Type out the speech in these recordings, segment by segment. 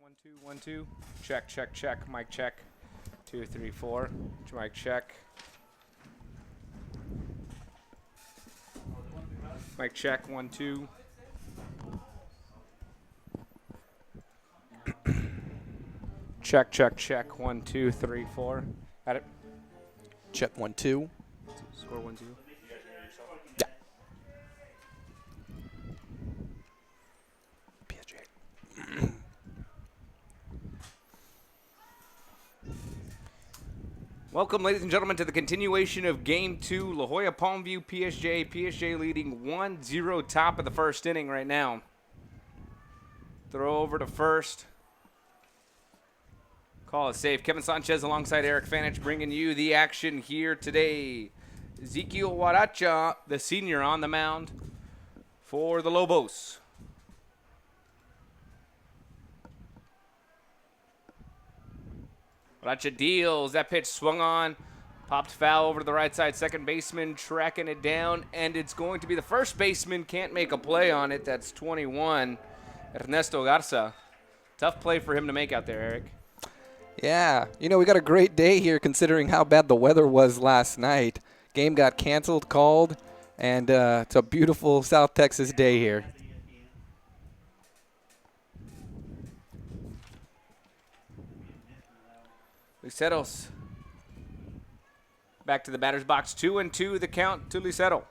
1 2 1 2. Check, check, check. Mic check. 2 3 4. Mic check. Mic check. 1 2. Check, check, check. 1 2 3 4. Got it. Check 1 2. Score 1 2. Yeah. PSJA. Welcome, ladies and gentlemen, to the continuation of Game 2. La Jolla Palmview PSJA. PSJA leading 1-0 top of the first inning right now. Throw over to first. Call it safe. Kevin Sanchez alongside Eric Fanich bringing you the action here today. Ezekiel Huaracha, the senior, on the mound for the Lobos. Huaracha deals. That pitch swung on. Popped foul over to the right side. Second baseman tracking it down. And it's going to be the first baseman. Can't make a play on it. That's 21, Ernesto Garza. Tough play for him to make out there, Eric. Yeah, you know, we got a great day here considering how bad the weather was last night. Game got canceled, called, and it's a beautiful South Texas day here. Lucero's back to the batter's box. 2-2 the count to Lucero.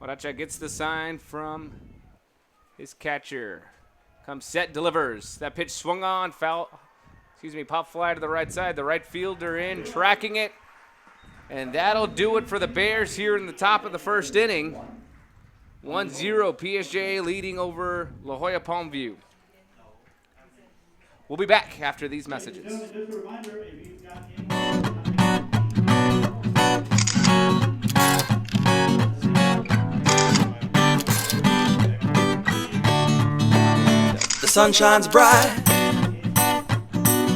Huaracha gets the sign from his catcher. Comes set, delivers. That pitch swung on, pop fly to the right side. The right fielder in, tracking it. And that'll do it for the Bears here in the top of the first inning. 1-0, PSJA leading over La Jolla Palmview. We'll be back after these messages. The sun shines bright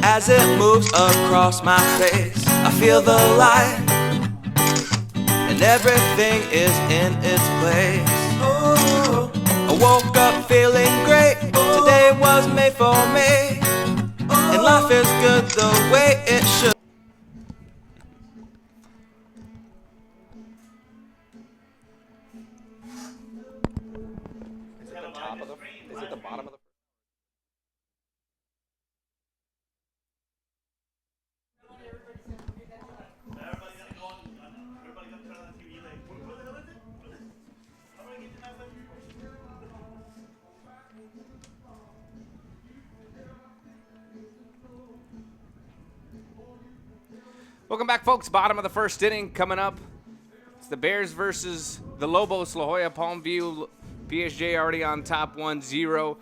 as it moves across my face. I feel the light and everything is in its place. Oh, I woke up feeling great. Today was made for me, and life is good the way it should. Is it the bottom of the? Welcome back, folks. Bottom of the first inning coming up. It's the Bears versus the Lobos. La Jolla Palmview. PSJ already on top 1-0.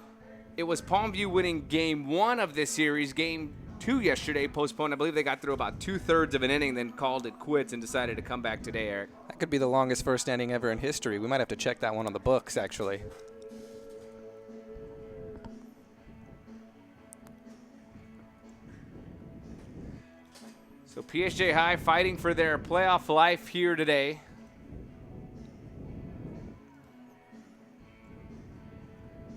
It was Palmview winning game 1 of this series. Game 2 yesterday postponed. I believe they got through about 2/3 of an inning, then called it quits and decided to come back today, Eric. That could be the longest first inning ever in history. We might have to check that one on the books, actually. So PSJ High fighting for their playoff life here today.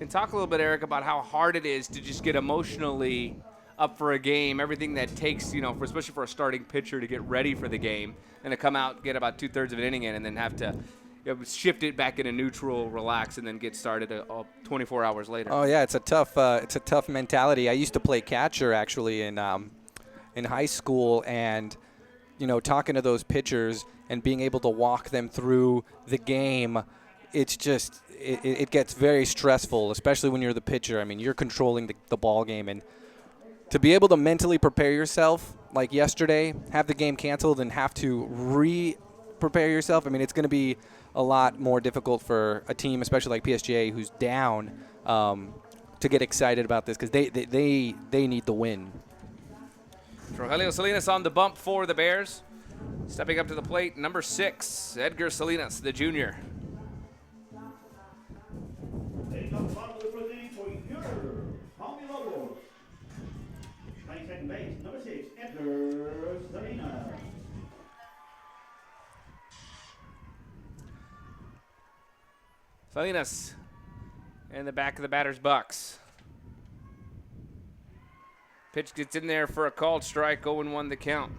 And talk a little bit, Eric, about how hard it is to just get emotionally up for a game, everything that takes, especially for a starting pitcher to get ready for the game, and to come out, get about 2/3 of an inning in, and then have to shift it back into neutral, relax, and then get started 24 hours later. Oh yeah, it's a tough mentality. I used to play catcher actually in high school, and talking to those pitchers and being able to walk them through the game, it's just it gets very stressful, especially when you're the pitcher. I mean, you're controlling the ball game, and to be able to mentally prepare yourself like yesterday, have the game canceled and have to re-prepare yourself, I mean, it's going to be a lot more difficult for a team, especially like PSJA, who's down, to get excited about this because they need the win. Rogelio Salinas on the bump for the Bears. Stepping up to the plate, number 6, Edgar Salinas, the junior. second base, number 6, Edgar Salinas. Salinas in the back of the batter's box. Pitch gets in there for a called strike, 0-1 the count.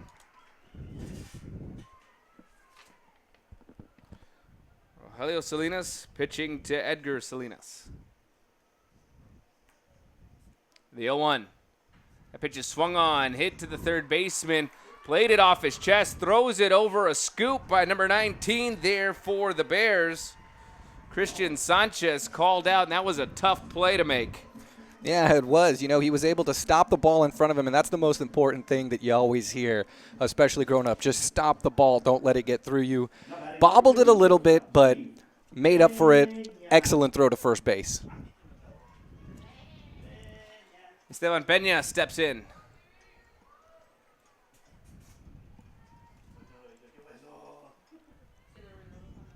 Rogelio Salinas pitching to Edgar Salinas. The 0-1. That pitch is swung on, hit to the third baseman, played it off his chest, throws it over a scoop by number 19 there for the Bears. Christian Sanchez called out, and that was a tough play to make. Yeah, it was. You know, he was able to stop the ball in front of him, and that's the most important thing that you always hear, especially growing up. Just stop the ball. Don't let it get through you. Bobbled it a little bit, but made up for it. Excellent throw to first base. Esteban Peña steps in.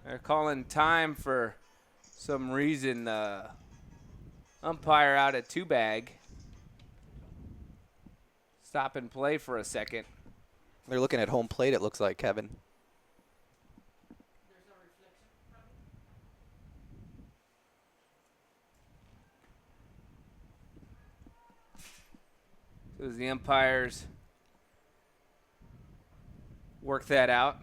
They're calling time for some reason. Umpire out at 2-bag. Stop and play for a second. They're looking at home plate, it looks like, Kevin. So as the umpires work that out.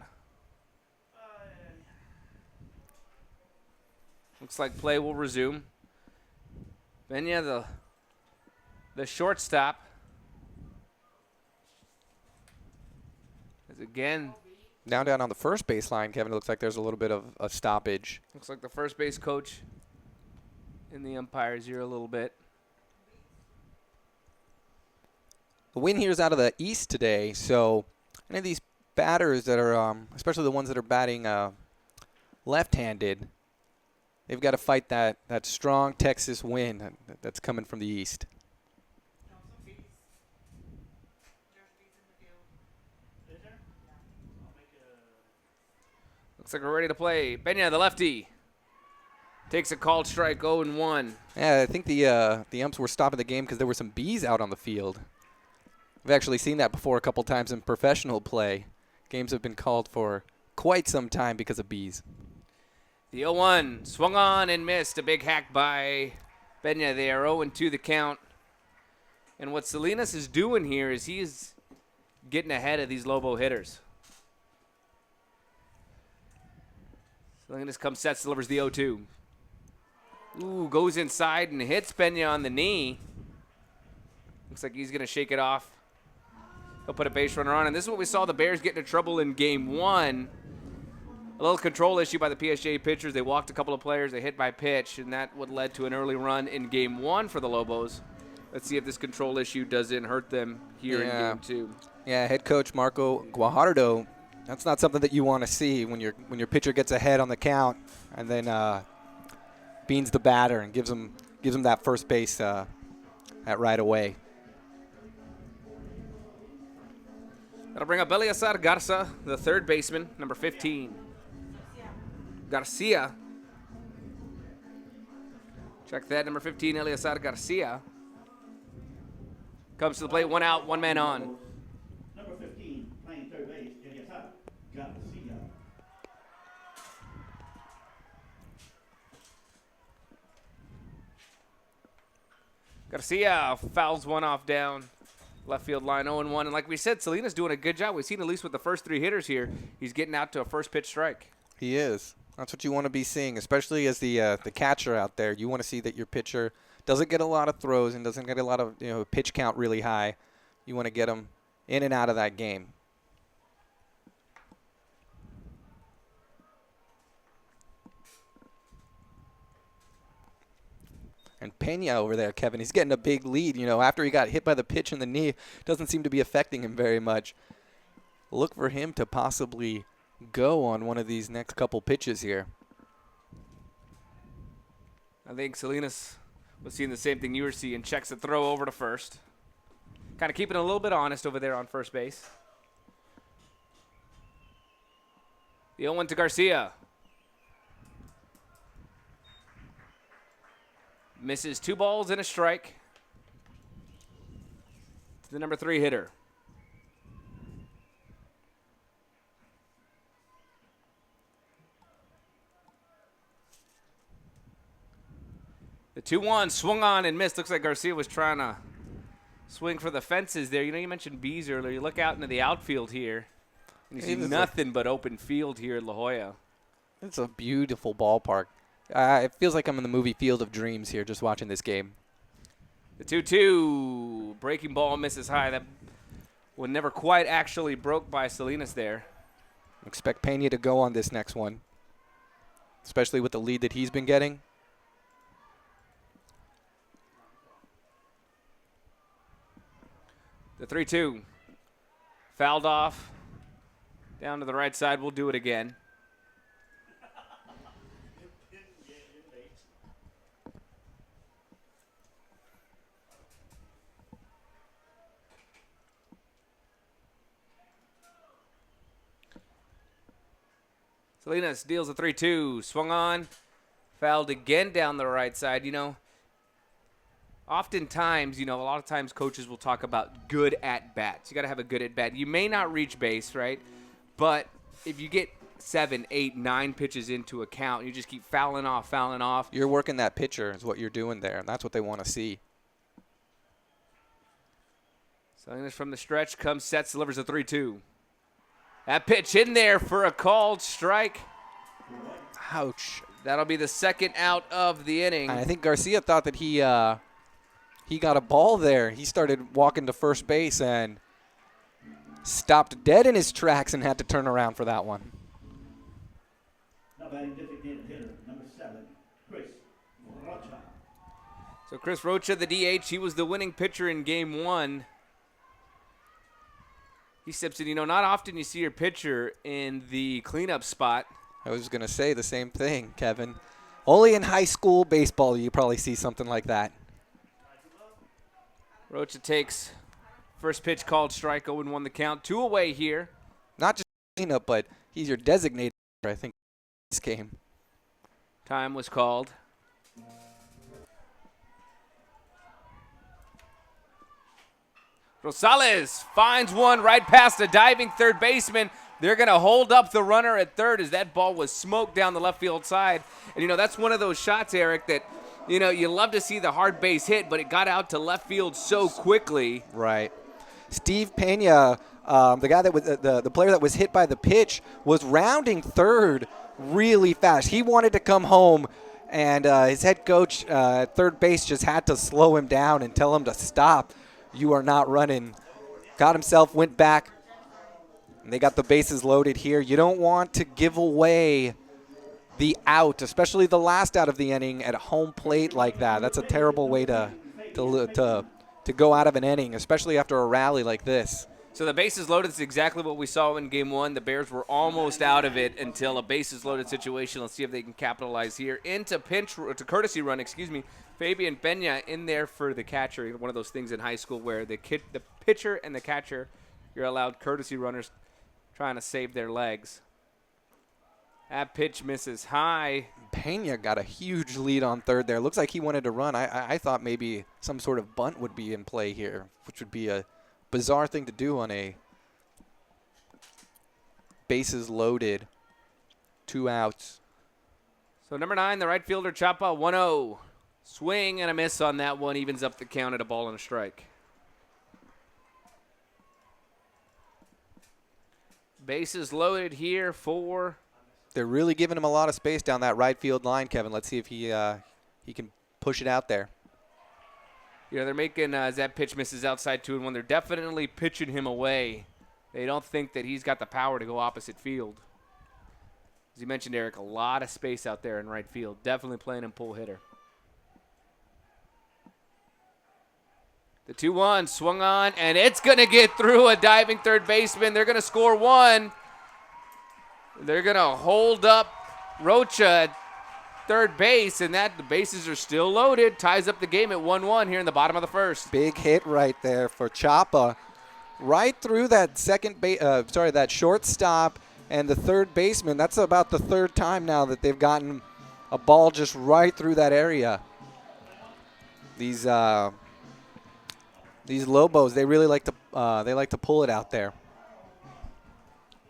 Looks like play will resume. Peña, the shortstop, is again. Down on the first baseline, Kevin, it looks like there's a little bit of a stoppage. Looks like the first base coach in the umpire's ear a little bit. The wind here is out of the east today, so any of these batters that are, especially the ones that are batting left-handed, they've got to fight that strong Texas wind that's coming from the east. Looks like we're ready to play. Peña, the lefty, takes a called strike, 0-1. Yeah, I think the umps were stopping the game because there were some bees out on the field. I've actually seen that before a couple times in professional play. Games have been called for quite some time because of bees. The 0-1 swung on and missed. A big hack by Peña there. 0-2 the count. And what Salinas is doing here is he's getting ahead of these Lobo hitters. Salinas comes, sets, delivers the 0-2. Ooh, goes inside and hits Peña on the knee. Looks like he's going to shake it off. He'll put a base runner on. And this is what we saw the Bears get into trouble in game 1. A little control issue by the PSJA pitchers. They walked a couple of players. They hit by pitch, and that would led to an early run in game 1 for the Lobos. Let's see if this control issue doesn't hurt them here in game 2. Yeah, head coach Marco Guajardo, that's not something that you want to see when your pitcher gets ahead on the count and then beans the batter and gives him that first base at right away. That'll bring up Eliasar Garza, the third baseman, number 15. Garcia. Check that, number 15, Eliasar Garcia. Comes to the plate, 1 out, 1 man on. Number 15, playing third base, Eliasar Garcia. Garcia fouls one off down left field line, 0-1. And like we said, Salinas doing a good job. We've seen at least with the first 3 hitters here, he's getting out to a first pitch strike. He is. That's what you want to be seeing, especially as the catcher out there. You want to see that your pitcher doesn't get a lot of throws and doesn't get a lot of pitch count really high. You want to get him in and out of that game. And Peña over there, Kevin, he's getting a big lead. After he got hit by the pitch in the knee, doesn't seem to be affecting him very much. Look for him to possibly go on one of these next couple pitches here. I think Salinas was seeing the same thing you were seeing. Checks the throw over to first. Kind of keeping it a little bit honest over there on first base. The 0-1 to Garcia. Misses 2 balls and a strike. to the number 3 hitter. The 2-1 swung on and missed. Looks like Garcia was trying to swing for the fences there. You know, you mentioned bees earlier. You look out into the outfield here, and you see nothing but open field here at La Jolla. It's a beautiful ballpark. It feels like I'm in the movie Field of Dreams here just watching this game. The 2-2 breaking ball misses high. That one never quite actually broke by Salinas there. Expect Pena to go on this next one, especially with the lead that he's been getting. The 3-2 fouled off down to the right side. We'll do it again. Salinas deals a 3-2, swung on, fouled again down the right side. You know, oftentimes, a lot of times coaches will talk about good at-bats. You got to have a good at-bat. You may not reach base, right? But if you get 7, 8, 9 pitches into a count, you just keep fouling off. You're working that pitcher is what you're doing there, and that's what they want to see. Salinas from the stretch comes, sets, delivers a 3-2. That pitch in there for a called strike. Ouch. That'll be the second out of the inning. I think Garcia thought that he got a ball there. He started walking to first base and stopped dead in his tracks and had to turn around for that one. Now batting designated hitter, number 7, Chris Rocha. So Chris Rocha, the DH, he was the winning pitcher in Game 1. He steps in. Not often you see your pitcher in the cleanup spot. I was going to say the same thing, Kevin. Only in high school baseball you probably see something like that. Rocha takes first pitch called strike, 0-1 the count. 2 away here. Not just cleanup, but he's your designated, I think, this game. Time was called. Rosales finds one right past a diving third baseman. They're going to hold up the runner at third as that ball was smoked down the left field side. And, that's one of those shots, Eric, that, you love to see the hard base hit, but it got out to left field so quickly. Right. Steve Pena, the guy that was the player that was hit by the pitch, was rounding third really fast. He wanted to come home, and his head coach at third base just had to slow him down and tell him to stop. You are not running. Got himself, went back, and they got the bases loaded here. You don't want to give away the out, especially the last out of the inning at home plate like that. That's a terrible way to go out of an inning, especially after a rally like this. So the bases loaded is exactly what we saw in Game 1. The Bears were almost out of it until a bases loaded situation. Let's see if they can capitalize here. Into courtesy run, Fabian Pena in there for the catcher. One of those things in high school where the pitcher and the catcher, you're allowed courtesy runners trying to save their legs. That pitch misses high. Pena got a huge lead on third there. Looks like he wanted to run. I thought maybe some sort of bunt would be in play here, which would be a bizarre thing to do on a bases loaded, 2 outs. So number 9, the right fielder, Chapa, 1-0. Swing and a miss on that one, evens up the count at a ball and a strike. Bases loaded here for... They're really giving him a lot of space down that right field line, Kevin. Let's see if he can push it out there. They're making, as that pitch misses outside 2-1, they're definitely pitching him away. They don't think that he's got the power to go opposite field. As you mentioned, Eric, a lot of space out there in right field. Definitely playing him pull hitter. The 2-1 swung on, and it's going to get through a diving third baseman. They're going to score 1. They're going to hold up Rocha at third base, and the bases are still loaded. Ties up the game at 1-1 here in the bottom of the first. Big hit right there for Chapa. Right through that that shortstop and the third baseman. That's about the third time now that they've gotten a ball just right through that area. These These Lobos, they really like to pull it out there.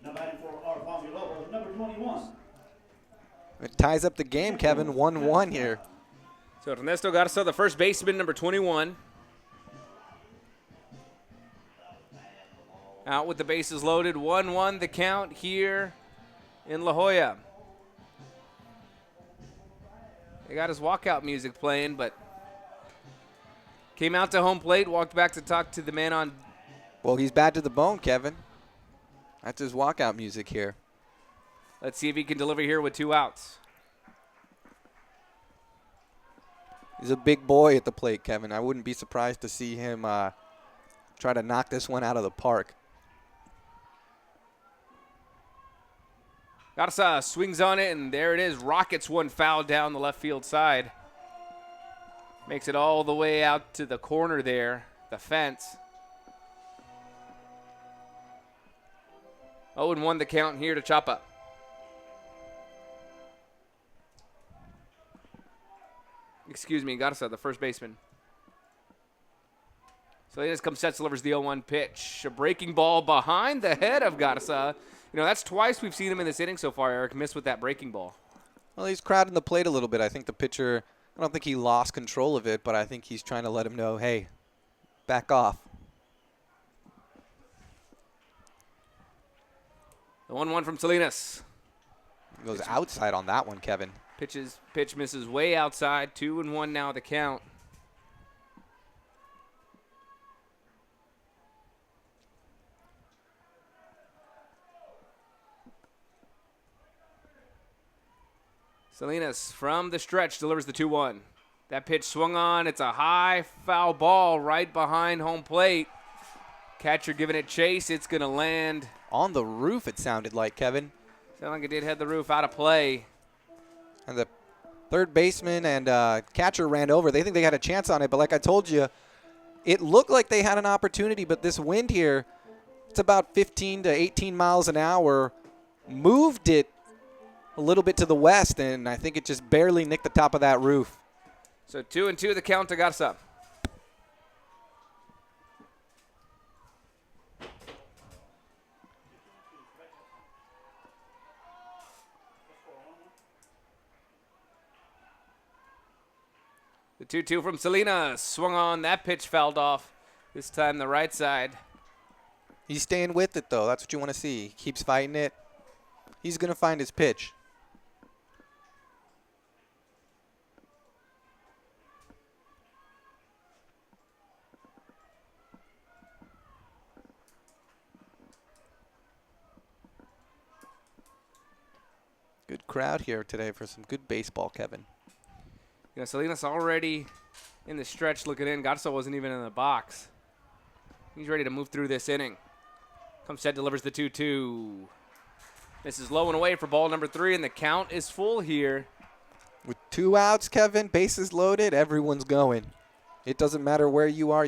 Now batting for our Palmview Lobos, number 21. It ties up the game, Kevin. 1-1 here. So Ernesto Garza, the first baseman, number 21. Out with the bases loaded. 1-1 the count here in La Jolla. They got his walkout music playing, but came out to home plate, walked back to talk to the man on. Well, he's bad to the bone, Kevin. That's his walkout music here. Let's see if he can deliver here with 2 outs. He's a big boy at the plate, Kevin. I wouldn't be surprised to see him try to knock this one out of the park. Garza swings on it, and there it is. Rockets one foul down the left field side. Makes it all the way out to the corner there, the fence. 0-1 the count here to Chapa. Excuse me, Garza, the first baseman. Salinas comes, sets, delivers the 0-1 pitch. A breaking ball behind the head of Garza. You know, that's twice we've seen him in this inning so far, Eric, miss with that breaking ball. Well, he's crowding the plate a little bit. I think the pitcher, I don't think he lost control of it, but I think he's trying to let him know, hey, back off. The 1-1 from Salinas. Goes outside on that one, Kevin. Pitch misses way outside. 2-1 now the count. Salinas from the stretch delivers the 2-1. That pitch swung on. It's a high foul ball right behind home plate. Catcher giving it chase. It's going to land. On the roof, it sounded like, Kevin. Sounded like it did head the roof out of play. And the third baseman and catcher ran over. They think they had a chance on it, but like I told you, it looked like they had an opportunity, but this wind here, it's about 15 to 18 miles an hour, moved it a little bit to the west, and I think it just barely nicked the top of that roof. So 2-2 the count to Garza. The 2-2 from Salinas. Swung on. That pitch fouled off. This time the right side. He's staying with it, though. That's what you want to see. He keeps fighting it. He's going to find his pitch. Good crowd here today for some good baseball, Kevin. You know, Salinas already in the stretch looking in. Garza wasn't even in the box. He's ready to move through this inning. Comes set, delivers the 2-2. This is low and away for ball number 3, and the count is full here. With 2 outs, Kevin, bases loaded, everyone's going. It doesn't matter where you are.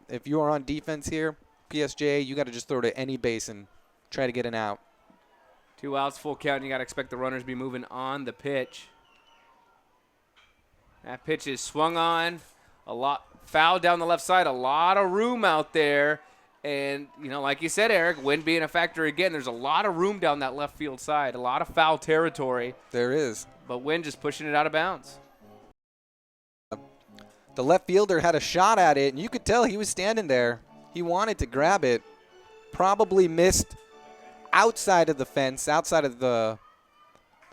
If you are on defense here, PSJA, you got to just throw to any base and try to get an out. 2 outs, full count, and you got to expect the runners to be moving on the pitch. That pitch is swung on. A lot foul down the left side. A lot of room out there. And, you know, like you said, Eric, wind being a factor again, there's a lot of room down that left field side. A lot of foul territory. There is. But wind just pushing it out of bounds. The left fielder had a shot at it, and you could tell he was standing there. He wanted to grab it. Probably missed outside of the fence, outside of the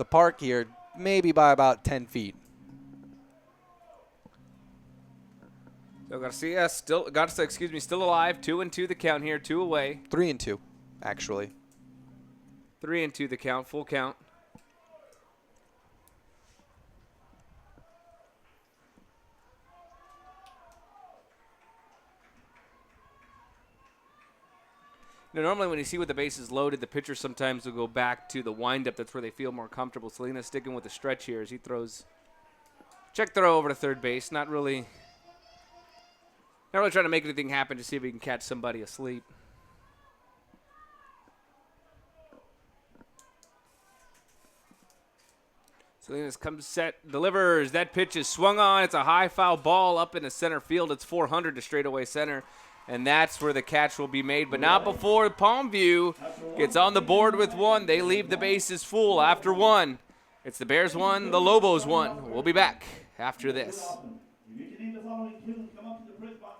park here, maybe by about 10 feet. So Garza still alive. 2-2 the count here. 2 away. 3-2, actually. 3-2 the count. Full count. You know, normally when you see with the bases loaded, the pitcher sometimes will go back to the windup. That's where they feel more comfortable. Salinas sticking with the stretch here as he throws. Check throw over to third base. Not really trying to make anything happen to see if he can catch somebody asleep. Salinas comes set, delivers. That pitch is swung on. It's a high foul ball up in the center field. It's 400 to straightaway center. And that's where the catch will be made, but not before Palmview gets on the board with one. They leave the bases full after one. It's the Bears 1, the Lobos 1. We'll be back after this. If you can name the following tunes, come up to the press box.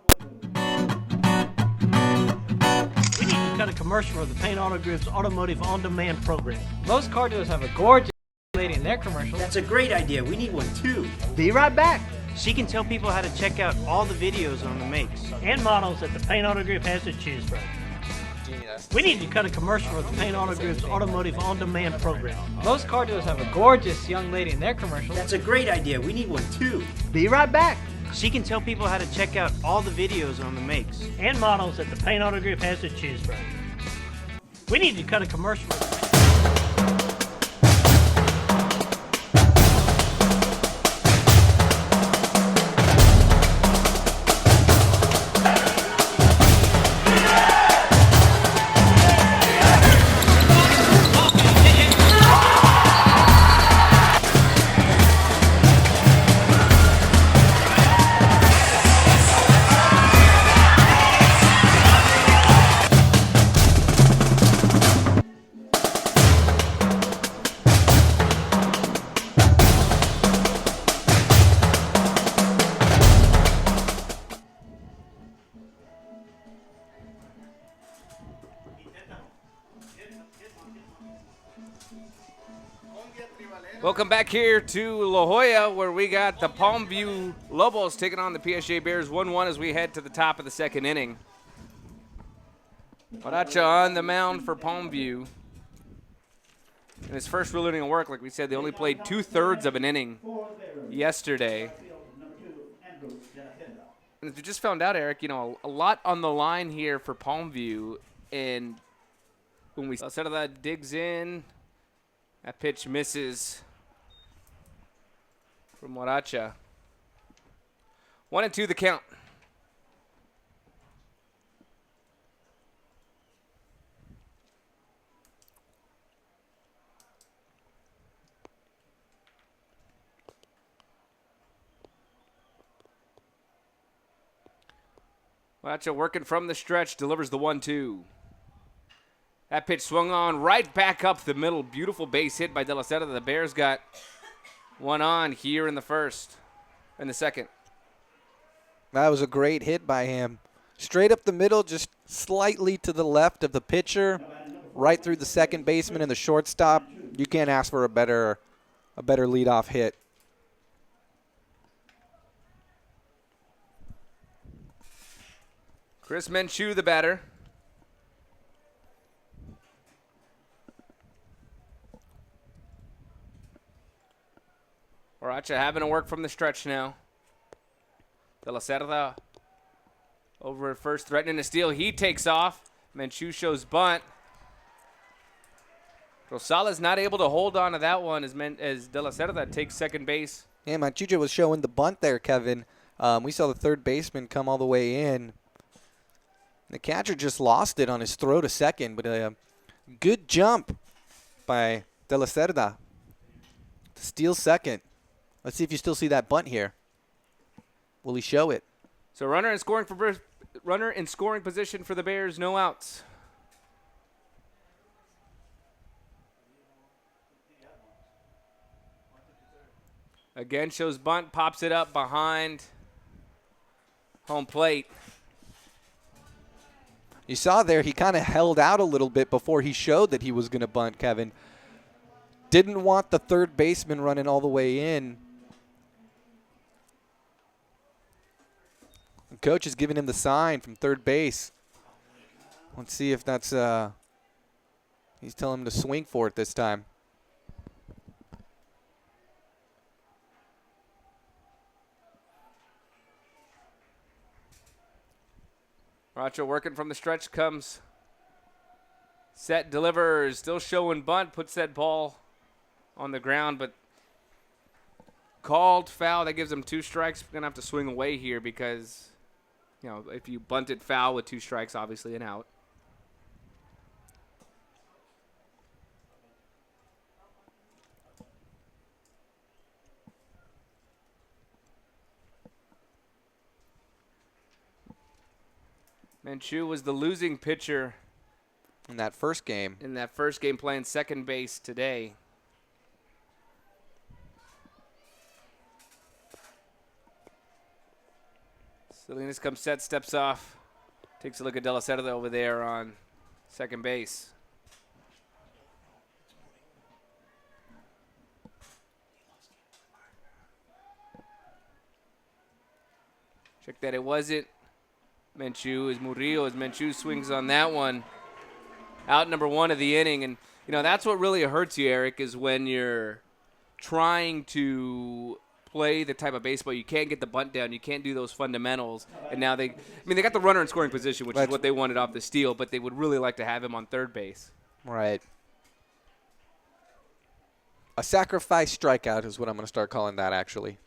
We need to cut a commercial for the Paint Auto Group's Automotive On Demand program. Most car dealers have a gorgeous lady in their commercial. That's a great idea. We need one too. Be right back. She can tell people how to check out all the videos on the makes. And models that the Paint Auto Group has to choose from. We need to cut a commercial for the Paint Auto Group's Automotive On Demand program. Most car dealers have a gorgeous young lady in their commercial. That's a great idea. We need one too. Be right back. She can tell people how to check out all the videos on the makes. And models that the Paint Auto Group has to choose from. We need to cut a commercial. Welcome back here to La Jolla, where we got the Palmview Lobos taking on the PSJA Bears 1-1 as we head to the top of the second inning. Baracha on the mound for Palmview. In his first real inning of work, like we said, they only played 2/3 of an inning yesterday. And as we just found out, Eric, you know, a lot on the line here for Palmview. And when we said that digs in, that pitch misses from Waracha. 1-2 the count. Waracha working from the stretch, delivers the 1-2. That pitch swung on right back up the middle. Beautiful base hit by De La Cerda. The Bears got one on here in the second. That was a great hit by him. Straight up the middle, just slightly to the left of the pitcher, right through the second baseman and the shortstop. You can't ask for a better leadoff hit. Chris Menchu, the batter. Waracha having to work from the stretch now. De La Cerda over at first, threatening to steal. He takes off. Menchu shows bunt. Rosales not able to hold on to that one as De La Cerda takes second base. Yeah, Manchuja was showing the bunt there, Kevin. We saw the third baseman come all the way in. The catcher just lost it on his throw to second, but a good jump by De La Cerda to steal second. Let's see if you still see that bunt here. Will he show it? So runner in scoring position for the Bears, no outs. Again shows bunt, pops it up behind home plate. You saw there he kind of held out a little bit before he showed that he was going to bunt, Kevin. Didn't want the third baseman running all the way in. The coach is giving him the sign from third base. Let's see if that's he's telling him to swing for it this time. Racho working from the stretch, comes set, delivers, still showing bunt, puts that ball on the ground, but called foul. That gives him 2 strikes. We're going to have to swing away here because, you know, if you bunted foul with 2 strikes, obviously an out. Manchu was the losing pitcher In that first game. in that first game, playing second base today. Salinas comes set, steps off, takes a look at De La Cerda over there on second base. Check that, it wasn't Manchu, as Murillo, as Manchu swings on that one. Out number one of the inning. And, you know, that's what really hurts you, Eric, is when you're trying to play the type of baseball. You can't get the bunt down. You can't do those fundamentals. And now they got the runner in scoring position, which is what they wanted off the steal, but they would really like to have him on third base. Right. A sacrifice strikeout is what I'm going to start calling that, actually.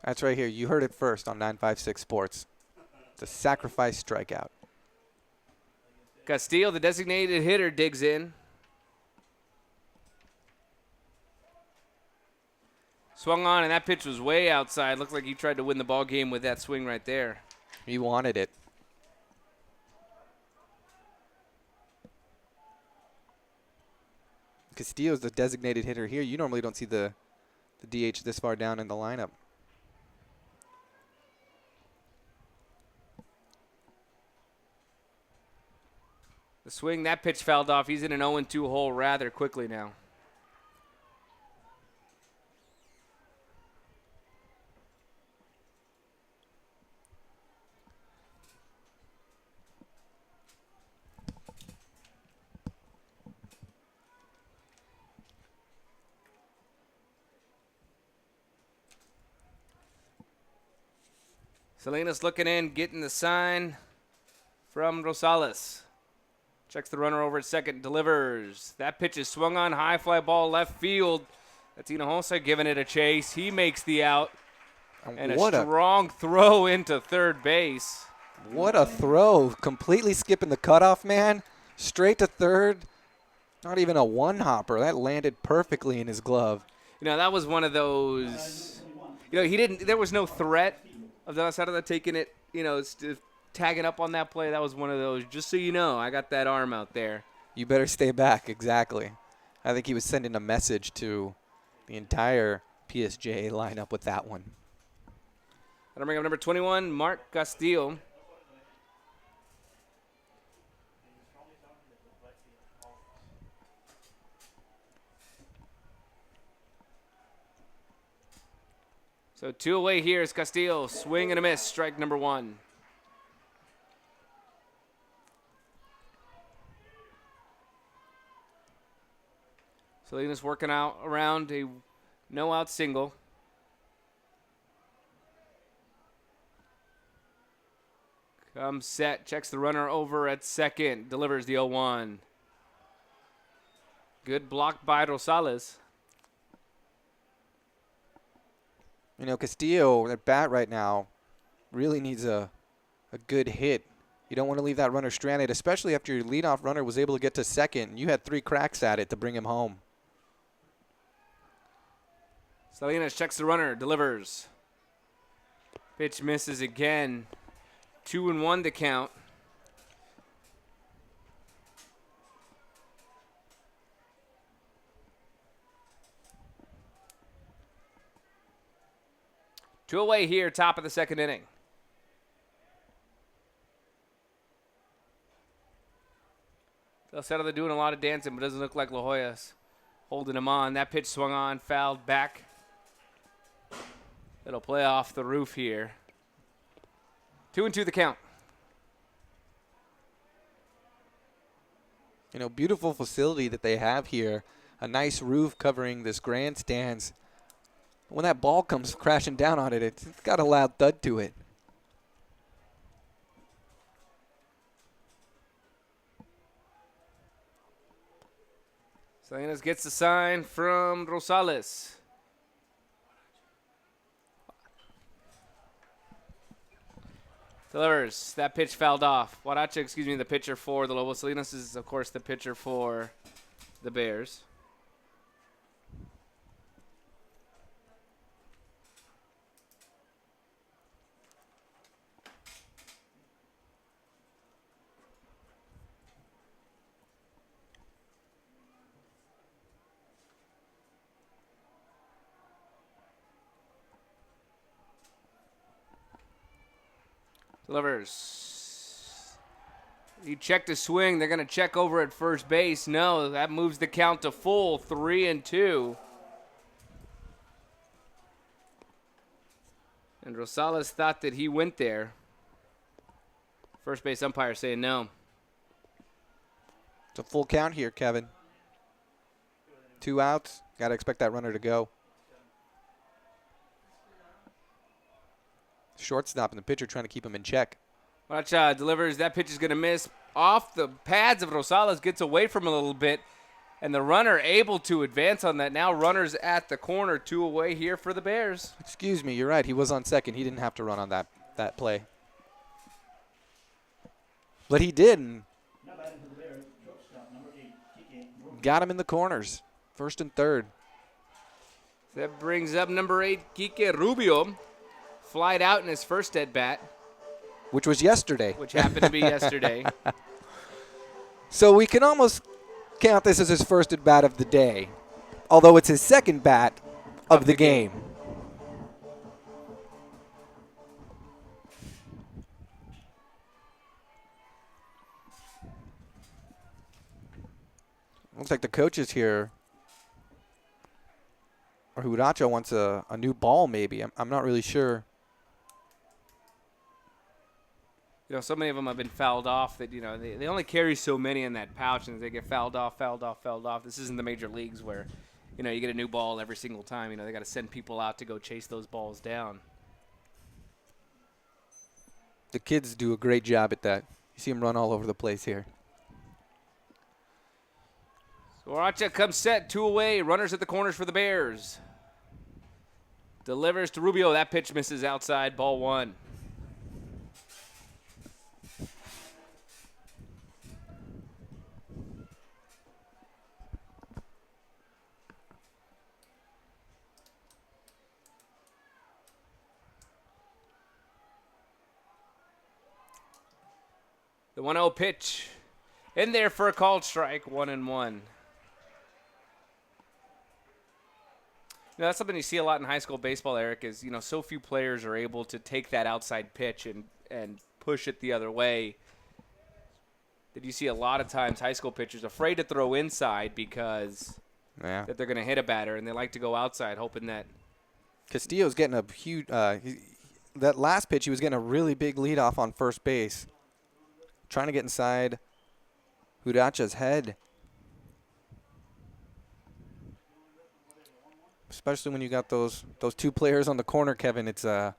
That's right here. You heard it first on 956 Sports. It's a sacrifice strikeout. Castillo, the designated hitter, digs in. Swung on, and that pitch was way outside. Looked like he tried to win the ball game with that swing right there. He wanted it. Castillo's the designated hitter here. You normally don't see the DH this far down in the lineup. The swing, that pitch fouled off. He's in an 0-2 hole rather quickly now. Salinas looking in, getting the sign from Rosales. Checks the runner over at second, delivers. That pitch is swung on, high fly ball left field. That's Hinojosa giving it a chase. He makes the out. And a strong throw into third base. What a throw. Completely skipping the cutoff man. Straight to third. Not even a one-hopper. That landed perfectly in his glove. You know, that was one of those, you know, there was no threat of De La Cerda taking it, you know, tagging up on that play. That was one of those, just so you know, I got that arm out there. You better stay back, exactly. I think he was sending a message to the entire PSJA lineup with that one. That'll bring up number 21, Mark Castillo. So 2 away here is Castillo. Swing and a miss, strike number 1. Salinas working out around a no-out single. Comes set, checks the runner over at second, delivers the 0-1. Good block by Rosales. You know, Castillo at bat right now really needs a good hit. You don't want to leave that runner stranded, especially after your leadoff runner was able to get to second. You had 3 cracks at it to bring him home. Salinas checks the runner, delivers. Pitch misses again. 2-1 to count. Two away here, top of the second inning. De La Cerda doing a lot of dancing, but doesn't look like La Jolla's holding him on. That pitch swung on, fouled back. It'll play off the roof here. 2-2 the count. You know, beautiful facility that they have here. A nice roof covering this grandstands. When that ball comes crashing down on it, it's got a loud thud to it. Salinas gets the sign from Rosales. Delivers. That pitch fouled off. Huarache, the pitcher for the Lobos. Salinas is, of course, the pitcher for the Bears. Delivers. He checked a swing. They're going to check over at first base. No, that moves the count to full 3-2. And Rosales thought that he went there. First base umpire saying no. It's a full count here, Kevin. 2 outs. Got to expect that runner to go. Shortstop and the pitcher trying to keep him in check. Watch out, delivers. That pitch is going to miss off the pads of Rosales, gets away from him a little bit, and the runner able to advance on that. Now runners at the corner, 2 away here for the Bears. Excuse me, you're right. He was on second. He didn't have to run on that play. But he did, and got him in the corners, first and third. That brings up number 8, Quique Rubio. Flied out in his first at-bat. Which was yesterday. Which happened to be yesterday. So we can almost count this as his first at-bat of the day, although it's his second bat of the game. Looks like the coaches here, or Hudacha wants a new ball maybe. I'm not really sure. You know, so many of them have been fouled off that, you know, they only carry so many in that pouch, and they get fouled off. This isn't the major leagues where, you know, you get a new ball every single time. You know, they got to send people out to go chase those balls down. The kids do a great job at that. You see them run all over the place here. So Aracha comes set, 2 away. Runners at the corners for the Bears. Delivers to Rubio. That pitch misses outside, ball 1. The 1-0 pitch in there for a called strike, 1-1. You know, that's something you see a lot in high school baseball, Eric, is, you know, so few players are able to take that outside pitch and push it the other way. That you see a lot of times high school pitchers afraid to throw inside because that they're going to hit a batter, and they like to go outside hoping that. Castillo's getting a huge that last pitch, he was getting a really big lead off on first base. Trying to get inside Hudacha's head. Especially when you got those 2 players on the corner, Kevin. It kind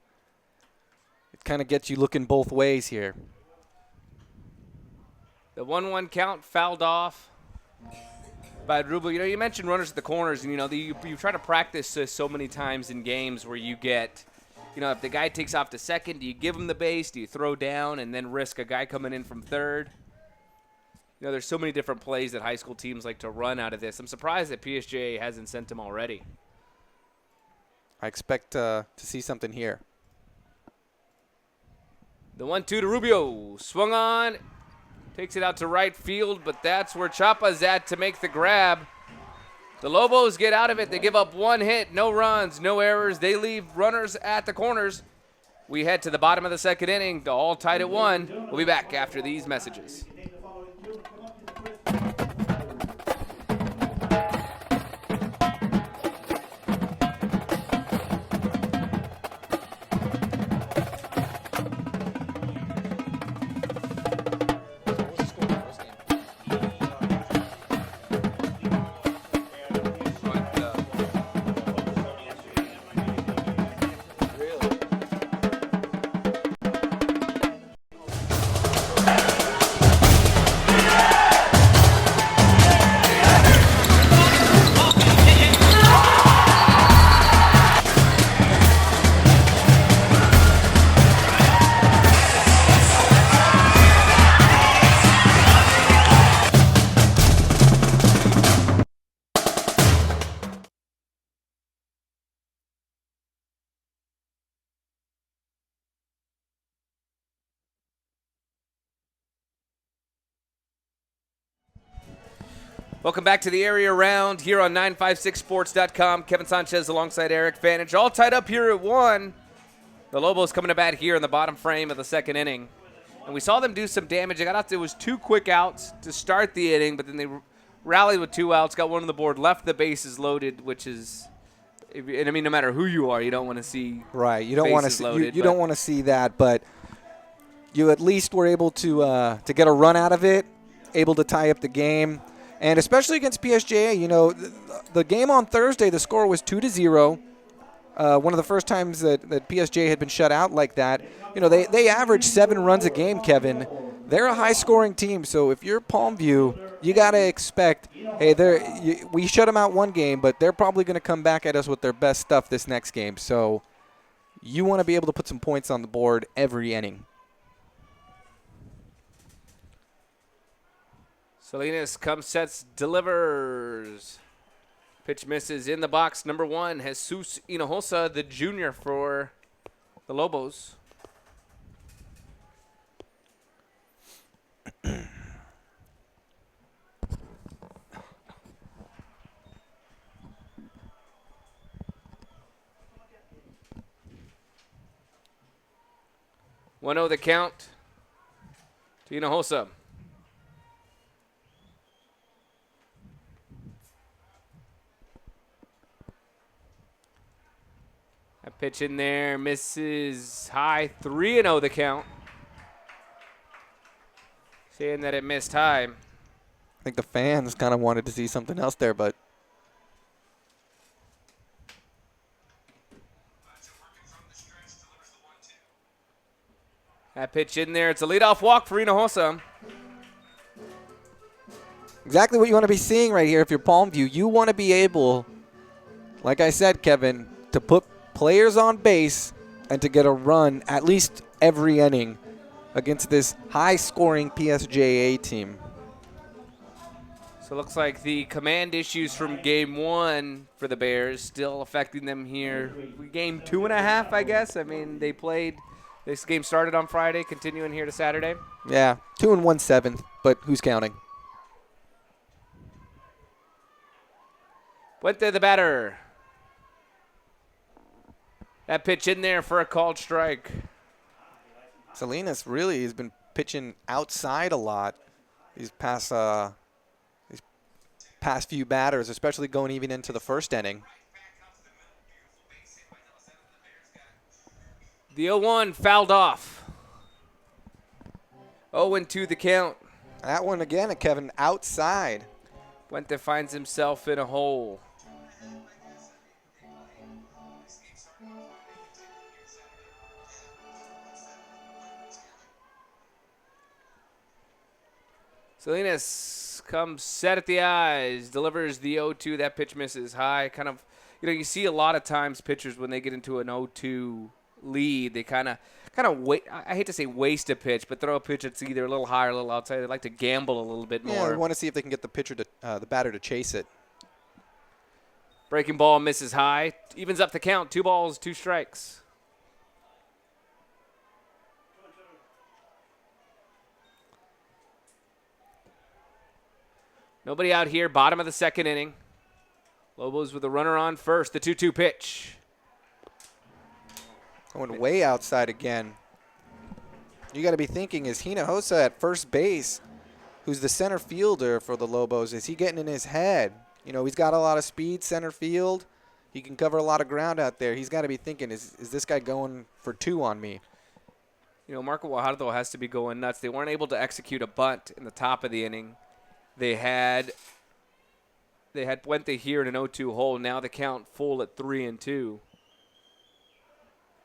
of gets you looking both ways here. The 1-1 count fouled off by Rubio. You know, you mentioned runners at the corners, and, you know, you try to practice this so many times in games where you get, you know, if the guy takes off to second, do you give him the base? Do you throw down and then risk a guy coming in from third? You know, there's so many different plays that high school teams like to run out of this. I'm surprised that PSJA hasn't sent him already. I expect to see something here. The 1-2 to Rubio. Swung on. Takes it out to right field, but that's where Chapa's at to make the grab. The Lobos get out of it. They give up 1 hit, no runs, no errors. They leave runners at the corners. We head to the bottom of the second inning, all tied at 1. We'll be back after these messages. Welcome back to the area round here on 956sports.com. Kevin Sanchez alongside Eric Vantage. All tied up here at 1. The Lobos coming to bat here in the bottom frame of the second inning. And we saw them do some damage. They got out. It was 2 quick outs to start the inning, but then they rallied with 2 outs, got one on the board, left the bases loaded, which is, and I mean, no matter who you are, you don't want to see right. You don't want to see loaded, you don't want to see that, but you at least were able to get a run out of it, able to tie up the game, and especially against PSJA. You know, the game on Thursday, the score was 2-0. One of the first times that PSJA had been shut out like that. You know, they average 7 runs a game, Kevin. They're a high-scoring team, so if you're Palmview, you got to expect, hey, we shut them out one game, but they're probably going to come back at us with their best stuff this next game. So you want to be able to put some points on the board every inning. Salinas comes, sets, delivers. Pitch misses in the box. Number 1, Jesus Hinojosa, the junior for the Lobos. One 0 the count to Hinojosa. That pitch in there misses high. 3-0 the count. Saying that it missed high. I think the fans kind of wanted to see something else there, but that pitch in there. It's a leadoff walk for Hinojosa. exactly what you want to be seeing right here if you're Palmview. You want to be able, like I said, Kevin, to put players on base and to get a run at least every inning against this high-scoring PSJA team. So it looks like the command issues from game 1 for the Bears still affecting them here. Game 2.5, I guess. I mean, they played. This game started on Friday, continuing here to Saturday. Yeah, 2 1/7, but who's counting? Puente the batter. That pitch in there for a called strike. Salinas really has been pitching outside a lot these past few batters, especially going even into the first inning. The 0-1 fouled off. 0-2 the count. That one again, Kevin, outside. Puente finds himself in a hole. Salinas comes set at the eyes, delivers the 0-2. That pitch misses high. Kind of, you see a lot of times pitchers when they get into an 0-2 lead, they kind of wait. I hate to say waste a pitch, but throw a pitch that's either a little higher or a little outside. They like to gamble a little bit more. Yeah, we want to see if they can get the batter to chase it. Breaking ball misses high. Evens up the count. 2 balls, 2 strikes. Nobody out here. Bottom of the second inning. Lobos with a runner on first. The 2-2 pitch. Going way outside again. You got to be thinking, is Hinojosa at first base, who's the center fielder for the Lobos, is he getting in his head? You know, he's got a lot of speed, center field. He can cover a lot of ground out there. He's got to be thinking, is this guy going for 2 on me? You know, Marco Guajardo has to be going nuts. They weren't able to execute a bunt in the top of the inning. They had Puente here in an 0-2 hole. Now the count full at 3-2.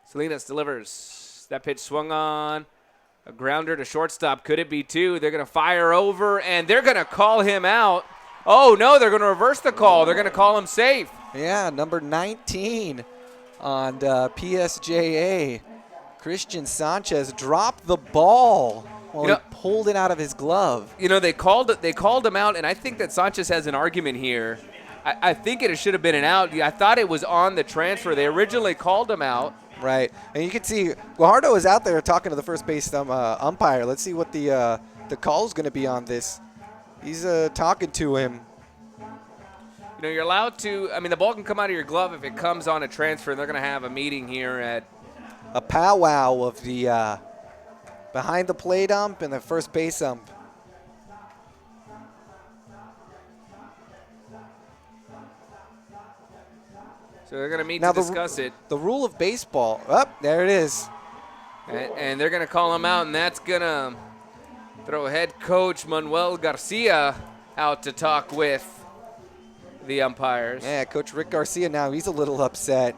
Salinas delivers. That pitch swung on. A grounder to shortstop. Could it be 2? They're going to fire over, and they're going to call him out. Oh, no, they're going to reverse the call. They're going to call him safe. Yeah, number 19 on PSJA. Christian Sanchez dropped the ball while he pulled it out of his glove. You know, they called him out, and I think that Sanchez has an argument here. I think it should have been an out. I thought it was on the transfer. They originally called him out. Right, and you can see Guajardo is out there talking to the first base umpire. Let's see what the call is going to be on this. He's talking to him. You know, you're allowed to. I mean, the ball can come out of your glove if it comes on a transfer. And they're going to have a meeting here at a powwow of the behind the plate ump and the first base ump. So they're going to meet Now to discuss it. The rule of baseball. There it is. And they're going to call him out, and that's going to throw head coach Manuel Garcia out to talk with the umpires. Yeah, Coach Rick Garcia now, he's a little upset.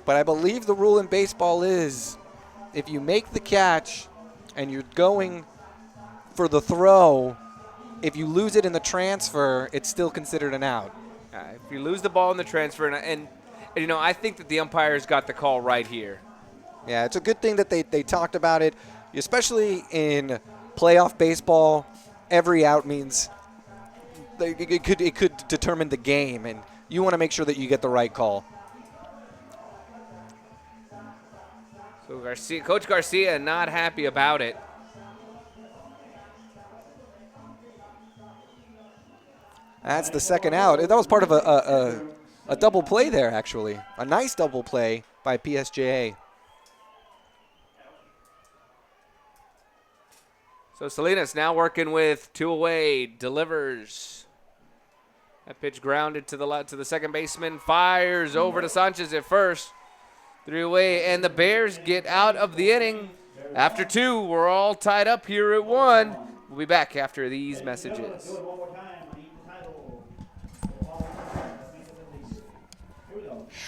But I believe the rule in baseball is if you make the catch and you're going for the throw, if you lose it in the transfer, it's still considered an out. If you lose the ball in the transfer, and you know, I think that the umpires got the call right here. Yeah, it's a good thing that they talked about it, especially in playoff baseball. Every out means it could determine the game, and you want to make sure that you get the right call. So Coach Garcia not happy about it. That's the second out. That was part of a double play there, actually. A nice double play by PSJA. So Salinas now working with 2 away, delivers. That pitch grounded to the second baseman, fires over to Sanchez at first. 3 away, and the Bears get out of the inning. After 2, we're all tied up here at 1. We'll be back after these messages.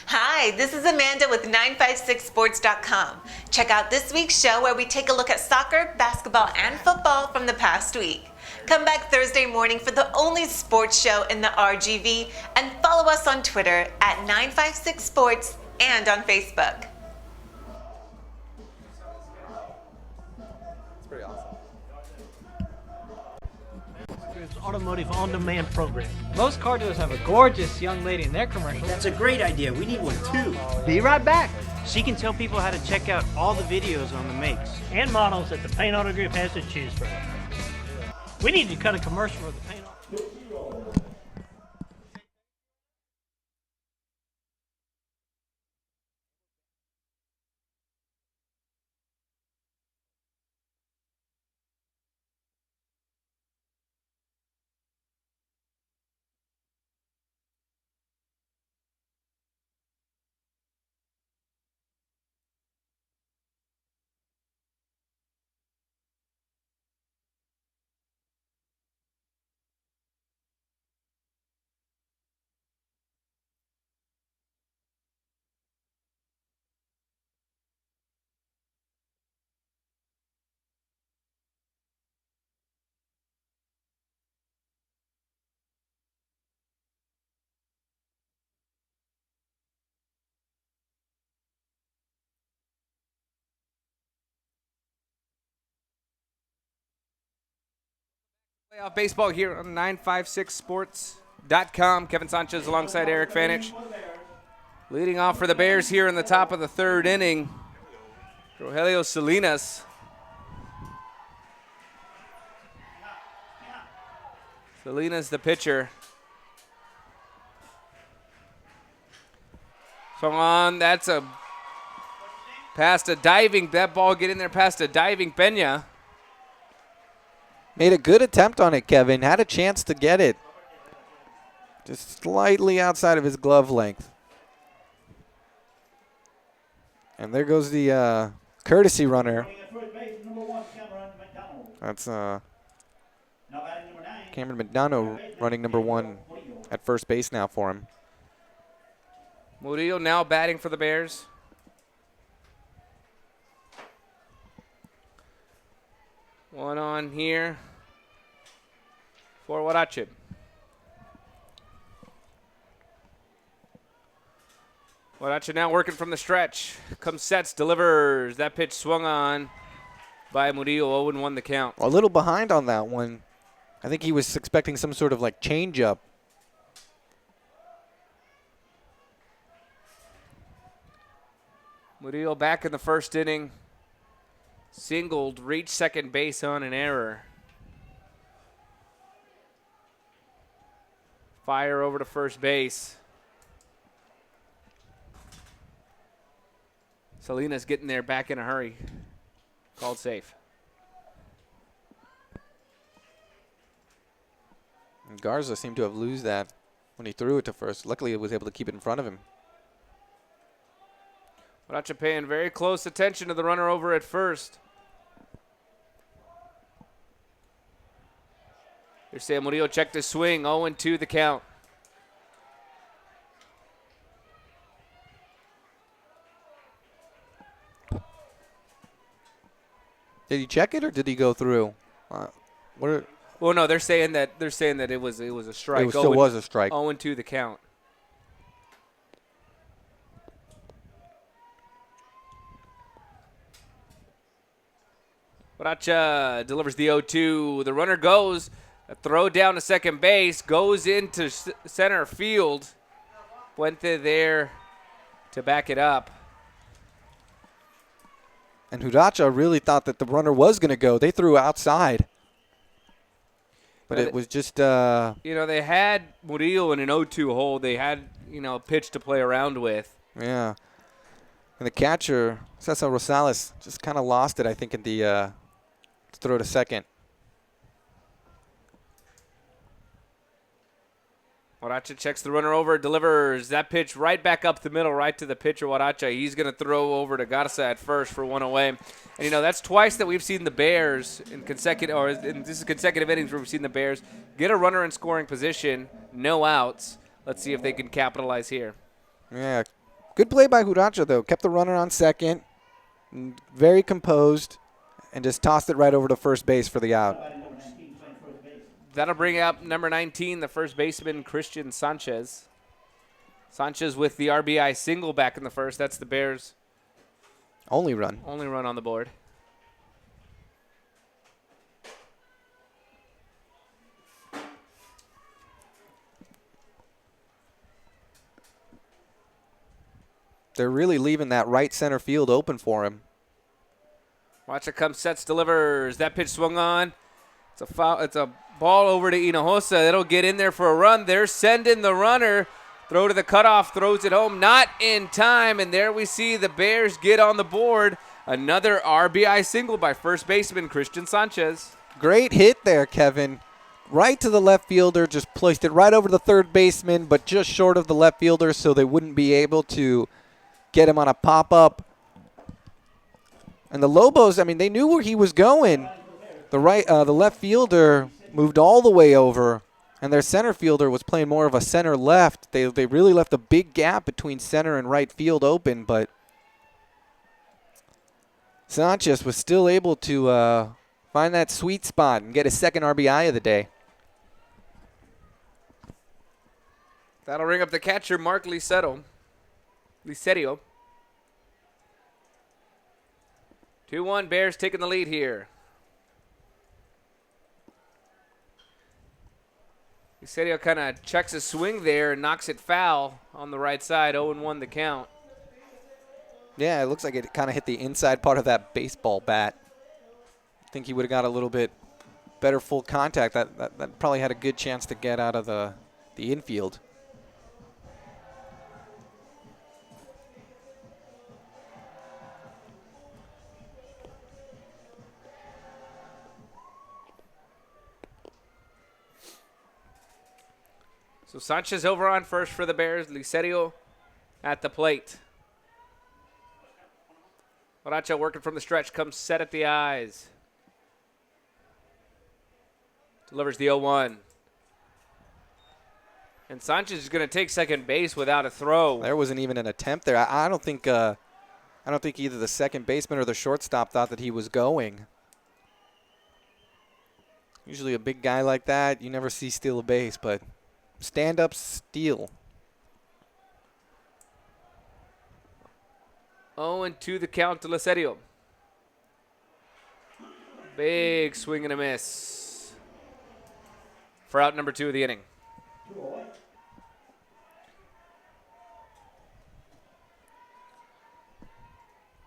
Hi, this is Amanda with 956sports.com. Check out this week's show where we take a look at soccer, basketball, and football from the past week. Come back Thursday morning for the only sports show in the RGV, and follow us on Twitter at 956sports and on Facebook. It's pretty awesome. Automotive on-demand program. Most car dealers have a gorgeous young lady in their commercials. That's a great idea. We need one too. Be right back. She can tell people how to check out all the videos on the makes. And models that the Paint Auto Group has to choose from. We need to cut a commercial for the Paint Auto. Playoff baseball here on 956sports.com. Kevin Sanchez alongside Eric Fanich. Leading off for the Bears here in the top of the 3rd inning, Rogelio Salinas. Salinas the pitcher. Swung on, that's a past a diving, that ball get in there past a diving Pena. Made a good attempt on it, Kevin. Had a chance to get it. Just slightly outside of his glove length. And there goes the courtesy runner. That's Cameron McDonough running number 1 at first base now for him. Murillo now batting for the Bears. One on here for Huarache. Huarache now working from the stretch. Comes sets, delivers. That pitch swung on by Murillo. 0-1 the count. A little behind on that one. I think he was expecting some sort of like change-up. Murillo back in the 1st inning. Singled, reached second base on an error. Fire over to first base. Salinas getting there back in a hurry. Called safe. And Garza seemed to have lose that when he threw it to first. Luckily, he was able to keep it in front of him. Waracha paying very close attention to the runner over at first. Here's Sam Murillo, checked his swing, 0-2 the count. Did he check it or did he go through? Well, no, they're saying that it was a strike. It still was a strike. 0-2 the count. Waracha delivers the 0-2. The runner goes. A throw down to second base. Goes into center field. Puente there to back it up. And Hudacha really thought that the runner was going to go. They threw outside. But it was just... they had Murillo in an 0-2 hole. They had, a pitch to play around with. Yeah. And the catcher, Cesar Rosales, just kind of lost it, I think, in the throw to second. Waracha checks the runner over, delivers that pitch right back up the middle, right to the pitcher, Waracha. He's going to throw over to Garza at first for one away. And, that's twice that we've seen the Bears in this is consecutive innings where we've seen the Bears get a runner in scoring position, no outs. Let's see if they can capitalize here. Yeah. Good play by Hudacha, though. Kept the runner on second, very composed, and just tossed it right over to first base for the out. That'll bring up number 19, the first baseman, Christian Sanchez. Sanchez with the RBI single back in the first. That's the Bears' only run on the board. They're really leaving that right center field open for him. Watch it come, sets, delivers. That pitch swung on. It's a foul. It's a ball over to Hinojosa. It'll get in there for a run. They're sending the runner. Throw to the cutoff, throws it home. Not in time, and there we see the Bears get on the board. Another RBI single by first baseman Christian Sanchez. Great hit there, Kevin. Right to the left fielder, just placed it right over the third baseman, but just short of the left fielder so they wouldn't be able to get him on a pop-up. And the Lobos, they knew where he was going. The left fielder moved all the way over, and their center fielder was playing more of a center left. They really left a big gap between center and right field open, but Sanchez was still able to find that sweet spot and get his second RBI of the day. That'll ring up the catcher, Mark Licerio. 2-1, Bears taking the lead here. Licerio kind of checks a swing there and knocks it foul on the right side, 0-1 the count. Yeah, it looks like it kind of hit the inside part of that baseball bat. I think he would have got a little bit better full contact. That probably had a good chance to get out of the infield. So Sanchez over on first for the Bears. Licerio at the plate. Waracha working from the stretch, comes set at the eyes. Delivers the 0-1. And Sanchez is going to take second base without a throw. There wasn't even an attempt there. I don't think either the second baseman or the shortstop thought that he was going. Usually a big guy like that, you never see steal a base, but stand-up steal. 0-2 the count to Licerio. Big swing and a miss for out number 2 of the inning.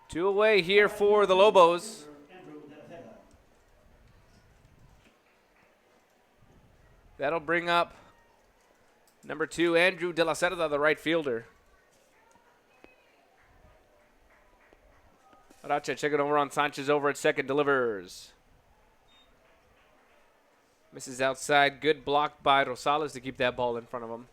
2 away here for the Lobos. That'll bring up number 2, Andrew De La Cerda, the right fielder. Aracha checking over on Sanchez over at second, delivers. Misses outside. Good block by Rosales to keep that ball in front of him.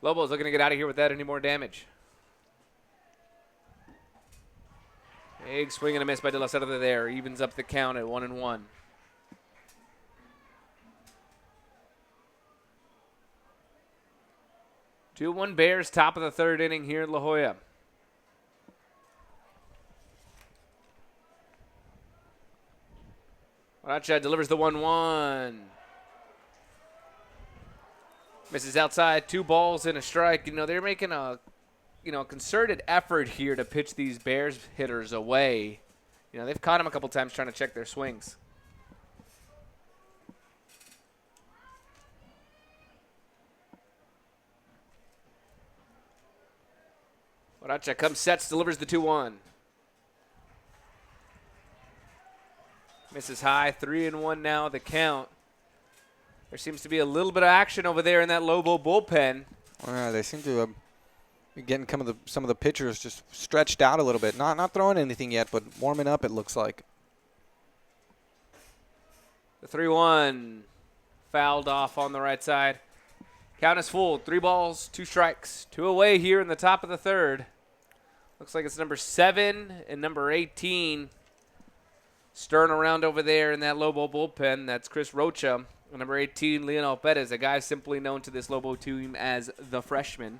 Lobo's looking to get out of here without any more damage. Big swing and a miss by De La Cerda there. Evens up the count at 1-1. 2-1 Bears, top of the third inning here at La Jolla. Aracha delivers the 1-1. Misses outside, 2 balls and a strike. You know, they're making a concerted effort here to pitch these Bears hitters away. You know, they've caught him a couple times trying to check their swings. Aracha comes, sets, delivers the 2-1. Misses high, 3-1 now the count. There seems to be a little bit of action over there in that Lobo bullpen. They seem to be getting some of the pitchers just stretched out a little bit. Not throwing anything yet, but warming up, it looks like. The 3-1 fouled off on the right side. Count is full. 3 balls, 2 strikes. 2 away here in the top of the third. Looks like it's number 7 and number 18 stirring around over there in that Lobo bullpen. That's Chris Rocha. And number 18, Leonel Perez, a guy simply known to this Lobo team as the freshman.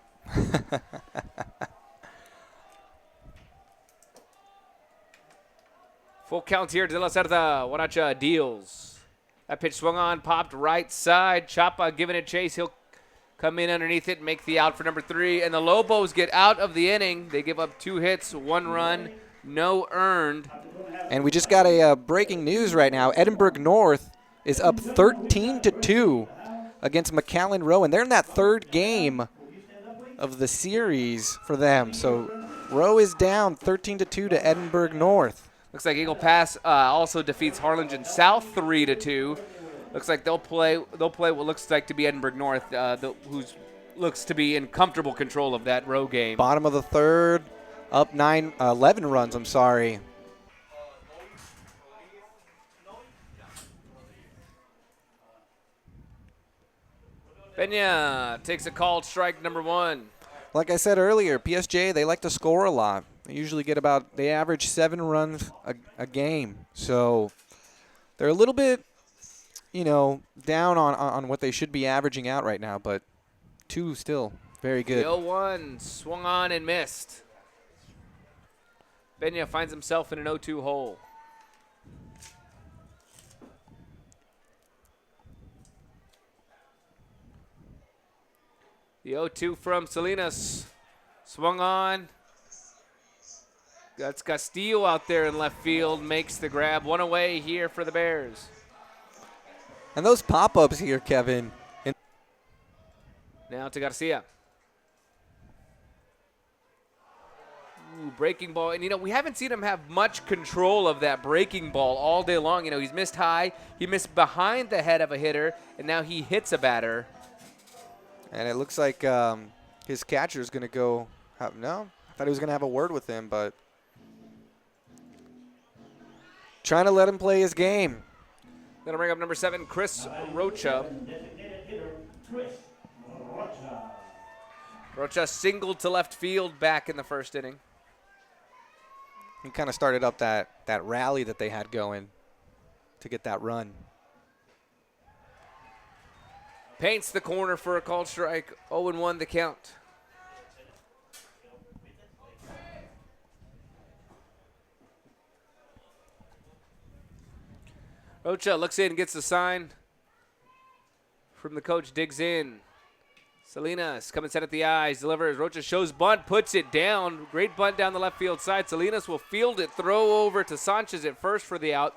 Full count here. De La Cerda. Aracha deals. That pitch swung on, popped right side. Chapa giving it chase. He'll come in underneath it and make the out for number 3. And the Lobos get out of the inning. They give up 2 hits, 1 run, no earned. And we just got a breaking news right now. Edinburgh North is up 13-2 against McAllen Rowe. And they're in that 3rd game of the series for them. So Rowe is down 13-2 to Edinburgh North. Looks like Eagle Pass also defeats Harlingen South 3-2. Looks like they'll play what looks like to be Edinburgh North, who looks to be in comfortable control of that Rowe game. Bottom of the 3rd, up 11 runs, I'm sorry. Pena takes a called strike, number 1. Like I said earlier, PSJA, they like to score a lot. They average 7 runs a game. So they're a little bit, down on what they should be averaging out right now, but 2 still very good. The 0-1 swung on and missed. Pena finds himself in an 0-2 hole. The 0-2 from Salinas. Swung on. That's Castillo out there in left field. Makes the grab. 1 away here for the Bears. And those pop-ups here, Kevin. Now to Garcia. Ooh, breaking ball. And, we haven't seen him have much control of that breaking ball all day long. He's missed high. He missed behind the head of a hitter. And now he hits a batter. And it looks like his catcher is going to go. No, I thought he was going to have a word with him, but trying to let him play his game. That'll bring up number 7, Chris Rocha. Designated hitter, Chris Rocha. Rocha singled to left field back in the 1st inning. He kind of started up that rally that they had going to get that run. Paints the corner for a called strike. 0-1 the count. Rocha looks in, gets the sign from the coach, digs in. Salinas coming set at the eyes, delivers. Rocha shows bunt, puts it down. Great bunt down the left field side. Salinas will field it, throw over to Sanchez at first for the out.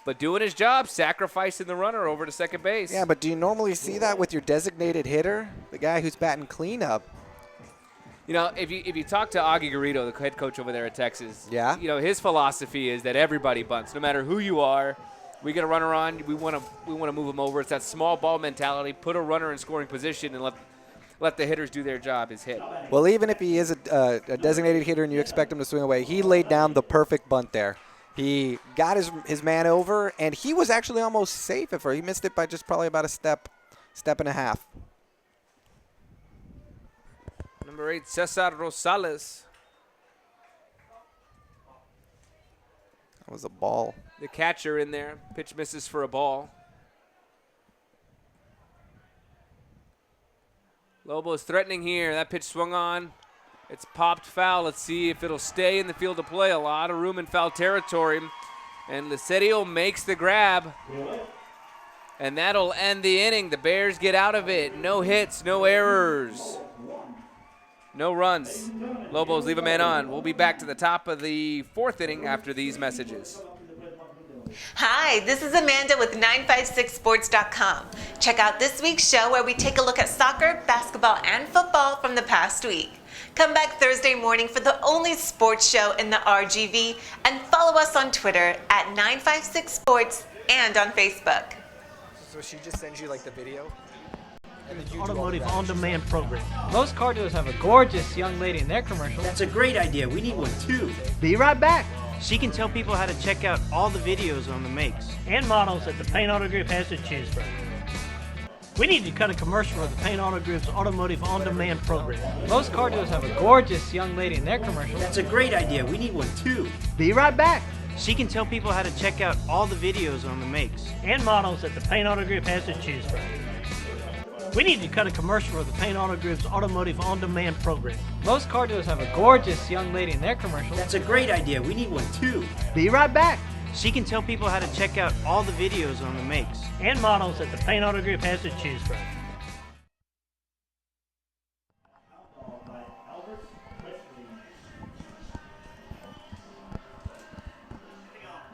But doing his job, sacrificing the runner over to second base. Yeah, but do you normally see that with your designated hitter, the guy who's batting cleanup? If you talk to Augie Garrido, the head coach over there at Texas, yeah, his philosophy is that everybody bunts, no matter who you are. We get a runner on, we want to move him over. It's that small ball mentality. Put a runner in scoring position and let the hitters do their job. Is hit. Well, even if he is a designated hitter and you expect him to swing away, he laid down the perfect bunt there. He got his man over, and he was actually almost safe at first. He missed it by just probably about a step and a half. Number 8, Cesar Rosales. That was a ball. The catcher in there. Pitch misses for a ball. Lobo's threatening here. That pitch swung on. It's popped foul. Let's see if it'll stay in the field of play. A lot of room in foul territory. And Licerio makes the grab. And that'll end the inning. The Bears get out of it. No hits, no errors. No runs. Lobos leave a man on. We'll be back to the top of the 4th inning after these messages. Hi, this is Amanda with 956sports.com. Check out this week's show where we take a look at soccer, basketball, and football from the past week. Come back Thursday morning for the only sports show in the RGV, and follow us on Twitter at 956sports and on Facebook. So she just sends you like the video? Automotive on-demand program. Most car dealers have a gorgeous young lady in their commercial. That's a great idea. We need one too. Be right back. She can tell people how to check out all the videos on the makes And models that the Paint Auto Group has to choose from. We need to cut a commercial for the Paint Auto Group's Automotive On-Demand program. Most car dealers have a gorgeous young lady in their commercial. That's a great idea. We need one too. Be right back. She can tell people how to check out all the videos on the makes And models that the Paint Auto Group has to choose from. We need to cut a commercial for the Paint Auto Group's Automotive On-Demand program. Most car dealers have a gorgeous young lady in their commercial. That's a great idea. We need one too. Be right back. She can tell people how to check out all the videos on the makes And models that the Paint Auto Group has to choose from.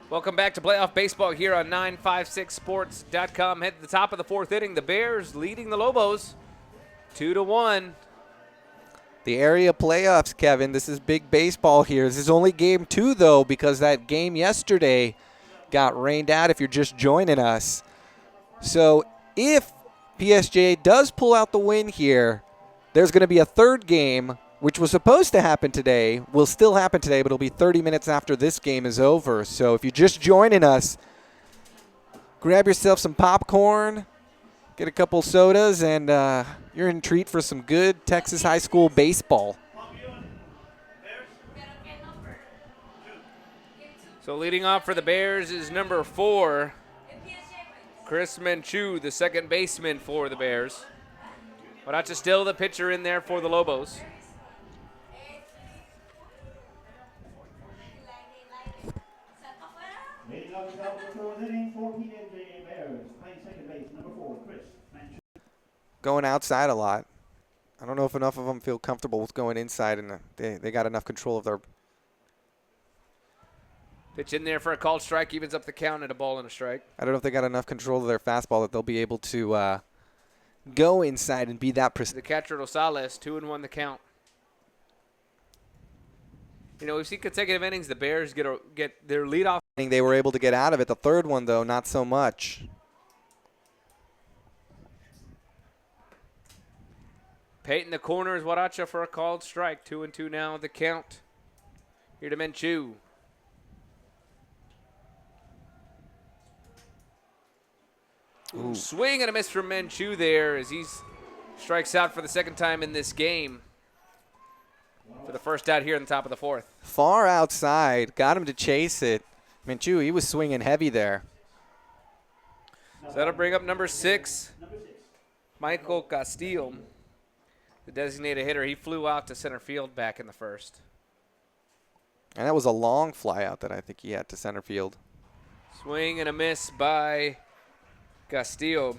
Welcome back to playoff baseball here on 956sports.com. Head to the top of the 4th inning. The Bears leading the Lobos 2-1. The area playoffs, Kevin. This is big baseball here. This is only game 2, though, because that game yesterday got rained out if you're just joining us. So if PSJA does pull out the win here, there's going to be a 3rd game, which was supposed to happen today, will still happen today, but it'll be 30 minutes after this game is over. So if you're just joining us, grab yourself some popcorn, get a couple sodas, and you're in treat for some good Texas high school baseball. So leading off for the Bears is number 4, Chris Menchu, the second baseman for the Bears. Wadacha still the pitcher in there for the Lobos. Leading off the top of the 4th inning for PSJA Bears. Playing second base, number 4, Chris Manchu. Going outside a lot. I don't know if enough of them feel comfortable with going inside, and they got enough control of their... Pitch in there for a called strike, evens up the count at a ball and a strike. I don't know if they got enough control of their fastball that they'll be able to go inside and be that precise. The catcher Rosales, 2-1 the count. You know, we've seen consecutive innings. The Bears get their leadoff. They were able to get out of it. The 3rd one, though, not so much. Peyton the corner is Wadacha for a called strike. 2-2 now the count. Here to Menchu. Ooh. Swing and a miss from Menchu there as he strikes out for the 2nd time in this game. For the first out here in the top of the 4th. Far outside, got him to chase it. Menchu, he was swinging heavy there. So that'll bring up number 6, Michael Castillo, the designated hitter. He flew out to center field back in the 1st. And that was a long fly out that I think he had to center field. Swing and a miss by Castillo.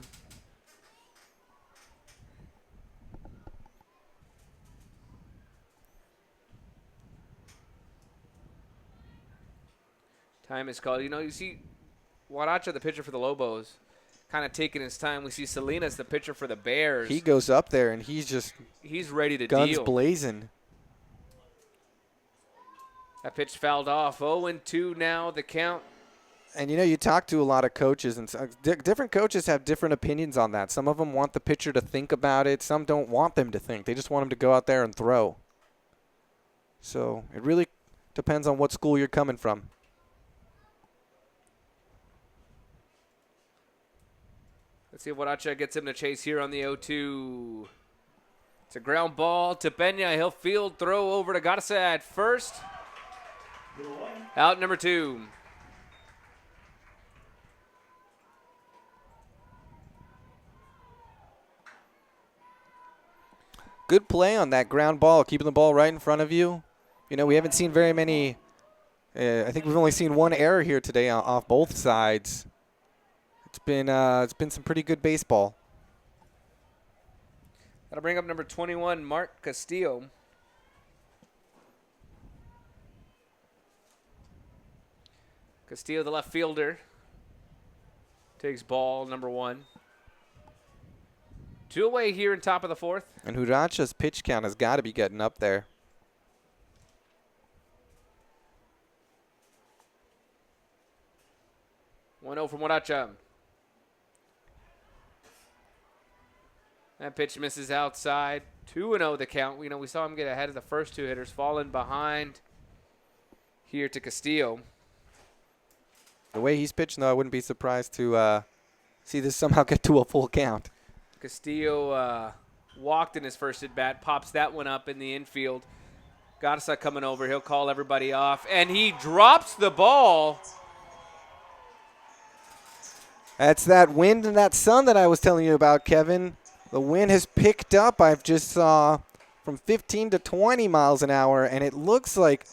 Time is called. You know, you see Wadacha, the pitcher for the Lobos, kind of taking his time. We see Salinas, the pitcher for the Bears. He goes up there, and he's ready to guns deal. blazing. That pitch fouled off. 0-2 now the count. And, you know, you talk to a lot of coaches, and different coaches have different opinions on that. Some of them want the pitcher to think about it. Some don't want them to think. They just want them to go out there and throw. So it really depends on what school you're coming from. Let's see if Waracha gets him to chase here on the 0-2. It's a ground ball to Pena. He'll field throw over to Garza at first. Out number 2. Good play on that ground ball, keeping the ball right in front of you. You know, we haven't seen very many. I think we've only seen one error here today off both sides. It's been some pretty good baseball. That'll bring up number 21, Mark Castillo. Castillo, the left fielder, takes ball number 1. 2 away here in top of the 4th. And Huaracha's pitch count has got to be getting up there. One 0 from Huaracha. That pitch misses outside. 2-0 the count. We saw him get ahead of the first 2 hitters, falling behind here to Castillo. The way he's pitching, though, I wouldn't be surprised to see this somehow get to a full count. Castillo walked in his first at-bat, pops that one up in the infield. Garza coming over. He'll call everybody off, and he drops the ball. That's that wind and that sun that I was telling you about, Kevin. The wind has picked up. I've just saw from 15 to 20 miles an hour, and it looks like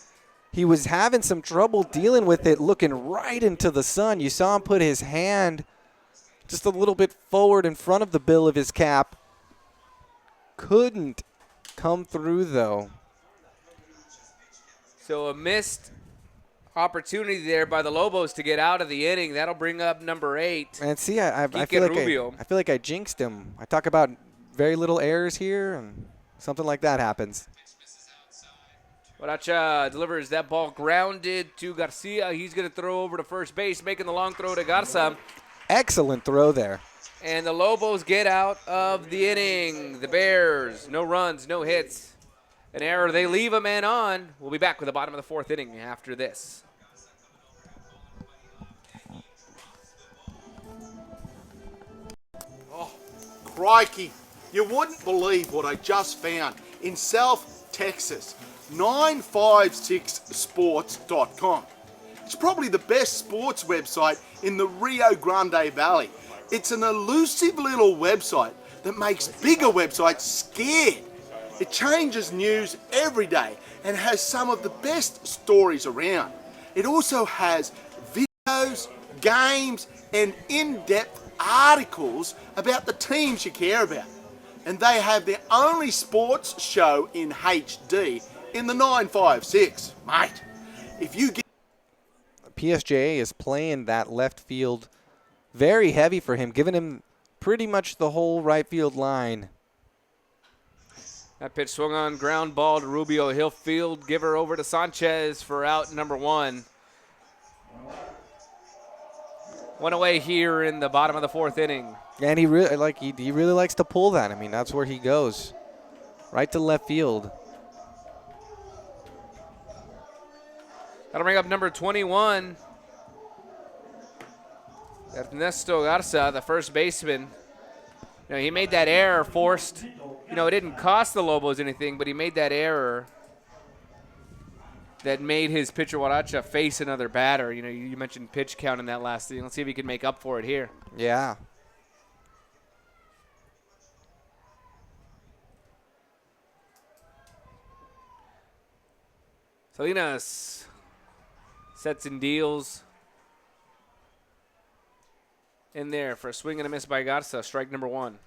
he was having some trouble dealing with it, looking right into the sun. You saw him put his hand just a little bit forward in front of the bill of his cap. Couldn't come through, though. So a missed opportunity there by the Lobos to get out of the inning. That'll bring up number 8. And see, I feel like I jinxed him. I talk about very little errors here, and something like that happens. Huaracha delivers that ball grounded to Garcia. He's going to throw over to first base, making the long throw to Garza. Excellent throw there. And the Lobos get out of the inning. The Bears, no runs, no hits. An error. They leave a man on. We'll be back with the bottom of the 4th inning after this. Oh, crikey. You wouldn't believe what I just found in South Texas. 956sports.com. It's probably the best sports website in the Rio Grande Valley. It's an elusive little website that makes bigger websites scared. It changes news every day and has some of the best stories around. It also has videos, games, and in-depth articles about the teams you care about. And they have their only sports show in HD in the 956. Mate, if you get... PSJA is playing that left field very heavy for him, giving him pretty much the whole right field line. That pitch swung on, ground ball to Rubio. He'll field, give her over to Sanchez for out number 1. 1 away here in the bottom of the 4th inning. And he really likes to pull that. I mean, that's where he goes, right to left field. That'll bring up number 21, Ernesto Garza, the first baseman. He made that error, forced. It didn't cost the Lobos anything, but he made that error that made his pitcher Huaracha face another batter. You mentioned pitch count in that last thing. Let's see if he can make up for it here. Yeah. Salinas sets and deals in there for a swing and a miss by Garza, strike number 1.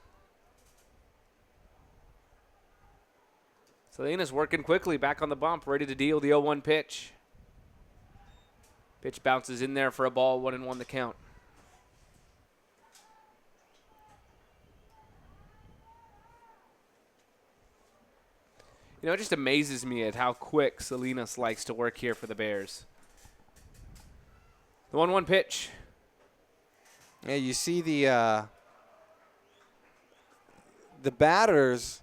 Salinas working quickly, back on the bump, ready to deal the 0-1 pitch. Pitch bounces in there for a ball, 1-1 the count. It just amazes me at how quick Salinas likes to work here for the Bears. The 1-1 pitch. Yeah, you see the batters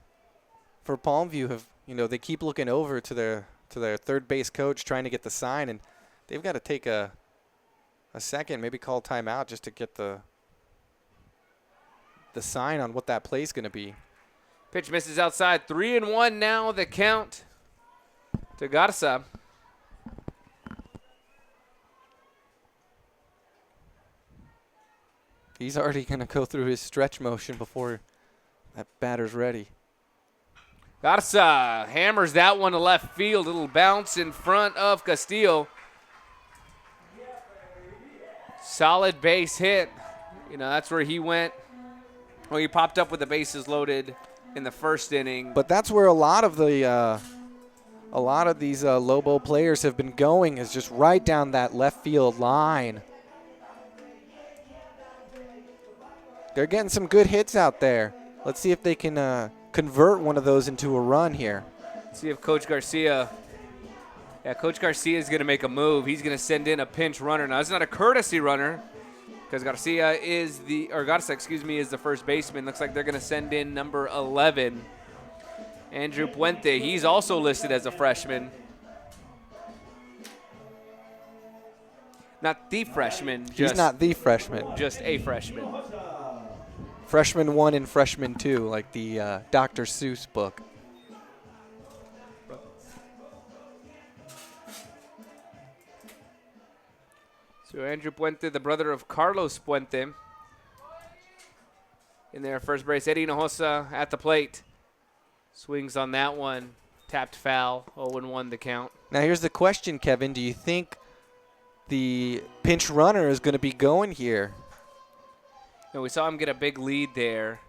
for Palmview have, they keep looking over to their third base coach trying to get the sign, and they've got to take a second, maybe call timeout just to get the sign on what that play's going to be. Pitch misses outside. 3-1 now the count to Garza. He's already going to go through his stretch motion before that batter's ready. Garza hammers that one to left field. Little bounce in front of Castillo. Solid base hit. That's where he went. Well, he popped up with the bases loaded in the first inning. But that's where a lot of these Lobo players have been going, is just right down that left field line. They're getting some good hits out there. Let's see if they can convert one of those into a run here. Let's see if Coach Garcia. Yeah, Coach Garcia is going to make a move. He's going to send in a pinch runner. Now, it's not a courtesy runner because Garza is the first baseman. Looks like they're going to send in number 11, Andrew Puente. He's also listed as a freshman. Not the freshman. He's not the freshman. Just a freshman. Freshman 1 and Freshman 2, like the Dr. Seuss book. So Andrew Puente, the brother of Carlos Puente. In there, first base, Eddie Hinojosa at the plate. Swings on that one. Tapped foul, 0-1 the count. Now here's the question, Kevin. Do you think the pinch runner is going to be going here? And we saw him get a big lead there.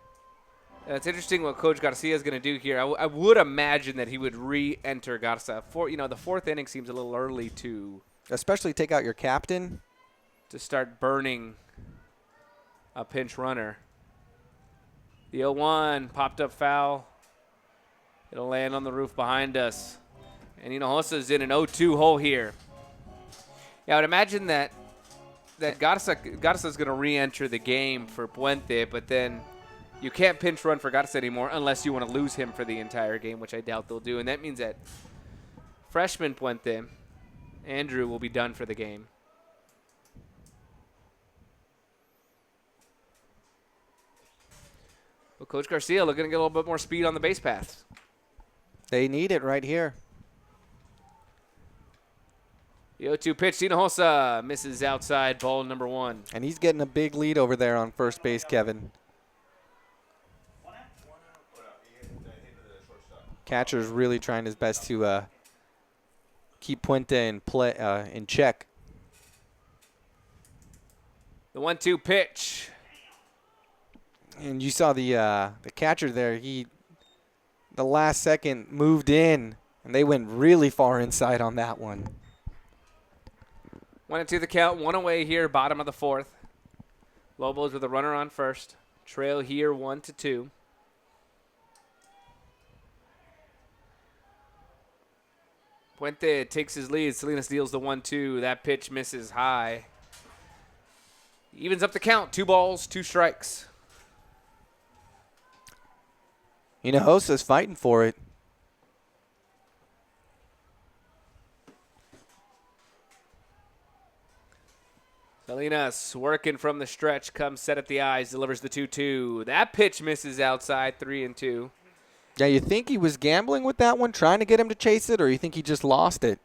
It's interesting what Coach Garcia is going to do here. I would imagine that he would re-enter Garza. The fourth inning seems a little early to... Especially take out your captain. To start burning a pinch runner. The 0-1 popped up foul. It'll land on the roof behind us. And Hinojosa's in an 0-2 hole here. Yeah, I would imagine that Garza's going to re-enter the game for Puente, but then you can't pinch run for Garza anymore unless you want to lose him for the entire game, which I doubt they'll do. And that means that freshman Puente, Andrew, will be done for the game. Well, Coach Garcia looking to get a little bit more speed on the base paths. They need it right here. The 0-2 pitch, Hinojosa misses outside, ball number 1. And he's getting a big lead over there on first base, Kevin. Catcher's really trying his best to keep Puente in check. The 1-2 pitch. And you saw the catcher there. The last second moved in, and they went really far inside on that one. 1-2 the count, 1 away here, bottom of the 4th. Lobos with a runner on first. Trail here 1-2. Puente takes his lead. Salinas deals the 1-2. That pitch misses high. Evens up the count. 2 balls, 2 strikes. Hinojosa's fighting for it. Salinas working from the stretch, comes set at the eyes, delivers the 2-2. That pitch misses outside, 3-2. Yeah, you think he was gambling with that one, trying to get him to chase it, or you think he just lost it?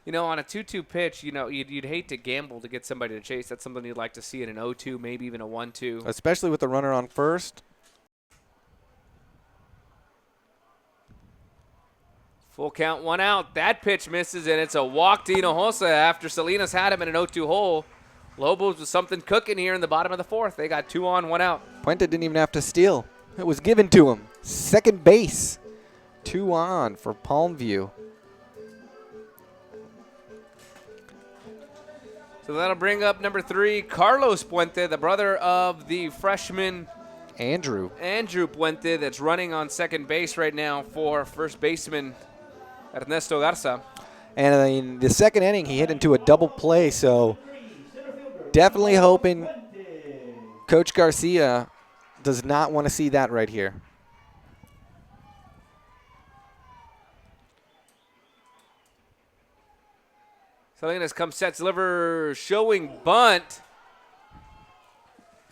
On a 2-2 pitch, you'd hate to gamble to get somebody to chase. That's something you'd like to see in an 0-2, maybe even a 1-2. Especially with the runner on first. Full count, 1 out. That pitch misses, and it's a walk to Hinojosa after Salinas had him in an 0-2 hole. Lobos with something cooking here in the bottom of the 4th. They got 2 on, 1 out. Puente didn't even have to steal. It was given to him. Second base. 2 on for Palmview. So that'll bring up number 3, Carlos Puente, the brother of the freshman Andrew Puente, that's running on second base right now for first baseman Ernesto Garza. And in the second inning, he hit into a double play, so definitely hoping Coach Garcia does not want to see that right here. Salinas comes, sets, deliver, showing bunt.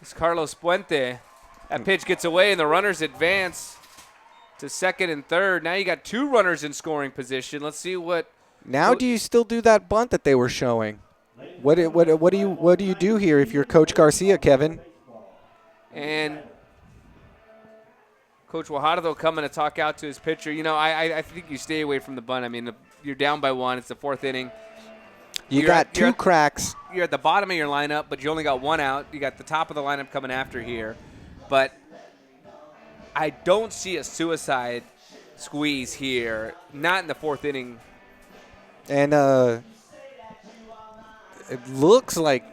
It's Carlos Puente. That pitch gets away, and the runners advance to second and third. Now you got 2 runners in scoring position. Let's see what. Now do you still do that bunt that they were showing? What do you do here if you're Coach Garcia, Kevin? And Coach Guajardo coming to talk out to his pitcher. You know, I think you stay away from the bunt. I mean, you're down by 1. It's the 4th inning. You got 2 cracks. You're at the bottom of your lineup, but you only got 1 out. You got the top of the lineup coming after here. But I don't see a suicide squeeze here, not in the 4th inning. And it looks like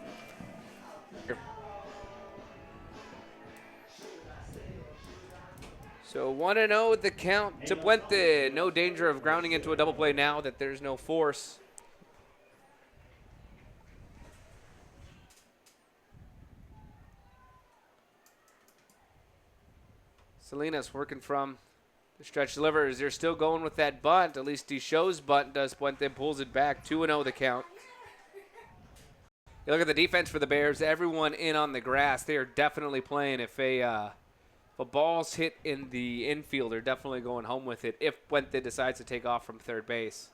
so 1-0 the count to Puente. No danger of grounding into a double play now that there's no force. Salinas working from the stretch delivers. They're still going with that bunt. At least he shows bunt, does Puente, pulls it back. 2-0 the count. You look at the defense for the Bears. Everyone in on the grass. They are definitely playing. If a ball's hit in the infield, they're definitely going home with it if Puente decides to take off from third base.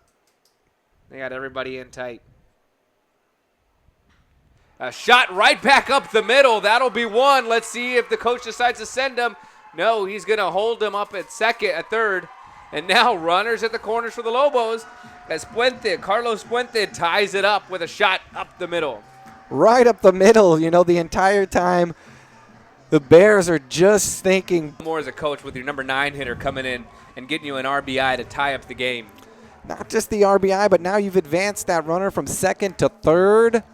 They got everybody in tight. A shot right back up the middle. That'll be 1. Let's see if the coach decides to send him. No, he's going to hold him up at third. And now runners at the corners for the Lobos as Carlos Puente ties it up with a shot up the middle. Right up the middle, you know, the entire time the Bears are just thinking. More as a coach with your number 9 hitter coming in and getting you an RBI to tie up the game. Not just the RBI, but now you've advanced that runner from second to third.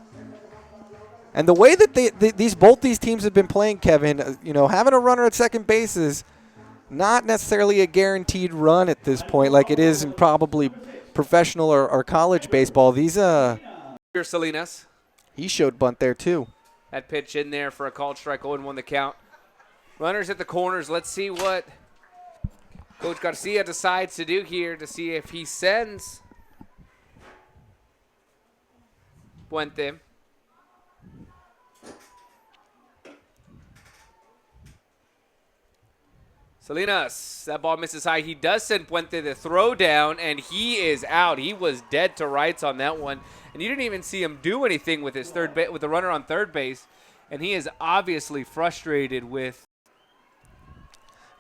And the way that both these teams have been playing, Kevin, you know, having a runner at second base is not necessarily a guaranteed run at this point, like it is in probably professional or college baseball. Here's Salinas. He showed bunt there too. That pitch in there for a called strike, 0-1 the count. Runners at the corners. Let's see what Coach Garcia decides to do here to see if he sends Puente. Salinas, that ball misses high. He does send Puente the throw down, and he is out. He was dead to rights on that one, and you didn't even see him do anything with his with the runner on third base, and he is obviously frustrated with.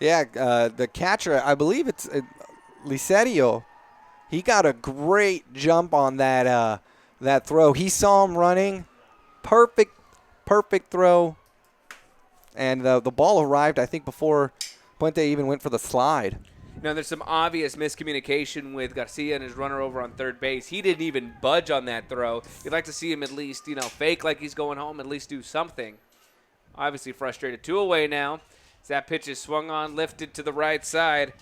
Yeah, the catcher, I believe it's Licerio. He got a great jump on that that throw. He saw him running, perfect throw, and the ball arrived, I think, before Puente even went for the slide. You know, there's some obvious miscommunication with Garcia and his runner over on third base. He didn't even budge on that throw. You'd like to see him at least, you know, fake like he's going home, at least do something. Obviously frustrated. 2 away now. As that pitch is swung on, lifted to the right side.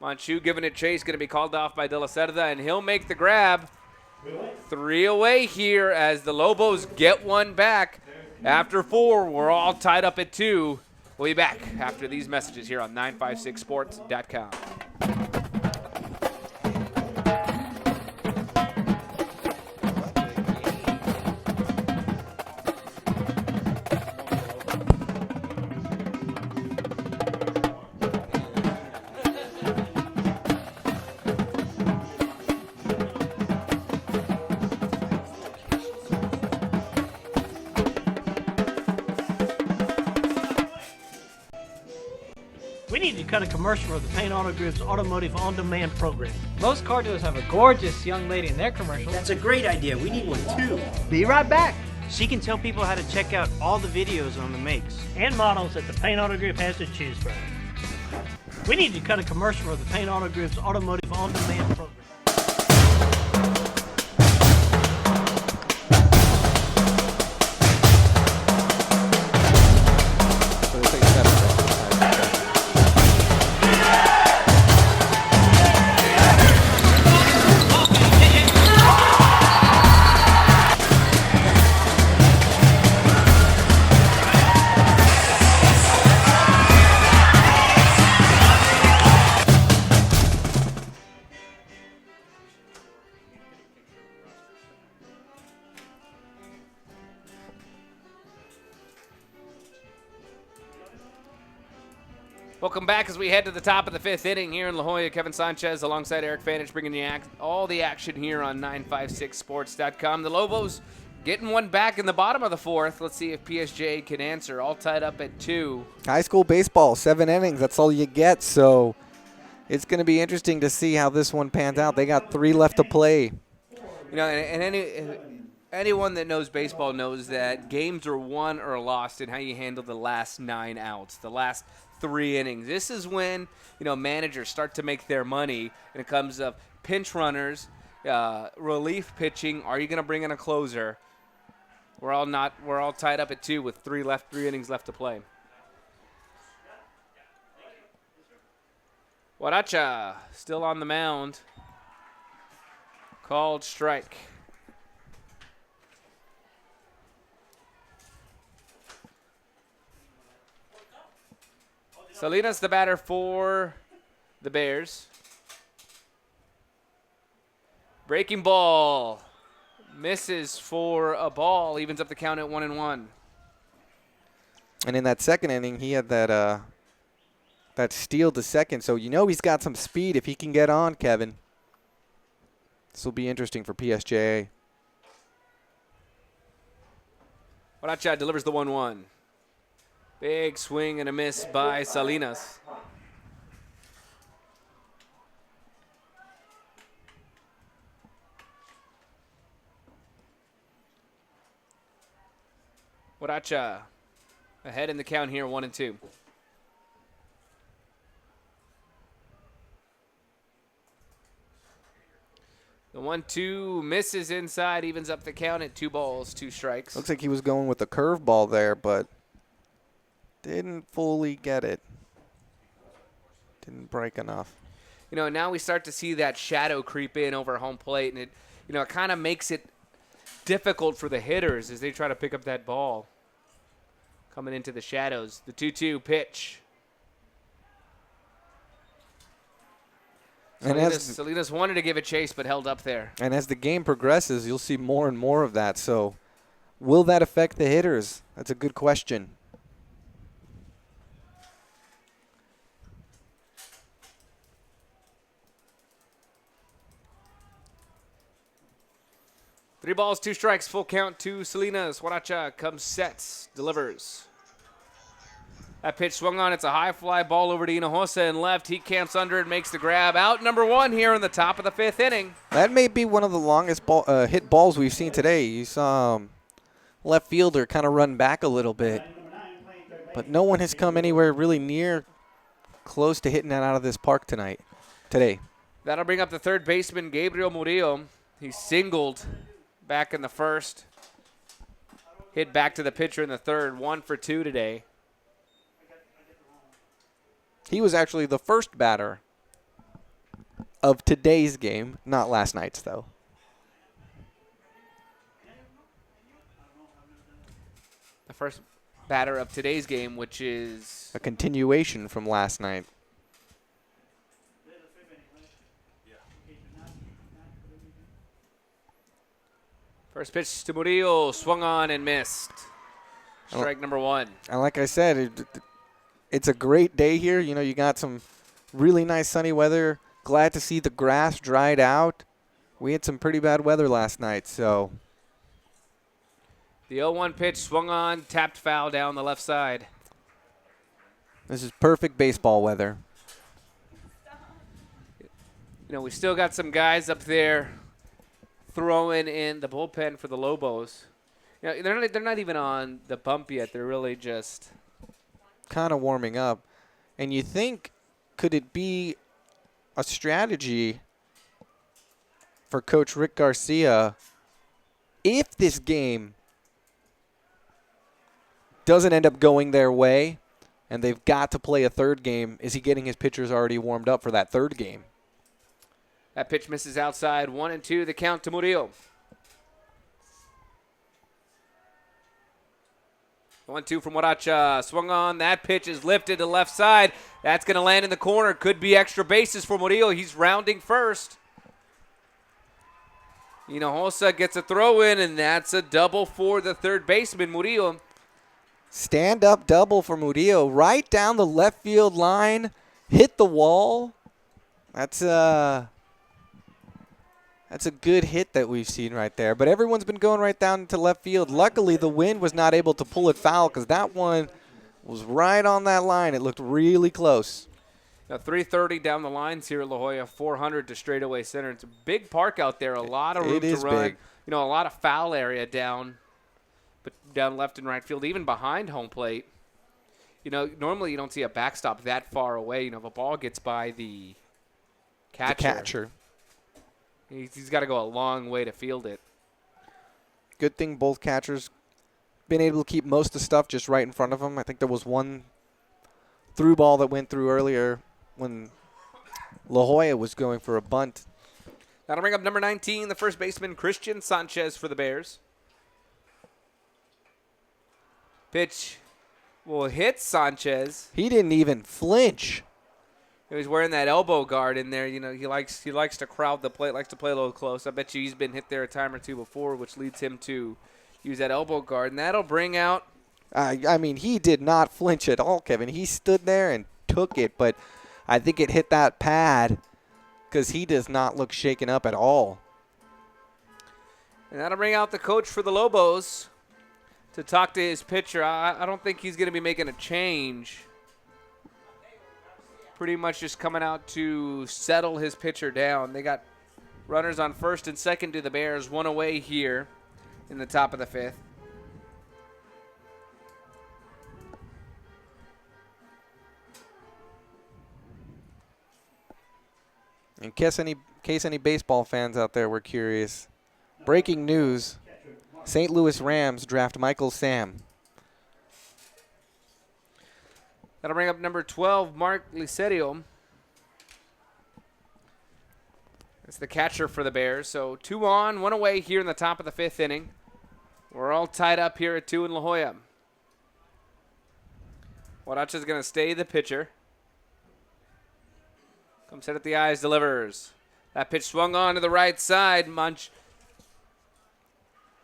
Manchu giving it chase, going to be called off by De La Cerda, and he'll make the grab. 3 away here as the Lobos get one back. After 4, we're all tied up at 2. We'll be back after these messages here on 956sports.com. We need to cut a commercial for the Paint Auto Group's Automotive On Demand program. Most car dealers have a gorgeous young lady in their commercial. That's a great idea. We need one too. Be right back. She can tell people how to check out all the videos on the makes And models that the Paint Auto Group has to choose from. We need to cut a commercial for the Paint Auto Group's Automotive On Demand program. Welcome back as we head to the top of the 5th inning here in La Jolla. Kevin Sanchez alongside Eric Fanich bringing you all the action here on 956sports.com. The Lobos getting one back in the bottom of the 4th. Let's see if PSJA can answer. All tied up at 2. High school baseball, 7 innings. That's all you get. So it's going to be interesting to see how this one pans out. They got 3 left to play. You know, and anyone that knows baseball knows that games are won or lost in how you handle the last 9 outs, the last 3 innings. This is when, managers start to make their money, and it comes of pinch runners, relief pitching. Are you going to bring in a closer? We're all tied up at 2 with 3 innings left to play. Huaracha still on the mound. Called strike. Salinas, the batter for the Bears. Breaking ball. Misses for a ball. Evens up the count at 1-1. And in that second inning, he had that steal to second. So he's got some speed if he can get on, Kevin. This will be interesting for PSJA. Huaracha delivers the 1-1. Big swing and a miss by Salinas. Huaracha ahead in the count here, 1-2. The 1-2 misses inside, evens up the count at 2 balls, 2 strikes. Looks like he was going with a curveball there, but didn't fully get it. Didn't break enough. Now we start to see that shadow creep in over home plate, and it kind of makes it difficult for the hitters as they try to pick up that ball. Coming into the shadows. The 2-2 pitch. Salinas wanted to give it chase, but held up there. And as the game progresses, you'll see more and more of that. So will that affect the hitters? That's a good question. Three balls, 2 strikes, full count to Salinas. Huaracha comes, sets, delivers. That pitch swung on. It's a high fly ball over to Hinojosa and left. He camps under it, makes the grab. Out number 1 here in the top of the 5th inning. That may be one of the longest hit balls we've seen today. You saw left fielder kind of run back a little bit. But no one has come anywhere really near close to hitting that out of this park today. That'll bring up the third baseman, Gabriel Murillo. He singled back in the first. Hit back to the pitcher in the third. 1 for 2 today. He was actually the first batter of today's game, not last night's, though. The first batter of today's game, which is a continuation from last night. First pitch to Murillo, swung on and missed. Strike number 1. And like I said, it's a great day here. You got some really nice sunny weather. Glad to see the grass dried out. We had some pretty bad weather last night, so. The 0-1 pitch swung on, tapped foul down the left side. This is perfect baseball weather. We still got some guys up there throwing in the bullpen for the Lobos. They're not even on the bump yet. They're really just kind of warming up. And you think, could it be a strategy for Coach Rick Garcia if this game doesn't end up going their way and they've got to play a third game? Is he getting his pitchers already warmed up for that third game? That pitch misses outside. 1-2, the count to Murillo. 1-2 from Huaracha. Swung on. That pitch is lifted to left side. That's going to land in the corner. Could be extra bases for Murillo. He's rounding first. Hinojosa gets a throw in, and that's a double for the third baseman, Murillo. Stand-up double for Murillo. Right down the left field line. Hit the wall. That's a good hit that we've seen right there. But everyone's been going right down to left field. Luckily, the wind was not able to pull it foul because that one was right on that line. It looked really close. Now 330 down the lines here at La Jolla, 400 to straightaway center. It's a big park out there, a lot of room to run. Big. You know, a lot of foul area down left and right field, even behind home plate. You know, normally you don't see a backstop that far away. You know, if a ball gets by the catcher. He's got to go a long way to field it. Good thing both catchers been able to keep most of the stuff just right in front of them. I think there was one through ball that went through earlier when La Jolla was going for a bunt. That'll bring up number 19, the first baseman, Christian Sanchez for the Bears. Pitch will hit Sanchez. He didn't even flinch. He was wearing that elbow guard in there. You know, he likes to crowd the plate, likes to play a little close. I bet you he's been hit there a time or two before, which leads him to use that elbow guard, and that'll bring out. I mean, he did not flinch at all, Kevin. He stood there and took it, but I think it hit that pad because he does not look shaken up at all. And that'll bring out the coach for the Lobos to talk to his pitcher. I don't think he's going to be making a change. Pretty much just coming out to settle his pitcher down. They got runners on first and second to the Bears, one away here in the top of the fifth. In case any baseball fans out there were curious, breaking news, St. Louis Rams draft Michael Sam. That'll bring up number 12, Mark Licerio. That's the catcher for the Bears. So 2 on, 1 away here in the top of the fifth inning. We're all tied up here at 2 in La Jolla. Guaracha's going to stay the pitcher. Comes hit at the eyes, delivers. That pitch swung on to the right side.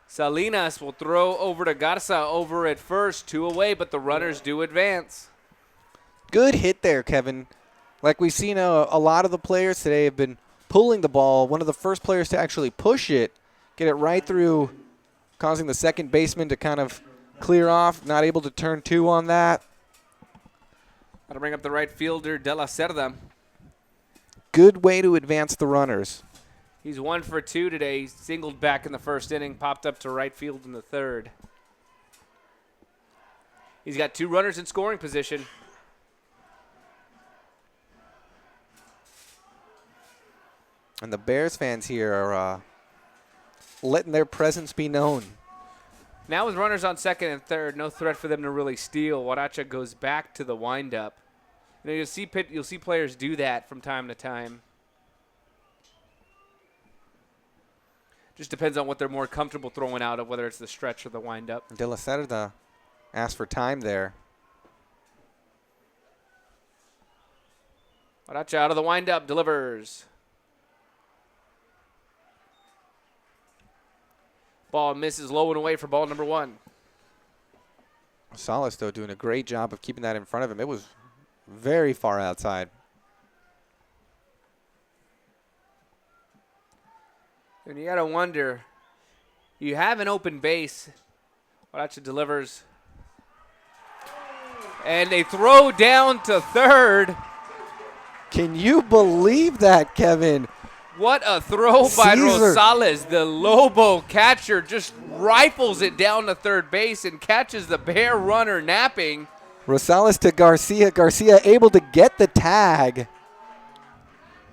Salinas will throw over to Garza over at first. 2 away, but the runners do advance. Good hit there, Kevin. Like we've seen a lot of the players today have been pulling the ball. One of the first players to actually push it, get it right through, causing the second baseman to kind of clear off. Not able to turn 2 on that. That'll bring up the right fielder, De La Cerda. Good way to advance the runners. He's 1 for 2 today. He singled back in the first inning, popped up to right field in the third. He's got 2 runners in scoring position. And the Bears fans here are letting their presence be known. Now with runners on second and third, no threat for them to really steal. Guaracha goes back to the windup. You know, you'll see players do that from time to time. Just depends on what they're more comfortable throwing out of, whether it's the stretch or the windup. De La Cerda asked for time there. Guaracha out of the windup, delivers. Ball misses low and away for ball number 1. Rosales, though, doing a great job of keeping that in front of him. It was very far outside. And you got to wonder, you have an open base. Guaracha delivers. And they throw down to third. Can you believe that, Kevin? What a throw by Rosales. The Lobo catcher just rifles it down to third base and catches the Bear runner napping. Rosales to Garcia. Garcia able to get the tag.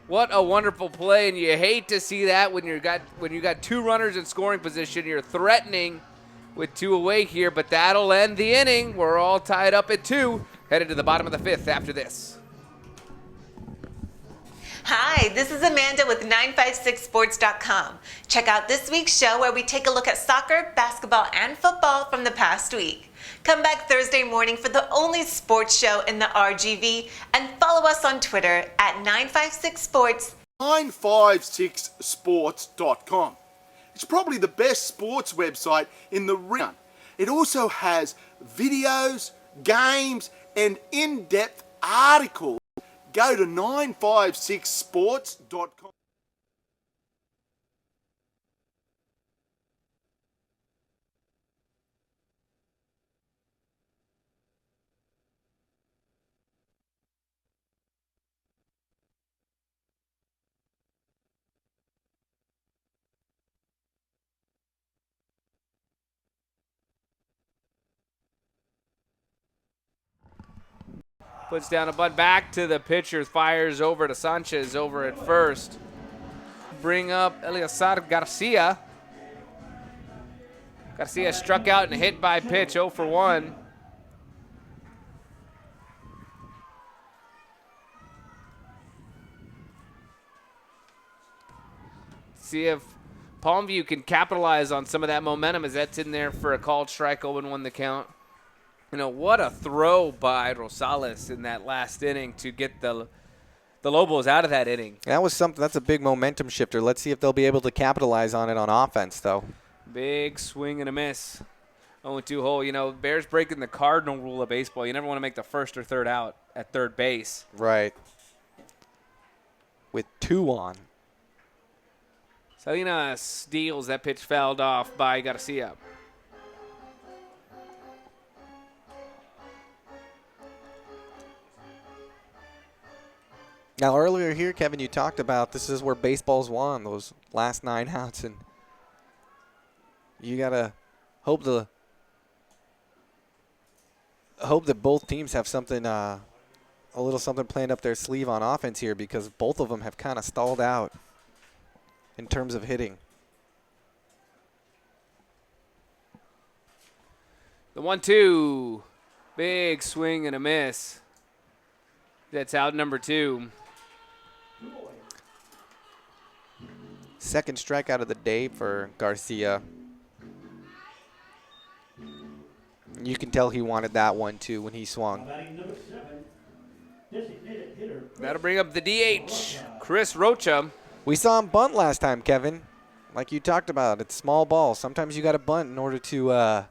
What a wonderful play, and you hate to see that when you got 2 runners in scoring position. You're threatening with 2 away here, but that'll end the inning. We're all tied up at 2, headed to the bottom of the 5th after this. Hi, this is Amanda with 956sports.com. Check out this week's show where we take a look at soccer, basketball, and football from the past week. Come back Thursday morning for the only sports show in the RGV and follow us on Twitter at 956sports. 956sports.com. It's probably the best sports website in the region. It also has videos, games, and in-depth articles, go to 956sports.com. Puts down a bunt back to the pitcher, fires over to Sanchez over at first. Bring up Eliasar Garcia. Garcia struck out and hit by pitch, 0 for 1. See if Palmview can capitalize on some of that momentum as that's in there for a called strike, 0-1 the count. You know, what a throw by Rosales in that last inning to get the Lobos out of that inning. That was something. That's a big momentum shifter. Let's see if they'll be able to capitalize on it on offense, though. Big swing and a miss. 0-2 hole. You know, Bears breaking the cardinal rule of baseball. You never want to make the first or third out at third base. Right. With 2 on. Salinas steals. That pitch fouled off by Garcia. Now, earlier here, Kevin, you talked about this is where baseball's won, those last 9 outs, and you got to hope that both teams have something, a little something planned up their sleeve on offense here, because both of them have kind of stalled out in terms of hitting. The 1-2. Big swing and a miss. That's out number 2. Second strikeout of the day for Garcia. You can tell he wanted that one, too, when he swung. That'll bring up the DH, Chris Rocha. We saw him bunt last time, Kevin. Like you talked about, it's small ball. Sometimes you got to bunt in order to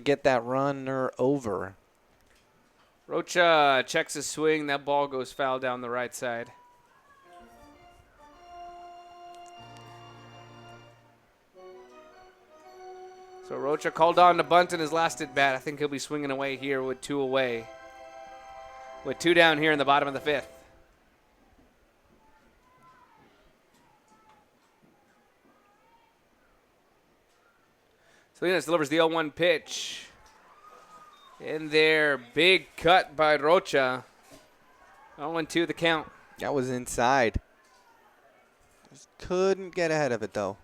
get that runner over. Rocha checks his swing. That ball goes foul down the right side. So Rocha called on to bunt in his last at bat. I think he'll be swinging away here with 2 away. With 2 down here in the bottom of the 5th. Salinas delivers the 0-1 pitch. In there, big cut by Rocha. 0-2 the count. That was inside. Just couldn't get ahead of it, though.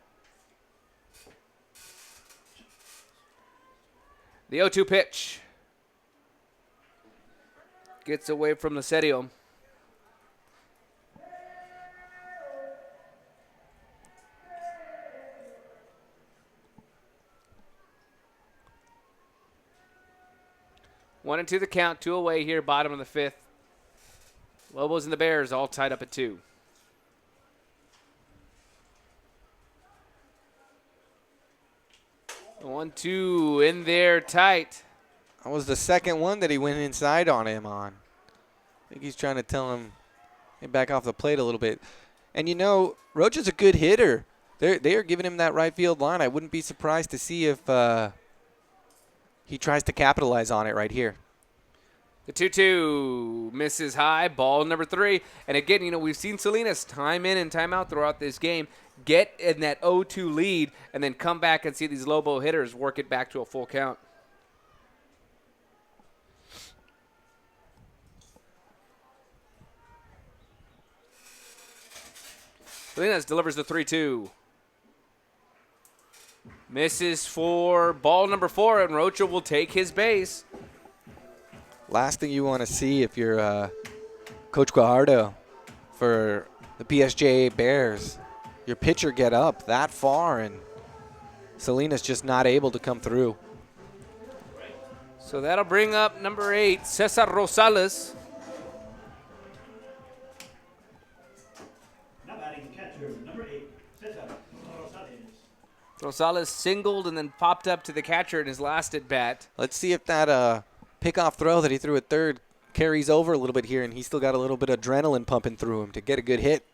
The 0-2 pitch. Gets away from Lacedio. One and 2 the count, 2 away here, bottom of the 5th. Lobos and the Bears all tied up at 2. 1-2 in there tight. That was the second one that he went inside on him on. I think he's trying to tell him, hey, back off the plate a little bit. And, you know, Rocha's a good hitter. They are giving him that right field line. I wouldn't be surprised to see if he tries to capitalize on it right here. The 2-2 misses high, ball number 3. And again, you know, we've seen Salinas time in and time out throughout this game get in that 0-2 lead and then come back and see these Lobo hitters work it back to a full count. Salinas delivers the 3-2. Misses for ball number 4, and Rocha will take his base. Last thing you want to see if you're Coach Guajardo for the PSJA Bears, your pitcher get up that far, and Salinas just not able to come through. So that'll bring up number 8, Cesar Rosales. Now batting catcher, number 8, Cesar Rosales. Rosales singled and then popped up to the catcher in his last at bat. Let's see if that pickoff throw that he threw at third carries over a little bit here, and he's still got a little bit of adrenaline pumping through him to get a good hit.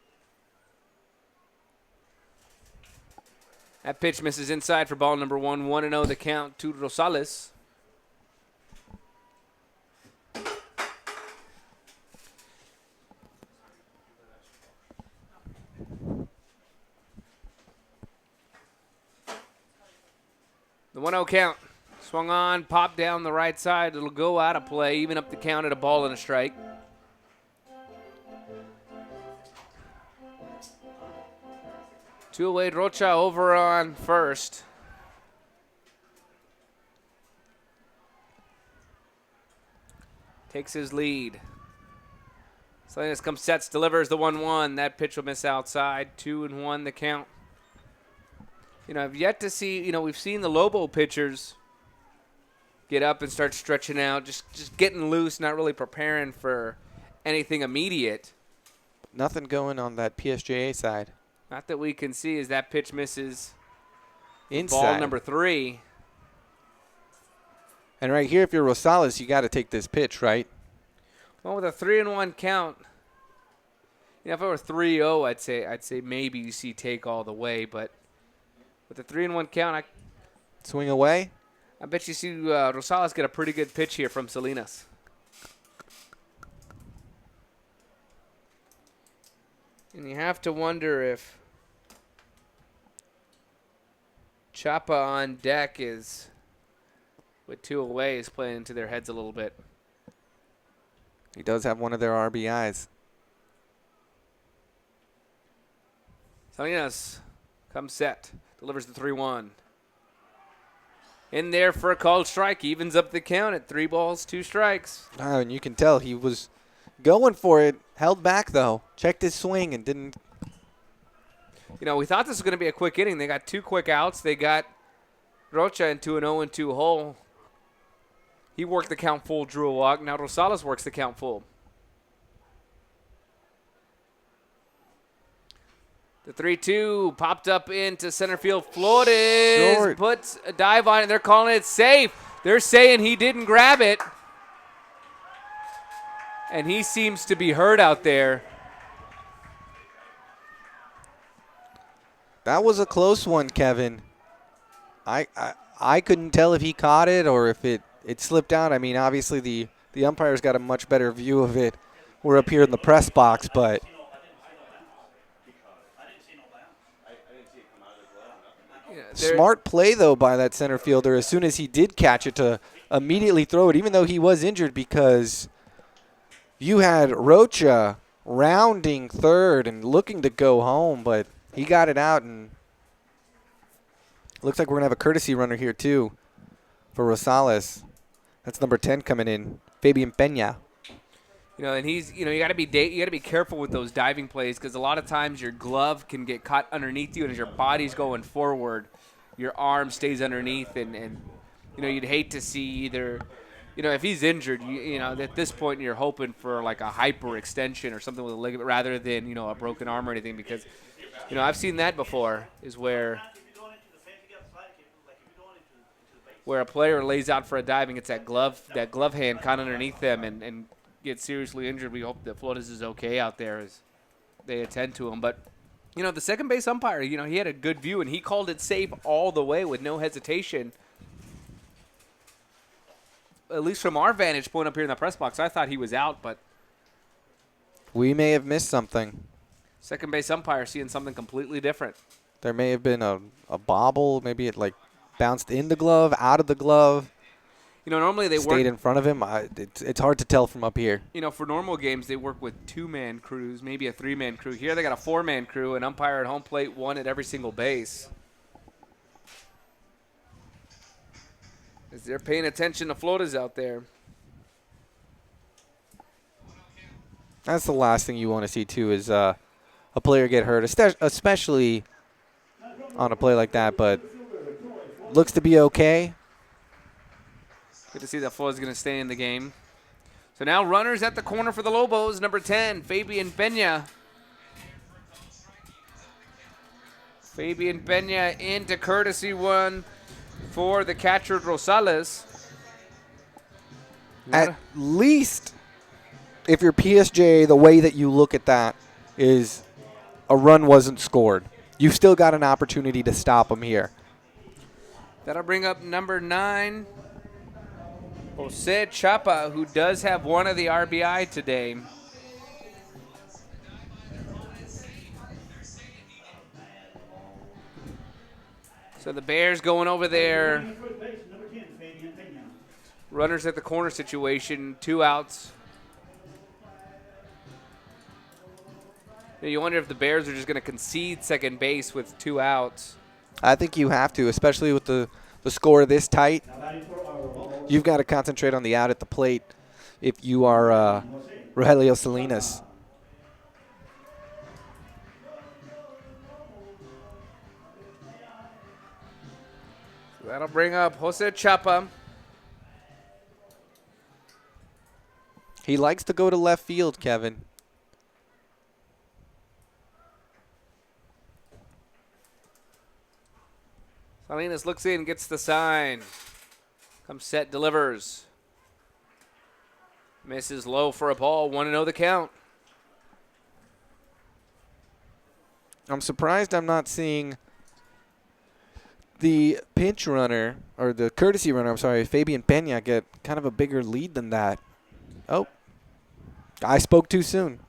That pitch misses inside for ball number 1. 1-0 the count to Rosales. The 1-0 count. Swung on, popped down the right side. It'll go out of play, even up the count at a ball and a strike. Two away, Rocha over on first. Takes his lead. Salinas comes, sets, delivers the 1-1. That pitch will miss outside. 2-1 the count. You know, I've yet to see, you know, we've seen the Lobo pitchers get up and start stretching out, just getting loose, not really preparing for anything immediate. Nothing going on that PSJA side. Not that we can see as that pitch misses Inside. ball number 3. And right here, if you're Rosales, you got to take this pitch, right? Well, with a 3-1 count, you know, if it were 3-0, I'd say maybe you see take all the way, but with a 3-1 count, Swing away. I bet you see Rosales get a pretty good pitch here from Salinas. And you have to wonder if Chapa on deck is, with 2 away, is playing into their heads a little bit. He does have one of their RBIs. Salinas comes set, delivers the 3-1. In there for a called strike, evens up the count at 3 balls, 2 strikes. Oh, and you can tell he was going for it, held back though, checked his swing and didn't. You know, we thought this was going to be a quick inning. They got 2 quick outs. They got Rocha into an 0-2 hole. He worked the count full, drew a walk. Now Rosales works the count full. The 3-2 popped up into center field. Flores Short. puts a dive on it. They're calling it safe. They're saying he didn't grab it. And he seems to be hurt out there. That was a close one, Kevin. I couldn't tell if he caught it or if it slipped out. I mean, obviously the umpire's got a much better view of it. We're up here in the press box, but smart play, though, by that center fielder as soon as he did catch it to immediately throw it, even though he was injured, because you had Rocha rounding third and looking to go home, but he got it out, and looks like we're going to have a courtesy runner here, too, for Rosales. That's number 10 coming in, Fabian Peña. You know, and he's, you know, you got to be careful with those diving plays because a lot of times your glove can get caught underneath you, and as your body's going forward, your arm stays underneath, and you know, you'd hate to see either, you know, if he's injured, you know, at this point you're hoping for like a hyperextension or something with a ligament rather than, you know, a broken arm or anything, because, you know, I've seen that before, is where a player lays out for a dive and gets that glove hand caught underneath them and gets seriously injured. We hope that Flores is okay out there as they attend to him. But, you know, the second base umpire, you know, he had a good view, and he called it safe all the way with no hesitation. At least from our vantage point up here in the press box, I thought he was out, but We may have missed something. second base umpire seeing something completely different. There may have been a bobble. Maybe it, like, bounced in the glove, out of the glove. You know, normally they stayed work in front of him. It's hard to tell from up here. You know, for normal games, they work with 2-man crews, maybe a 3-man crew. Here they got a 4-man crew, an umpire at home plate, 1 at every single base. As they're paying attention to Flores out there. That's the last thing you want to see, too, is a player get hurt, especially on a play like that. But looks to be okay. Good to see that Flores is going to stay in the game. So now runners at the corner for the Lobos. Number 10, Fabian Peña. Fabian Pena into courtesy one for the catcher Rosales. At least, if you're PSJA, the way that you look at that is a run wasn't scored. You've still got an opportunity to stop them here. That'll bring up number 9, Jose Chapa, who does have one of the RBI today. So the Bears going over there. Runners at the corner situation, 2 outs. You wonder if the Bears are just going to concede second base with 2 outs. I think you have to, especially with the score this tight. You've got to concentrate on the out at the plate if you are Rogelio Salinas. So that'll bring up Jose Chapa. He likes to go to left field, Kevin. Salinas looks in, gets the sign. Comes set, delivers. Misses low for a ball, 1-0 the count. I'm surprised I'm not seeing the pinch runner, or the courtesy runner, I'm sorry, Fabian Pena, get kind of a bigger lead than that. Oh, I spoke too soon.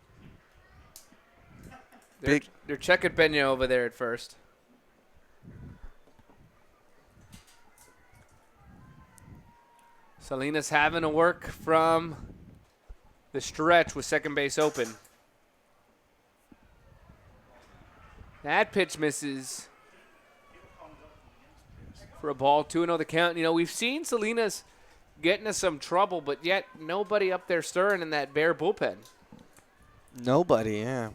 They're checking Pena over there at first. Salinas having to work from the stretch with second base open. That pitch misses for a ball, 2-0 the count. You know, we've seen Salinas get into some trouble, but yet nobody up there stirring in that Bear bullpen. Nobody, yeah.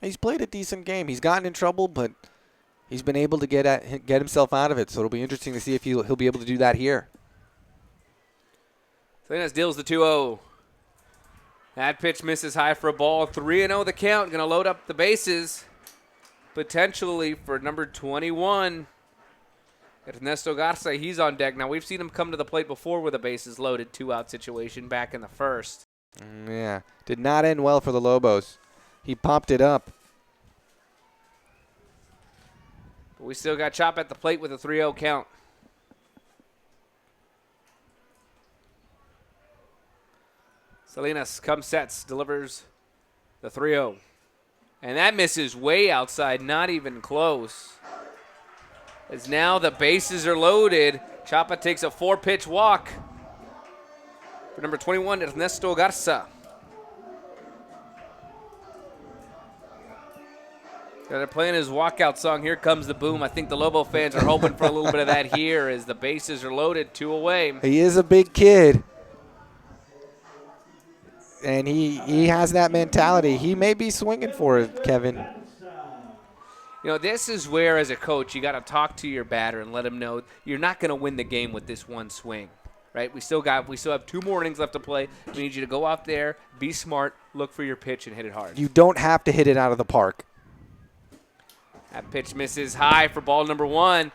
He's played a decent game. He's gotten in trouble, but he's been able to get himself out of it. So it'll be interesting to see if he'll be able to do that here. Salinas deals the 2-0. That pitch misses high for a ball. 3-0 the count. Going to load up the bases potentially for number 21. Ernesto Garza, he's on deck. Now, we've seen him come to the plate before with a bases loaded 2-out situation back in the first. Yeah, did not end well for the Lobos. He popped it up. But we still got Chop at the plate with a 3-0 count. Salinas comes, sets, delivers the 3-0. And that misses way outside, not even close. As now the bases are loaded, Chapa takes a 4-pitch walk for number 21, Ernesto Garza. They're playing his walkout song, Here Comes the Boom. I think the Lobo fans are hoping for a little bit of that here as the bases are loaded, 2 away. He is a big kid. And he has that mentality. He may be swinging for it, Kevin. You know, this is where, as a coach, you got to talk to your batter and let him know you're not going to win the game with this one swing, right? We still have 2 more innings left to play. We need you to go out there, be smart, look for your pitch, and hit it hard. You don't have to hit it out of the park. That pitch misses high for ball number 1.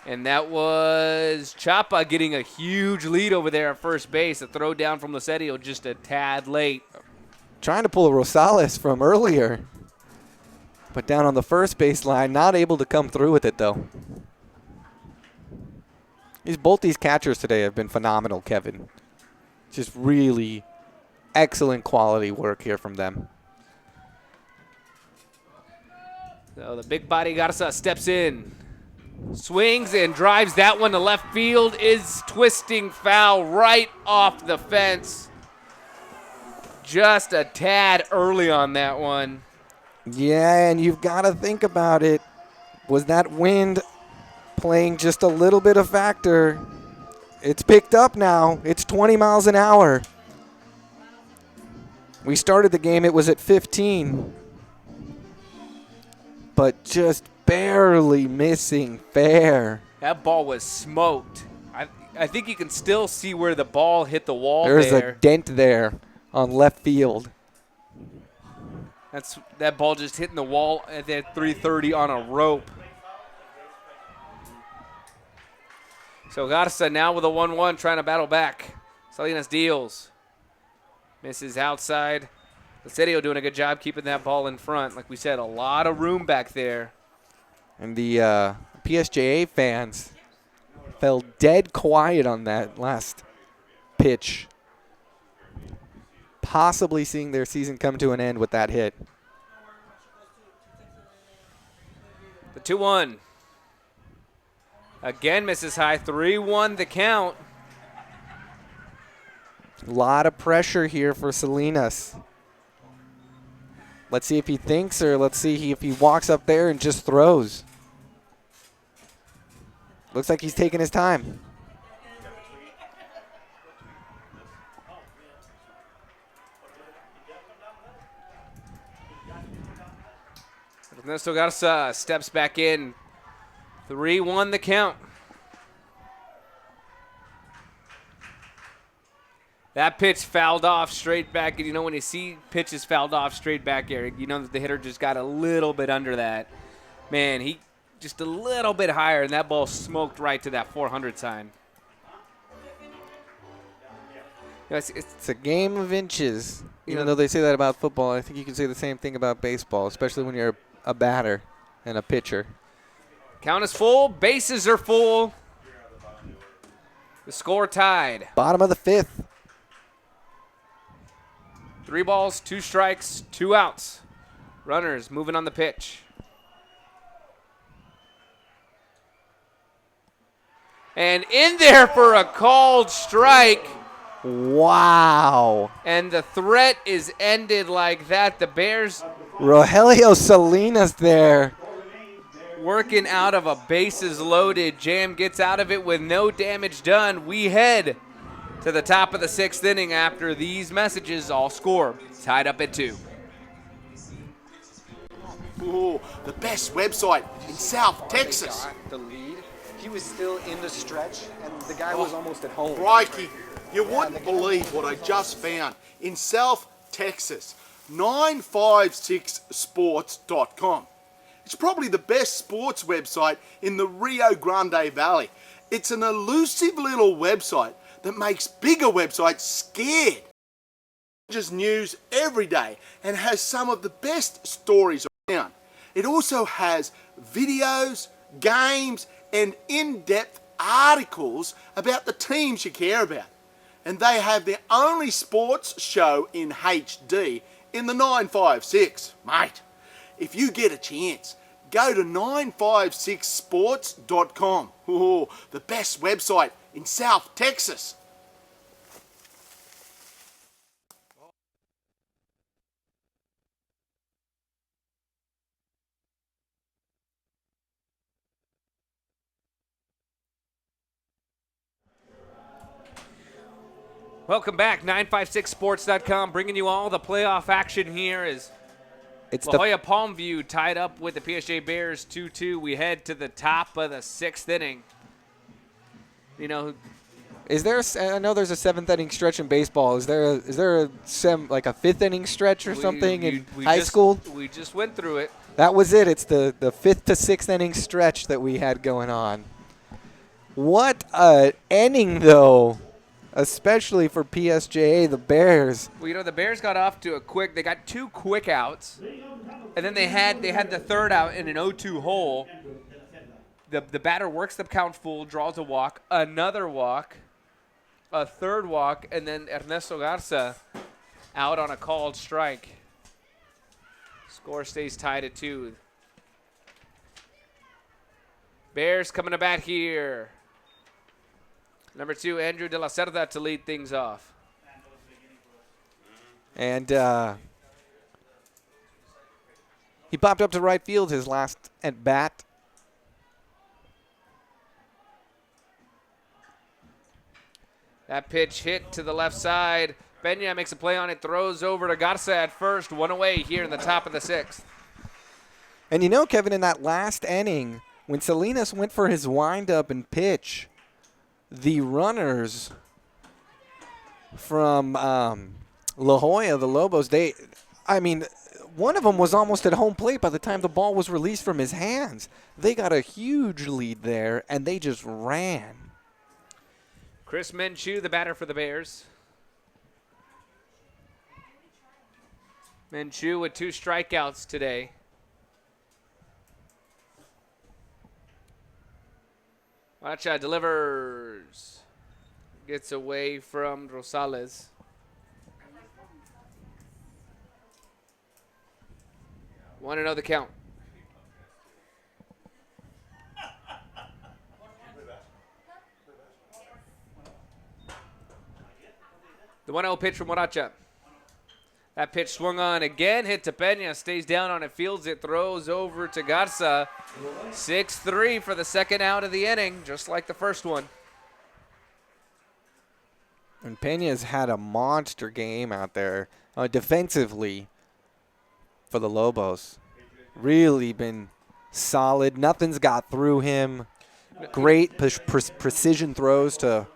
And that was Chapa getting a huge lead over there at first base. A throw down from Lucedio just a tad late. Trying to pull a Rosales from earlier. But down on the first base line, not able to come through with it, though. Both these catchers today have been phenomenal, Kevin. Just really excellent quality work here from them. So the big body Garza steps in. Swings and drives that one to left field. Is twisting foul right off the fence. Just a tad early on that one. Yeah, and you've got to think about it. Was that wind playing just a little bit of factor? It's picked up now. It's 20 miles an hour. We started the game, it was at 15. But just barely missing fair. That ball was smoked. I think you can still see where the ball hit the wall There's there. a dent there on left field. That ball just hitting the wall at that 330 on a rope. So Garza now with a 1-1 trying to battle back. Salinas deals. Misses outside. Lacedio doing a good job keeping that ball in front. Like we said, a lot of room back there. And the PSJA fans fell dead quiet on that last pitch. Possibly seeing their season come to an end with that hit. The 2-1. Again misses high. 3-1 the count. A lot of pressure here for Salinas. Let's see if he thinks, or let's see if he walks up there and just throws. Looks like he's taking his time. Ernesto Garza steps back in. 3-1 the count. That pitch fouled off straight back. And you know when you see pitches fouled off straight back, Eric, you know that the hitter just got a little bit under that. Man, he just a little bit higher, and that ball smoked right to that 400 sign. You know, It's a game of inches. Even though they say that about football, I think you can say the same thing about baseball, especially when you're a batter and a pitcher. Count is full. Bases are full. The score tied. Bottom of the fifth. 3 balls, 2 strikes, 2 outs. Runners moving on the pitch. And in there for a called strike. Wow. And the threat is ended like that. The Bears Rogelio Salinas there. working out of a bases loaded. Jam gets out of it with no damage done. We head to the top of the 6th inning after these messages. All score tied up at 2. Ooh, the best website in South Texas. The lead. He was still in the stretch, and the guy was almost at home. Crikey, you wouldn't believe what I just found in South Texas. 956sports.com. It's probably the best sports website in the Rio Grande Valley. It's an elusive little website that makes bigger websites scared. Just news every day and has some of the best stories around. It also has videos, games, and in-depth articles about the teams you care about. And they have their only sports show in HD in the 956. Mate, if you get a chance, go to 956sports.com. Ooh, the best website in South Texas. Welcome back, 956sports.com, bringing you all the playoff action here as It's La Jolla Palmview tied up with the PSJA Bears 2-2. We head to the top of the 6th inning. You know, Is there? I know there's a 7th inning stretch in baseball. Is there a 5th inning stretch or something in high school? We just went through it. That was it. It's the 5th to 6th inning stretch that we had going on. What a inning though, especially for PSJA, the Bears. Well, you know, the Bears got off to they got 2 quick outs, and then they had the 3rd out in an 0-2 hole. The batter works the count full, draws a walk, another walk, a 3rd walk, and then Ernesto Garza out on a called strike. Score stays tied at 2. Bears coming to bat here. Number 2, Andrew De La Cerda to lead things off. And he popped up to right field his last at bat. That pitch hit to the left side. Benya makes a play on it, throws over to Garza at first. 1 away here in the top of the 6th. And you know, Kevin, in that last inning, when Salinas went for his windup and pitch, the runners from La Jolla, the Lobos, one of them was almost at home plate by the time the ball was released from his hands. They got a huge lead there, and they just ran. Chris Minshew, the batter for the Bears. Minshew with 2 strikeouts today. Wacha delivers. Gets away from Rosales. Want to know the count. The 1-0 pitch from Waracha. That pitch swung on again, hit to Peña, stays down on it, fields it, throws over to Garza. 6-3 for the second out of the inning, just like the first one. And Peña's had a monster game out there defensively for the Lobos. Really been solid. Nothing's got through him. Great precision throws to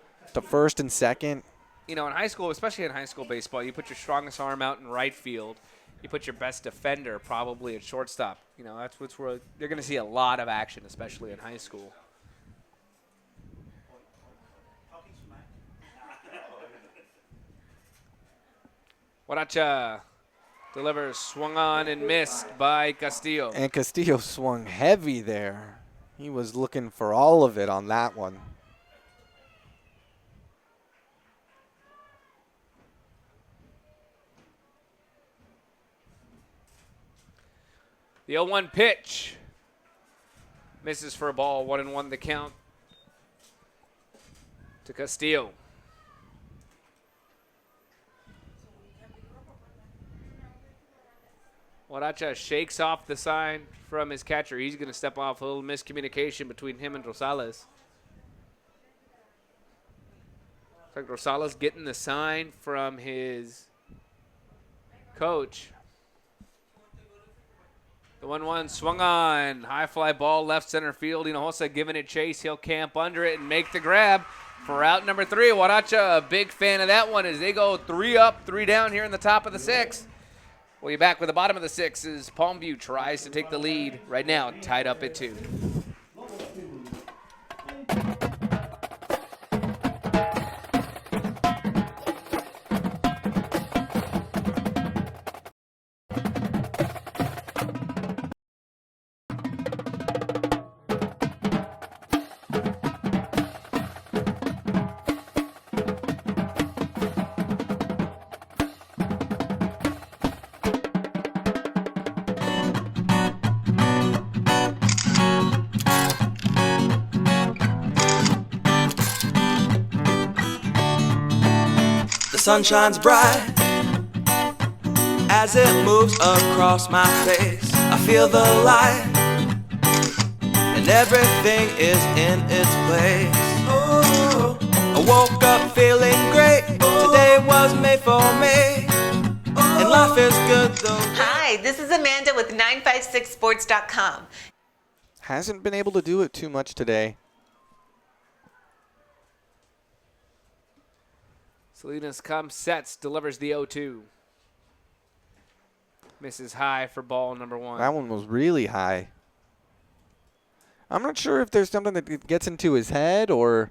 first and second. You know, in high school, especially in high school baseball, you put your strongest arm out in right field. You put your best defender probably at shortstop. You know, that's what's where you're going to see a lot of action, especially in high school. Waracha delivers, swung on and missed by Castillo. And Castillo swung heavy there. He was looking for all of it on that one. The 0-1 pitch. Misses for a ball, 1-1 the count to Castillo. Waracha shakes off the sign from his catcher. He's going to step off. A little miscommunication between him and Rosales. Looks like Rosales getting the sign from his coach. The 1-1 swung on. High fly ball, left center field. Hinojosa giving it chase. He'll camp under it and make the grab for out number 3. Waracha, a big fan of that one as they go 3 up, 3 down here in the top of the 6th. We'll be back with the bottom of the 6th as Palmview tries to take the lead right now, tied up at 2. The sun shines bright as it moves across my face. I feel the light and everything is in its place. Oh, I woke up feeling great. Today was made for me and life is good though. Hi, this is Amanda with 956sports.com. Hasn't been able to do it too much today. Salinas comes, sets, delivers the 0-2. Misses high for ball number 1. That one was really high. I'm not sure if there's something that gets into his head or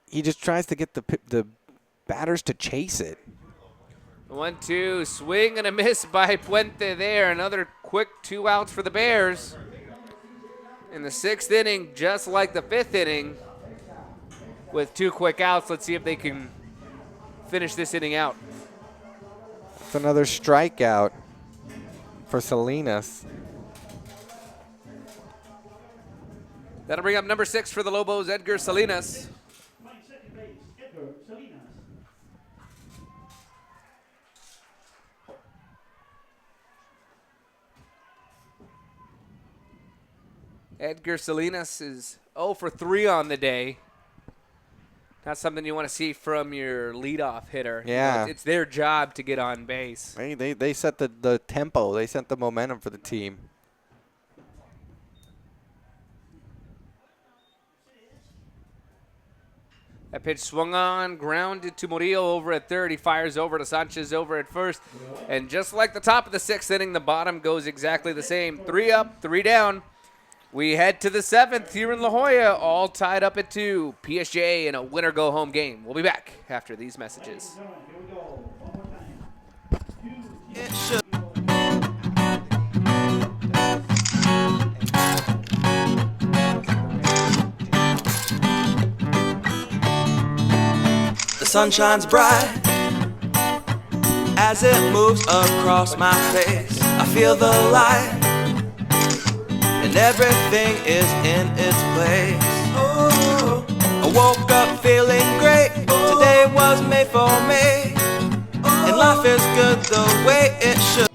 he just tries to get the batters to chase it. 1-2, swing and a miss by Puente there. Another quick 2 outs for the Bears. In the 6th inning, just like the 5th inning, with 2 quick outs. Let's see if they can finish this inning out. It's another strikeout for Salinas. That'll bring up number 6 for the Lobos, Edgar Salinas. Playing second base, Edgar Salinas. Edgar Salinas is 0 for 3 on the day. Not something you want to see from your leadoff hitter. Yeah. You know, it's their job to get on base. They set the tempo. They set the momentum for the team. That pitch swung on, grounded to Murillo over at third. He fires over to Sanchez over at first. And just like the top of the 6th inning, the bottom goes exactly the same. 3 up, 3 down. We head to the 7th here in La Jolla, all tied up at 2. PSJA in a winner-go-home game. We'll be back after these messages. It should. The sun shines bright as it moves across my face. I feel the light and everything is in its place. Oh, I woke up feeling great. Today was made for me, and life is good the way it should.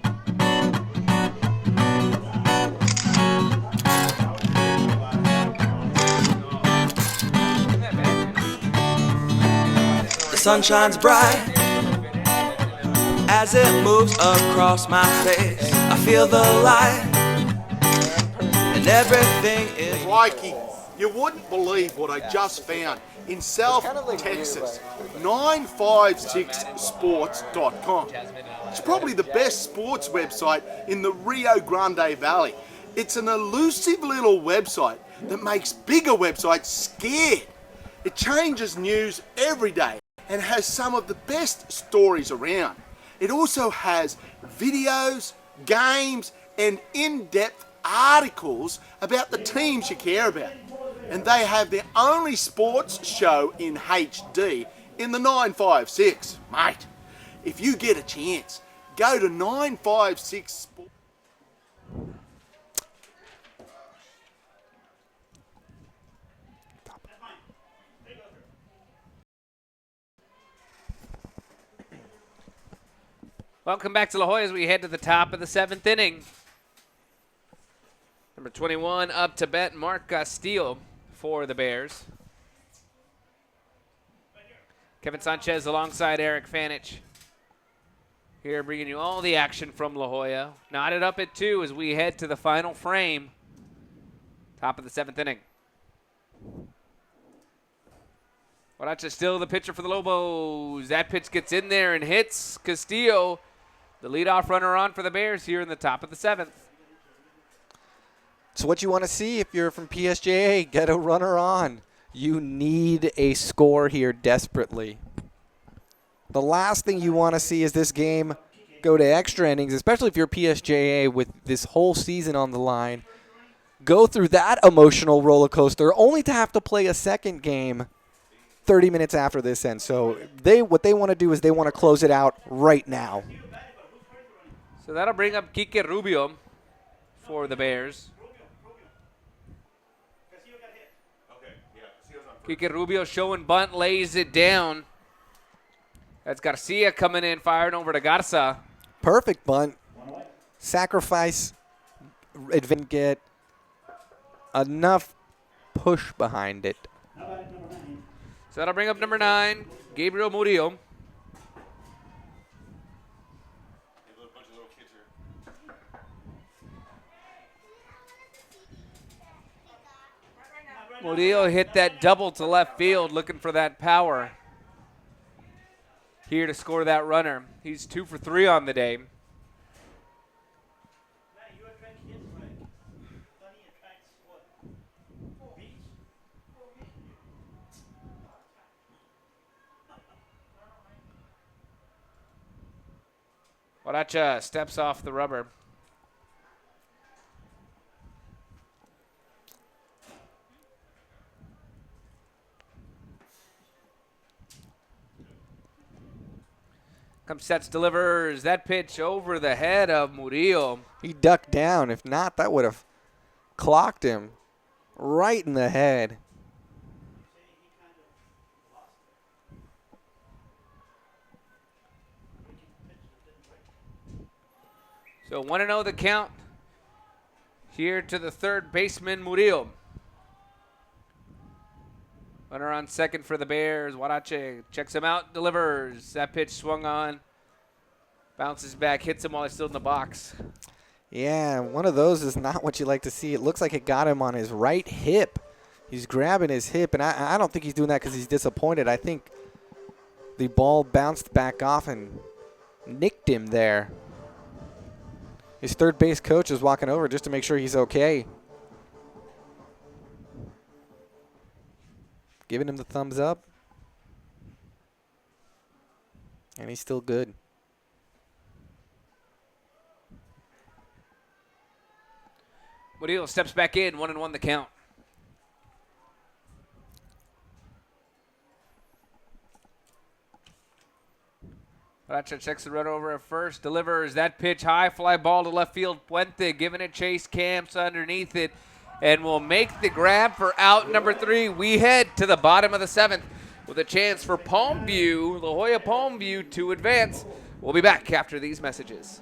The sun shines bright as it moves across my face. I feel the light and everything is. Crikey, you wouldn't believe what I just found in South Texas. 956sports.com. It's probably the best sports website in the Rio Grande Valley. It's an elusive little website that makes bigger websites scared. It changes news every day and has some of the best stories around. It also has videos, games, and in-depth articles about the teams you care about. And they have their only sports show in HD in the 956. Mate, if you get a chance, go to 956 Sports. Welcome back to La Jolla as we head to the top of the 7th inning. Number 21 up to bat, Mark Castillo for the Bears. Kevin Sanchez alongside Eric Fanich. Here bringing you all the action from La Jolla. Knotted up at 2 as we head to the final frame. Top of the 7th inning. Guaracha still the pitcher for the Lobos. That pitch gets in there and hits Castillo, the leadoff runner on for the Bears here in the top of the 7th. It's what you want to see if you're from PSJA. Get a runner on. You need a score here desperately. The last thing you want to see is this game go to extra innings, especially if you're PSJA with this whole season on the line. Go through that emotional roller coaster only to have to play a second game 30 minutes after this ends. So what they want to do is they want to close it out right now. So that'll bring up Kike Rubio for the Bears. Kike Rubio showing bunt, lays it down. That's Garcia coming in, firing over to Garza. Perfect bunt. Sacrifice. It didn't get enough push behind it. So that'll bring up number 9, Gabriel Murillo. Murillo hit that double to left field, looking for that power. Here to score that runner. He's 2 for 3 on the day. Guaracha steps off the rubber. Comes, sets, delivers. That pitch over the head of Murillo. He ducked down. If not, that would have clocked him right in the head. So 1-0 the count here to the third baseman, Murillo. Runner on second for the Bears. Guaracha checks him out, delivers. That pitch swung on. Bounces back, hits him while he's still in the box. Yeah, one of those is not what you like to see. It looks like it got him on his right hip. He's grabbing his hip, and I don't think he's doing that because he's disappointed. I think the ball bounced back off and nicked him there. His third base coach is walking over just to make sure he's okay. Giving him the thumbs up. And he's still good. Murillo steps back in, 1-1 the count. Racha checks the run over at first, delivers that pitch high, fly ball to left field. Puente giving it chase, camps underneath it, and will make the grab for out number 3. We head to the bottom of the 7th with a chance for Palmview, La Jolla Palmview, to advance. We'll be back after these messages.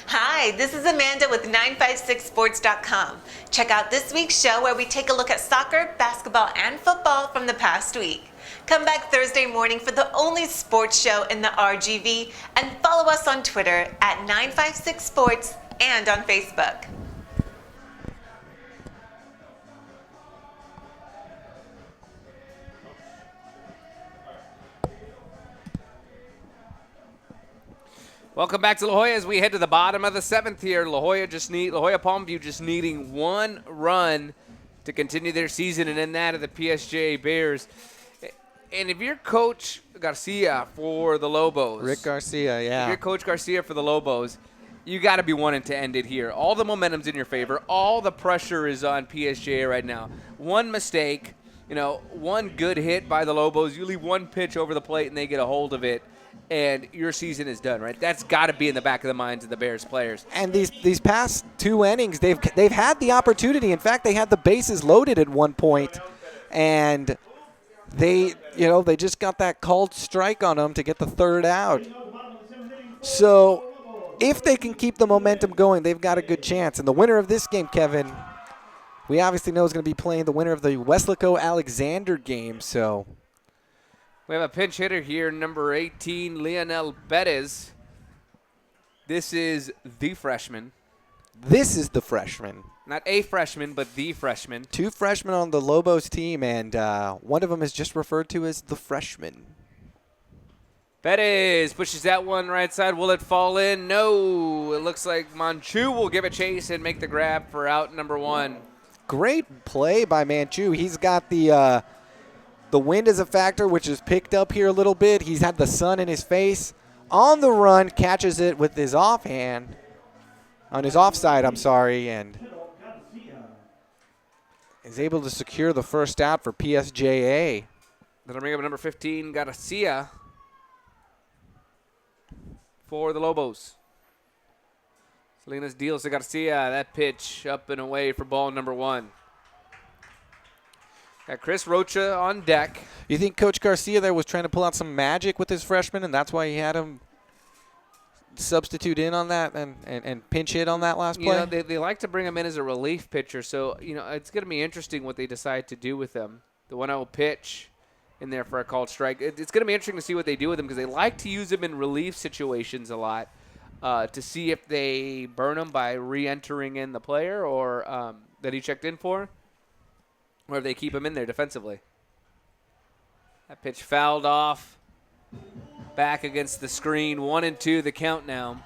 Hi, this is Amanda with 956sports.com. Check out this week's show where we take a look at soccer, basketball, and football from the past week. Come back Thursday morning for the only sports show in the RGV, and follow us on Twitter at 956sports and on Facebook. Welcome back to La Jolla as we head to the bottom of the 7th here. La Jolla Palmview just needing 1 run to continue their season, and in that of the PSJA Bears. And if you're Coach Garcia for the Lobos, Rick Garcia, yeah. If you're Coach Garcia for the Lobos, you got to be wanting to end it here. All the momentum's in your favor. All the pressure is on PSJA right now. One mistake, one good hit by the Lobos. You leave one pitch over the plate and they get a hold of it, and your season is done, right? That's got to be in the back of the minds of the Bears players. And these past 2 innings, they've had the opportunity. In fact, they had the bases loaded at one point, and they just got that called strike on them to get the 3rd out. So if they can keep the momentum going, they've got a good chance. And the winner of this game, Kevin, we obviously know is going to be playing the winner of the Weslaco-Alexander game. So we have a pinch hitter here, number 18, Leonel Perez. This is the freshman. This is the freshman. Not a freshman, but the freshman. 2 freshmen on the Lobos team, and one of them is just referred to as the freshman. Perez pushes that one right side. Will it fall in? No. It looks like Manchu will give a chase and make the grab for out number 1. Great play by Manchu. He's got the wind as a factor, which is picked up here a little bit. He's had the sun in his face. On the run, catches it with his offhand. On his offside, and is able to secure the first out for PSJA. That'll bring up number 15, Garcia, for the Lobos. Salinas deals to Garcia. That pitch up and away for ball number 1. Got Chris Rocha on deck. You think Coach Garcia there was trying to pull out some magic with his freshman, and that's why he had him substitute in on that and pinch hit on that last play? They like to bring him in as a relief pitcher, so it's going to be interesting what they decide to do with him. The 1-0 pitch in there for a called strike. It's going to be interesting to see what they do with him, because they like to use him in relief situations a lot to see if they burn him by re-entering in the player or that he checked in for, or if they keep him in there defensively. That pitch fouled off. Back against the screen. 1-2 the count now.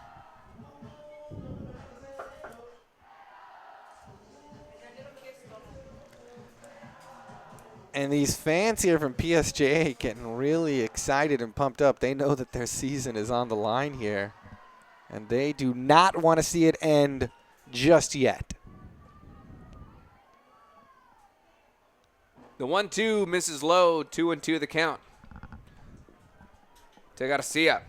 And these fans here from PSJA getting really excited and pumped up. They know that their season is on the line here, and they do not want to see it end just yet. The 1-2 misses low. 2-2 the count. to Garcia.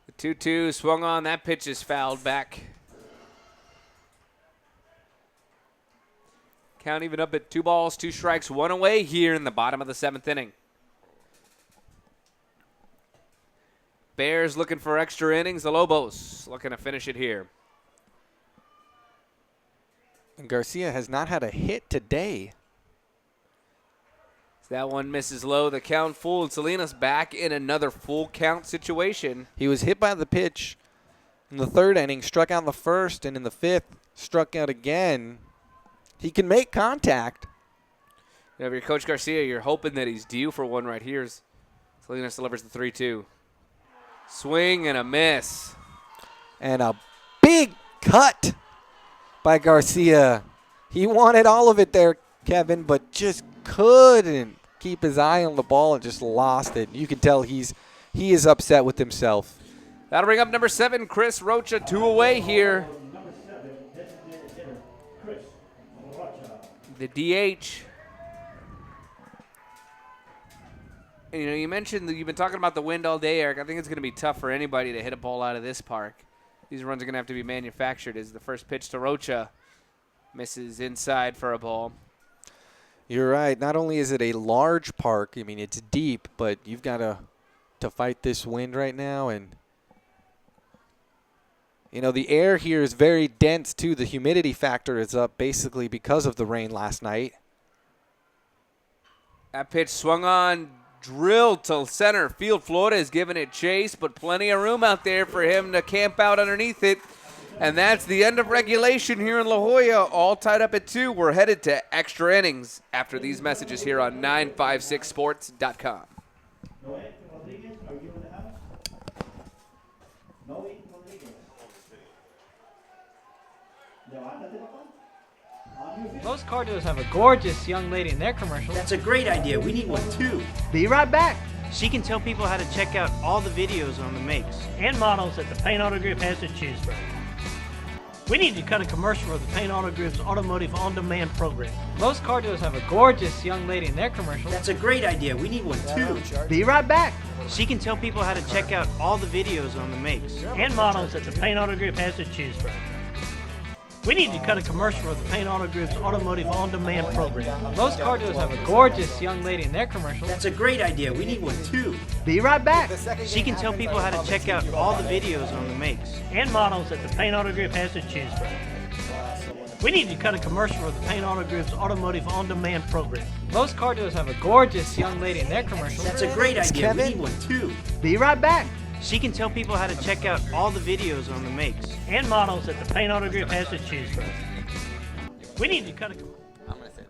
The 2-2 swung on. That pitch is fouled back. Count even up at 2 balls, 2 strikes, 1 away here in the bottom of the 7th inning. Bears looking for extra innings. The Lobos looking to finish it here. And Garcia has not had a hit today. That one misses low. The count full. And Salinas back in another full count situation. He was hit by the pitch in the 3rd inning, struck out in the 1st, and in the 5th, struck out again. He can make contact. You know, if you're Coach Garcia, you're hoping that he's due for one right here. Salinas delivers the 3-2. Swing and a miss. And a big cut by Garcia. He wanted all of it there, Kevin, but just couldn't keep his eye on the ball and just lost it. You can tell he is upset with himself. That'll bring up number 7, Chris Rocha, 2 away here. Number 7, designated hitter, Chris Rocha. The DH. And, you know, you mentioned that you've been talking about the wind all day, Eric. I think it's going to be tough for anybody to hit a ball out of this park. These runs are going to have to be manufactured as the first pitch to Rocha misses inside for a ball. You're right. Not only is it a large park, I mean, it's deep, but you've got to fight this wind right now. And, you know, the air here is very dense, too. The humidity factor is up basically because of the rain last night. That pitch swung on, drilled to center field. Florida is giving it chase, but plenty of room out there for him to camp out underneath it. And that's the end of regulation here in La Jolla, all tied up at 2. We're headed to extra innings after these messages here on 956sports.com. Noé Rodriguez, are you in the house? Noé Rodriguez. Most car dealers have a gorgeous young lady in their commercial. That's a great idea. We need one too. Be right back. She can tell people how to check out all the videos on the makes And models that the Paint Auto Group has to choose from. We need to cut a commercial for the Paint Auto Group's Automotive On-Demand program. Most car dealers have a gorgeous young lady in their commercial. That's a great idea. We need one too. Be right back. She can tell people how to check out all the videos on the makes And models that the Paint Auto Group has to choose from. We need to cut a commercial for the Paint Auto Group's Automotive On-Demand program. Most car dealers have a gorgeous young lady in their commercial. That's a great idea. We need one too. Be right back. She can tell people how to check out all the videos on the makes And models that the Paint Auto Group has to choose from. We need to cut a commercial for the Paint Auto Group's Automotive On-Demand program. Most car dealers have a gorgeous young lady in their commercial. That's a great idea. We need one too. Be right back. She can tell people how to check out all the videos on the makes And models that the Paint Auto Group has to choose from. We need to cut a commercial. I'm going to say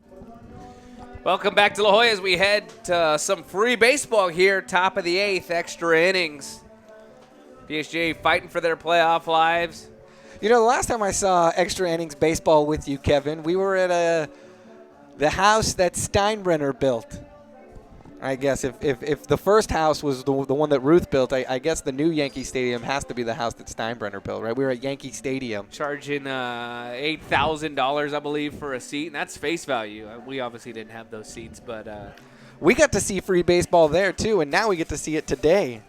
that. Welcome back to La Jolla as we head to some free baseball here, top of the 8th, extra innings. PSJA fighting for their playoff lives. You know, the last time I saw extra innings baseball with you, Kevin, we were at the house that Steinbrenner built. I guess if the first house was the one that Ruth built, I guess the new Yankee Stadium has to be the house that Steinbrenner built, right? We were at Yankee Stadium. Charging $8,000, I believe, for a seat, and that's face value. We obviously didn't have those seats, but we got to see free baseball there, too, and now we get to see it today.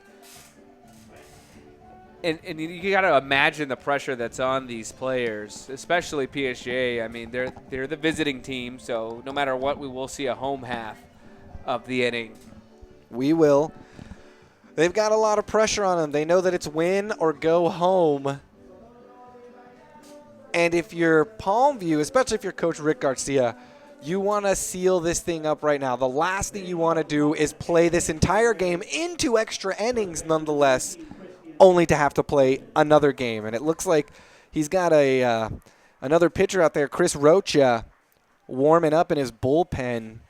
And you got to imagine the pressure that's on these players, especially PSJA. I mean, they're the visiting team, so no matter what, we will see a home half of the inning. We will. They've got a lot of pressure on them. They know that it's win or go home. And if you're Palmview, especially if you're Coach Rick Garcia, you want to seal this thing up right now. The last thing you want to do is play this entire game into extra innings nonetheless, only to have to play another game. And it looks like he's got another pitcher out there, Chris Rocha, warming up in his bullpen.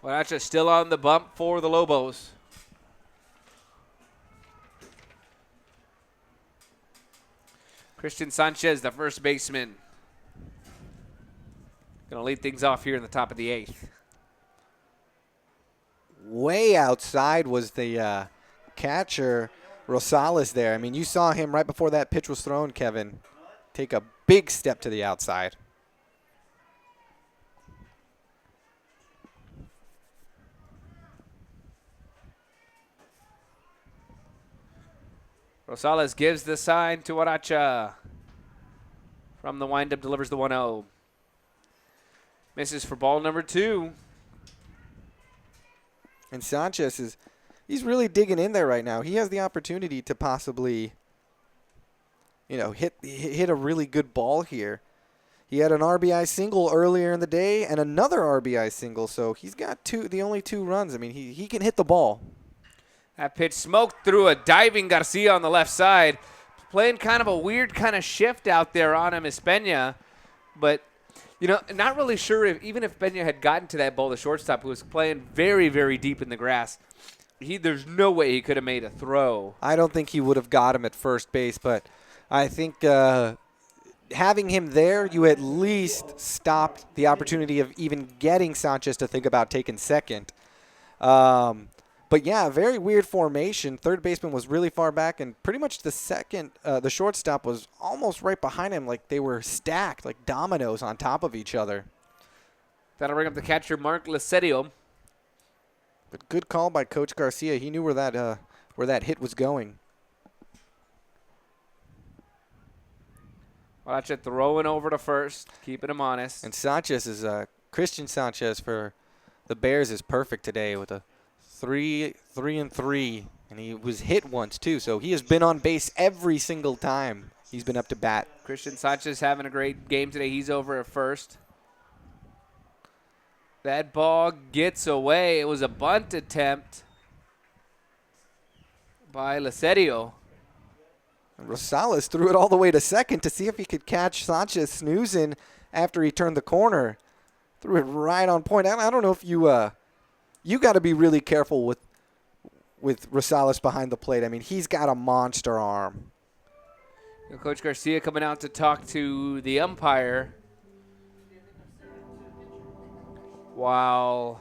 Well, that's just still on the bump for the Lobos. Christian Sanchez, the first baseman. Going to lead things off here in the top of the 8th. Way outside was the catcher, Rosales, there. I mean, you saw him right before that pitch was thrown, Kevin, take a big step to the outside. Rosales gives the sign to Huaracha. From the windup, delivers the 1-0. Misses for ball number 2. And Sanchez he's really digging in there right now. He has the opportunity to possibly, hit a really good ball here. He had an RBI single earlier in the day and another RBI single, so he's got the only 2 runs. I mean, he can hit the ball. That pitch smoked through a diving Garcia on the left side. Playing kind of a weird kind of shift out there on him is Peña. But, not really sure even if Peña had gotten to that ball, the shortstop, who was playing very, very deep in the grass, there's no way he could have made a throw. I don't think he would have got him at first base, but I think having him there, you at least stopped the opportunity of even getting Sanchez to think about taking second. But yeah, very weird formation. Third baseman was really far back, and pretty much the shortstop was almost right behind him, like they were stacked, like dominoes on top of each other. That'll bring up the catcher, Mark Lacerio. But good call by Coach Garcia. He knew where that hit was going. Watch it, throwing over to first, keeping him honest. And Sanchez Christian Sanchez for the Bears is perfect today with a 3-3, and he was hit once too, so he has been on base every single time he's been up to bat. Christian Sanchez having a great game today. He's over at first. That ball gets away. It was a bunt attempt by Lacerio. Rosales threw it all the way to second to see if he could catch Sanchez snoozing after he turned the corner. Threw it right on point. I don't know if you got to be really careful with Rosales behind the plate. I mean, he's got a monster arm. Coach Garcia coming out to talk to the umpire while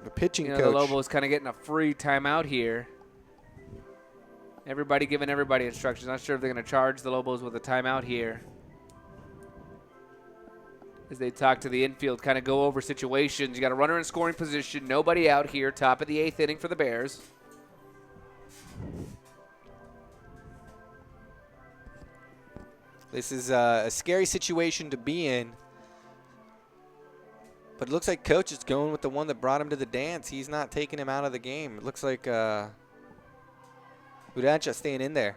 the pitching coach. The Lobos kind of getting a free timeout here. Everybody giving everybody instructions. Not sure if they're going to charge the Lobos with a timeout here. As they talk to the infield, kind of go over situations. You got a runner in scoring position. Nobody out here. Top of the 8th inning for the Bears. This is a scary situation to be in. But it looks like Coach is going with the one that brought him to the dance. He's not taking him out of the game. It looks like Huaracha staying in there.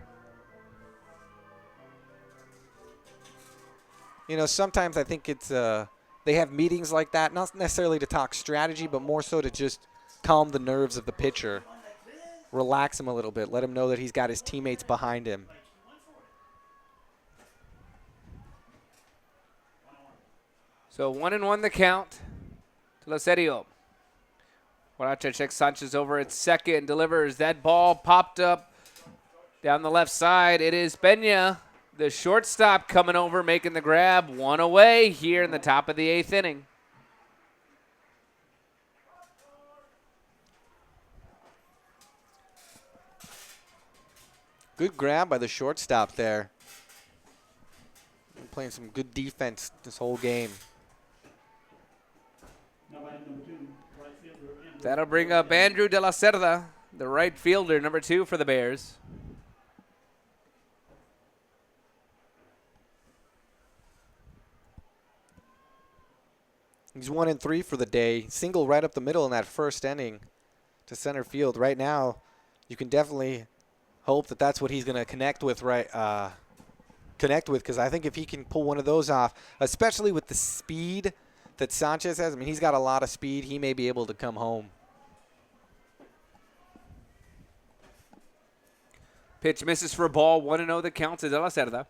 Sometimes I think it's they have meetings like that, not necessarily to talk strategy, but more so to just calm the nerves of the pitcher, relax him a little bit, let him know that he's got his teammates behind him. So 1-1 the count to Lacerio. Huaracha checks Sanchez over at second, delivers. That ball popped up down the left side. It is Peña, the shortstop, coming over, making the grab. One away here in the top of the 8th inning. Good grab by the shortstop there. Playing some good defense this whole game. That'll bring up Andrew De La Cerda, the right fielder, number 2 for the Bears. He's 1-3 for the day. Single right up the middle in that first inning to center field. Right now, you can definitely hope that that's what he's going to connect with, because I think if he can pull one of those off, especially with the speed that Sanchez has, I mean, he's got a lot of speed. He may be able to come home. Pitch misses for a ball. 1-0 the count to De La Cerda.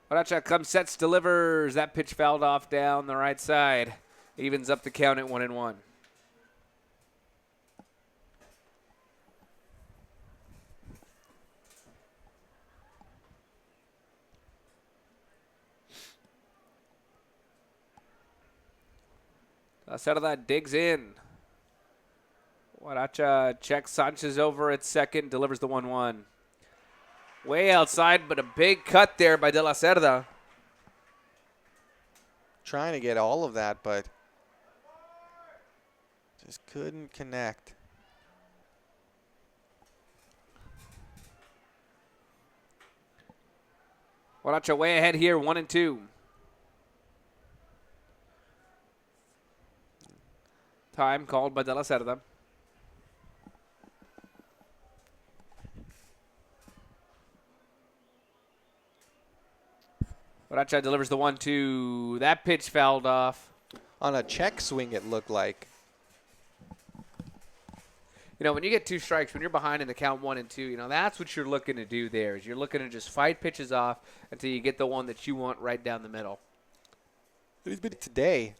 Huaracha comes, sets, delivers. That pitch fouled off down the right side. Evens up the count at 1-1. Lacerda digs in. Huaracha checks Sanchez over at second, delivers the 1-1. Way outside, but a big cut there by De La Cerda. Trying to get all of that, but just couldn't connect. Huaracha way ahead here, 1-2. Time called by De La Cerda. Huaracha delivers the 1-2. That pitch fouled off. On a check swing, it looked like. You know, when you get 2 strikes, when you're behind in the count 1-2, you know, that's what you're looking to do there. Is you're looking to just fight pitches off until you get the one that you want right down the middle. He's been today.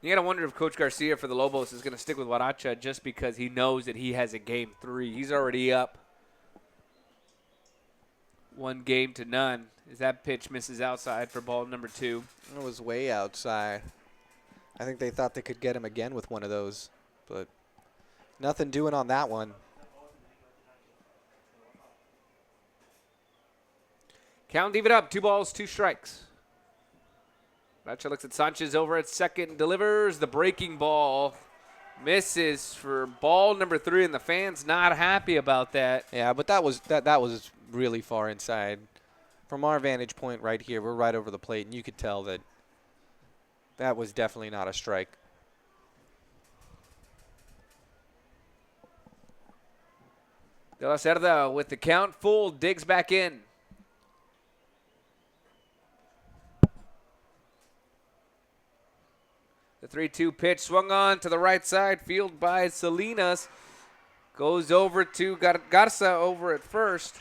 You got to wonder if Coach Garcia for the Lobos is going to stick with Huaracha just because he knows that he has a game 3. He's already up 1-0 as that pitch misses outside for ball number 2. It was way outside. I think they thought they could get him again with one of those, but nothing doing on that one. Count even up, 2 balls, 2 strikes. Huaracha looks at Sanchez over at second, delivers the breaking ball. Misses for ball number 3, and the fans not happy about that. Yeah, but that was really far inside. From our vantage point right here, we're right over the plate, and you could tell that that was definitely not a strike. De La Cerda with the count full, digs back in. The 3-2 pitch swung on to the right side, field by Salinas. Goes over to Garza over at first.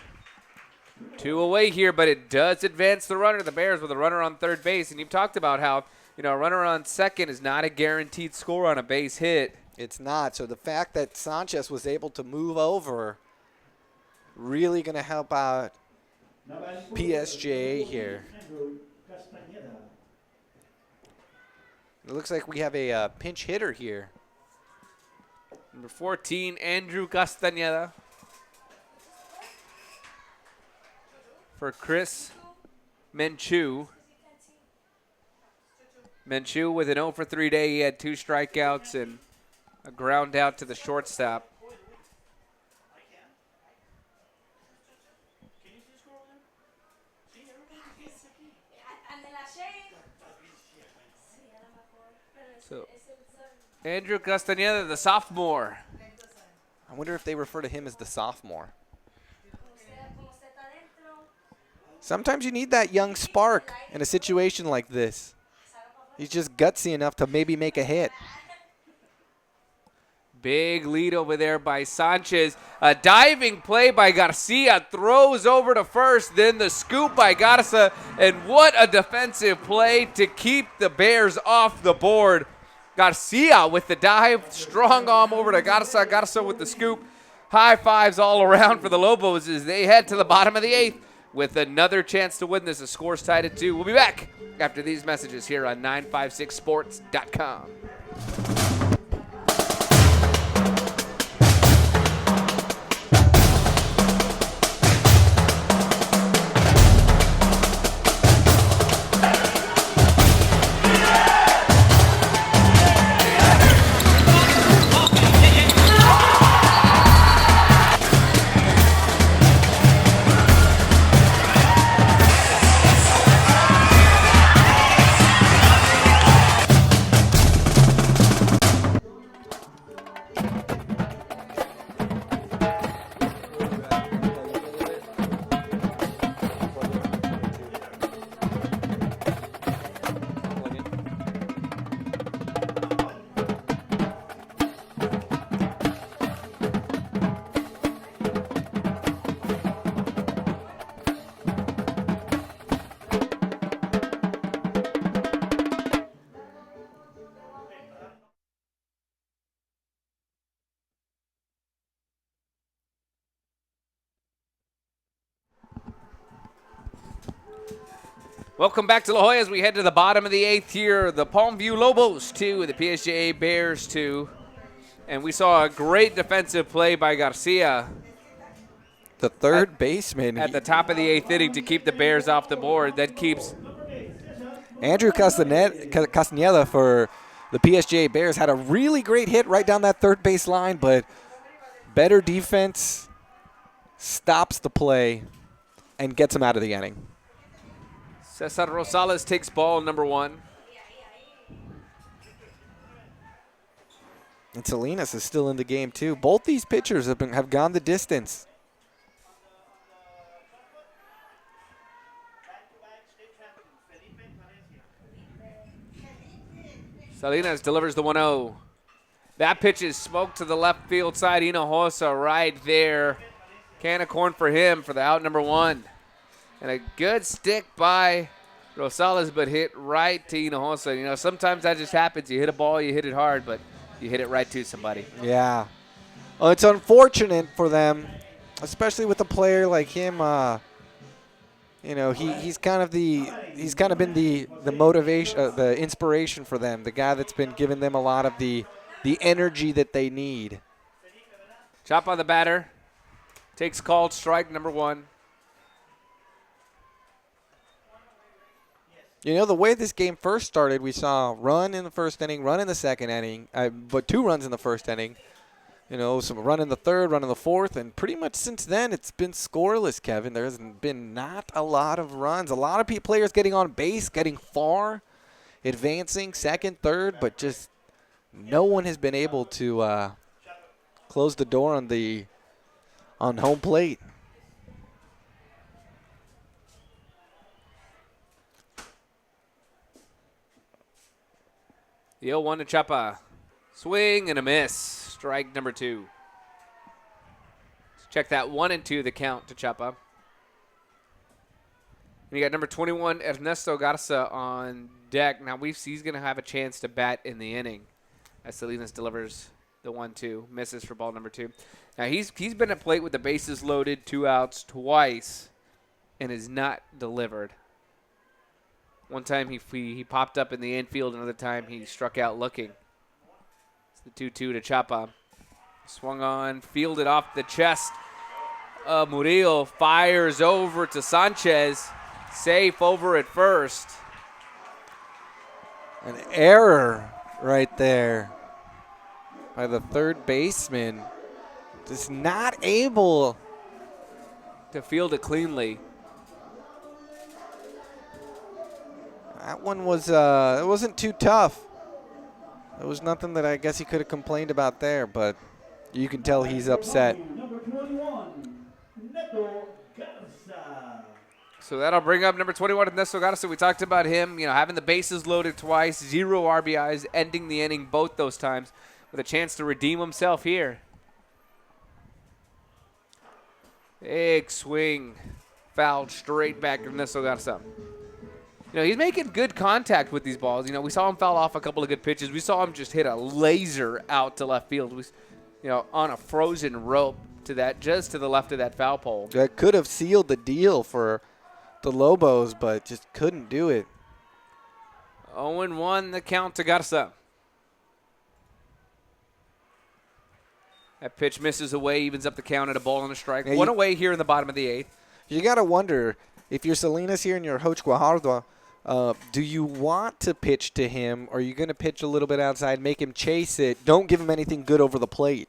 2 away here, but it does advance the runner. The Bears with a runner on third base. And you've talked about how, you know, a runner on second is not a guaranteed score on a base hit. It's not. So the fact that Sanchez was able to move over really going to help out PSJA here. It looks like we have a pinch hitter here. Number 14, Andrew Castañeda. For Chris Menchu. Menchu with an 0 for 3 day. He had 2 strikeouts and a ground out to the shortstop. So, Andrew Castañeda, the sophomore. I wonder if they refer to him as the sophomore. Sometimes you need that young spark in a situation like this. He's just gutsy enough to maybe make a hit. Big lead over there by Sanchez. A diving play by Garcia. Throws over to first. Then the scoop by Garza. And what a defensive play to keep the Bears off the board. Garcia with the dive. Strong arm over to Garza. Garza with the scoop. High fives all around for the Lobos as they head to the bottom of the 8th with another chance to win this. The score's tied at 2. We'll be back after these messages here on 956sports.com. Welcome back to La Jolla as we head to the bottom of the 8th here. The Palmview Lobos 2, the PSJA Bears 2. And we saw a great defensive play by Garcia. The third baseman. At the top of the 8th inning to keep the Bears off the board. That keeps Andrew Castaneda for the PSJA Bears had a really great hit right down that third base line, but better defense stops the play and gets him out of the inning. Cesar Rosales takes ball number 1. And Salinas is still in the game too. Both these pitchers have gone the distance. Salinas delivers the 1-0. That pitch is smoked to the left field side. Hinojosa right there. Can of corn for him for the out number 1. And a good stick by Rosales, but hit right to Hinojosa. You know, sometimes that just happens. You hit a ball, you hit it hard, but you hit it right to somebody. Yeah. Well, it's unfortunate for them, especially with a player like him. You know, he's kind of been the motivation, the inspiration for them. The guy that's been giving them a lot of the energy that they need. Chop on the batter. Takes called strike number 1. You know, the way this game first started, we saw run in the first inning, run in the second inning, but 2 runs in the first inning. You know, some run in the third, run in the fourth, and pretty much since then it's been scoreless, Kevin. There hasn't been not a lot of runs. A lot of players getting on base, getting far, advancing second, third, but just no one has been able to close the door on home plate. The 0-1 to Chapa. Swing and a miss. Strike number 2. Let's check that 1 and 2, the count to Chapa. And you got number 21, Ernesto Garza on deck. Now he's going to have a chance to bat in the inning as Salinas delivers the 1-2. Misses for ball number 2. Now he's been at plate with the bases loaded, 2 outs twice, and has not delivered. One time he popped up in the infield, another time he struck out looking. The 2-2 to Chapa. Swung on, fielded off the chest of Murillo. Fires over to Sanchez. Safe over at first. An error right there by the third baseman. Just not able to field it cleanly. That one was, it wasn't too tough. There was nothing that I guess he could have complained about there, but you can tell he's upset. So that'll bring up number 21, Ernesto Garza. We talked about him, you know, having the bases loaded twice, 0 RBIs, ending the inning both those times with a chance to redeem himself here. Big swing, fouled straight back to Ernesto Garza. You know, he's making good contact with these balls. You know, we saw him foul off a couple of good pitches. We saw him just hit a laser out to left field. You know, on a frozen rope to that, just to the left of that foul pole. That could have sealed the deal for the Lobos, but just couldn't do it. 0-1 the count to Garza. That pitch misses away, evens up the count at a ball and a strike. Yeah, 1 away here in the bottom of the 8th. You got to wonder, if you're Salinas here and you're Coach Guajardo, do you want to pitch to him, or are you going to pitch a little bit outside, make him chase it, don't give him anything good over the plate?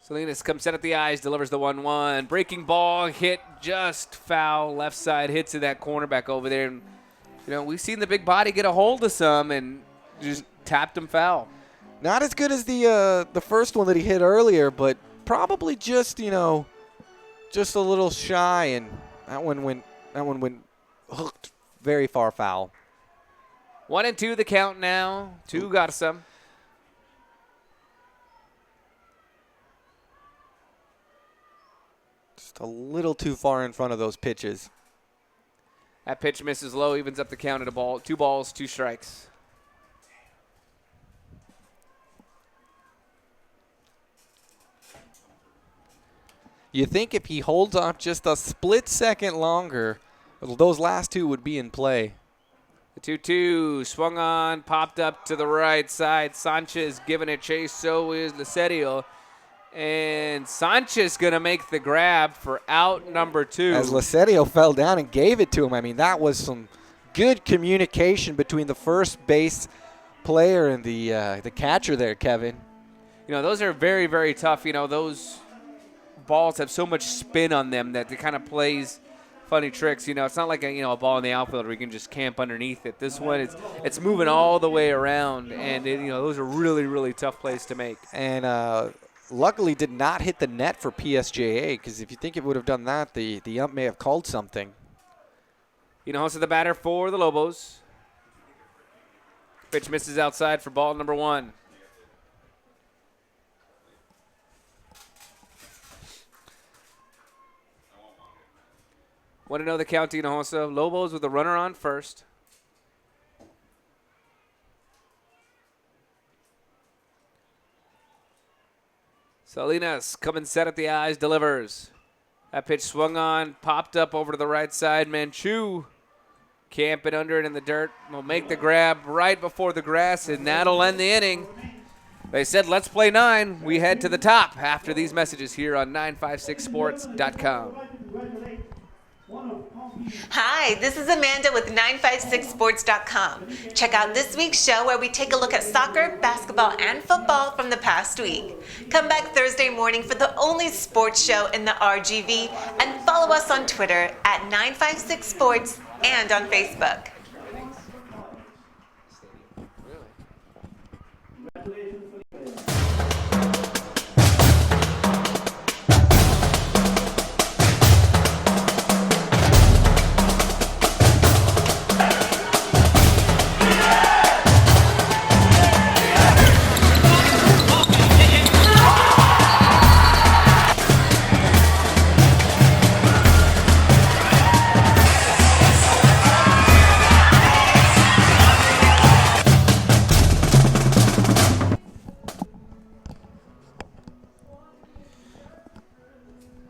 Salinas comes set at the eyes, delivers the 1-1. Breaking ball, hit just foul, left side, hits to that cornerback over there. And, you know, we've seen the big body get a hold of some and just tapped him foul. Not as good as the first one that he hit earlier, but probably just, you know, just a little shy, and that one went hooked very far foul. 1-2 the count now to Garza. Just a little too far in front of those pitches. That pitch misses low, evens up the count at a ball. 2 balls, 2 strikes. You think if he holds off just a split second longer, those last two would be in play. The 2-2 swung on, popped up to the right side. Sanchez giving it chase, so is Lacerio. And Sanchez going to make the grab for out number 2. As Lacerio fell down and gave it to him. I mean, that was some good communication between the first base player and the catcher there, Kevin. You know, those are very, very tough. You know, those balls have so much spin on them that it kind of plays funny tricks. You know, it's not like a ball in the outfield where you can just camp underneath it. This one, it's moving all the way around, and those are really, really tough plays to make. And luckily did not hit the net for PSJA, because if you think it would have done that, the ump may have called something. Hinojosa the batter for the Lobos. Pitch misses outside for ball number 1. Want to know the count to Hinojosa. Lobos with a runner on first. Salinas coming set at the eyes, delivers. That pitch swung on, popped up over to the right side. Manchu camping under it in the dirt. Will make the grab right before the grass, and that'll end the inning. They said, let's play 9. We head to the top after these messages here on 956sports.com. Hi, this is Amanda with 956sports.com. Check out this week's show where we take a look at soccer, basketball, and football from the past week. Come back Thursday morning for the only sports show in the RGV, and follow us on Twitter at 956sports and on Facebook.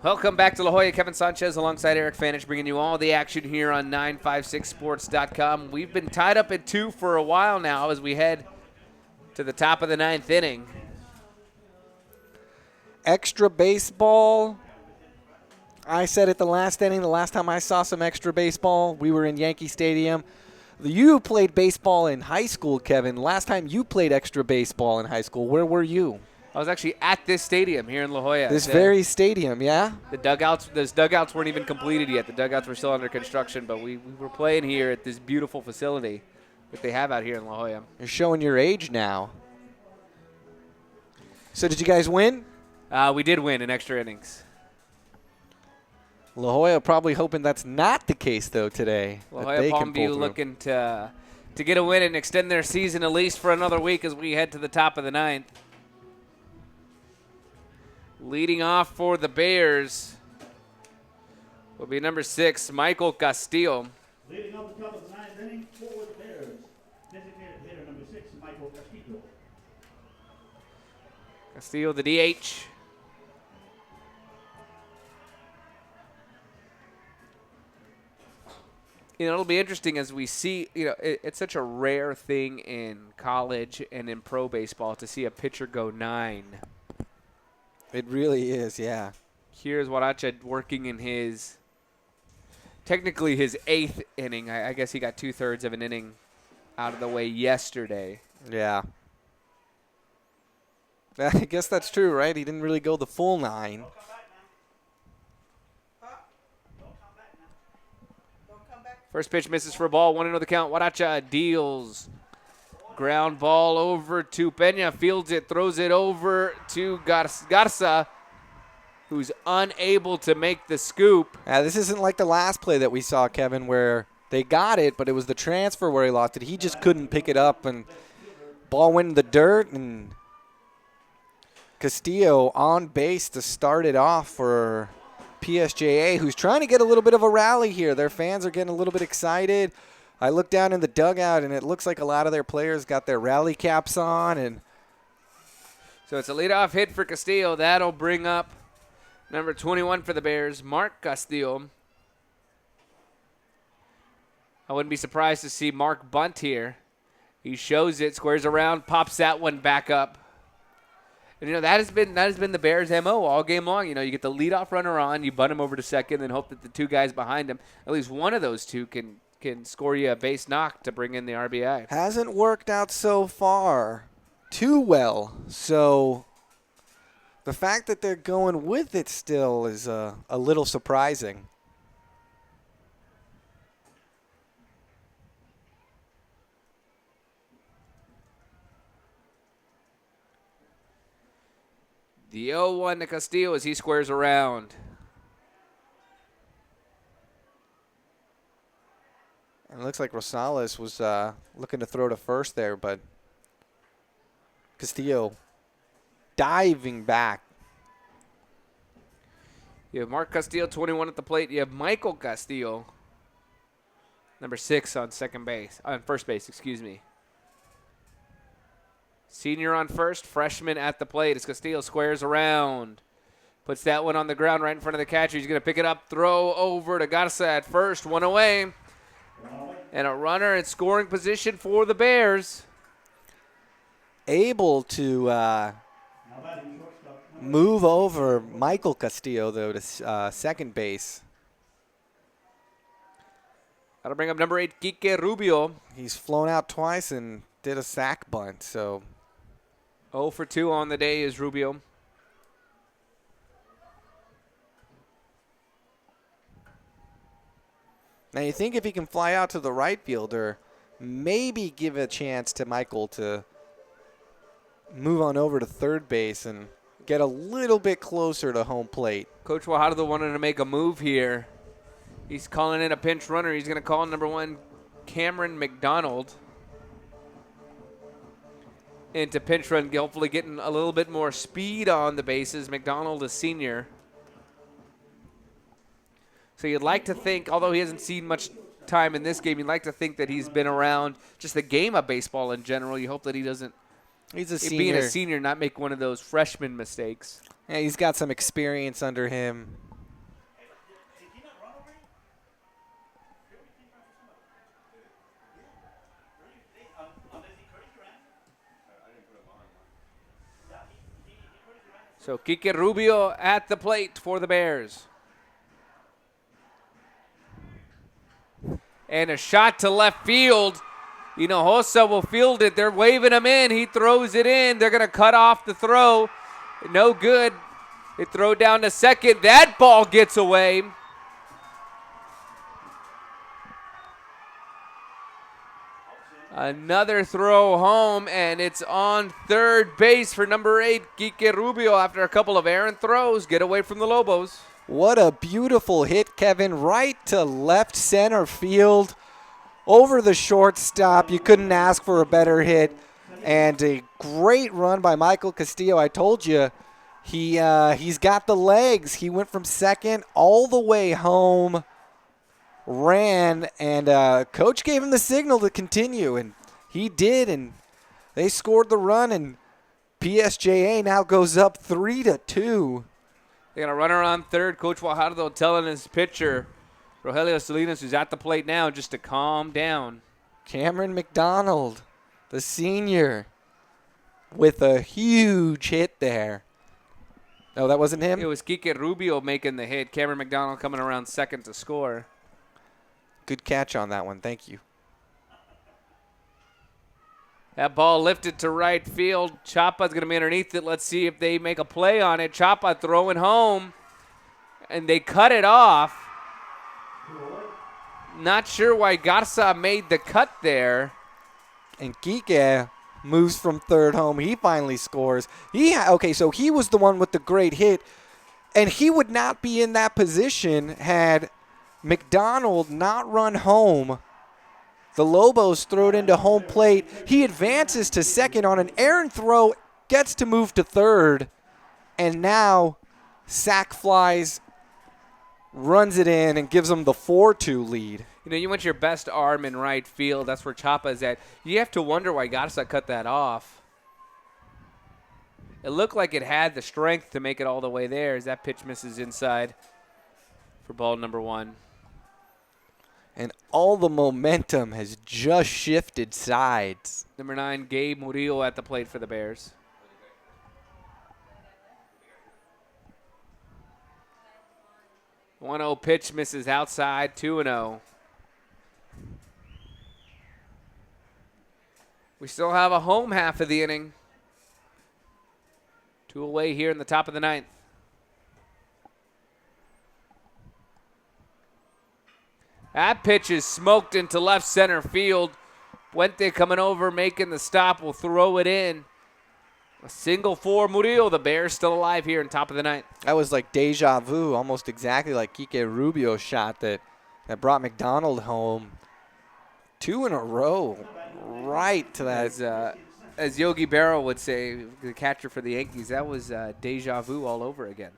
Welcome back to La Jolla. Kevin Sanchez alongside Eric Fanich bringing you all the action here on 956sports.com. We've been tied up at 2 for a while now as we head to the top of the 9th inning. Extra baseball. I said it the last inning, the last time I saw some extra baseball, we were in Yankee Stadium. You played baseball in high school, Kevin. Last time you played extra baseball in high school, where were you? I was actually at this stadium here in La Jolla. This very stadium, yeah? Those dugouts weren't even completed yet. The dugouts were still under construction, but we were playing here at this beautiful facility that they have out here in La Jolla. You're showing your age now. So did you guys win? We did win in extra innings. La Jolla probably hoping that's not the case, though, today. La Jolla Palmview looking to get a win and extend their season at least for another week as we head to the top of the 9th. Leading off for the Bears will be number 6, Michael Castillo. Leading off the top of the 9th inning for the Bears, designated hitter number 6, Michael Castillo. Castillo, the DH. It'll be interesting as we see, it's such a rare thing in college and in pro baseball to see a pitcher go 9. It really is, yeah. Here's Huaracha working in technically his 8th inning. I guess he got 2/3 of an inning out of the way yesterday. Yeah. I guess that's true, right? He didn't really go the full 9. First pitch misses for a ball. 1-0 the count. Huaracha deals. Ground ball over to Peña. Fields it, throws it over to Garza, who's unable to make the scoop. This isn't like the last play that we saw, Kevin, where they got it, but it was the transfer where he lost it. He just couldn't pick it up, and ball went in the dirt, and Castillo on base to start it off for PSJA, who's trying to get a little bit of a rally here. Their fans are getting a little bit excited. I look down in the dugout, and it looks like a lot of their players got their rally caps on. And so it's a leadoff hit for Castillo. That'll bring up Number 21 for the Bears, Mark Castillo. I wouldn't be surprised to see Mark bunt here. He shows it, squares around, pops that one back up. And, that has been the Bears' MO all game long. You get the leadoff runner on, you bunt him over to second, and hope that the two guys behind him, at least one of those two, can score you a base knock to bring in the RBI. Hasn't worked out so far too well. So the fact that they're going with it still is a little surprising. The 0-1 to Castillo as he squares around. And it looks like Rosales was looking to throw to first there, but Castillo diving back. You have Mark Castillo, 21 at the plate. You have Michael Castillo, number 6 on first base, excuse me. Senior on first, freshman at the plate as Castillo squares around. Puts that one on the ground right in front of the catcher. He's going to pick it up, throw over to Garza at first, one away. And a runner in scoring position for the Bears. Able to move over Michael Castillo, though, to second base. That'll bring up number 8, Quique Rubio. He's flown out twice and did a sac bunt, so 0 for 2 on the day is Rubio. Now you think if he can fly out to the right fielder, maybe give a chance to Michael to move on over to third base and get a little bit closer to home plate. Coach Guajardo wanted to make a move here. He's calling in a pinch runner. He's going to call number 1, Cameron McDonald, into pinch run, hopefully getting a little bit more speed on the bases. McDonald is senior. So you'd like to think, although he hasn't seen much time in this game, you'd like to think that he's been around just the game of baseball in general. You hope that he doesn't, He's a senior. being a senior, not make one of those freshman mistakes. Yeah, he's got some experience under him. So Quique Rubio at the plate for the Bears. And a shot to left field. Hinojosa will field it. They're waving him in. He throws it in. They're going to cut off the throw. No good. They throw down to second. That ball gets away. Another throw home, and it's on third base for number 8, Quique Rubio, after a couple of errant throws. Get away from the Lobos. What a beautiful hit, Kevin. Right to left center field. Over the shortstop. You couldn't ask for a better hit. And a great run by Michael Castillo. I told you, he's got the legs. He went from second all the way home. Ran, and coach gave him the signal to continue, and he did, and they scored the run, and PSJA now goes up 3-2. They're going to run around third. Coach Guajardo telling his pitcher, Rogelio Salinas, who's at the plate now, just to calm down. Cameron McDonald, the senior, with a huge hit there. No, that wasn't him? It was Quique Rubio making the hit. Cameron McDonald coming around second to score. Good catch on that one. Thank you. That ball lifted to right field. Chapa's going to be underneath it. Let's see if they make a play on it. Chapa throwing home, and they cut it off. Not sure why Garza made the cut there. And Quique moves from third home. He finally scores. Okay, so he was the one with the great hit, and he would not be in that position had McDonald not run home. The Lobos throw it into home plate. He advances to second on an errant throw, gets to move to third, and now sac flies, runs it in, and gives them the 4-2 lead. You want your best arm in right field. That's where Chapa's at. You have to wonder why Garza cut that off. It looked like it had the strength to make it all the way there as that pitch misses inside for ball number 1. And all the momentum has just shifted sides. Number 9, Gabe Murillo at the plate for the Bears. One 0 pitch misses outside, 2-0. We still have a home half of the inning. 2 away here in the top of the 9th. That pitch is smoked into left center field. Puente coming over, making the stop, will throw it in. A single for Murillo. The Bears still alive here in top of the 9th. That was like deja vu, almost exactly like Kike Rubio's shot that brought McDonald home. 2 in a row, right to that. As Yogi Berra would say, the catcher for the Yankees, that was deja vu all over again.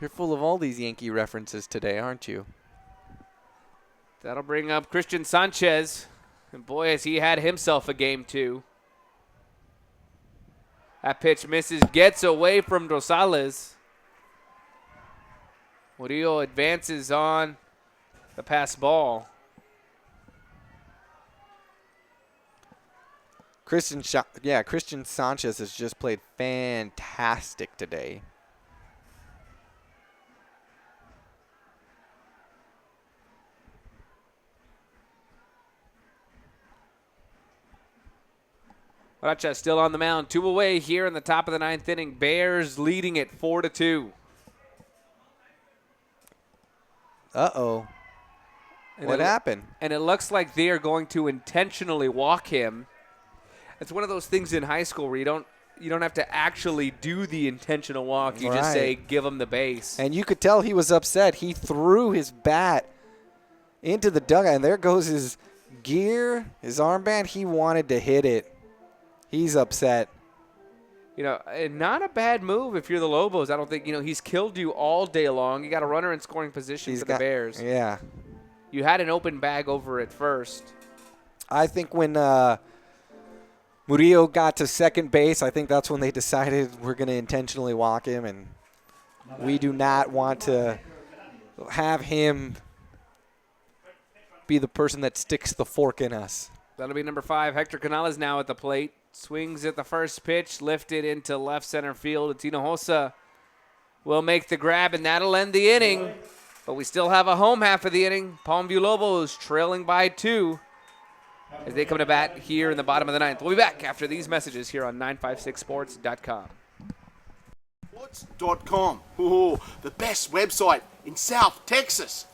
You're full of all these Yankee references today, aren't you? That'll bring up Christian Sanchez. And boy, has he had himself a game too. That pitch misses, gets away from Rosales. Murillo advances on the pass ball. Christian Sanchez has just played fantastic today. Racha still on the mound. 2 away here in the top of the 9th inning. Bears leading it 4-2. Uh-oh. What happened? And it looks like they are going to intentionally walk him. It's one of those things in high school where you don't have to actually do the intentional walk. You just say, give him the base. And you could tell he was upset. He threw his bat into the dugout, and there goes his gear, his armband. He wanted to hit it. He's upset. You know, not a bad move if you're the Lobos. I don't think, he's killed you all day long. You got a runner in scoring position for the Bears. Yeah. You had an open bag over at first. I think when Murillo got to second base, I think that's when they decided we're going to intentionally walk him, and we do not want to have him be the person that sticks the fork in us. That'll be number 5. Hector Canales now at the plate. Swings at the first pitch, lifted into left center field. Hinojosa will make the grab, and that'll end the inning. But we still have a home half of the inning. Palmview Lobos trailing by 2 as they come to bat here in the bottom of the 9th. We'll be back after these messages here on 956sports.com. Sports.com. Ooh, the best website in South Texas.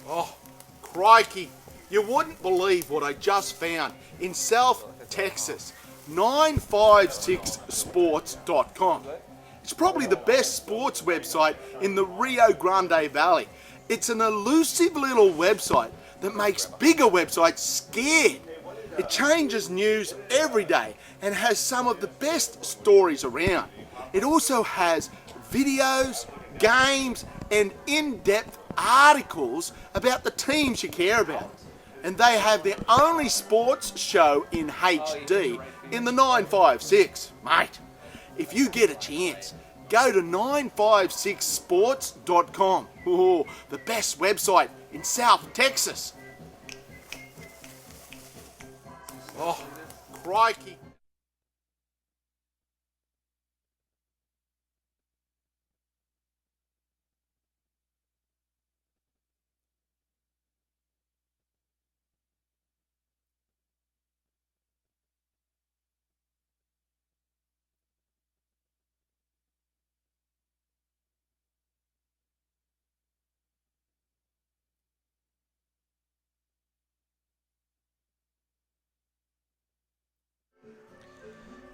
Oh, crikey. You wouldn't believe what I just found in South Texas. 956sports.com. It's probably the best sports website in the Rio Grande Valley. It's an elusive little website that makes bigger websites scared. It changes news every day and has some of the best stories around. It also has videos, games, and in-depth articles about the teams you care about. And they have their only sports show in HD in the 956. Mate, if you get a chance, go to 956sports.com. Ooh, the best website in South Texas. Oh, crikey.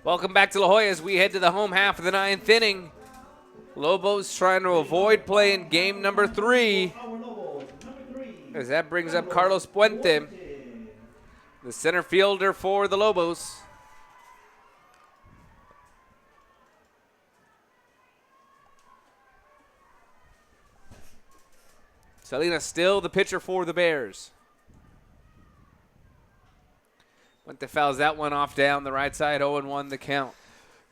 Welcome back to La Jolla as we head to the home half of the 9th inning. Lobos trying to avoid playing game number 3 as that brings up Carlos Puente, the center fielder for the Lobos. Salinas still the pitcher for the Bears. Went fouls that one off down the right side, 0-1 the count.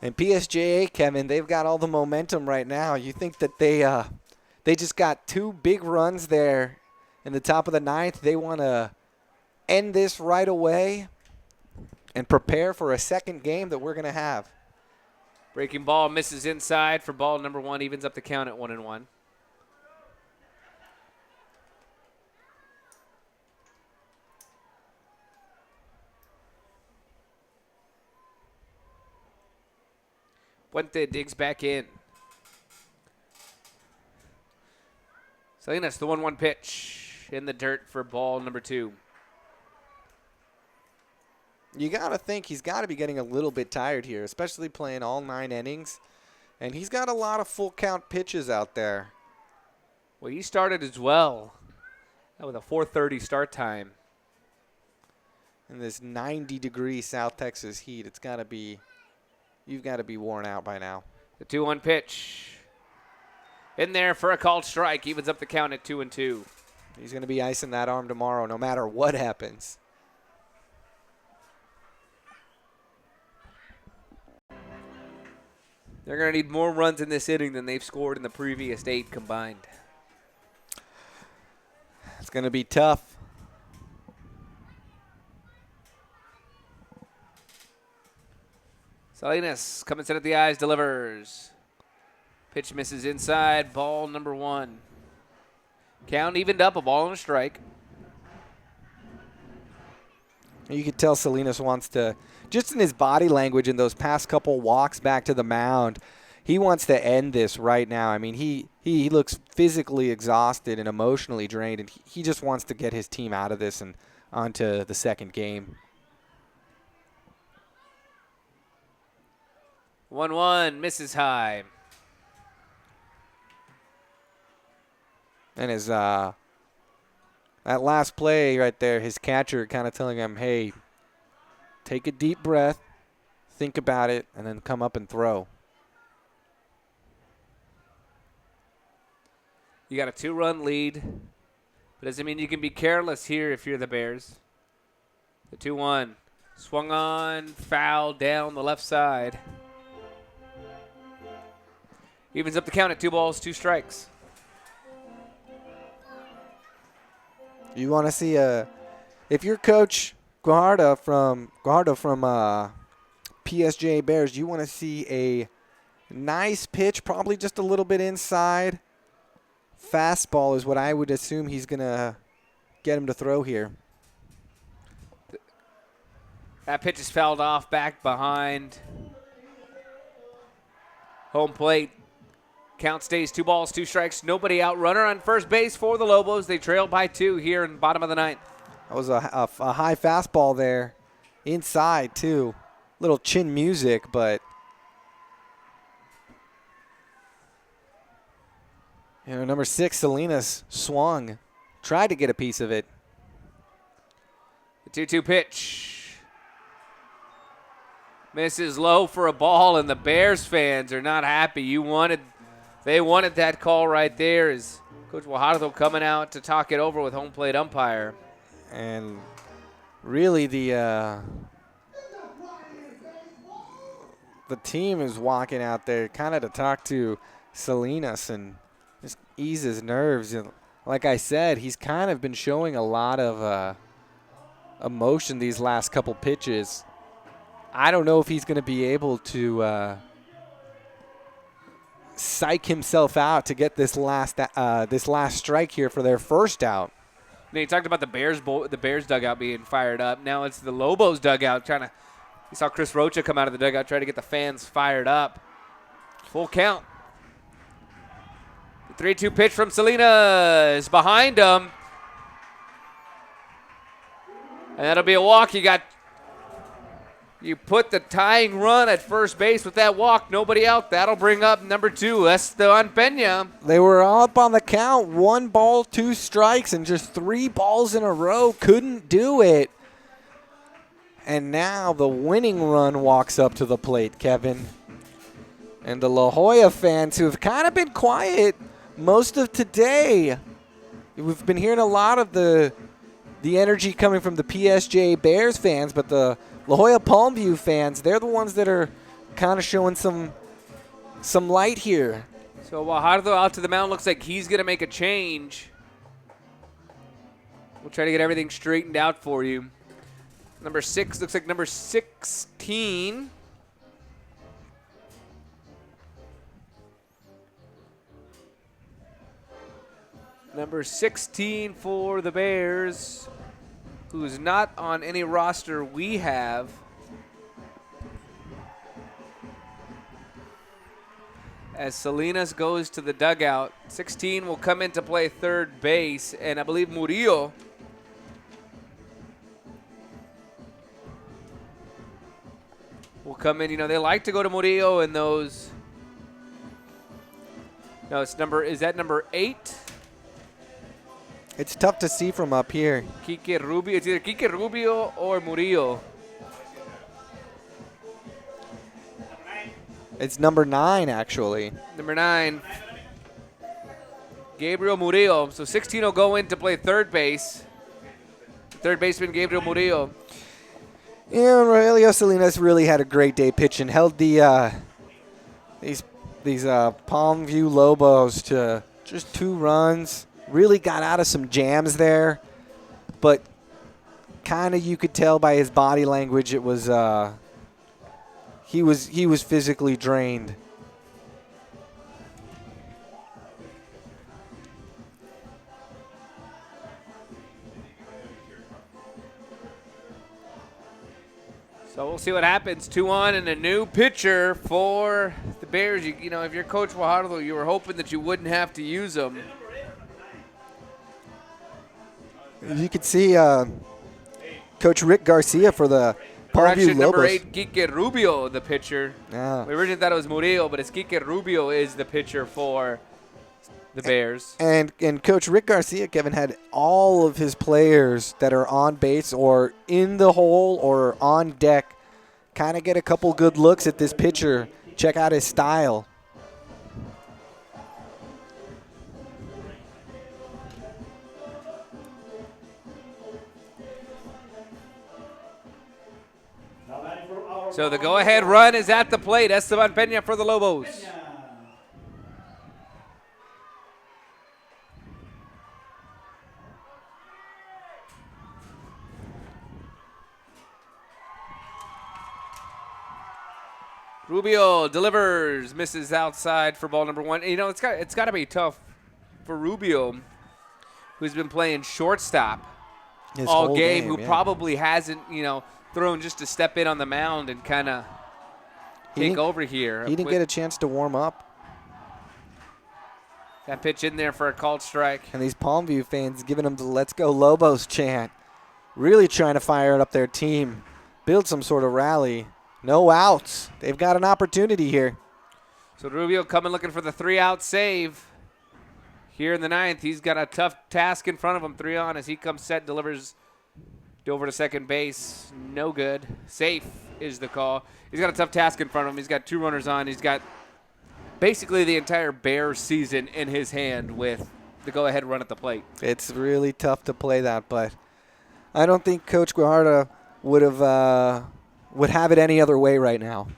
And PSJA, Kevin, they've got all the momentum right now. You think that they just got 2 big runs there in the top of the 9th. They want to end this right away and prepare for a second game that we're going to have. Breaking ball misses inside for ball number 1, evens up the count at 1-1. Puente digs back in. Salinas, the 1-1 pitch in the dirt for ball number 2. You got to think he's got to be getting a little bit tired here, especially playing all 9 innings. And he's got a lot of full count pitches out there. Well, he started as well with a 4:30 start time. In this 90-degree South Texas heat, you've got to be worn out by now. The 2-1 pitch. In there for a called strike. Evens up the count at 2-2. He's going to be icing that arm tomorrow no matter what happens. They're going to need more runs in this inning than they've scored in the previous 8 combined. It's going to be tough. Salinas coming set at the eyes, delivers. Pitch misses inside, ball number 1. Count evened up, a ball and a strike. You could tell Salinas wants to, just in his body language in those past couple walks back to the mound, he wants to end this right now. I mean, he looks physically exhausted and emotionally drained, and he just wants to get his team out of this and onto the second game. 1-1, misses high. And his that last play right there, his catcher kind of telling him, hey, take a deep breath, think about it, and then come up and throw. You got a 2-run lead. But doesn't mean you can be careless here if you're the Bears. The 2-1. Swung on, foul down the left side. Evens up the count at 2 balls, 2 strikes. You want to see if you're Coach Guajardo from PSJA Bears, you want to see a nice pitch, probably just a little bit inside. Fastball is what I would assume he's going to get him to throw here. That pitch is fouled off back behind home plate. Count stays 2 balls, 2 strikes. Nobody out. Runner on first base for the Lobos. They trail by 2 here in the bottom of the 9th. That was a high fastball there. Inside, too. Little chin music, but number 6, Salinas, swung. Tried to get a piece of it. The 2-2 pitch. Misses low for a ball, and the Bears fans are not happy. They wanted that call right there as Coach Guajardo coming out to talk it over with home plate umpire. And really the team is walking out there kind of to talk to Salinas and just ease his nerves. And like I said, he's kind of been showing a lot of emotion these last couple pitches. I don't know if he's going to be able to psych himself out to get this last strike here for their first out. You talked about the Bears dugout being fired up. Now it's the Lobos dugout you saw Chris Rocha come out of the dugout trying to get the fans fired up. Full count. The 3-2 pitch from Salinas behind him. And that'll be a walk. You put the tying run at first base with that walk. Nobody out. That'll bring up number 2, Esteban Peña. They were all up on the count. 1 ball, 2 strikes, and just 3 balls in a row. Couldn't do it. And now the winning run walks up to the plate, Kevin. And the La Jolla fans, who have kind of been quiet most of today. We've been hearing a lot of the the energy coming from the PSJA Bears fans, but the La Jolla Palmview fans, they're the ones that are kind of showing some light here. So Guajardo out to the mound. Looks like he's going to make a change. We'll try to get everything straightened out for you. Number 6 looks like number 16. Number 16 for the Bears, who's not on any roster we have. As Salinas goes to the dugout, 16 will come in to play third base, and I believe Murillo will come in. You know, they like to go to Murillo in those. No, it's is that number 8? It's tough to see from up here. Quique Rubio. It's either Quique Rubio or Murillo. It's number 9, actually. Number 9, Gabriel Murillo. So 16 will go in to play third base. Third baseman Gabriel Murillo. Yeah, Rogelio Salinas really had a great day pitching. Held the these Palmview Lobos to just 2 runs. Really got out of some jams there, but kind of you could tell by his body language it was he was physically drained. So we'll see what happens. 2-1 and a new pitcher for the Bears. You know, if you're Coach Guajardo, you were hoping that you wouldn't have to use them. You could see Coach Rick Garcia for the Palmview Lobos. Number 8, Quique Rubio, the pitcher. Yeah. We originally thought it was Murillo, but it's Quique Rubio is the pitcher for the Bears. And Coach Rick Garcia, Kevin, had all of his players that are on base or in the hole or on deck kind of get a couple good looks at this pitcher. Check out his style. So the go-ahead run is at the plate. Esteban Peña for the Lobos. Rubio delivers, misses outside for ball number 1. You know, it's got to be tough for Rubio, who's been playing shortstop all game, who probably hasn't, you know, thrown just to step in on the mound and kind of take over here. He didn't get a chance to warm up. That pitch in there for a called strike. And these Palmview fans giving them the Let's Go Lobos chant. Really trying to fire up their team. Build some sort of rally. No outs. They've got an opportunity here. So Rubio coming looking for the 3-out save. Here in the 9th, he's got a tough task in front of him. 3 on as he comes set, delivers over to second base. No good. Safe is the call. He's got a tough task in front of him. He's got 2 runners on. He's got basically the entire Bears season in his hand with the go-ahead run at the plate. It's really tough to play that, but I don't think Coach Guajardo would have it any other way right now.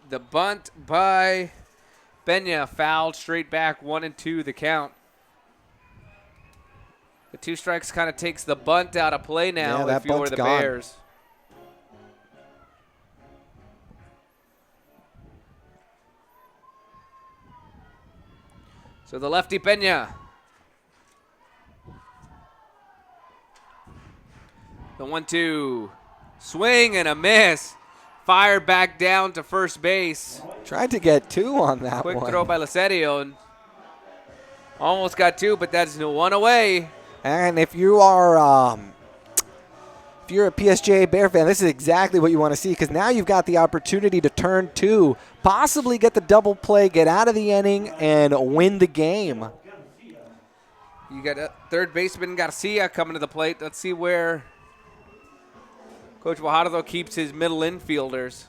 The bunt by Peña fouled straight back, 1-2 the count. The 2 strikes kind of takes the bunt out of play now if you were the Bears. So the lefty Peña. The 1-2. Swing and a miss. Fire back down to first base. Tried to get 2 on that one. Quick throw by Lacerio. And almost got 2, but that's 1 away. And if you are if you're a PSJA Bear fan, this is exactly what you want to see, because now you've got the opportunity to turn 2, possibly get the double play, get out of the inning, and win the game. You got third baseman Garcia coming to the plate. Let's see where Coach Guajardo keeps his middle infielders.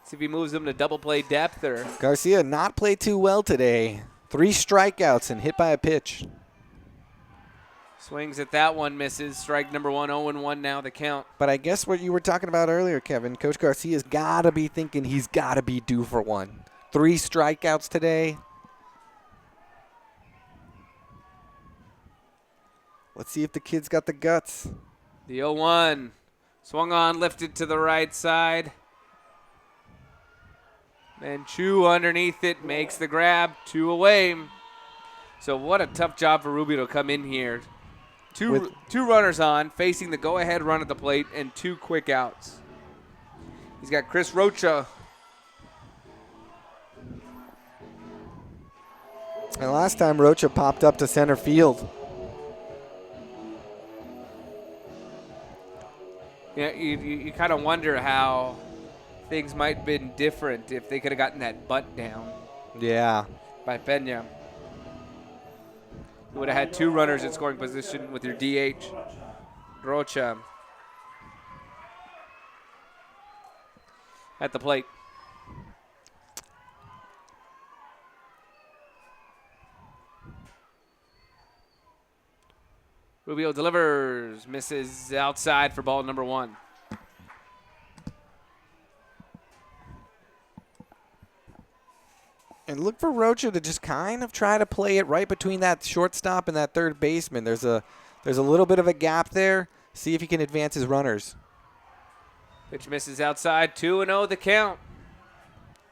See if he moves them to double play depth. Or Garcia not played too well today. 3 strikeouts and hit by a pitch. Swings at that one, misses. Strike number 1, 0-1 now the count. But I guess what you were talking about earlier, Kevin, Coach Garcia's got to be thinking he's got to be due for one. 3 strikeouts today. Let's see if the kid's got the guts. The 0-1. Swung on, lifted to the right side. Then Chu underneath it, makes the grab, 2 away. So what a tough job for Rubio to come in here. Two runners on, facing the go-ahead run at the plate, and 2 quick outs. He's got Chris Rocha. And last time Rocha popped up to center field. Yeah, you kind of wonder how things might have been different if they could have gotten that bunt down Yeah. by Pena. You would have had 2 runners in scoring position with your DH, Rocha, at the plate. Rubio delivers, misses outside for ball number 1. And look for Rocha to just kind of try to play it right between that shortstop and that third baseman. There's a little bit of a gap there. See if he can advance his runners. Pitch misses outside, 2-0 the count.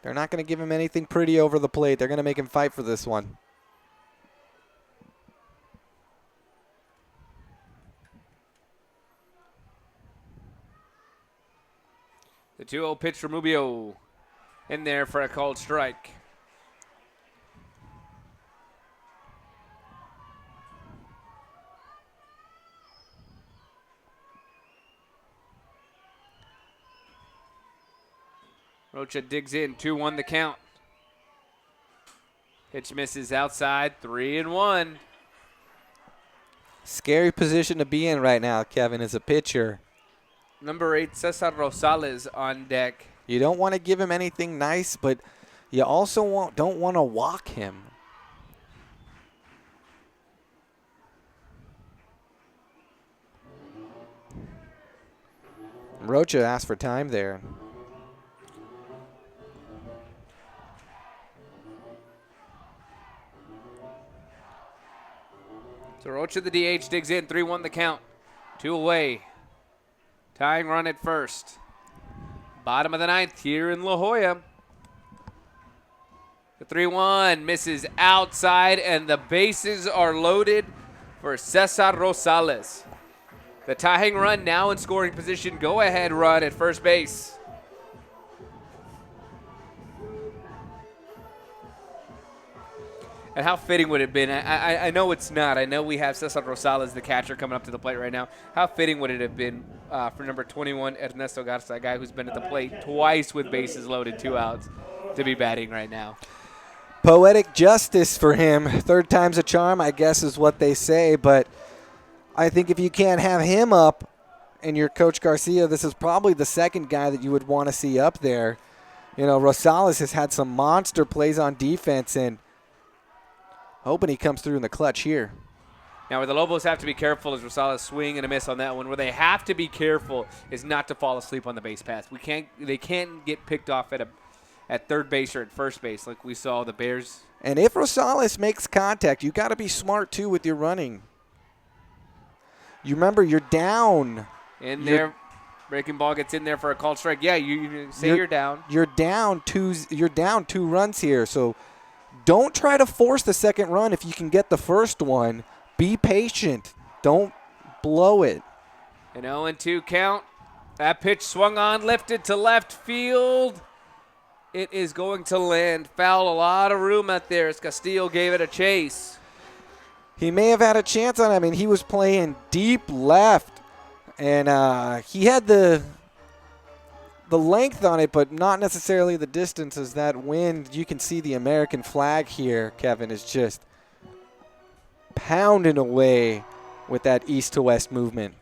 They're not going to give him anything pretty over the plate. They're going to make him fight for this one. The 2-0 pitch from Rubio in there for a called strike. Rocha digs in, 2-1 the count. Pitch misses outside, 3-1. Scary position to be in right now, Kevin, as a pitcher. Number 8, Cesar Rosales on deck. You don't want to give him anything nice, but you also don't want to walk him. Rocha asked for time there. So Rocha, the DH, digs in, 3-1 the count. 2 away. Tying run at first. Bottom of the 9th here in La Jolla. The 3-1 misses outside, and the bases are loaded for Cesar Rosales. The tying run now in scoring position. Go-ahead run at first base. And how fitting would it have been? I know it's not. I know we have Cesar Rosales, the catcher, coming up to the plate right now. How fitting would it have been for number 21, Ernesto Garza, a guy who's been at the plate twice with bases loaded, 2 outs, to be batting right now? Poetic justice for him. 3rd time's a charm, I guess, is what they say. But I think if you can't have him up and you're Coach Garcia, this is probably the 2nd guy that you would want to see up there. You know, Rosales has had some monster plays on defense, and hoping he comes through in the clutch here. Now, where the Lobos have to be careful is Rosales swing and a miss on that one. Where they have to be careful is not to fall asleep on the base path. They can't get picked off at third base or at first base like we saw the Bears. And if Rosales makes contact, you got to be smart too with your running. You remember you're down. In there, breaking ball gets in there for a called strike. Yeah, you say you're down. You're down 2 runs here, so don't try to force the 2nd run if you can get the first one. Be patient. Don't blow it. An 0-2 count. That pitch swung on, lifted to left field. It is going to land foul. A lot of room out there as Castillo gave it a chase. He may have had a chance on it. I mean, he was playing deep left, and he had the length on it, but not necessarily the distance. As that wind, you can see the American flag here, Kevin, is just pounding away with that east to west movement.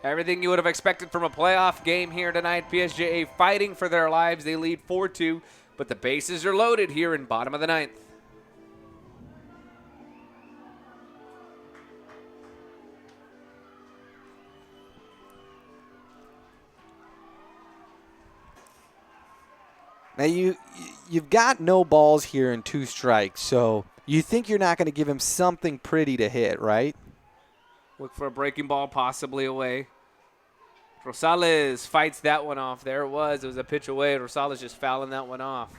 Everything you would have expected from a playoff game here tonight. PSJA fighting for their lives. They lead 4-2, but the bases are loaded here in bottom of the 9th. Now you've got no balls here and 2 strikes, so you think you're not going to give him something pretty to hit, right? Look for a breaking ball possibly away. Rosales fights that one off. There it was. It was a pitch away. Rosales just fouling that one off.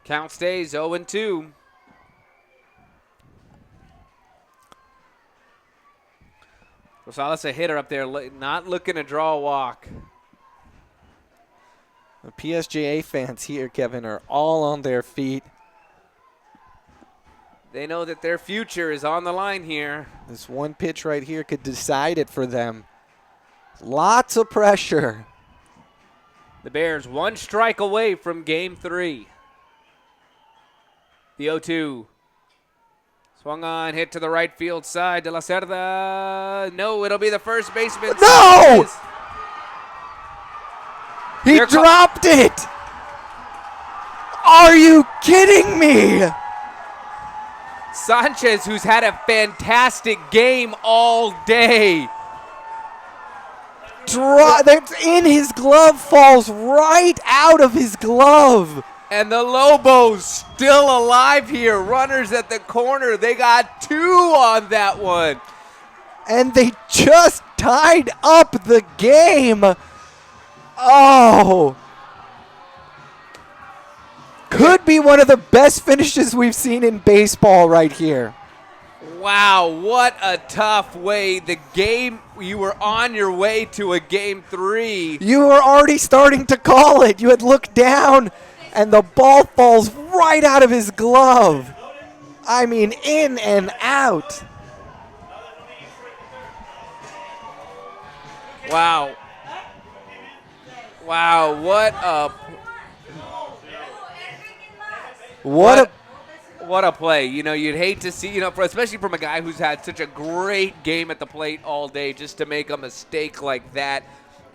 Count stays 0-2. Rosales a hitter up there, not looking to draw a walk. The PSJA fans here, Kevin, are all on their feet. They know that their future is on the line here. This one pitch right here could decide it for them. Lots of pressure. The Bears 1 strike away from game 3. The 0-2. Swung on, hit to the right field side. De La Cerda. No, it'll be the first baseman. No! He dropped it! Are you kidding me? Sanchez, who's had a fantastic game all day. That's in his glove, falls right out of his glove. And the Lobos still alive here. Runners at the corner. They got 2 on that one. And they just tied up the game. Oh. Could be one of the best finishes we've seen in baseball right here. Wow, what a tough way. The game, you were on your way to a game 3. You were already starting to call it. You had looked down, and the ball falls right out of his glove. I mean, in and out. Wow. Wow, what a play. You know, you'd hate to see, especially from a guy who's had such a great game at the plate all day, just to make a mistake like that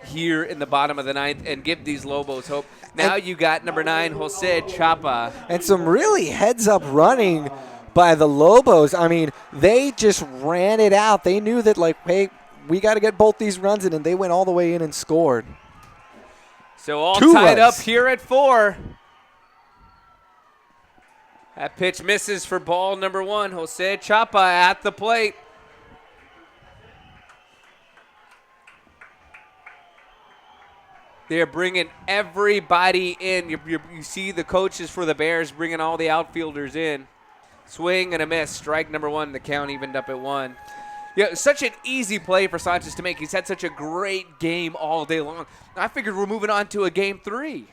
here in the bottom of the 9th and give these Lobos hope. Now you got number 9, Jose Chapa. And some really heads-up running by the Lobos. I mean, they just ran it out. They knew that, hey, we got to get both these runs in, and they went all the way in and scored. So all 2 tied runs. up here at 4. That pitch misses for ball number 1. Jose Chapa at the plate. They're bringing everybody in. You see the coaches for the Bears bringing all the outfielders in. Swing and a miss. Strike number 1. The count evened up at 1. Yeah, such an easy play for Sanchez to make. He's had such a great game all day long. I figured we're moving on to a game 3.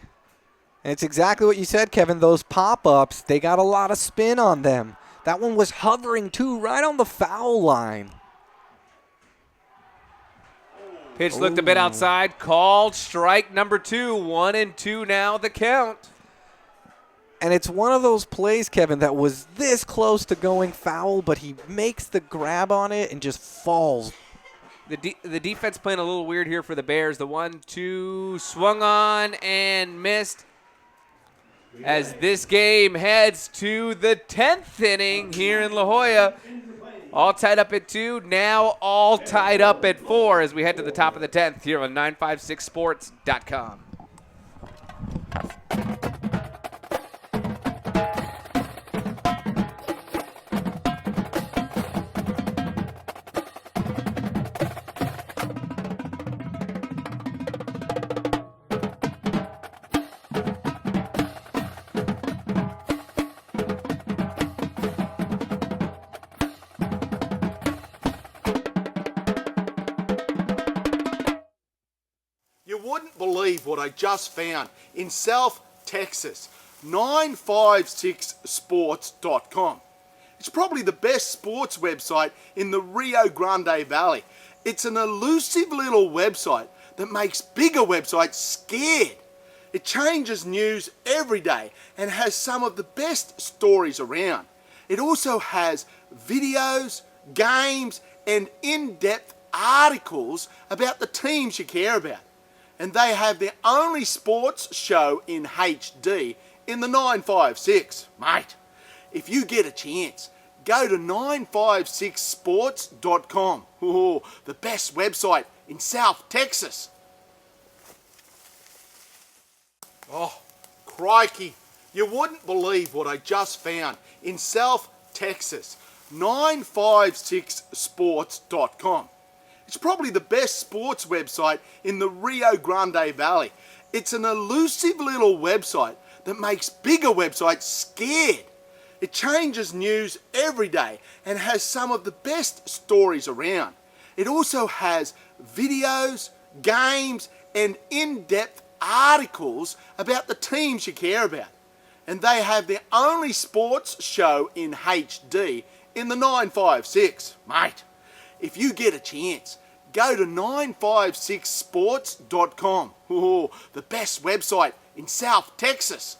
And it's exactly what you said, Kevin. Those pop-ups, they got a lot of spin on them. That one was hovering, too, right on the foul line. Pitch looked a bit outside. Called strike number 2. 1-2 now the count. And it's one of those plays, Kevin, that was this close to going foul, but he makes the grab on it and just falls. The defense playing a little weird here for the Bears. The 1-2 swung on and missed. As this game heads to the 10th inning here in La Jolla. All tied up at 2, now all tied up at 4 as we head to the top of the 10th here on 956sports.com. You wouldn't believe what I just found in South Texas. 956sports.com. It's probably the best sports website in the Rio Grande Valley. It's an elusive little website that makes bigger websites scared. It changes news every day and has some of the best stories around. It also has videos, games, and in-depth articles about the teams you care about. And they have their only sports show in HD in the 956. Mate, if you get a chance, go to 956sports.com. Oh, the best website in South Texas. Oh, crikey. You wouldn't believe what I just found in South Texas. 956sports.com. It's probably the best sports website in the Rio Grande Valley. It's an elusive little website that makes bigger websites scared. It changes news every day and has some of the best stories around. It also has videos, games, and in-depth articles about the teams you care about. And they have their only sports show in HD in the 956. Mate, if you get a chance, go to 956sports.com. Oh, the best website in South Texas.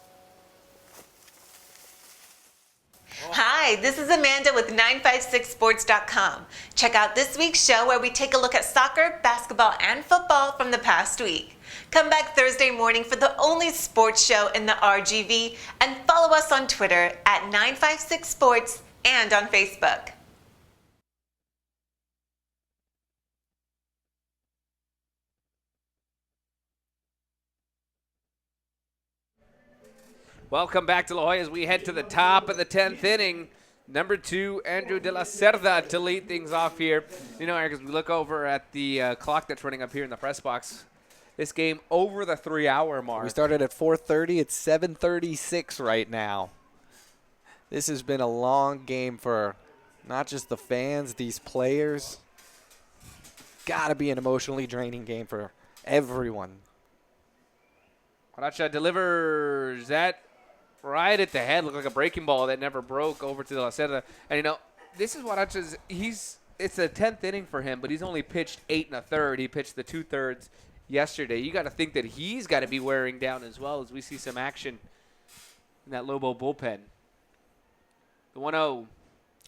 Hi, this is Amanda with 956sports.com. Check out this week's show where we take a look at soccer, basketball, and football from the past week. Come back Thursday morning for the only sports show in the RGV, and follow us on Twitter at 956sports and on Facebook. Welcome back to La Jolla as we head to the top of the 10th inning. Number 2, Andrew de la Cerda to lead things off here. You know, Eric, as we look over at the clock that's running up here in the press box, this game over the 3-hour mark. We started at 4:30. It's 7:36 right now. This has been a long game for not just the fans, these players. Got to be an emotionally draining game for everyone. Huaracha delivers that right at the head. Looked like a breaking ball that never broke over to de la Cerda. And, you know, this is Huaracha's – it's the 10th inning for him, but he's only pitched 8 1/3. He pitched the 2/3 yesterday. You got to think that he's got to be wearing down as well as we see some action in that Lobo bullpen. The 1-0.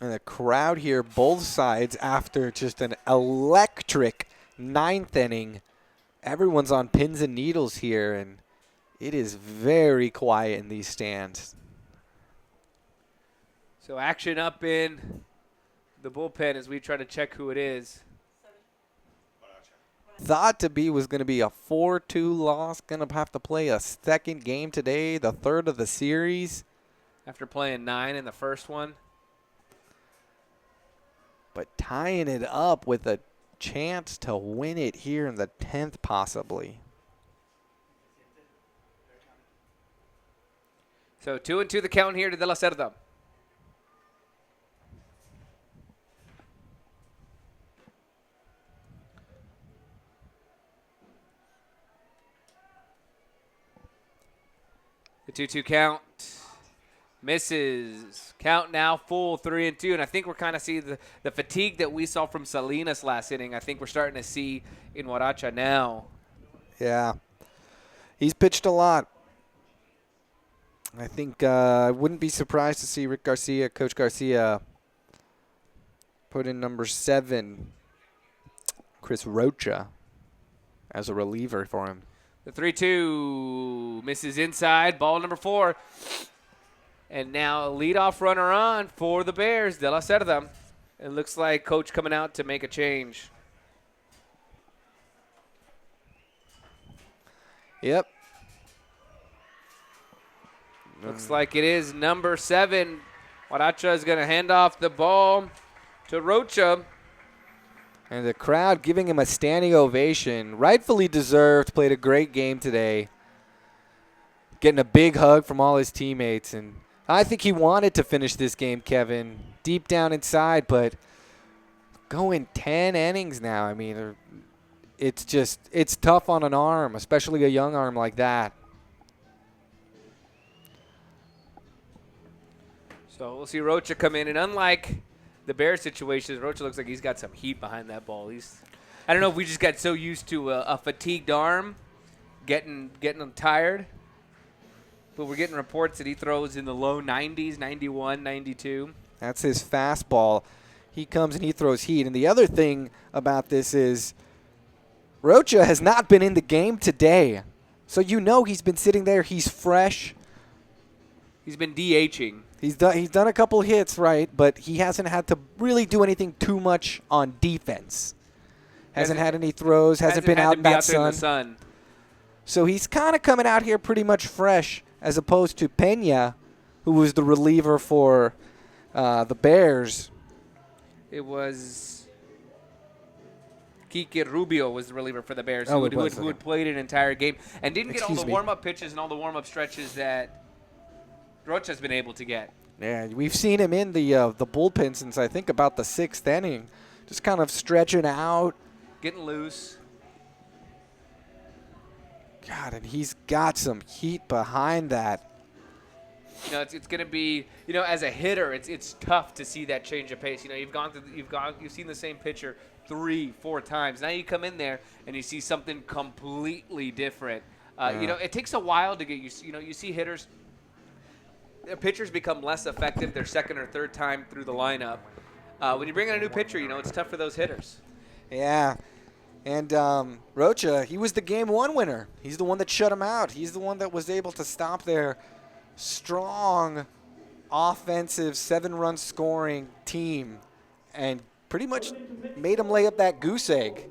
And the crowd here, both sides, after just an electric 9th inning. Everyone's on pins and needles here, and it is very quiet in these stands. So action up in the bullpen as we try to check who it is. Thought to be was going to be a 4-2 loss. Going to have to play a second game today, the third of the series. After playing 9 in the first one. But tying it up with a chance to win it here in the 10th possibly. So 2-2 the count here to de la Cerda. The 2-2 count misses. Count now full 3-2. And I think we're kind of seeing the fatigue that we saw from Salinas last inning. I think we're starting to see in Huaracha now. Yeah. He's pitched a lot. I think I wouldn't be surprised to see Coach Garcia, put in number 7, Chris Rocha, as a reliever for him. The 3-2 misses inside. Ball number 4. And now a leadoff runner on for the Bears, de la Cerda. It looks like Coach coming out to make a change. Yep. Looks like it is number 7. Huaracha is going to hand off the ball to Rocha. And the crowd giving him a standing ovation. Rightfully deserved. Played a great game today. Getting a big hug from all his teammates. And I think he wanted to finish this game, Kevin, deep down inside. But going 10 innings now, I mean, it's tough on an arm, especially a young arm like that. So we'll see Rocha come in. And unlike the Bears situation, Rocha looks like he's got some heat behind that ball. I don't know if we just got so used to a fatigued arm getting him tired. But we're getting reports that he throws in the low 90s, 91, 92. That's his fastball. He comes and he throws heat. And the other thing about this is Rocha has not been in the game today. So you know he's been sitting there. He's fresh. He's been DHing. He's done a couple hits, right, but he hasn't had to really do anything too much on defense. Hasn't had any throws, hasn't been out in that sun. So he's kind of coming out here pretty much fresh, as opposed to Pena, who was the reliever for the Bears. It was Kike Rubio was the reliever for the Bears, Oh, who had played an entire game and didn't get all Excuse the me. warm-up pitches and all the warm-up stretches that Rocha's been able to get. Yeah, we've seen him in the bullpen since I think about the 6th inning, just kind of stretching out. Getting loose. God, and he's got some heat behind that. You know, it's going to be, you know, as a hitter, it's tough to see that change of pace. You know, you've seen the same pitcher 3-4 times. Now you come in there and you see something completely different. You know, it takes a while to get used. You know, you see hitters, their pitchers become less effective their second or third time through the lineup. When you bring in a new pitcher, you know, it's tough for those hitters. Yeah. And Rocha, he was the Game 1 winner. He's the one that shut him out. He's the one that was able to stop their strong offensive 7-run scoring team and pretty much made him lay up that goose egg.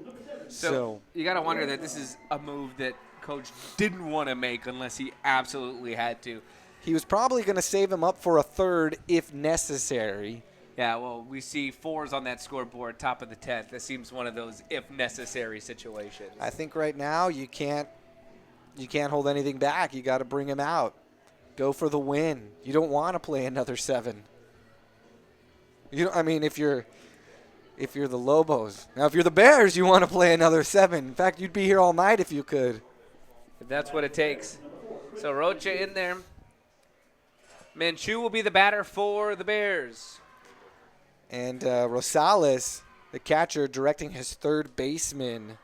So you got to wonder that this is a move that Coach didn't want to make unless he absolutely had to. He was probably going to save him up for a third if necessary. Yeah, well, we see 4s on that scoreboard, top of the 10th. That seems one of those if necessary situations. I think right now you can't hold anything back. You got to bring him out. Go for the win. You don't want to play another 7. You know, I mean, if you're the Lobos. Now, if you're the Bears, you want to play another 7. In fact, you'd be here all night if you could. If that's what it takes. So Rocha in there. Manchu will be the batter for the Bears. And Rosales, the catcher, directing his third baseman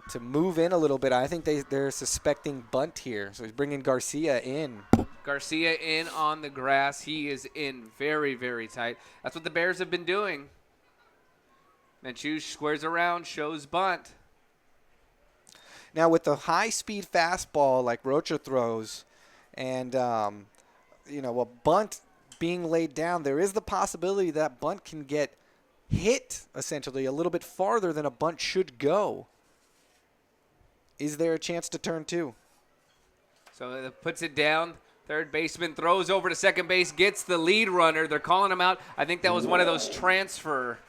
to move in a little bit. I think they're suspecting bunt here. So he's bringing Garcia in. Garcia in on the grass. He is in very, very tight. That's what the Bears have been doing. Manchu squares around, shows bunt. Now with the high-speed fastball like Rocha throws and, you know, a bunt being laid down, there is the possibility that bunt can get hit, essentially, a little bit farther than a bunt should go. Is there a chance to turn 2? So it puts it down. Third baseman throws over to second base, gets the lead runner. They're calling him out. I think that was one of those transfer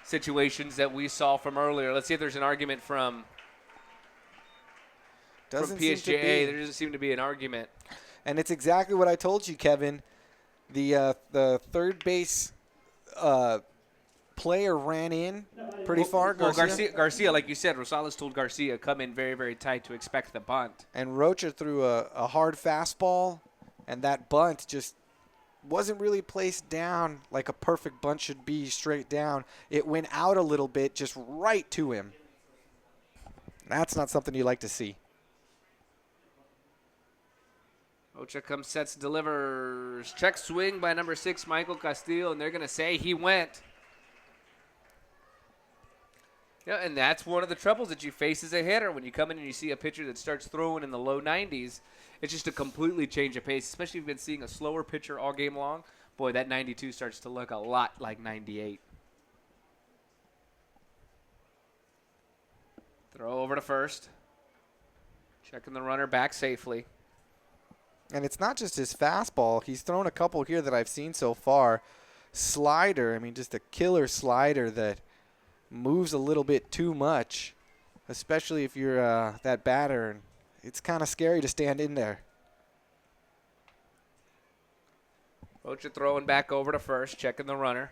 situations that we saw from earlier. Let's see if there's an argument from PSJA. There doesn't seem to be an argument. And it's exactly what I told you, Kevin. The third base player ran in pretty far. Garcia, like you said, Rosales told Garcia, come in very, very tight to expect the bunt. And Rocha threw a hard fastball, and that bunt just wasn't really placed down like a perfect bunt should be, straight down. It went out a little bit, just right to him. That's not something you like to see. Rocha comes, sets, delivers. Check swing by number 6, Michael Castillo, and they're going to say he went. Yeah, and that's one of the troubles that you face as a hitter. When you come in and you see a pitcher that starts throwing in the low 90s, it's just a completely change of pace, especially if you've been seeing a slower pitcher all game long. Boy, that 92 starts to look a lot like 98. Throw over to first. Checking the runner back safely. And it's not just his fastball. He's thrown a couple here that I've seen so far. Slider, I mean, just a killer slider that moves a little bit too much, especially if you're that batter. And it's kind of scary to stand in there. Rocha throwing back over to first, checking the runner.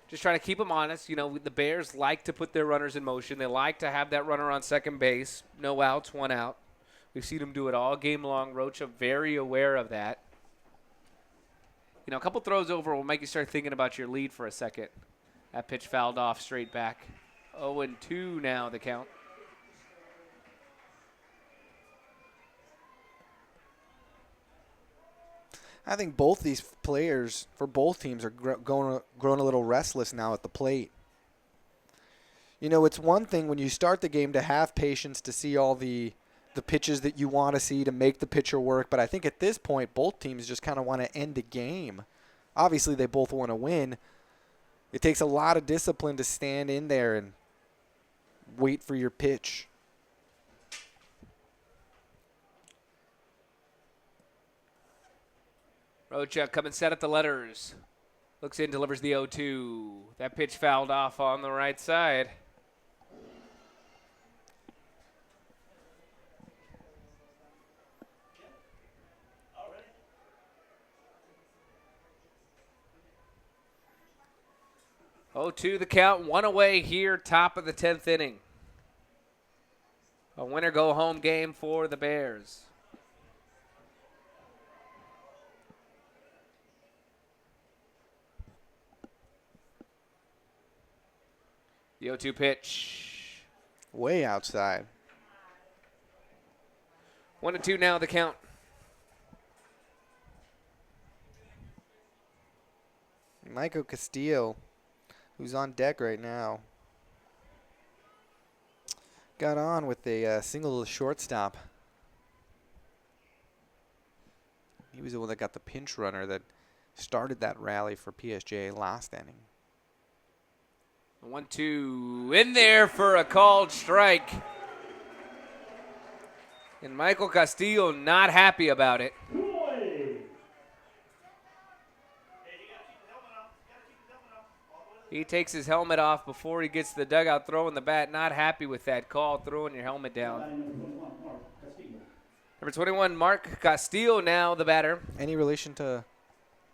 Just trying to keep him honest. You know, the Bears like to put their runners in motion. They like to have that runner on second base. No outs, 1 out. We've seen him do it all game long. Rocha very aware of that. You know, a couple throws over will make you start thinking about your lead for a second. That pitch fouled off straight back. 0-2 now the count. I think both these players for both teams are grown a little restless now at the plate. You know, it's one thing when you start the game to have patience to see all the pitches that you want to see to make the pitcher work. But I think at this point, both teams just kind of want to end the game. Obviously, they both want to win. It takes a lot of discipline to stand in there and wait for your pitch. Rocha coming set at the letters. Looks in, delivers the 0-2. That pitch fouled off on the right side. Oh, 2 the count, 1 away here, top of the 10th inning. A winner go home game for the Bears. The 0-2 pitch. Way outside. 1-2 now the count. Michael Castillo, who's on deck right now, got on with a single to the shortstop. He was the one that got the pinch runner that started that rally for PSJA last inning. 1-2 in there for a called strike. And Michael Castillo not happy about it. He takes his helmet off before he gets to the dugout, throwing the bat. Not happy with that call, throwing your helmet down. Number 21, Mark Castillo now the batter. Any relation to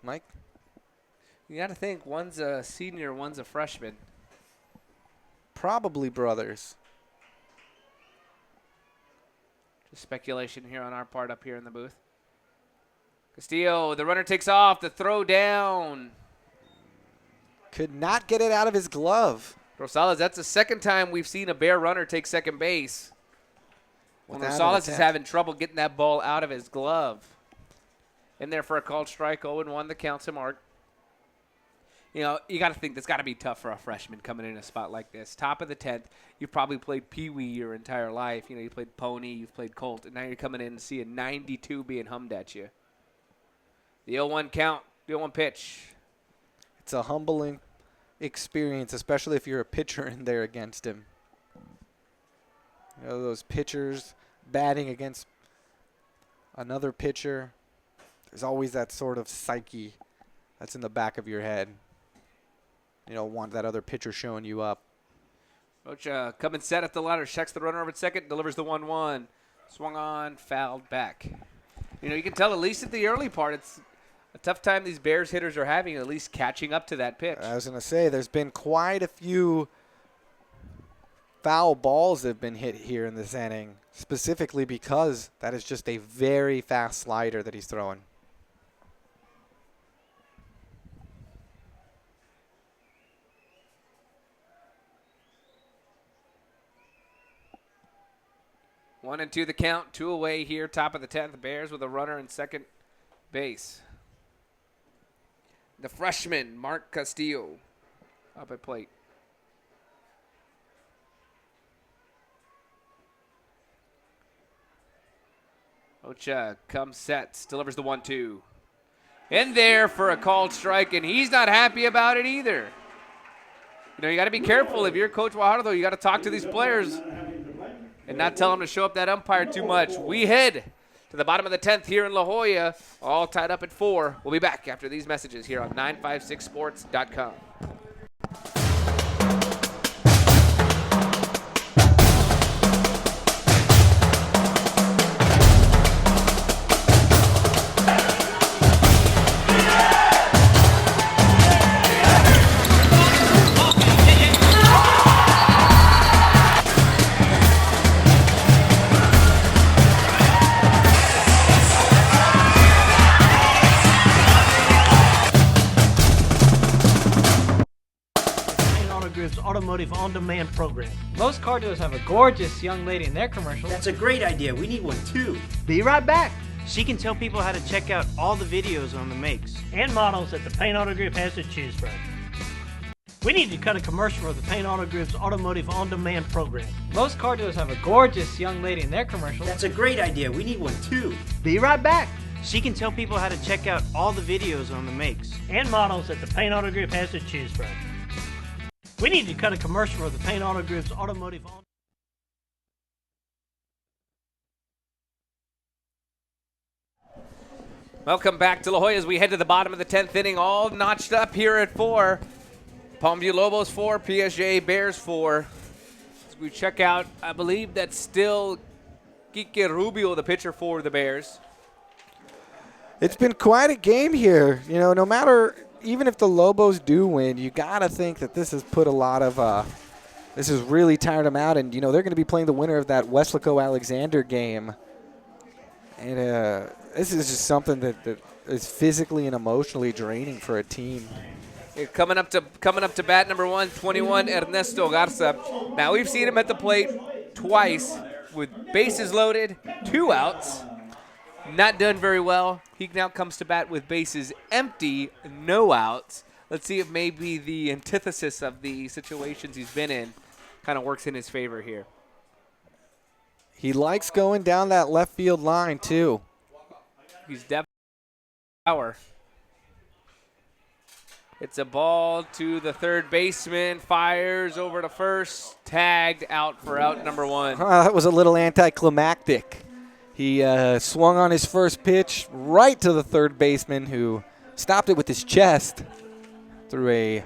Mike? You got to think one's a senior, one's a freshman. Probably brothers. Just speculation here on our part up here in the booth. Castillo, the runner takes off, the throw down. Could not get it out of his glove. Rosales, that's the second time we've seen a Bear runner take second base. When Without an Rosales is attempt. having trouble getting that ball out of his glove. In there for a called strike, 0-1 the count to Mark. You know, you got to think that's got to be tough for a freshman coming in a spot like this. Top of the 10th, you've probably played Pee Wee your entire life. You know, you played Pony, you've played Colt, and now you're coming in to see a 92 being hummed at you. The 0-1 count, the 0-1 pitch. It's a humbling experience, especially if you're a pitcher in there against him. You know, those pitchers batting against another pitcher, there's always that sort of psyche that's in the back of your head. You don't want that other pitcher showing you up. Rocha coming set at the ladder, checks the runner over at second, delivers the 1-1. Swung on, fouled back. You know, you can tell at least at the early part, it's a tough time these Bears hitters are having, at least catching up to that pitch. I was going to say, there's been quite a few foul balls that have been hit here in this inning, specifically because that is just a very fast slider that he's throwing. 1-2 the count, 2 away here, top of the 10th. The Bears with a runner in second base. The freshman, Mark Castillo, up at plate. Ocha comes, sets, delivers the 1-2. In there for a called strike, and he's not happy about it either. You know, you got to be careful. If you're Coach Guajardo, you got to talk to these players and not tell them to show up that umpire too much. We head to the bottom of the 10th here in La Jolla, all tied up at 4. We'll be back after these messages here on 956sports.com. Automotive on-demand program. Most car dealers have a gorgeous young lady in their commercial. That's a great idea. We need one too. Be right back. She can tell people how to check out all the videos on the makes And models that the Paint Auto Group has to choose from. We need to cut a commercial for the Paint Auto Group's Automotive on-demand program. Most car dealers have a gorgeous young lady in their commercial. That's a great idea. We need one too. Be right back. She can tell people how to check out all the videos on the makes And models that the Paint Auto Group has to choose from. We need to cut a commercial for the Paint Auto Group's Automotive on. Welcome back to La Jolla as we head to the bottom of the 10th inning, all notched up here at 4. Palmview Lobos 4, PSJA Bears 4. As we check out, I believe that's still Quique Rubio, the pitcher for the Bears. It's been quite a game here. You know, no matter, even if the Lobos do win, you got to think that this has put a lot of, this has really tired them out. And, you know, they're going to be playing the winner of that Weslaco-Alexander game. And this is just something that is physically and emotionally draining for a team. Coming up to bat number 1, 21, Ernesto Garza. Now, we've seen him at the plate twice with bases loaded, 2 outs. Not done very well. He now comes to bat with bases empty, no outs. Let's see if maybe the antithesis of the situations he's been in kind of works in his favor here. He likes going down that left field line, too. He's definitely power. It's a ball to the third baseman, fires over to first, tagged out for out number 1. That was a little anticlimactic. He swung on his first pitch right to the third baseman, who stopped it with his chest, threw a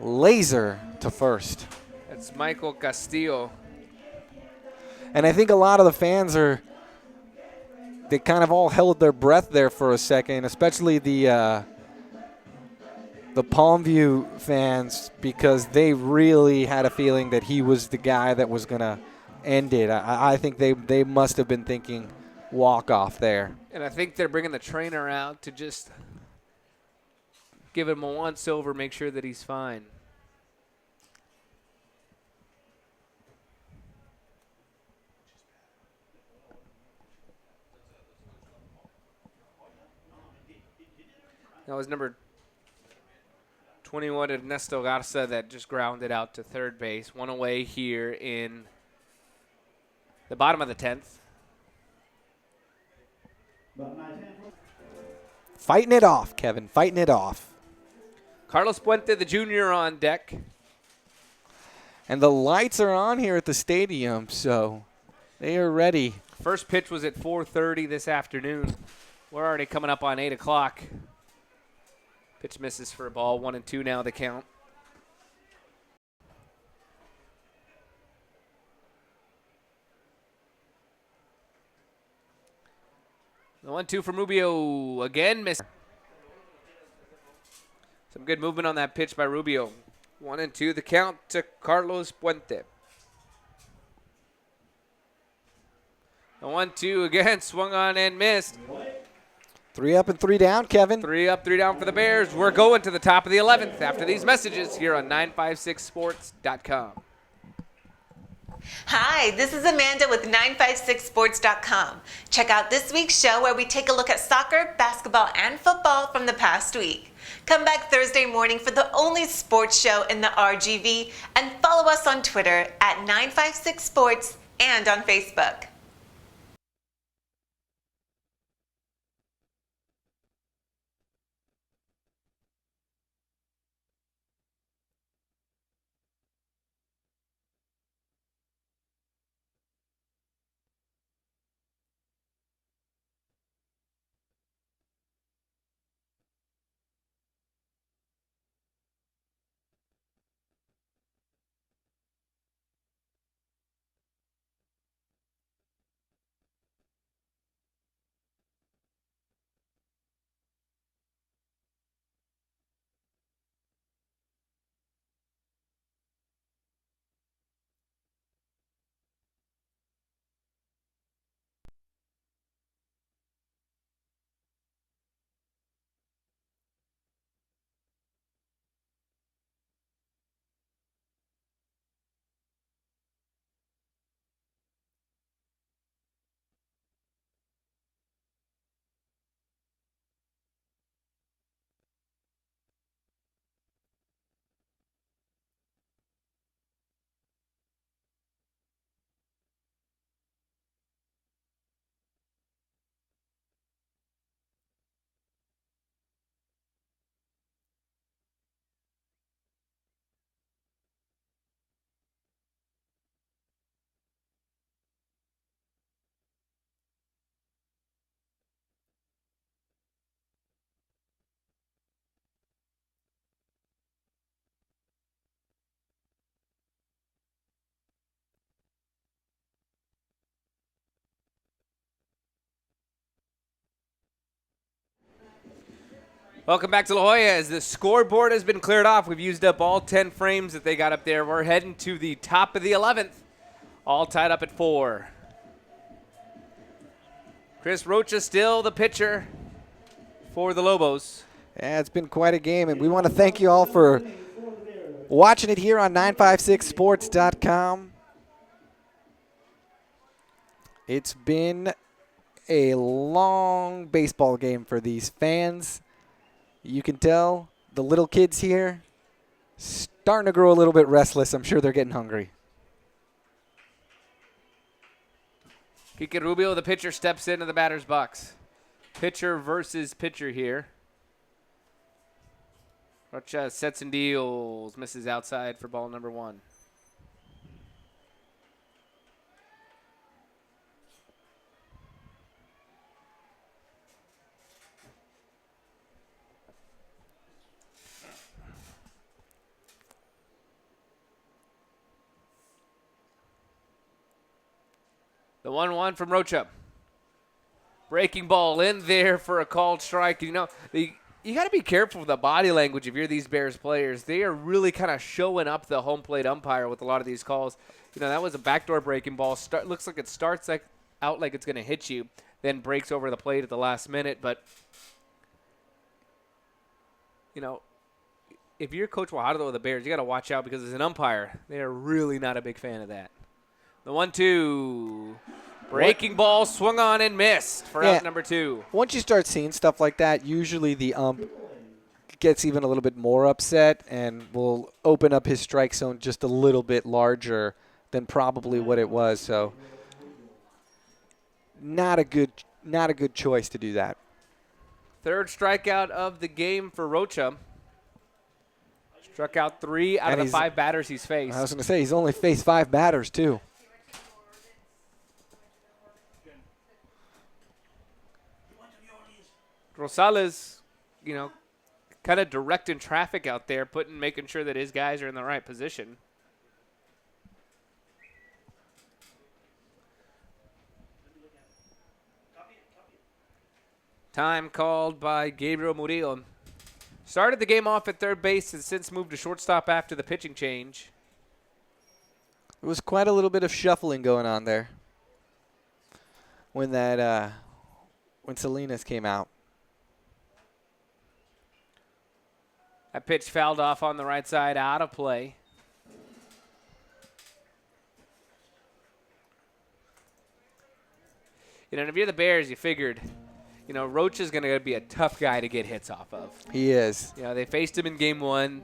laser to first. That's Michael Castillo. And I think a lot of the fans they kind of all held their breath there for a second, especially the Palmview fans, because they really had a feeling that he was the guy that was going to end it. I think they must have been thinking walk-off there. And I think they're bringing the trainer out to just give him a once-over, make sure that he's fine. That was number 21, Ernesto Garza, that just grounded out to third base. 1 away here in the bottom of the 10th. Fighting it off, Kevin, fighting it off. Carlos Puente, the junior, on deck. And the lights are on here at the stadium, so they are ready. First pitch was at 4:30 this afternoon. We're already coming up on 8 o'clock. Pitch misses for a ball. 1-2 now the count. The 1-2 from Rubio. Again, miss. Some good movement on that pitch by Rubio. 1-2 the count to Carlos Puente. The 1-2 again, swung on and missed. 3 up and 3 down, Kevin. 3 up, 3 down for the Bears. We're going to the top of the 11th after these messages here on 956sports.com. Hi, this is Amanda with 956sports.com. Check out this week's show where we take a look at soccer, basketball, and football from the past week. Come back Thursday morning for the only sports show in the RGV, and follow us on Twitter at 956sports and on Facebook. Welcome back to La Jolla. As the scoreboard has been cleared off, we've used up all 10 frames that they got up there. We're heading to the top of the 11th, all tied up at 4. Chris Rocha still the pitcher for the Lobos. Yeah, it's been quite a game, and we want to thank you all for watching it here on 956sports.com. It's been a long baseball game for these fans. You can tell the little kids here starting to grow a little bit restless. I'm sure they're getting hungry. Kike Rubio, the pitcher, steps into the batter's box. Pitcher versus pitcher here. Rocha sets and deals, misses outside for ball number 1. The 1-1 from Rocha. Breaking ball in there for a called strike. You know, you got to be careful with the body language if you're these Bears players. They are really kind of showing up the home plate umpire with a lot of these calls. You know, that was a backdoor breaking ball. Looks like it starts out like it's going to hit you, then breaks over the plate at the last minute. But, you know, if you're Coach Guajardo of the Bears, you got to watch out because as an umpire, they are really not a big fan of that. The 1-2. Breaking ball swung on and missed for out number 2. Once you start seeing stuff like that, usually the ump gets even a little bit more upset and will open up his strike zone just a little bit larger than probably what it was. So not a good choice to do that. Third strikeout of the game for Rocha. Struck out 3 out of the 5 batters he's faced. I was going to say, he's only faced 5 batters, too. Rosales, you know, kind of directing traffic out there, making sure that his guys are in the right position. Time called by Gabriel Murillo. Started the game off at third base and since moved to shortstop after the pitching change. It was quite a little bit of shuffling going on there when Salinas came out. That pitch fouled off on the right side, out of play. You know, if you're the Bears, you figured, you know, Rocha's going to be a tough guy to get hits off of. He is. You know, they faced him in game 1.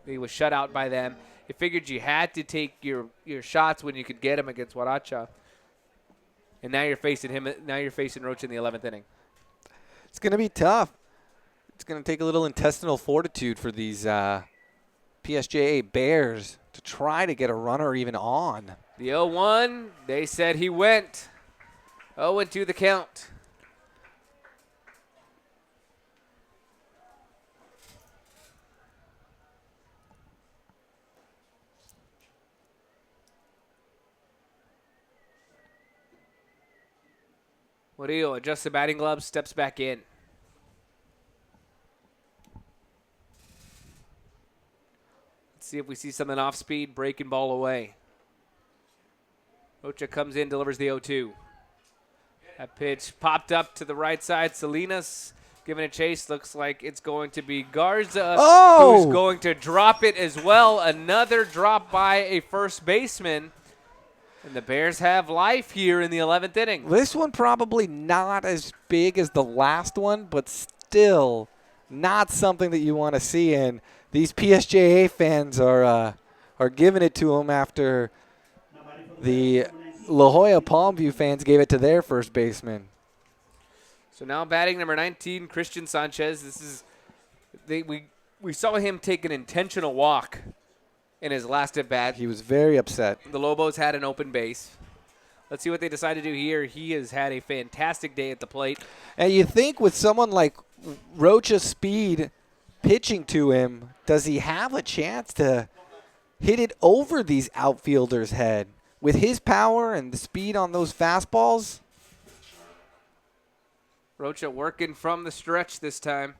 He was shut out by them. You figured you had to take your shots when you could get him against Huaracha. And now you're facing him. Now you're facing Rocha in the 11th inning. It's going to be tough. It's going to take a little intestinal fortitude for these PSJA Bears to try to get a runner even on. The 0-1, they said he went. 0-2 the count. Murillo adjusts the batting gloves, steps back in. See if we see something off speed, breaking ball away. Rocha comes in, delivers the 0-2. That pitch popped up to the right side. Salinas giving a chase. Looks like it's going to be Garza who's going to drop it as well. Another drop by a first baseman. And the Bears have life here in the 11th inning. This one probably not as big as the last one, but still not something that you want to see. And these PSJA fans are giving it to him after the La Jolla Palmview fans gave it to their first baseman. So now batting number 19, Christian Sanchez. This is we saw him take an intentional walk in his last at bat. He was very upset. The Lobos had an open base. Let's see what they decide to do here. He has had a fantastic day at the plate. And you think with someone like Rocha's speed pitching to him, does he have a chance to hit it over these outfielders' head? With his power and the speed on those fastballs? Rocha working from the stretch this time.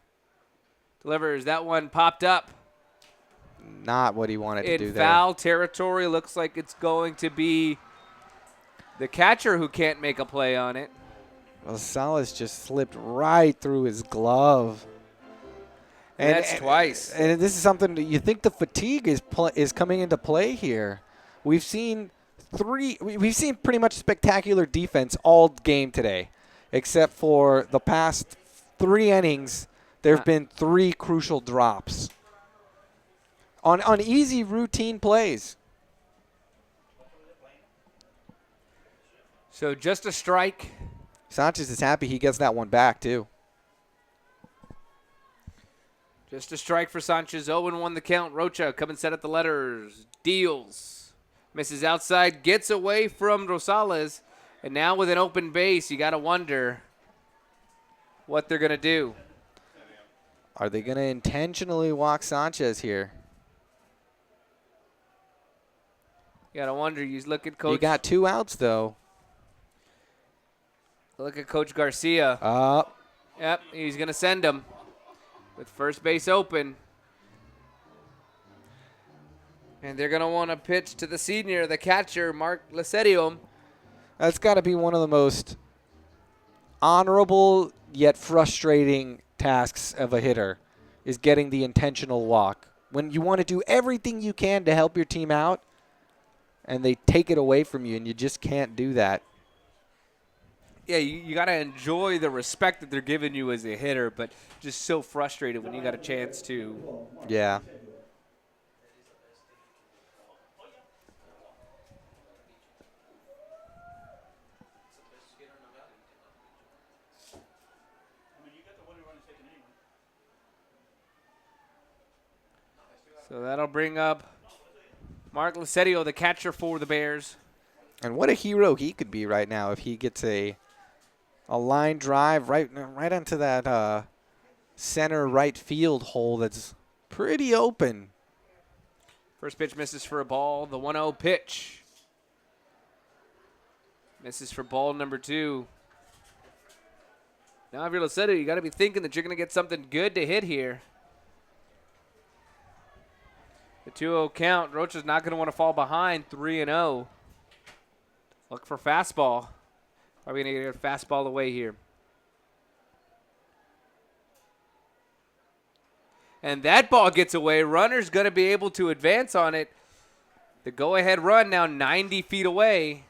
Delivers. That one popped up. Not what he wanted to do In there. foul territory. Looks like it's going to be the catcher who can't make a play on it. Rosales just slipped right through his glove. And that's twice. And this is something that you think the fatigue is coming into play here. We've seen pretty much spectacular defense all game today, except for the past 3 innings. There have been 3 crucial drops on easy routine plays. So just a strike. Sanchez is happy he gets that one back too. Just a strike for Sanchez. 0-1 the count. Rocha coming set at the letters. Deals. Misses outside. Gets away from Rosales. And now with an open base, you got to wonder what they're going to do. Are they going to intentionally walk Sanchez here? You got to wonder. You look at Coach. You got 2 outs, though. Look at Coach Garcia. Up. Yep, he's going to send him with first base open. And they're going to want to pitch to the senior, the catcher, Mark Lacerio. That's got to be one of the most honorable yet frustrating tasks of a hitter, is getting the intentional walk. When you want to do everything you can to help your team out, and they take it away from you, and you just can't do that. Yeah, you got to enjoy the respect that they're giving you as a hitter, but just so frustrated when you got a chance to. Yeah. So that'll bring up Mark Lacerio, the catcher for the Bears. And what a hero he could be right now if he gets a line drive right onto that center right field hole that's pretty open. First pitch misses for a ball. The 1-0 pitch. Misses for ball number 2. Now if you're Lacerio, you got to be thinking that you're going to get something good to hit here. The 2-0 count. Rocha's not going to want to fall behind 3-0. Look for fastball. Are we going to get a fastball away here? And that ball gets away. Runner's going to be able to advance on it. The go-ahead run now 90 feet away.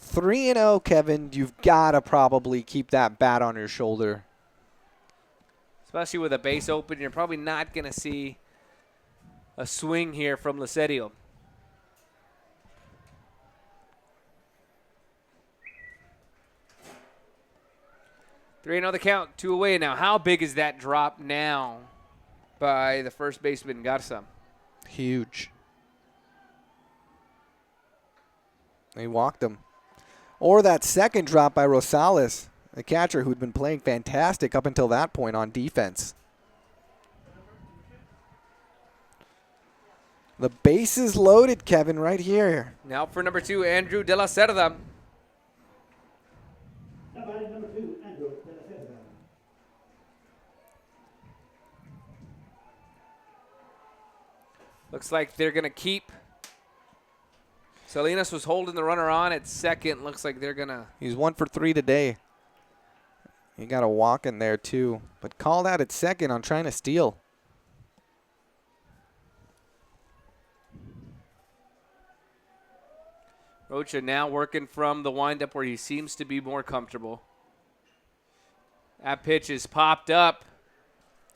3-0, Kevin. You've got to probably keep that bat on your shoulder. Especially with a base open, you're probably not going to see a swing here from Lacerio. Three another count, 2 away now. How big is that drop now by the first baseman Garza? Huge. They walked him. Or that second drop by Rosales, the catcher who'd been playing fantastic up until that point on defense. The base is loaded, Kevin, right here. Now for number 2, Andrew De La Cerda. Number 2, Andrew De La Cerda. Looks like they're going to keep. Salinas was holding the runner on at second. Looks like they're going to. He's 1 for 3 today. He got a walk in there, too. But called out at second on trying to steal. Rocha now working from the windup where he seems to be more comfortable. That pitch is popped up.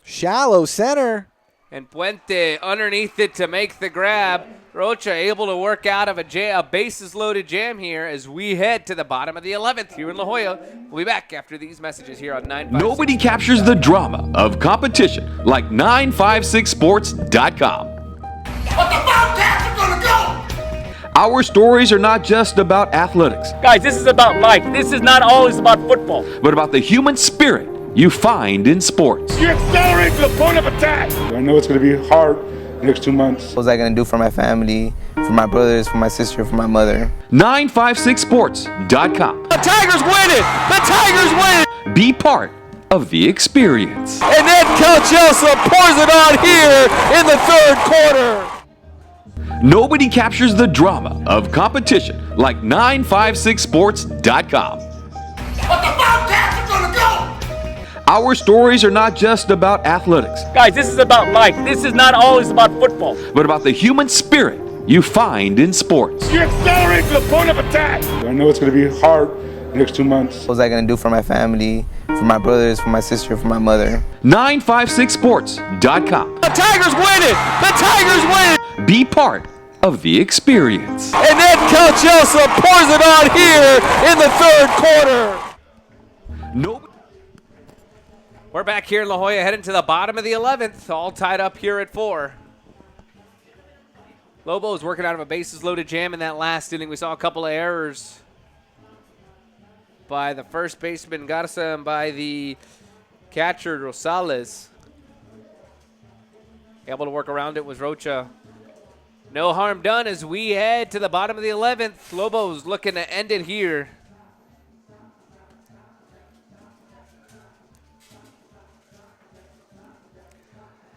Shallow center. And Puente underneath it to make the grab. Rocha able to work out of a bases-loaded jam here as we head to the bottom of the 11th here in La Jolla. We'll be back after these messages here on 956. Nobody captures the drama of competition like 956sports.com. But the Bobcats are gonna go! Our stories are not just about athletics, Guys, this is about life. This is not always about football. but about the human spirit you find in sports. You accelerate to the point of attack. I know it's going to be hard the next 2 months. What was I going to do for my family, for my brothers, for my sister, for my mother? 956sports.com. The Tigers win it! The Tigers win it! Be part of the experience. And then Coach Elsa pours it on here in the third quarter. Nobody captures the drama of competition like 956sports.com. Our stories are not just about athletics. Guys, this is about life. This is not always about football. But about the human spirit you find in sports. You accelerate to the point of attack. I know it's going to be hard the next 2 months. What was I going to do for my family, for my brothers, for my sister, for my mother? 956sports.com. The Tigers win it! The Tigers win it! Be part of the experience. And then Coach Elsa pours it on here in the third quarter. We're back here in La Jolla, heading to the bottom of the 11th, all tied up here at 4. Lobos working out of a bases-loaded jam in that last inning. We saw a couple of errors by the first baseman Garza and by the catcher Rosales. Able to work around it was Rocha. No harm done as we head to the bottom of the 11th. Lobos looking to end it here.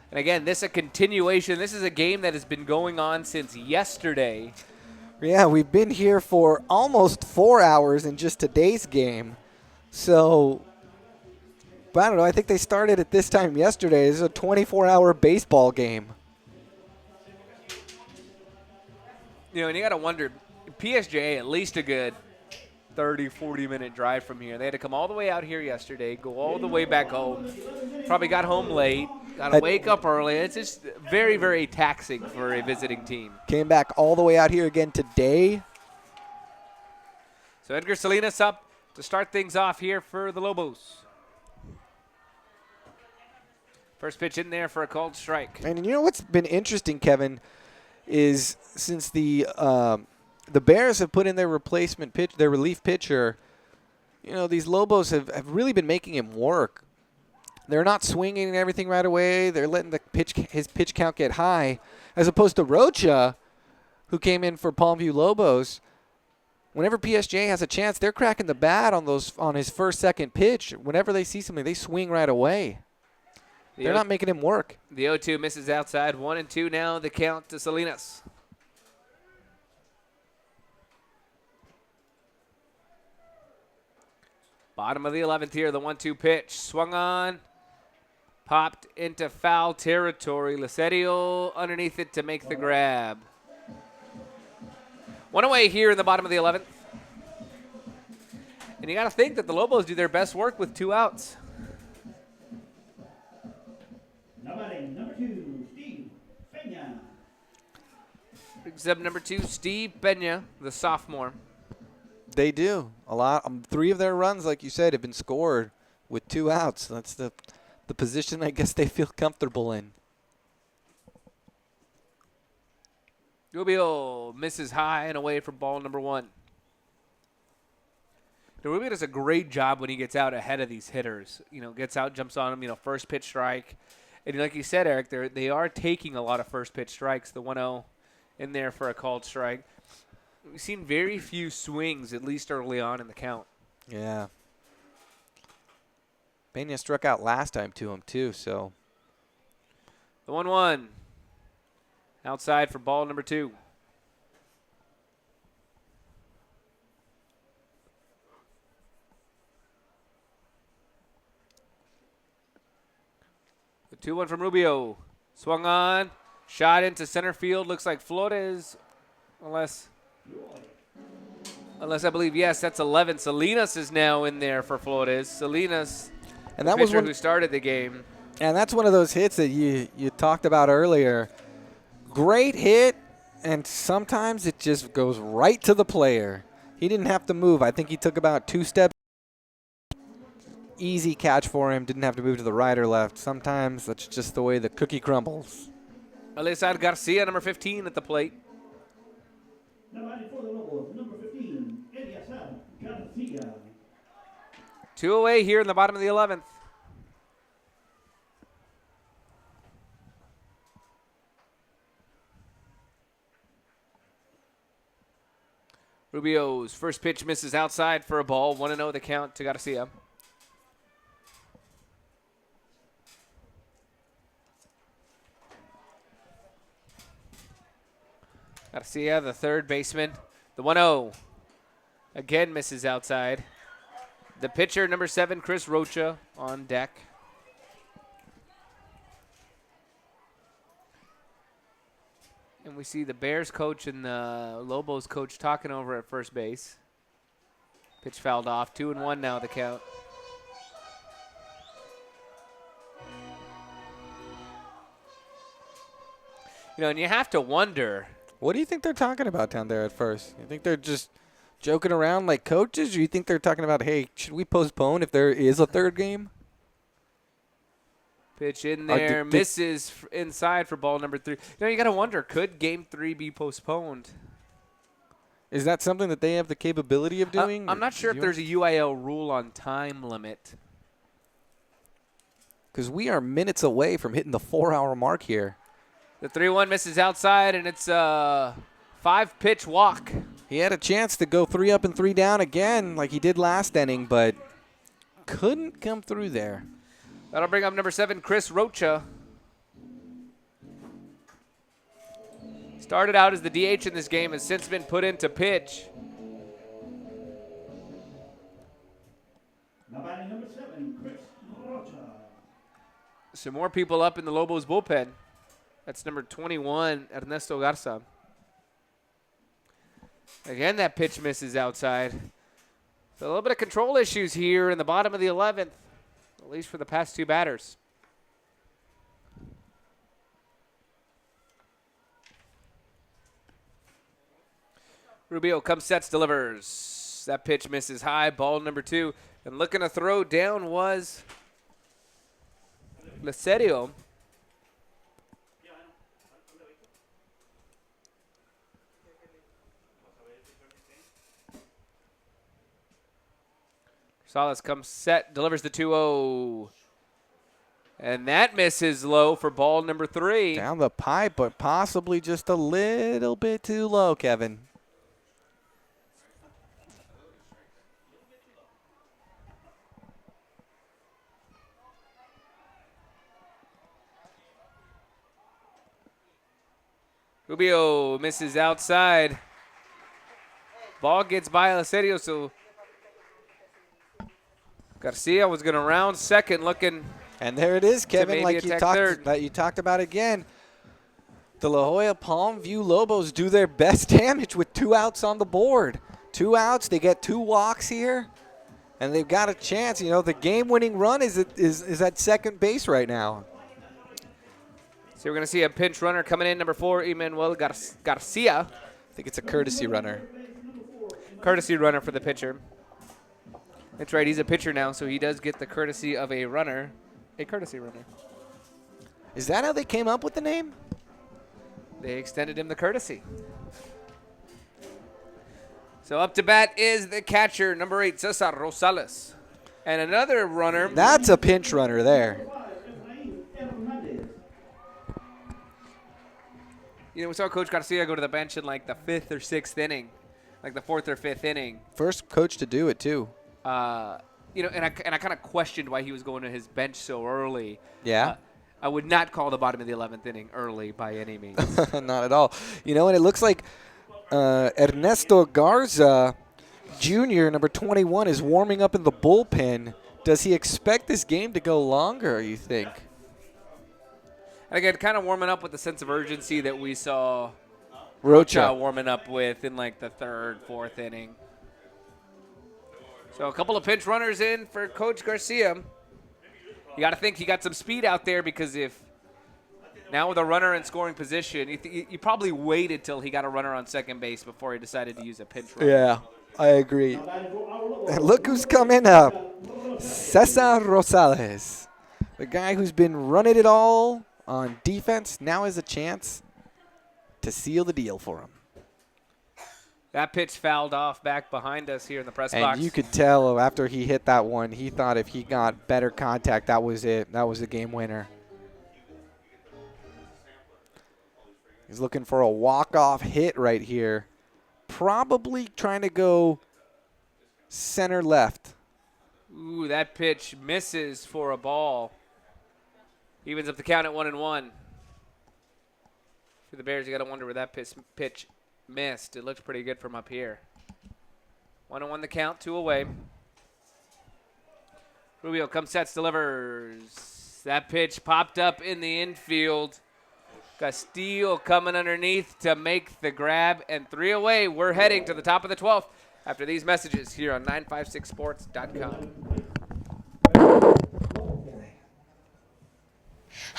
And again, this is a continuation. This is a game that has been going on since yesterday. Yeah, we've been here for almost 4 hours in just today's game. So, but I don't know. I think they started at this time yesterday. This is a 24-hour baseball game. You know, and you got to wonder, PSJA, at least a good 30, 40-minute drive from here. They had to come all the way out here yesterday, go all the way back home. Probably got home late, got to wake up early. It's just very, very taxing for a visiting team. Came back all the way out here again today. So Edgar Salinas up to start things off here for the Lobos. First pitch in there for a called strike. And you know what's been interesting, Kevin, is since the Bears have put in their replacement pitch, their relief pitcher, you know, these Lobos have really been making him work. They're not swinging everything right away. They're letting his pitch count get high, as opposed to Rocha, who came in for Palmview Lobos. Whenever PSJ has a chance, they're cracking the bat on his first, second pitch. Whenever they see something, they swing right away. They're not making him work. The 0-2 misses outside. 1-2 now, the count to Salinas. Bottom of the 11th here, the 1-2 pitch. Swung on, popped into foul territory. Lacerio underneath it to make the grab. One away here in the bottom of the 11th. And you got to think that the Lobos do their best work with 2 outs. Number 2, Steve Pena. Big sub number 2, Steve Pena, the sophomore. They do. A lot. 3 of their runs, like you said, have been scored with 2 outs. That's the position I guess they feel comfortable in. Rubio misses high and away for ball number 1. Now, Rubio does a great job when he gets out ahead of these hitters. You know, gets out, jumps on them, first pitch strike. And like you said, Eric, they are taking a lot of first pitch strikes. The 1-0 in there for a called strike. We've seen very few swings, at least early on in the count. Yeah. Pena struck out last time to him, too, so. The 1-1. Outside for ball number 2. The 2-1 from Rubio. Swung on. Shot into center field. Looks like Flores. Unless I believe, yes, that's 11. Salinas is now in there for Flores. Salinas, and the that was pitcher who started the game. And that's one of those hits that you talked about earlier. Great hit, and sometimes it just goes right to the player. He didn't have to move. I think he took about 2 steps. Easy catch for him. Didn't have to move to the right or left. Sometimes that's just the way the cookie crumbles. Elizar Garcia, number 15 at the plate. Number 15, Eliezer Garcia. 2 away here in the bottom of the 11th. Rubio's first pitch misses outside for a ball. 1-0 the count to Garcia. Garcia, the third baseman. The 1-0. Again misses outside. The pitcher, number 7, Chris Rocha, on deck. And we see the Bears coach and the Lobos coach talking over at first base. Pitch fouled off. 2-1 now the count. You know, and you have to wonder. What do you think they're talking about down there at first? You think they're just joking around like coaches, or you think they're talking about, hey, should we postpone if there is a third game? Pitch in there, misses inside for ball number 3. You know, you got to wonder, could Game 3 be postponed? Is that something that they have the capability of doing? I'm not sure if there's a UIL rule on time limit. Because we are minutes away from hitting the 4-hour mark here. The 3-1 misses outside, and it's a 5-pitch walk. He had a chance to go 3 up and 3 down again like he did last inning, but couldn't come through there. That'll bring up number 7, Chris Rocha. Started out as the DH in this game, has since been put into pitch. Now batting number 7, Chris Rocha. Some more people up in the Lobos bullpen. That's number 21, Ernesto Garza. Again, that pitch misses outside. So a little bit of control issues here in the bottom of the 11th, at least for the past 2 batters. Rubio comes, sets, delivers. That pitch misses high, ball number 2. And looking to throw down was Lacerio. Salas comes set, delivers the 2-0. And that misses low for ball number 3. Down the pipe, but possibly just a little bit too low, Kevin. Rubio misses outside. Ball gets by Lacerio, so Garcia was going to round second, looking. And there it is, Kevin, like you talked about again. The La Jolla Palmview Lobos do their best damage with 2 outs on the board. 2 outs, they get 2 walks here, and they've got a chance. You know, the game-winning run is at second base right now. So we're going to see a pinch runner coming in, number 4, Emmanuel Garcia. I think it's a courtesy runner. Courtesy runner for the pitcher. That's right, he's a pitcher now, so he does get the courtesy of a runner, a courtesy runner. Is that how they came up with the name? They extended him the courtesy. So up to bat is the catcher, number 8, Cesar Rosales. And another runner. That's a pinch runner there. You know, we saw Coach Garcia go to the bench in like the 5th or 6th inning, like the 4th or 5th inning. First coach to do it, too. You know, and I kind of questioned why he was going to his bench so early. Yeah. I would not call the bottom of the 11th inning early by any means. Not at all. You know, and it looks like Ernesto Garza Jr., number 21, is warming up in the bullpen. Does he expect this game to go longer, you think? And again, kind of warming up with the sense of urgency that we saw Rocha warming up with in like the 3rd, 4th inning. So a couple of pinch runners in for Coach Garcia. You got to think he got some speed out there, because if now with a runner in scoring position, you probably waited till he got a runner on second base before he decided to use a pinch runner. Yeah, I agree. And look who's coming up. Cesar Rosales, the guy who's been running it all on defense, now has a chance to seal the deal for him. That pitch fouled off back behind us here in the press and box. And you could tell after he hit that one, he thought if he got better contact, that was it. That was the game winner. He's looking for a walk-off hit right here. Probably trying to go center left. Ooh, that pitch misses for a ball. Evens up the count at 1-1. For the Bears, you got to wonder where that pitch Missed. It looked pretty good from up here. 1-1 the count, 2 away. Rubio comes, sets, delivers. That pitch popped up in the infield. Castillo coming underneath to make the grab, and 3 away. We're heading to the top of the 12th after these messages here on 956sports.com.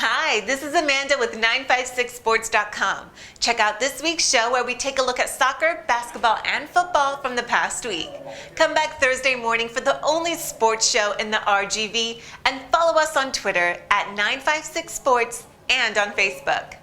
Hi, this is Amanda with 956sports.com. Check out this week's show where we take a look at soccer, basketball, and football from the past week. Come back Thursday morning for the only sports show in the RGV, and follow us on Twitter at 956sports and on Facebook.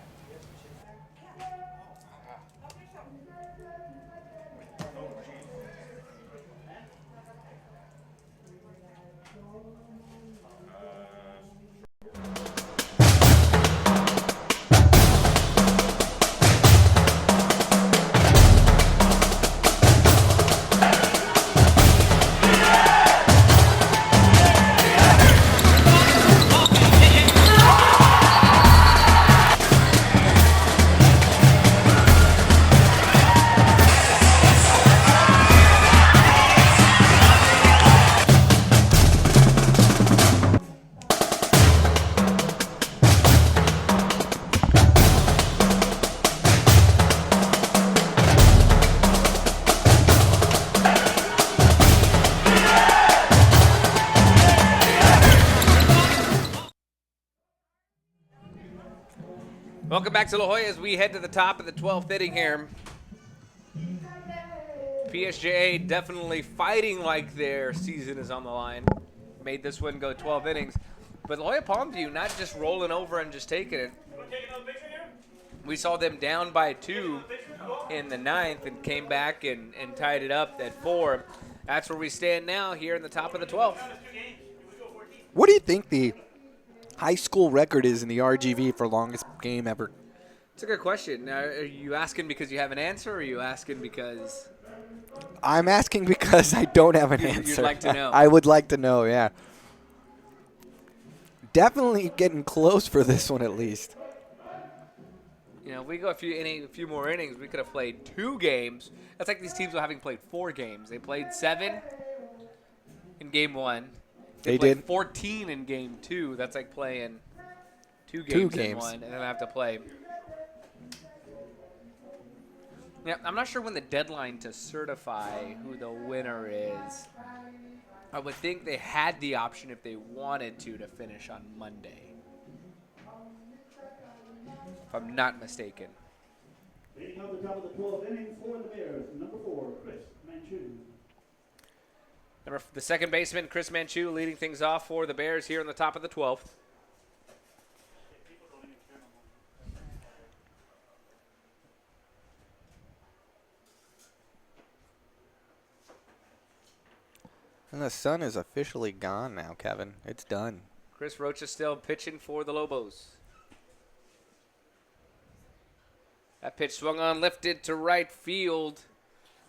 Welcome back to La Jolla as we head to the top of the 12th inning here. PSJA definitely fighting like their season is on the line. Made this one go 12 innings. But La Jolla Palmview not just rolling over and just taking it. We saw them down by 2 in the 9th and came back and tied it up at 4. That's where we stand now here in the top of the 12th. What do you think the high school record is in the RGV for longest game ever? It's a good question. Now, are you asking because you have an answer, or are you asking because... I'm asking because I don't have an answer. You'd like to know. I would like to know, yeah. Definitely getting close for this one at least. You know, if we go a few more innings, we could have played 2 games. That's like these teams were having played 4 games. They played 7 in game 1. They played 14 in game 2. That's like playing 2 games in 1, and then I have to play. Yeah, I'm not sure when the deadline to certify who the winner is. I would think they had the option if they wanted to finish on Monday, if I'm not mistaken. Leading up the top of the 12th inning for the Bears, number 4, Chris Manchu. The second baseman, Chris Manchu, leading things off for the Bears here on the top of the 12th. And the sun is officially gone now, Kevin. It's done. Chris Rocha still pitching for the Lobos. That pitch swung on, lifted to right field.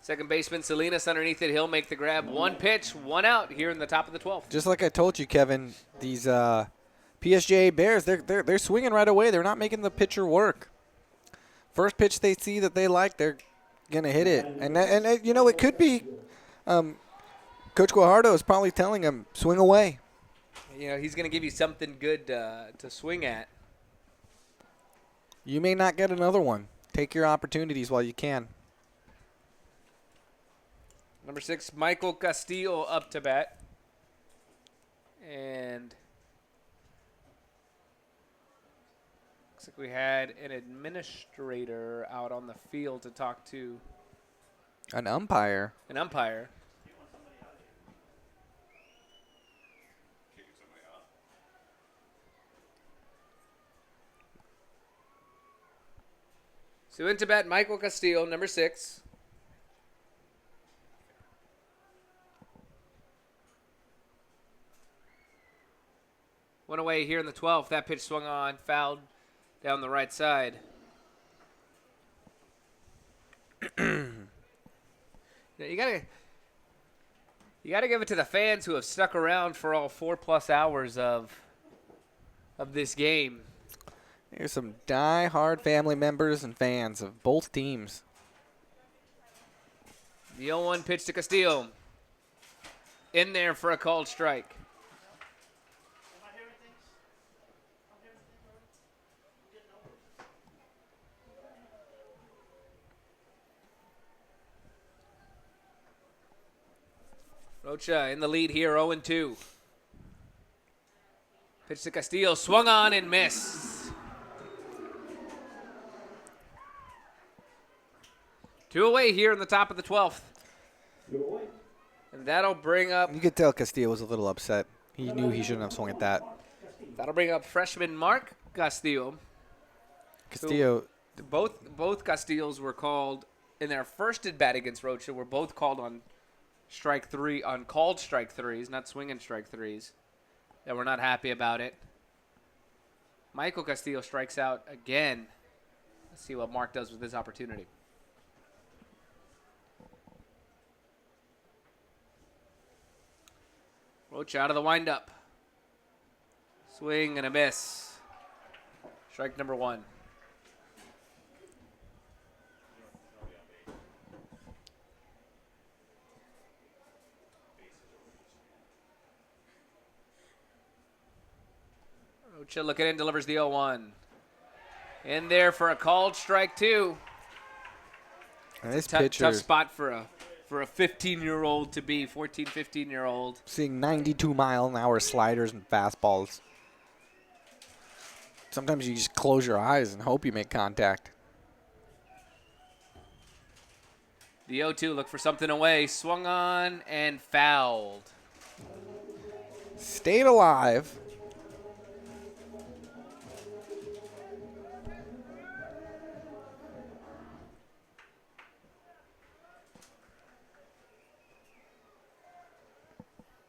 Second baseman Salinas underneath it. He'll make the grab. 1 pitch, 1 out here in the top of the 12th. Just like I told you, Kevin, these PSJA Bears, they're swinging right away. They're not making the pitcher work. First pitch they see that they like, they're gonna hit it. And you know, it could be Coach Guajardo is probably telling him, swing away. You know, he's going to give you something good to swing at. You may not get another one. Take your opportunities while you can. Number 6, Michael Castillo up to bat. And looks like we had an administrator out on the field to talk to. An umpire. An umpire. So into bat, Michael Castillo, number 6. One away here in the 12th. That pitch swung on, fouled down the right side. You gotta give it to the fans who have stuck around for all 4+ hours of this game. Here's some die-hard family members and fans of both teams. The 0-1 pitch to Castillo. In there for a called strike. Rocha in the lead here, 0-2. Pitch to Castillo, swung on and missed. 2 away here in the top of the 12th. And that'll bring up... You could tell Castillo was a little upset. He knew he shouldn't have swung at that. That'll bring up freshman Mark Castillo. Castillo... Both Castillos were called in their first at bat against Rocha. Were both called on called strike threes, not swinging strike threes. That we're not happy about it. Michael Castillo strikes out again. Let's see what Mark does with this opportunity. Rocha out of the windup. Swing and a miss. Strike number 1. Rocha looking in, delivers the 0-1. In there for a called strike 2. And this tough pitcher, spot for a 15-year-old to be, 14, 15-year-old. Seeing 92-mile-an-hour sliders and fastballs. Sometimes you just close your eyes and hope you make contact. The 0-2 look for something away. Swung on and fouled. Stayed alive.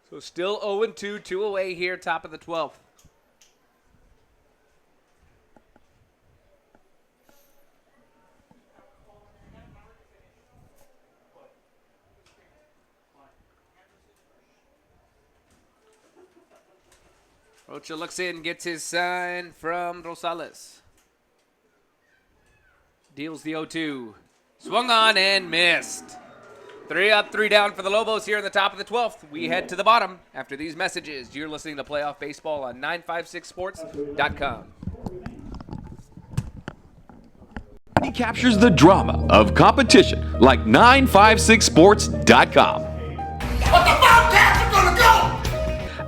So still 0-2, 2 away here, top of the 12th. Rocha looks in, gets his sign from Rosales. Deals the 0-2. Swung on and missed. 3 up, 3 down for the Lobos here in the top of the 12th. We head to the bottom after these messages. You're listening to Playoff Baseball on 956sports.com. He captures the drama of competition like 956sports.com. But the Bobcats are gonna go!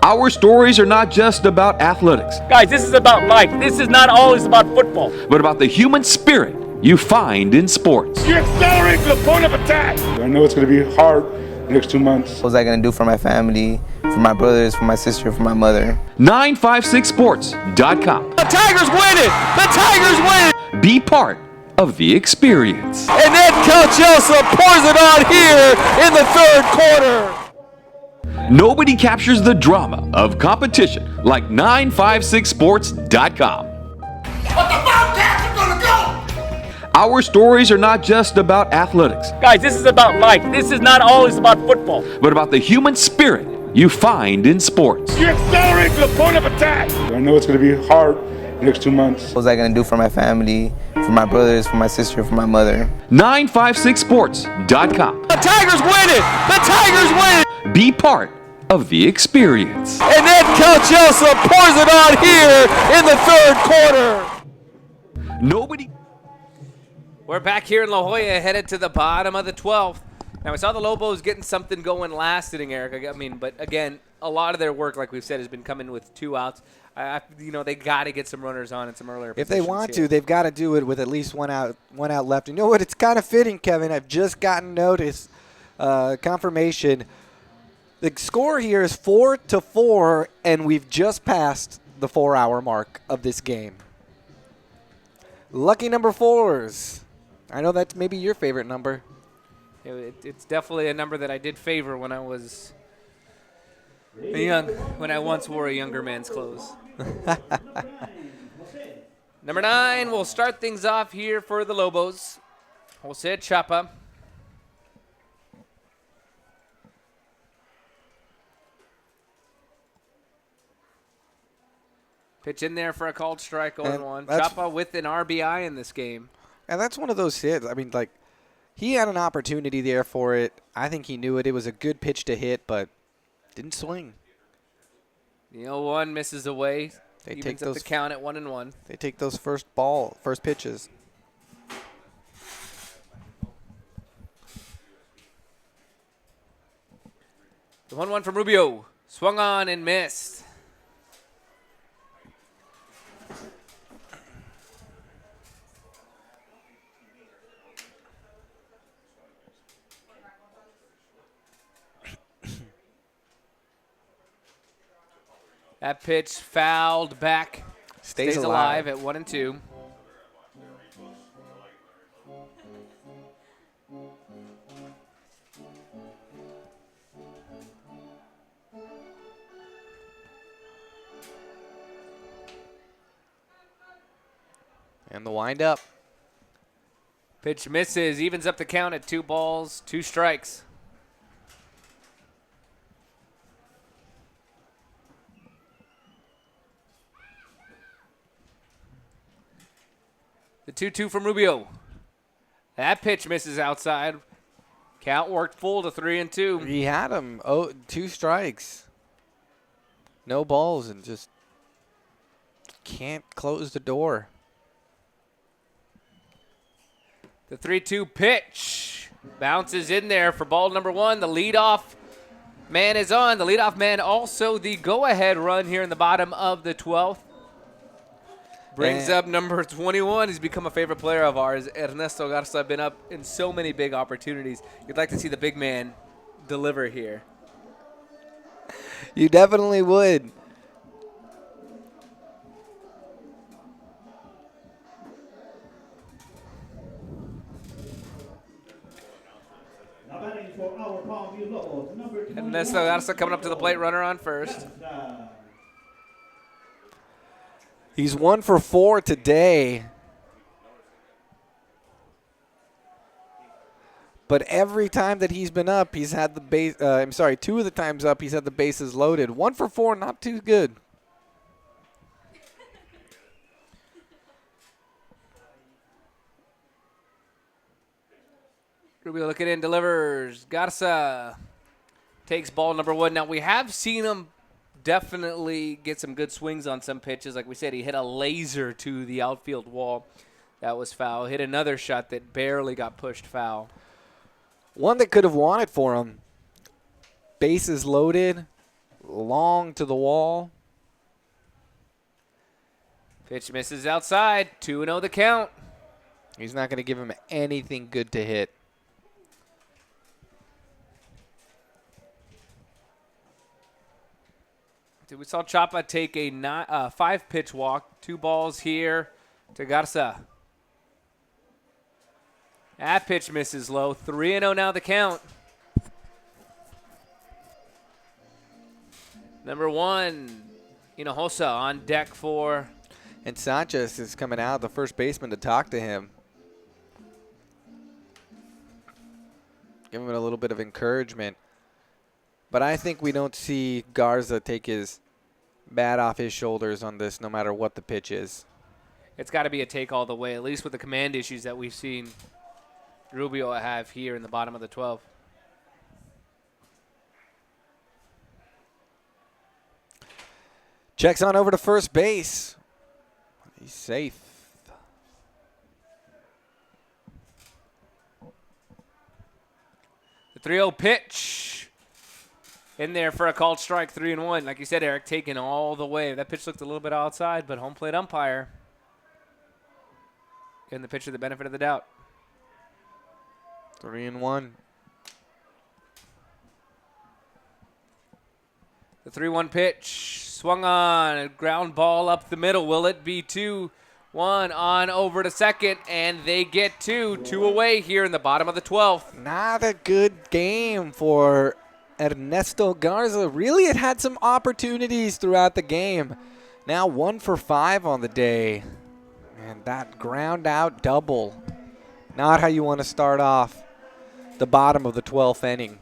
Our stories are not just about athletics, Guys, this is about life. This is not always about football. but about the human spirit you find in sports. You accelerate to the point of attack. I know it's going to be hard the next 2 months. What was I going to do for my family, for my brothers, for my sister, for my mother? 956sports.com. The Tigers win it! The Tigers win it! Be part of the experience. And then Coach Elsa pours it on here in the third quarter. Nobody captures the drama of competition like 956sports.com. But the Bobcats are gonna go! Our stories are not just about athletics, Guys, this is about life. This is not always about football. but about the human spirit you find in sports. You accelerate to the point of attack. I know it's going to be hard the next 2 months. What was I going to do for my family, for my brothers, for my sister, for my mother? 956sports.com. The Tigers win it! The Tigers win it! Be part of the experience. And then Coach Elsa pours it on here in the third quarter. Nobody. We're back here in La Jolla, headed to the bottom of the 12th. Now, we saw the Lobos getting something going last inning, Eric. I mean, but again, a lot of their work, like we've said, has been coming with 2 outs. They got to get some runners on in some earlier If they want here. to, they've got to do it with at least one out left. You know what? It's kind of fitting, Kevin. I've just gotten notice, confirmation. The score here is 4-4, and we've just passed the 4-hour mark of this game. Lucky number 4s. I know that's maybe your favorite number. It's definitely a number that I did favor when I was young, when I once wore a younger man's clothes. Number 9, we'll start things off here for the Lobos. Jose Chapa. Pitch in there for a called strike, 0-1. Chapa with an RBI in this game. And that's one of those hits. I mean, like, He had an opportunity there for it. I think he knew it. It was a good pitch to hit, but didn't swing. The 0-1 misses away. They Evens take up those the count at 1-1. They take those first pitches. The 1-1 from Rubio. Swung on and missed. That pitch fouled back. Stays alive at 1-2. And the windup. Pitch misses, evens up the count at 2 balls, 2 strikes. The 2-2 from Rubio. That pitch misses outside. Count worked full to 3-2. He had him. 2 strikes. No balls and just can't close the door. The 3-2 pitch bounces in there for ball number 1. The leadoff man is on. The leadoff man also the go-ahead run here in the bottom of the 12th. Brings up number 21. He's become a favorite player of ours. Ernesto Garza been up in so many big opportunities. You'd like to see the big man deliver here. You definitely would. Now batting for our Palmview Lobos, number 21. Ernesto Garza coming up to the plate, runner on first. He's 1 for 4 today. But every time that he's been up, he's had the base. 2 of the times up, he's had the bases loaded. 1 for 4, not too good. Rubio looking in, delivers. Garza takes ball number 1. Now, we have seen him definitely get some good swings on some pitches. Like we said, he hit a laser to the outfield wall. That was foul. Hit another shot that barely got pushed foul. One that could have won it for him. Bases loaded, long to the wall. Pitch misses outside. 2-0 the count. He's not going to give him anything good to hit. We saw Chapa take a 5-pitch walk. 2 balls here to Garza. That pitch misses low. 3-0 now the count. Number 1, Hinojosa on deck for. And Sanchez is coming out, the first baseman, to talk to him. Give him a little bit of encouragement. But I think we don't see Garza take his bat off his shoulders on this, no matter what the pitch is. It's got to be a take all the way, at least with the command issues that we've seen Rubio have here in the bottom of the 12. Checks on over to first base. He's safe. The 3-0 pitch in there for a called strike, 3-1. Like you said, Eric, taking all the way. That pitch looked a little bit outside, but home plate umpire giving the pitcher the benefit of the doubt. 3-1. The 3-1 pitch swung on, a ground ball up the middle. Will it be 2-1 on over to second, and they get 2 away here in the bottom of the 12th. Not a good game for Ernesto Garza. Really, it had some opportunities throughout the game. Now 1 for 5 on the day. And that ground out double. Not how you want to start off the bottom of the 12th inning.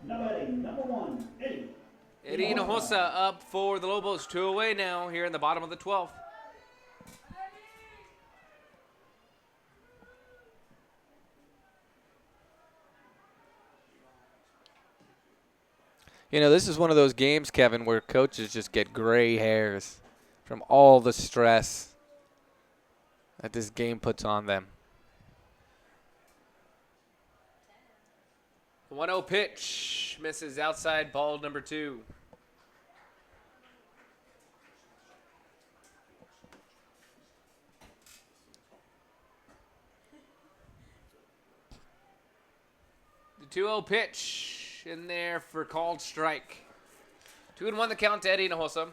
Number 1, Eddie. Eddie Hinojosa up for the Lobos. 2 away now here in the bottom of the 12th. You know, this is one of those games, Kevin, where coaches just get gray hairs from all the stress that this game puts on them. The 1-0 pitch misses outside, ball number 2. The 2-0 pitch in there for called strike. 2-1 the count to Eddie Hinojosa.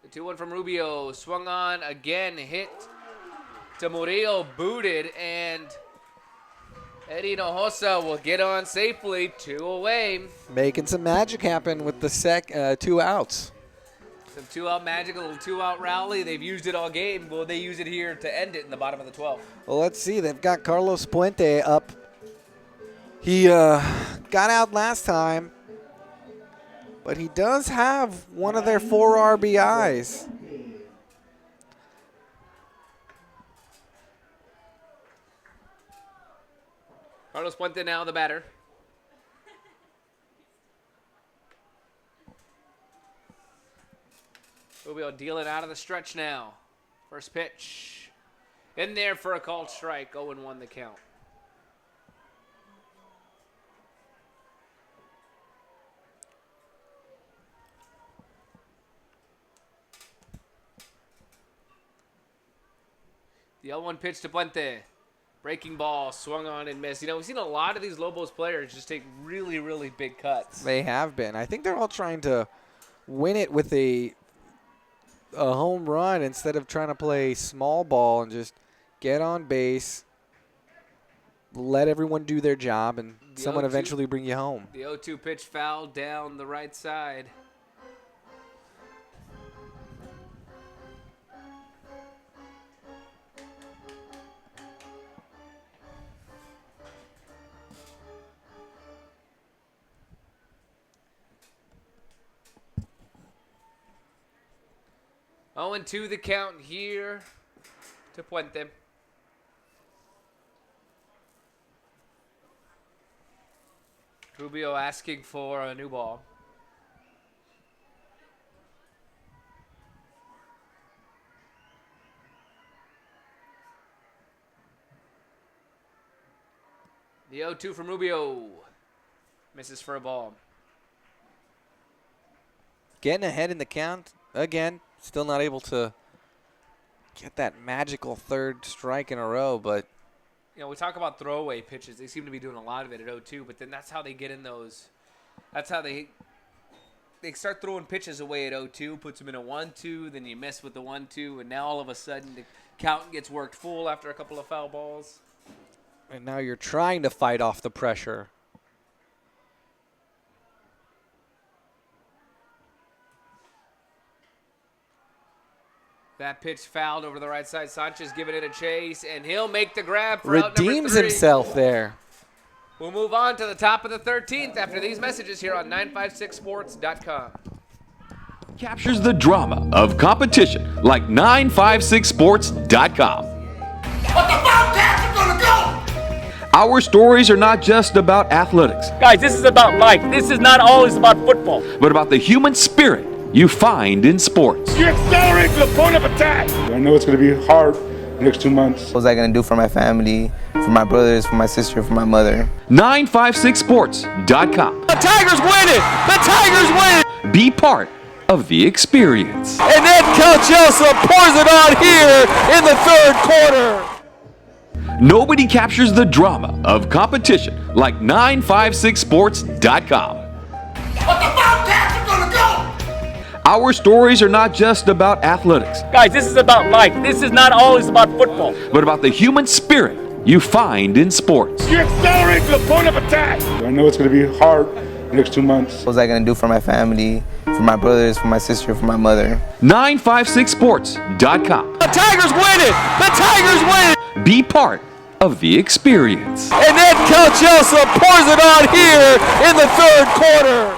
The 2-1 from Rubio, swung on again, hit to Murillo, booted, and Eddie Hinojosa will get on safely, 2 away. Making some magic happen with the 2 outs. Some 2-out magic, a little 2-out rally. They've used it all game. Will they use it here to end it in the bottom of the 12th? Well, let's see. They've got Carlos Puente up. He got out last time, but he does have one of their 4 RBIs. Carlos Puente now the batter. Rubio dealing out of the stretch now. First pitch. In there for a called strike. 0-1 the count. The 0-1 pitch to Puente. Breaking ball, swung on and missed. You know, we've seen a lot of these Lobos players just take really, really big cuts. They have been. I think they're all trying to win it with a home run instead of trying to play small ball and just get on base, let everyone do their job, and someone eventually bring you home. The 0-2 pitch foul down the right side. Oh, and 2 the count here to Puente. Rubio asking for a new ball. The 0-2 from Rubio. Misses for a ball. Getting ahead in the count again. Still not able to get that magical 3rd strike in a row, but you know, we talk about throwaway pitches. They seem to be doing a lot of it at 0-2, but then that's how they get in those. That's how they start throwing pitches away at 0-2, puts them in a 1-2, then you miss with the 1-2, and now all of a sudden the count gets worked full after a couple of foul balls. And now you're trying to fight off the pressure. That pitch fouled over the right side. Sanchez giving it a chase, and he'll make the grab for out number Redeems 3. himself there. We'll move on to the top of the 13th after these messages here on 956sports.com. Captures the drama of competition like 956sports.com. But the Bobcats are gonna go! Our stories are not just about athletics, Guys, this is about life. This is not always about football. but about the human spirit you find in sports. You accelerate to the point of attack. I know it's going to be hard the next 2 months. What was I going to do for my family, for my brothers, for my sister, for my mother? 956sports.com. The Tigers win it! The Tigers win it! Be part of the experience. And then Calchelsa pours it on here in the 3rd quarter. Nobody captures the drama of competition like 956sports.com. But the Bobcats are gonna go! Our stories are not just about athletics, Guys, this is about life. This is not always about football. but about the human spirit you find in sports. You accelerate to the point of attack. I know it's going to be hard the next 2 months. What was I going to do for my family, for my brothers, for my sister, for my mother? 956sports.com. The Tigers win it! The Tigers win it! Be part of the experience. And then Calchelsa pours it on here in the 3rd quarter.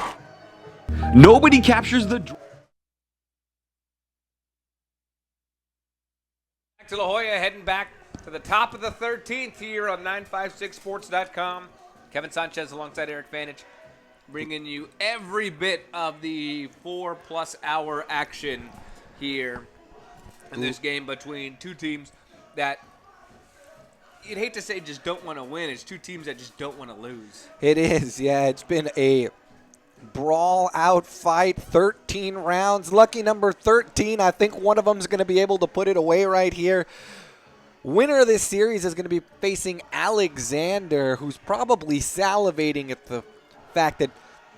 Nobody captures the back to La Jolla, heading back to the top of the 13th here on 956sports.com. Kevin Sanchez alongside Eric Vanich, bringing you every bit of the 4+ hour action here in this game between two teams that you'd hate to say just don't want to win. It's two teams that just don't want to lose. It is, yeah. It's been a brawl-out fight, 13 rounds. Lucky number 13. I think one of them is going to be able to put it away right here. Winner of this series is going to be facing Alexander, who's probably salivating at the fact that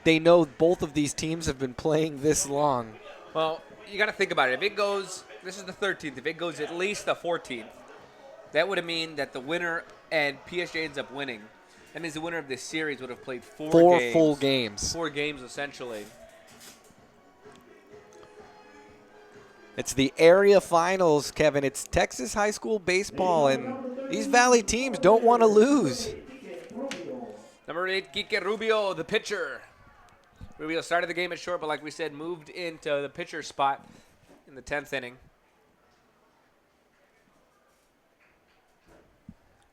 they know both of these teams have been playing this long. Well, you got to think about it. If it goes, this is the 13th, if it goes at least the 14th, that would mean that the winner and PSJA ends up winning. That means the winner of this series would have played four games. Full games. 4 games, essentially. It's the area finals, Kevin. It's Texas high school baseball, and these Valley teams don't want to lose. Number 8, Quique Rubio, the pitcher. Rubio started the game at short, but like we said, moved into the pitcher spot in the 10th inning.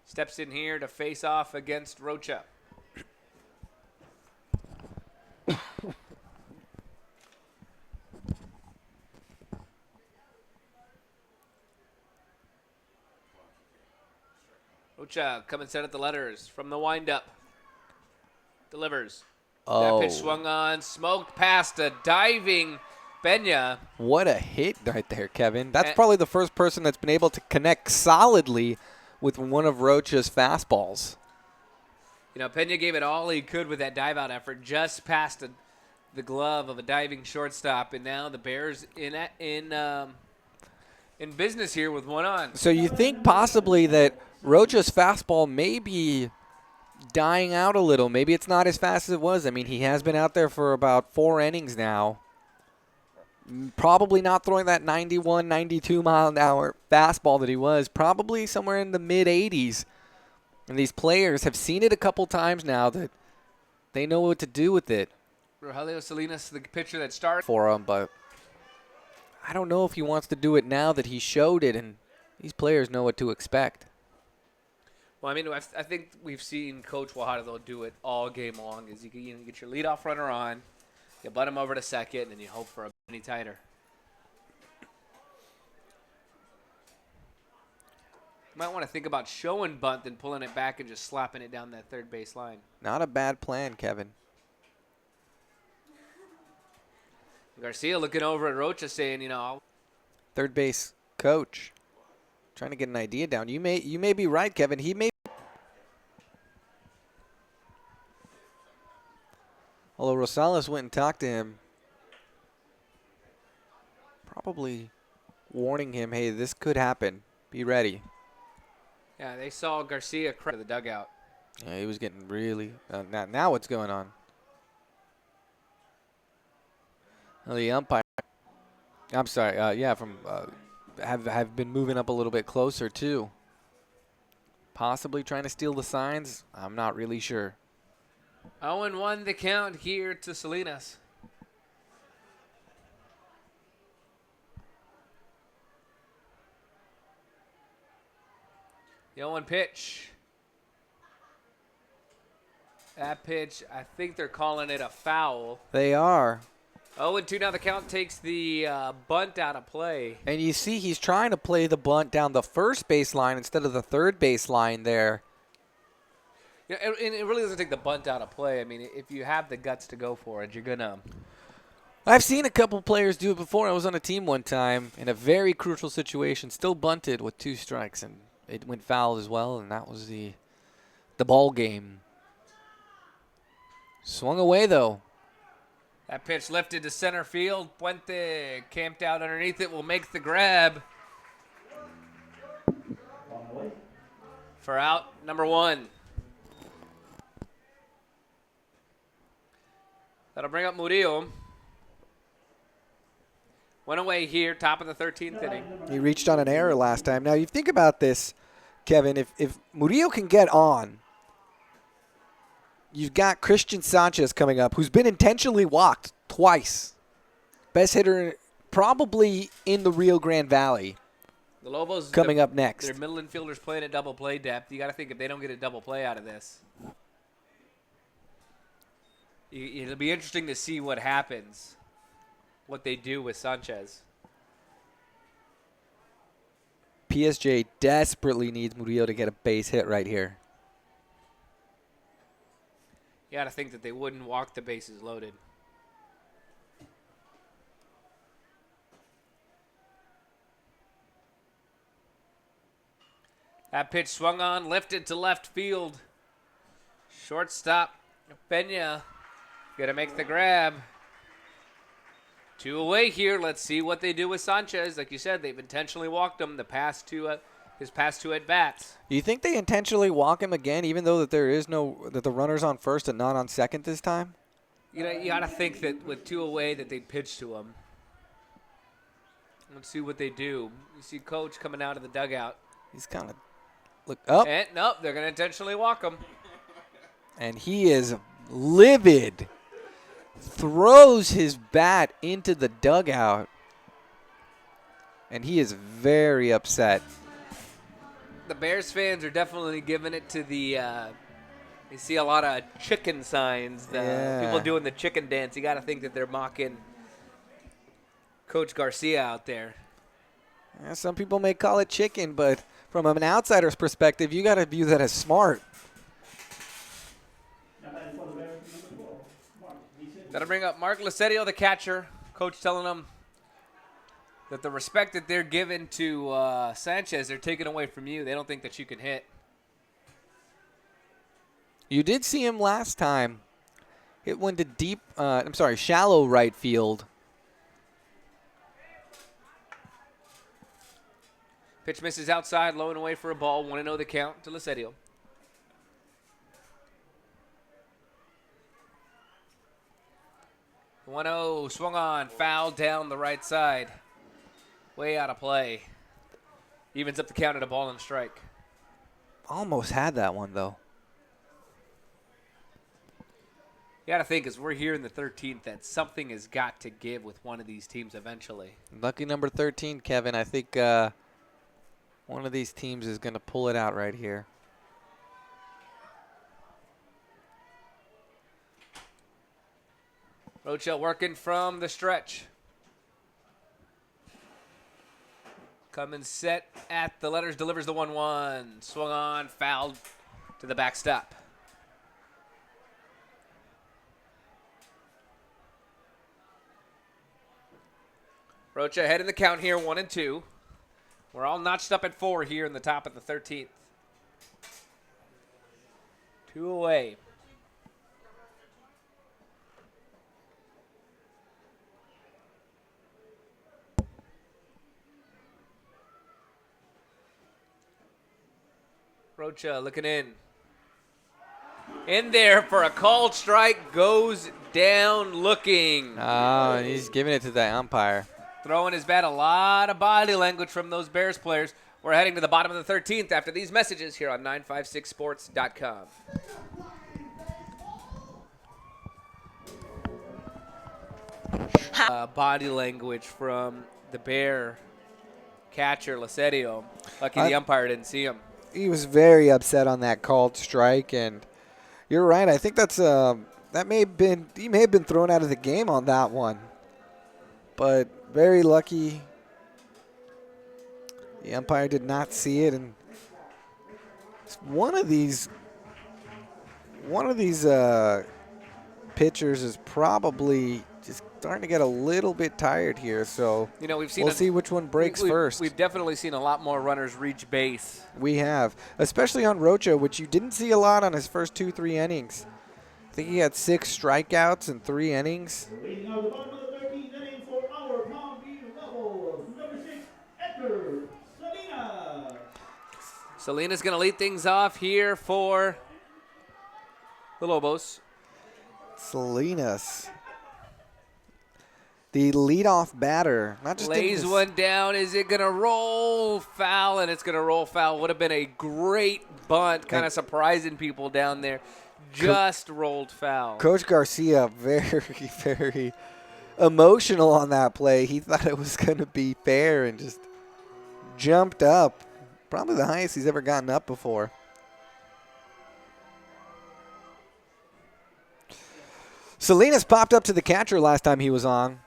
Steps in here to face off against Rocha. Rocha coming set at the letters from the windup. Delivers. Oh. That pitch swung on, smoked past a diving Benya. What a hit right there, Kevin. That's probably the first person that's been able to connect solidly with one of Rocha's fastballs. You know, Pena gave it all he could with that dive-out effort, just past the glove of a diving shortstop, and now the Bears in business here with one on. So you think possibly that Rocha's fastball may be dying out a little. Maybe it's not as fast as it was. I mean, he has been out there for about 4 innings now. Probably not throwing that 91, 92 mile an hour fastball that he was. Probably somewhere in the mid-80s. And these players have seen it a couple times now that they know what to do with it. Rogelio Salinas, the pitcher that started for him, but I don't know if he wants to do it now that he showed it, and these players know what to expect. Well, I mean, I think we've seen Coach Guajardo do it all game long. Is you get your leadoff runner on, you butt him over to second, and you hope for a penny tighter. You might want to think about showing bunt than pulling it back and just slapping it down that third base line. Not a bad plan, Kevin. Garcia looking over at Rocha saying, you know, third base coach trying to get an idea down. You may be right, Kevin. He may. Although Rosales went and talked to him, probably warning him, hey, this could happen. Be ready. Yeah, they saw Garcia crack to the dugout. Yeah, he was getting really. Now what's going on? Well, the umpire. I'm sorry. Have been moving up a little bit closer too. Possibly trying to steal the signs. I'm not really sure. 0-1 the count here to Salinas. The 0-1 pitch. That pitch, I think they're calling it a foul. They are. 0-2 now the count takes the bunt out of play. And you see he's trying to play the bunt down the first baseline instead of the third baseline there. Yeah, and it really doesn't take the bunt out of play. I mean, if you have the guts to go for it, you're going to. I've seen a couple players do it before. I was on a team one time in a very crucial situation, still bunted with 2 strikes, and it went foul as well, and that was the ball game. Swung away, though. That pitch lifted to center field. Puente camped out underneath it, will make the grab. For out number 1. That'll bring up Murillo. Went away here, top of the 13th inning. He reached on an error last time. Now, you think about this, Kevin. If Murillo can get on, you've got Christian Sanchez coming up, who's been intentionally walked twice. Best hitter probably in the Rio Grande Valley. The Lobos coming up next. Their middle infielders playing at double play depth. You got to think if they don't get a double play out of this, it'll be interesting to see what happens, what they do with Sanchez. PSJ desperately needs Murillo to get a base hit right here. You got to think that they wouldn't walk the bases loaded. That pitch swung on, lifted to left field. Shortstop, Pena, gonna make the grab. 2 away here. Let's see what they do with Sanchez. Like you said, they've intentionally walked him his past two at bats. Do you think they intentionally walk him again, even though that that the runner's on first and not on second this time? You gotta think that with 2 away that they'd pitch to him. Let's see what they do. You see Coach coming out of the dugout. He's kind of look up. And nope, they're gonna intentionally walk him. And he is livid. Throws his bat into the dugout. And he is very upset. The Bears fans are definitely giving it to the you see a lot of chicken signs. People doing the chicken dance. You got to think that they're mocking Coach Garcia out there. Yeah, some people may call it chicken, but from an outsider's perspective, you got to view that as smart. That'll bring up Mark Lucerio, the catcher. Coach telling him that the respect that they're giving to Sanchez, they're taking away from you. They don't think that you can hit. You did see him last time. It went to shallow right field. Pitch misses outside, low and away for a ball. 1-0 the count to Lucerio. The 1-0 swung on, foul down the right side. Way out of play. Evens up the count at a ball and strike. Almost had that one, though. You got to think, as we're here in the 13th, that something has got to give with one of these teams eventually. Lucky number 13, Kevin. I think one of these teams is going to pull it out right here. Rocha working from the stretch. Coming set at the letters, delivers the 1-1. Swung on, fouled to the backstop. Rocha ahead in the count here, 1-2. We're all notched up at 4 here in the top of the 13th. 2 away. Rocha looking in. In there for a called strike, goes down looking. Oh, and he's giving it to the umpire. Throwing his bat, a lot of body language from those Bears players. We're heading to the bottom of the 13th after these messages here on 956sports.com. Body language from the Bear catcher, Lucerio. Lucky the umpire didn't see him. He was very upset on that called strike, and you're right. I think that's he may have been thrown out of the game on that one. But very lucky. The umpire did not see it, and one of these pitchers is probably just starting to get a little bit tired here. So we'll see which one breaks first. We've definitely seen a lot more runners reach base. We have, especially on Rocha, which you didn't see a lot on his first 2-3 innings. I think he had 6 strikeouts in 3 innings. Leading out the bottom of the 13th inning for our Palmview Rebels, number 6, Edgar Salinas. Salinas going to lead things off here for the Lobos. Salinas, the leadoff batter, not just lays one down. Is it going to roll foul? And it's going to roll foul. Would have been a great bunt, kind of surprising people down there. Just rolled foul. Coach Garcia, very, very emotional on that play. He thought it was going to be fair and just jumped up. Probably the highest he's ever gotten up before. Salinas popped up to the catcher last time he was on.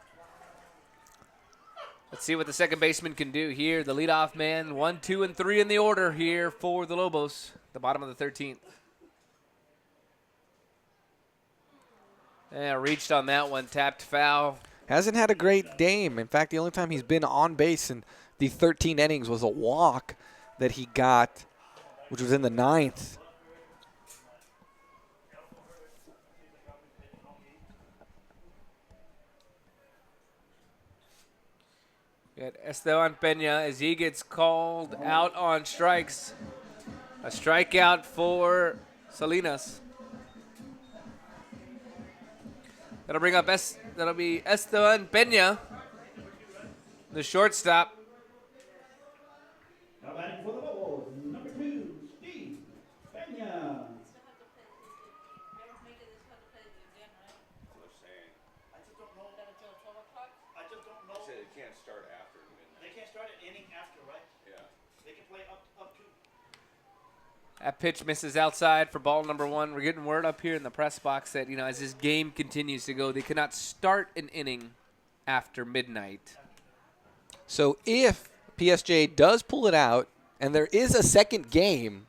Let's see what the second baseman can do here. The leadoff man, 1, 2, and 3 in the order here for the Lobos. The bottom of the 13th. Yeah, reached on that one, tapped foul. Hasn't had a great game. In fact, the only time he's been on base in the 13 innings was a walk that he got, which was in the 9th. Got Esteban Peña as he gets called out on strikes. A strikeout for Salinas. That'll bring up that'll be Esteban Peña, the shortstop. Now batting for the Lobos, number 2, Steve Peña. That pitch misses outside for ball number 1. We're getting word up here in the press box that, as this game continues to go, they cannot start an inning after midnight. So if PSJA does pull it out and there is a second game,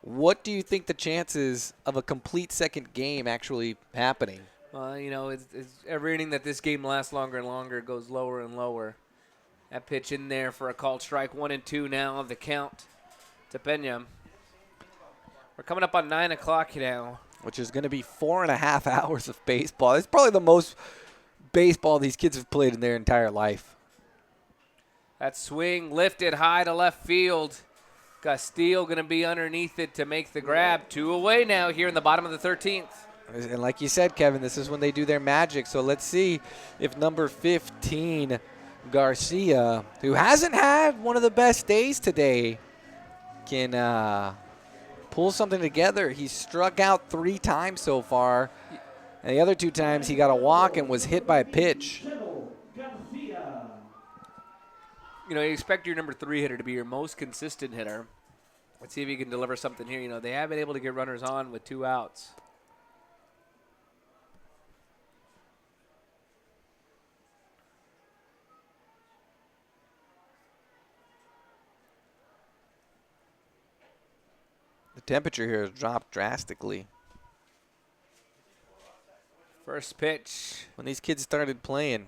what do you think the chances of a complete second game actually happening? Well, it's every inning that this game lasts longer and longer, it goes lower and lower. That pitch in there for a called strike. 1 and 2 now of the count to Peña. We're coming up on 9 o'clock now. Which is going to be 4.5 hours of baseball. It's probably the most baseball these kids have played in their entire life. That swing lifted high to left field. Castillo going to be underneath it to make the grab. 2 away now here in the bottom of the 13th. And like you said, Kevin, this is when they do their magic. So let's see if number 15, Garcia, who hasn't had one of the best days today, can pull something together. He's struck out 3 times so far. And the other 2 times he got a walk and was hit by a pitch. You expect your number 3 hitter to be your most consistent hitter. Let's see if he can deliver something here. They have been able to get runners on with 2 outs. The temperature here has dropped drastically. First pitch. When these kids started playing,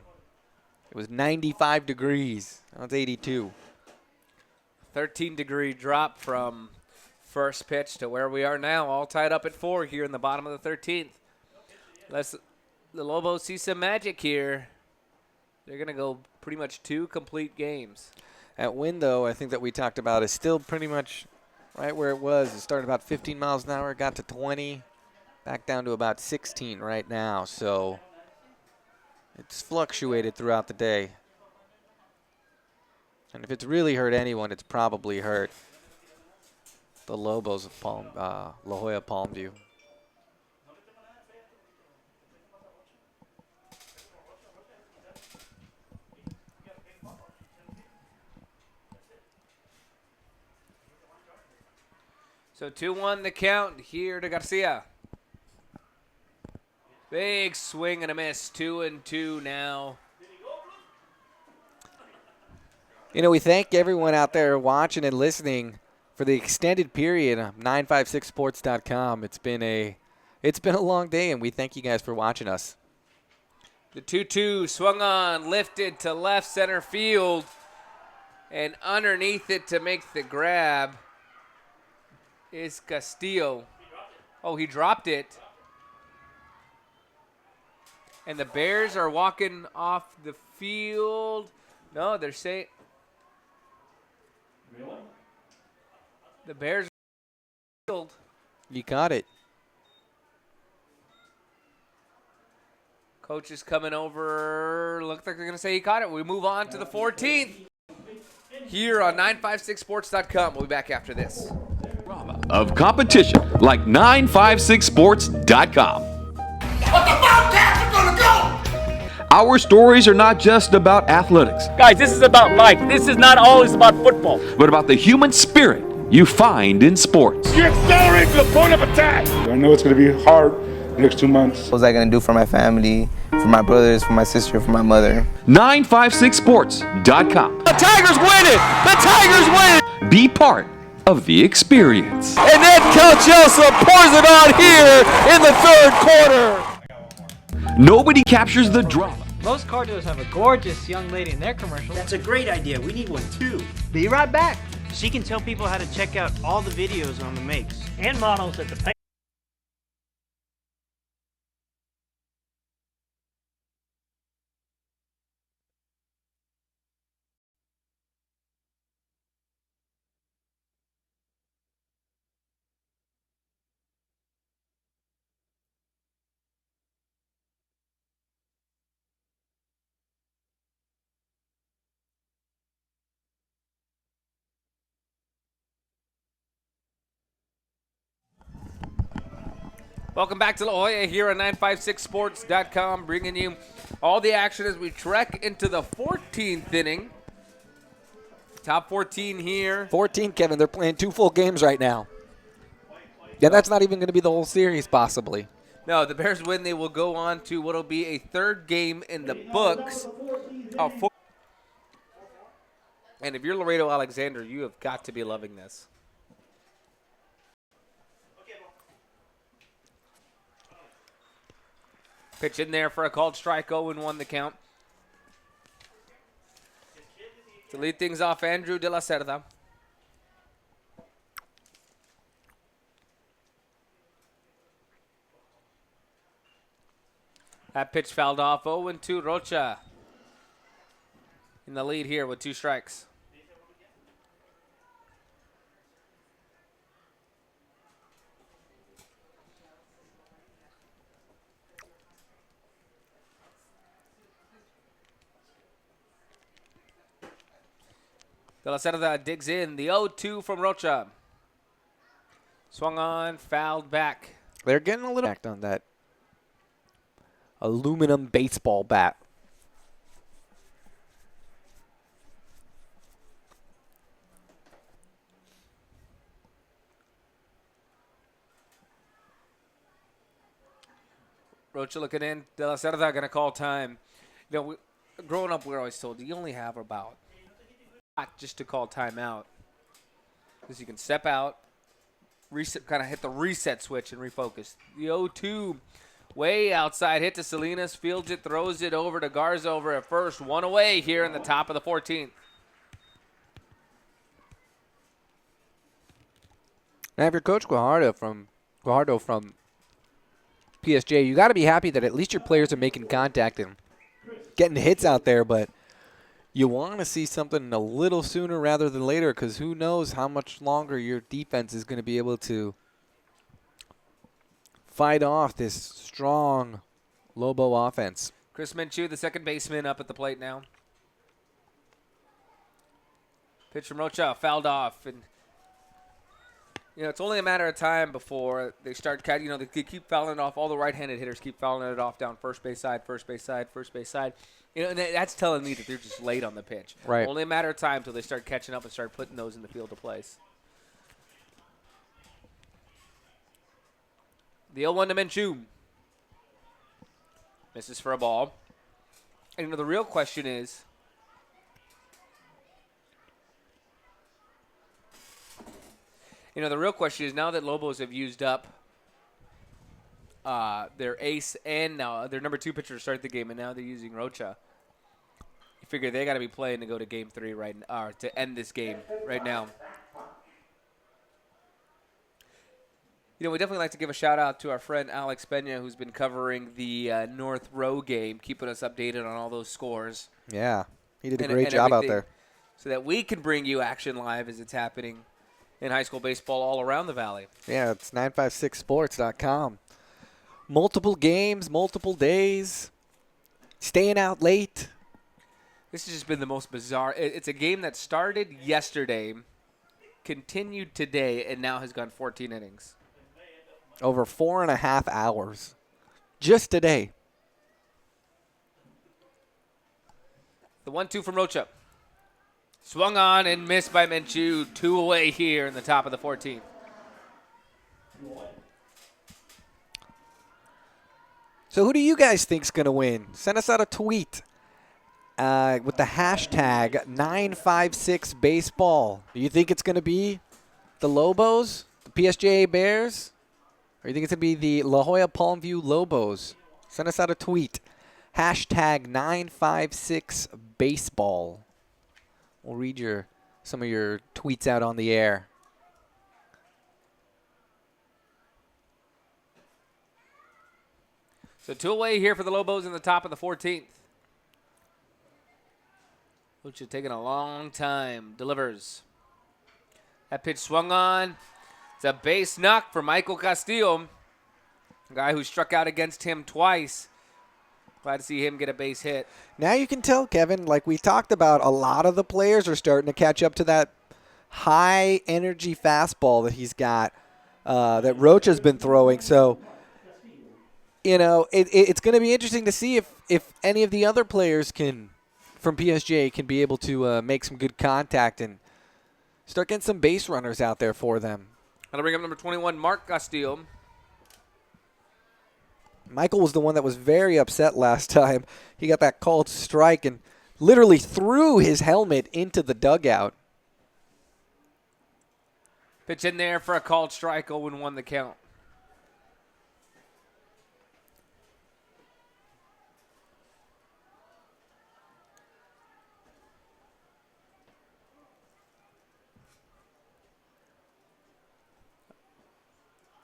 it was 95 degrees. Now it's 82. 13-degree drop from first pitch to where we are now, all tied up at 4 here in the bottom of the 13th. The Lobos see some magic here. They're going to go pretty much 2 complete games. That wind, though, I think that we talked about is still pretty much right where it was. It started about 15 miles an hour, got to 20, back down to about 16 right now. So it's fluctuated throughout the day. And if it's really hurt anyone, it's probably hurt the Lobos of La Jolla Palmview. So 2-1 the count here to Garcia. Big swing and a miss. 2-2 now. We thank everyone out there watching and listening for the extended period on 956sports.com. It's been a long day, and we thank you guys for watching us. The 2-2 swung on, lifted to left center field, and underneath it to make the grab is Castillo. Oh, he dropped it. And the Bears are walking off the field. No, they're saying the Bears are field. You caught it. Coach is coming over. Looks like they're going to say he caught it. We move on to the 14th here on 956sports.com. We'll be back after this. Of competition like 956sports.com. But the Bobcats are gonna go! Our stories are not just about athletics, Guys, this is about life. This is not always about football. but about the human spirit you find in sports. You accelerate to the point of attack. I know it's going to be hard the next 2 months. What was I going to do for my family, for my brothers, for my sister, for my mother? 956sports.com. The Tigers win it! The Tigers win it! Be part of the experience. And then Coach Elsa pours it on here in the third quarter. Nobody captures the drama. Most car dealers have a gorgeous young lady in their commercial. That's a great idea. We need one too. Be right back. She can tell people how to check out all the videos on the makes. And models at the paint. Welcome back to La Jolla here on 956sports.com, bringing you all the action as we trek into the 14th inning. Top 14 here. 14, Kevin. They're playing 2 full games right now. Yeah, that's not even going to be the whole series, possibly. No, the Bears win. They will go on to what will be a third game in the books. And if you're Laredo Alexander, you have got to be loving this. Pitch in there for a called strike, 0-1 the count. To lead things off, Andrew De La Cerda. That pitch fouled off, 0-2 Rocha. In the lead here with 2 strikes. De La Cerda digs in. The 0-2 from Rocha. Swung on, fouled back. They're getting a little back on that aluminum baseball bat. Rocha looking in. De La Cerda going to call time. You know, growing up, we were always told you only have about just to call timeout, because you can step out, reset, kind of hit the reset switch and refocus. The 0-2 way outside hit to Salinas, fields it, throws it over to Garza over at first. 1 away here in the top of the 14th. Now, if you're Coach Guajardo from PSJA, you got to be happy that at least your players are making contact and getting hits out there, but you want to see something a little sooner rather than later, because who knows how much longer your defense is going to be able to fight off this strong Lobo offense. Chris Minshew, the second baseman, up at the plate now. Pitch from Rocha, fouled off. And, you know, it's only a matter of time before they start, you know, they keep fouling it off. All the right-handed hitters keep fouling it off down first base side, first base side, first base side. You know, and that's telling me that they're just late on the pitch. Right. Only a matter of time until they start catching up and start putting those in the field of place. The 0-1 to Minshew. Misses for a ball. And, you know, the real question is, now that Lobos have used up their ace and now their number 2 pitcher to start the game, and now they're using Rocha, you figure they got to be playing to go to game 3 to end this game right now. You know, we definitely like to give a shout-out to our friend Alex Pena, who's been covering the North Row game, keeping us updated on all those scores. Yeah, he did a great job out there. So that we can bring you action live as it's happening in high school baseball all around the Valley. Yeah, it's 956sports.com. Multiple games, multiple days, staying out late. This has just been the most bizarre. It's a game that started yesterday, continued today, and now has gone 14 innings. Over 4.5 hours. Just today. The 1-2 from Rocha. Swung on and missed by Menchu. 2 away here in the top of the 14th. So who do you guys think's going to win? Send us out a tweet with the hashtag 956baseball. Do you think it's going to be the Lobos, the PSJA Bears, or you think it's going to be the La Jolla Palmview Lobos? Send us out a tweet. Hashtag 956baseball. We'll read some of your tweets out on the air. So 2 away here for the Lobos in the top of the 14th. Lucha taking a long time. Delivers. That pitch swung on. It's a base knock for Michael Castillo, a guy who struck out against him twice. Glad to see him get a base hit. Now you can tell, Kevin, like we talked about, a lot of the players are starting to catch up to that high-energy fastball that he's got, that Rocha's been throwing. So, you know, it's going to be interesting to see if any of the other players from PSJ can be able to make some good contact and start getting some base runners out there for them. I'll bring up number 21, Mark Castillo. Michael was the one that was very upset last time. He got that called strike and literally threw his helmet into the dugout. Pitch in there for a called strike, 0-1 the count.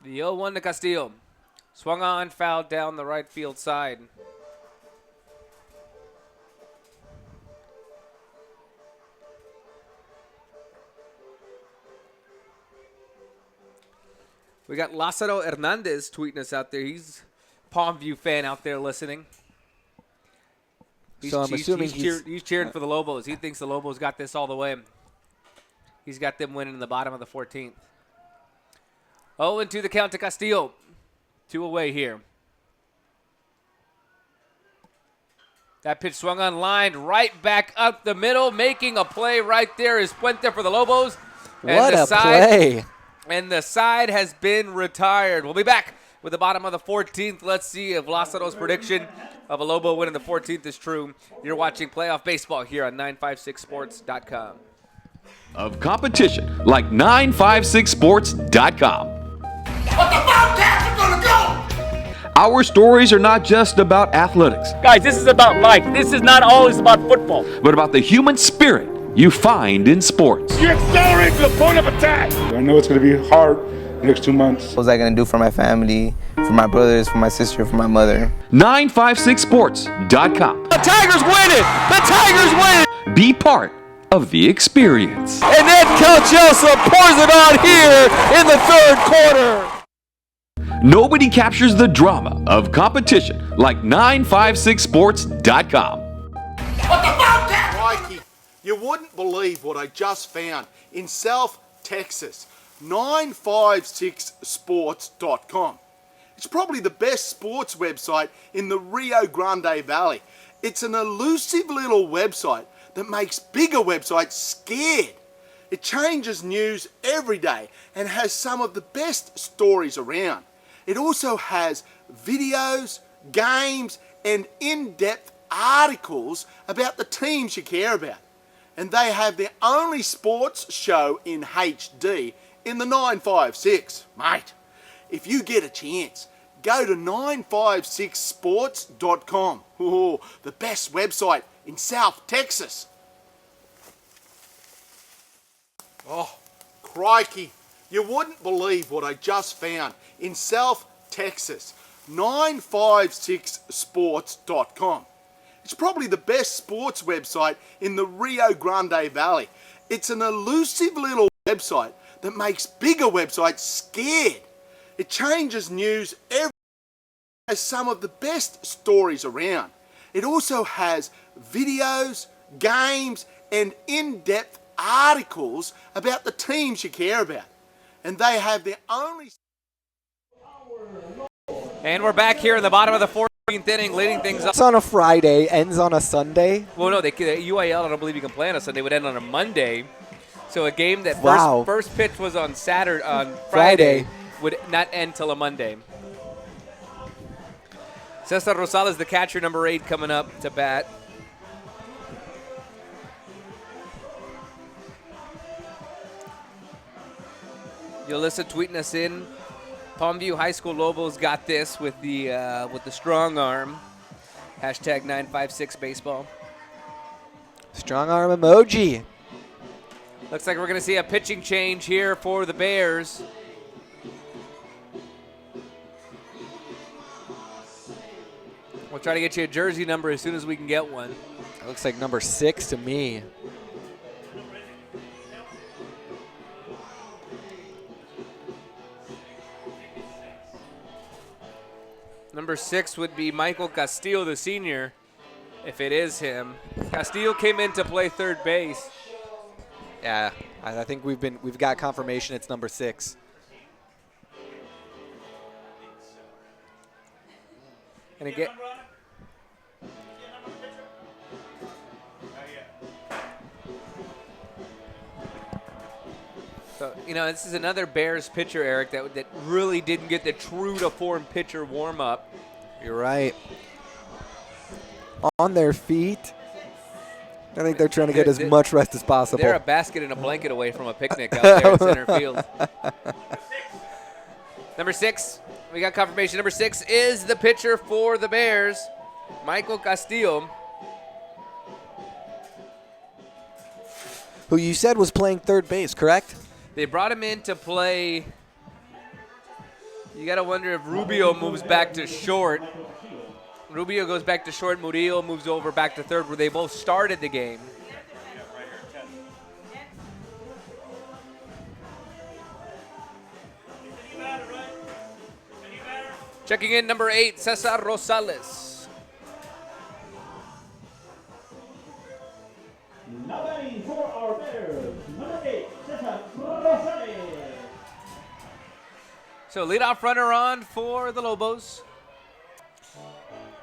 The 0-1 to Castillo. Swung on, fouled down the right field side. We got Lázaro Hernandez tweeting us out there. He's a Palmview fan out there listening. So I'm assuming he's cheering for the Lobos. He thinks the Lobos got this all the way. He's got them winning in the bottom of the 14th. 0-2 the count to Castillo. 2 away here. That pitch swung on, lined right back up the middle, making a play right there is Puente for the Lobos. What a play. And the side has been retired. We'll be back with the bottom of the 14th. Let's see if Lázaro's prediction of a Lobo win in the 14th is true. You're watching Playoff Baseball here on 956sports.com. Of competition like 956sports.com. But the Bobcats are gonna go! Our stories are not just about athletics. Guys, this is about life. This is not always about football. But about the human spirit you find in sports. You accelerate to the point of attack. I know it's going to be hard the next 2 months. What was I going to do for my family, for my brothers, for my sister, for my mother? 956sports.com. The Tigers win it! The Tigers win it! Be part of the experience. And then Coach Elsa pours it on here in the third quarter. Nobody captures the drama of competition like 956sports.com. Crikey, you wouldn't believe what I just found in South Texas. 956sports.com. It's probably the best sports website in the Rio Grande Valley. It's an elusive little website that makes bigger websites scared. It changes news every day and has some of the best stories around. It also has videos, games, and in-depth articles about the teams you care about. And they have their only sports show in HD in the 956. Mate, if you get a chance, go to 956sports.com. Oh, the best website in South Texas. Oh, crikey. You wouldn't believe what I just found in South Texas. 956sports.com. It's probably the best sports website in the Rio Grande Valley. It's an elusive little website that makes bigger websites scared. It changes news every day, has some of the best stories around. It also has videos, games, and in-depth articles about the teams you care about. And they have their only... And we're back here in the bottom of the fourth. inning, leading things up. It's on a Friday, ends on a Sunday. Well, no, UIL, I don't believe you can play on a Sunday, would end on a Monday. So a game that first pitch was on Friday would not end till a Monday. Cesar Rosales, the catcher, number 8, coming up to bat. Yulissa tweeting us in. Palmview High School Lobos got this with the strong arm. Hashtag 956 baseball. Strong arm emoji. Looks like we're going to see a pitching change here for the Bears. We'll try to get you a jersey number as soon as we can get one. It looks like number 6 to me. Number 6 would be Michael Castillo, the senior, if it is him. Castillo came in to play third base. Yeah, I think we've got confirmation it's number 6. And again, so, this is another Bears pitcher, Eric, that really didn't get the true to form pitcher warm up. You're right. On their feet. I think they're trying to get as much rest as possible. They're a basket and a blanket away from a picnic out there in center field. Number 6, we got confirmation. Number 6 is the pitcher for the Bears, Michael Castillo. Who you said was playing third base, correct? They brought him in to play. You got to wonder if Rubio moves back to short. Rubio goes back to short. Murillo moves over back to third, where they both started the game. Checking in, number 8, Cesar Rosales. Now batting for our Bears, number 8, Cesar Rosales. So leadoff runner on for the Lobos.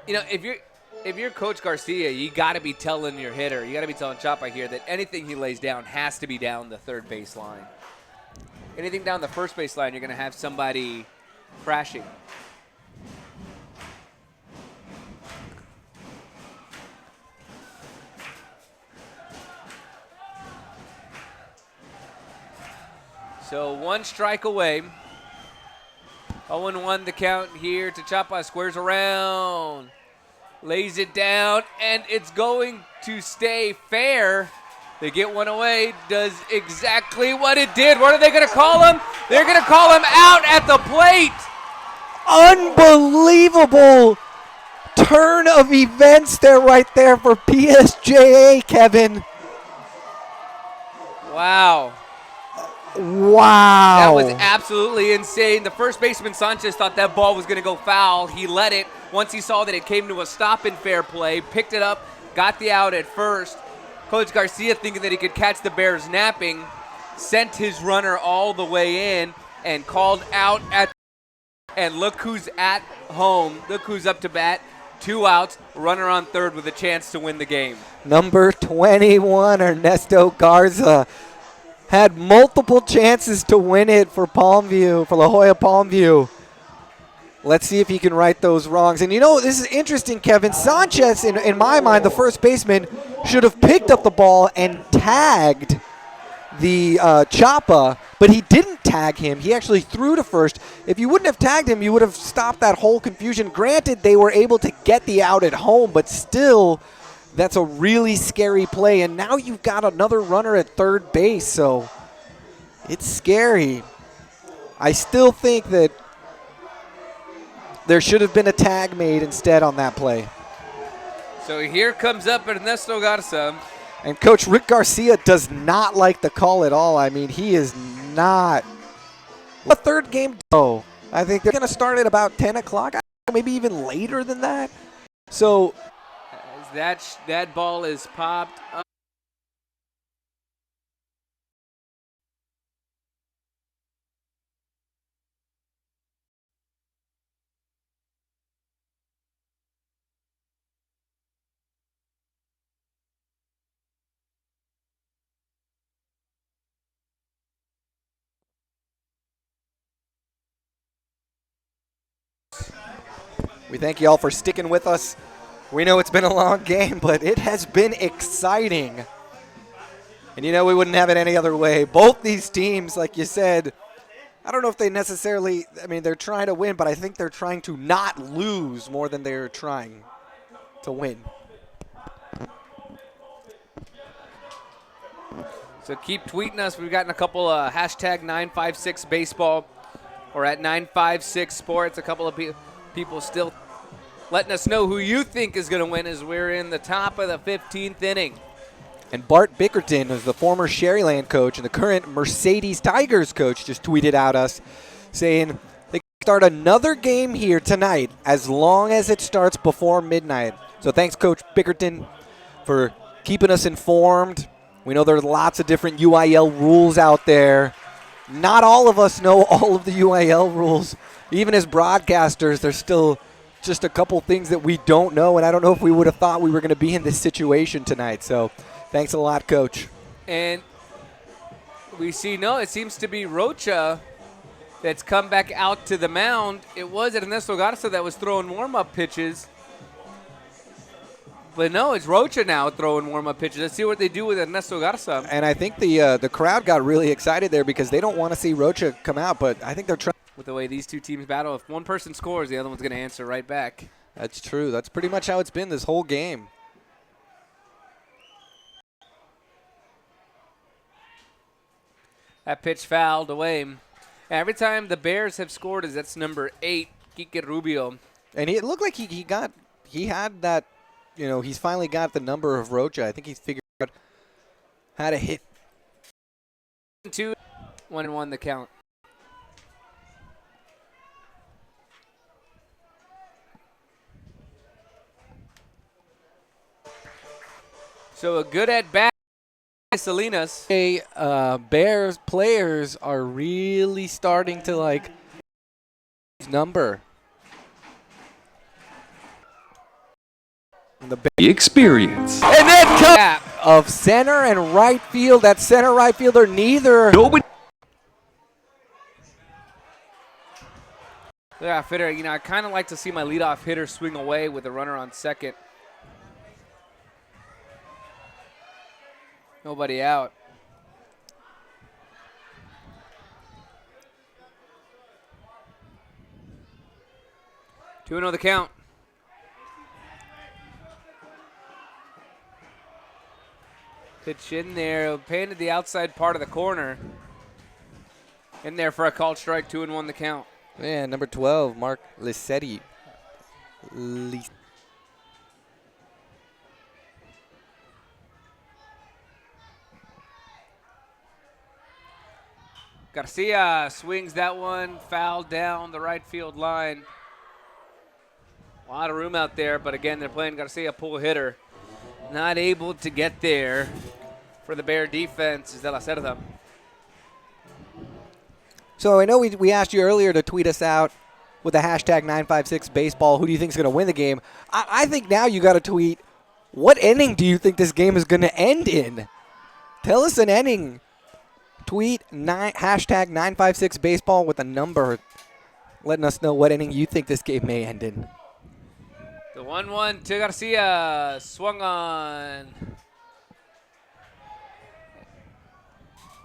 If you're Coach Garcia, you got to be telling your hitter, you got to be telling Chapa here that anything he lays down has to be down the third base line. Anything down the first base line, you're going to have somebody crashing. So 1 strike away. 0-1 the count here to Chapa. Squares around. Lays it down, and it's going to stay fair. They get one away. Does exactly what it did. What are they going to call him? They're going to call him out at the plate. Unbelievable turn of events there, right there for PSJA, Kevin. Wow. Wow. That was absolutely insane. The first baseman, Sanchez, thought that ball was going to go foul. He let it. Once he saw that it came to a stop in fair play, picked it up, got the out at first. Coach Garcia, thinking that he could catch the Bears napping, sent his runner all the way in and called out at. And look who's at home. Look who's up to bat. 2 outs, runner on third with a chance to win the game. Number 21, Ernesto Garza, had multiple chances to win it for Palmview, for La Jolla Palmview. Let's see if he can right those wrongs. And this is interesting, Kevin. Sanchez, in my mind, the first baseman, should have picked up the ball and tagged the Chapa, but he didn't tag him. He actually threw to first. If you wouldn't have tagged him, you would have stopped that whole confusion. Granted, they were able to get the out at home, but still, that's a really scary play. And now you've got another runner at third base, so it's scary. I still think that there should have been a tag made instead on that play. So here comes up Ernesto Garza. And Coach Rick Garcia does not like the call at all. I mean, he is not. A third game, though. I think they're going to start at about 10 o'clock, maybe even later than that. So that ball is popped up. We thank you all for sticking with us. We know it's been a long game, but it has been exciting. And you know we wouldn't have it any other way. Both these teams, like you said, I don't know if they necessarily, I mean, they're trying to win, but I think they're trying to not lose more than they're trying to win. So keep tweeting us. We've gotten a couple hashtag 956baseball or at 956sports. A couple of people still letting us know who you think is going to win as we're in the top of the 15th inning. And Bart Bickerton, who's the former Sherryland coach and the current Mercedes Tigers coach, just tweeted out us saying they can start another game here tonight as long as it starts before midnight. So thanks, Coach Bickerton, for keeping us informed. We know there's lots of different UIL rules out there. Not all of us know all of the UIL rules. Even as broadcasters, there's still just a couple things that we don't know, and I don't know if we would have thought we were going to be in this situation tonight. So thanks a lot, Coach. And we see, it seems to be Rocha that's come back out to the mound. It was Ernesto Garza that was throwing warm-up pitches. But no, it's Rocha now throwing warm-up pitches. Let's see what they do with Ernesto Garza. And I think the crowd got really excited there because they don't want to see Rocha come out, but I think they're trying. With the way these two teams battle, if one person scores, the other one's going to answer right back. That's true. That's pretty much how it's been this whole game. That pitch fouled away. Every time the Bears have scored, that's number 8, Kike Rubio. And it looked like he had that, he's finally got the number of Rocha. I think he's figured out how to hit. 2, 1-1 the count. So a good at bat. Salinas. Bears players are really starting to number. The experience. And then of center and right field. That center right fielder, neither. Nobody. Yeah, hitter. I kind of like to see my leadoff hitter swing away with a runner on second. Nobody out. 2-0 the count. Pitch in there, painted the outside part of the corner. In there for a called strike, 2-1 the count. Yeah, number 12, Mark Lisetti. Garcia swings that one, foul down the right field line. A lot of room out there, but again, they're playing Garcia pull hitter. Not able to get there for the Bear defense is De La Cerda. So I know we asked you earlier to tweet us out with the hashtag 956baseball. Who do you think is going to win the game? I think now you got to tweet, what inning do you think this game is going to end in? Tell us an inning. Tweet hashtag 956baseball with a number, letting us know what inning you think this game may end in. The 1-1 to Garcia, swung on.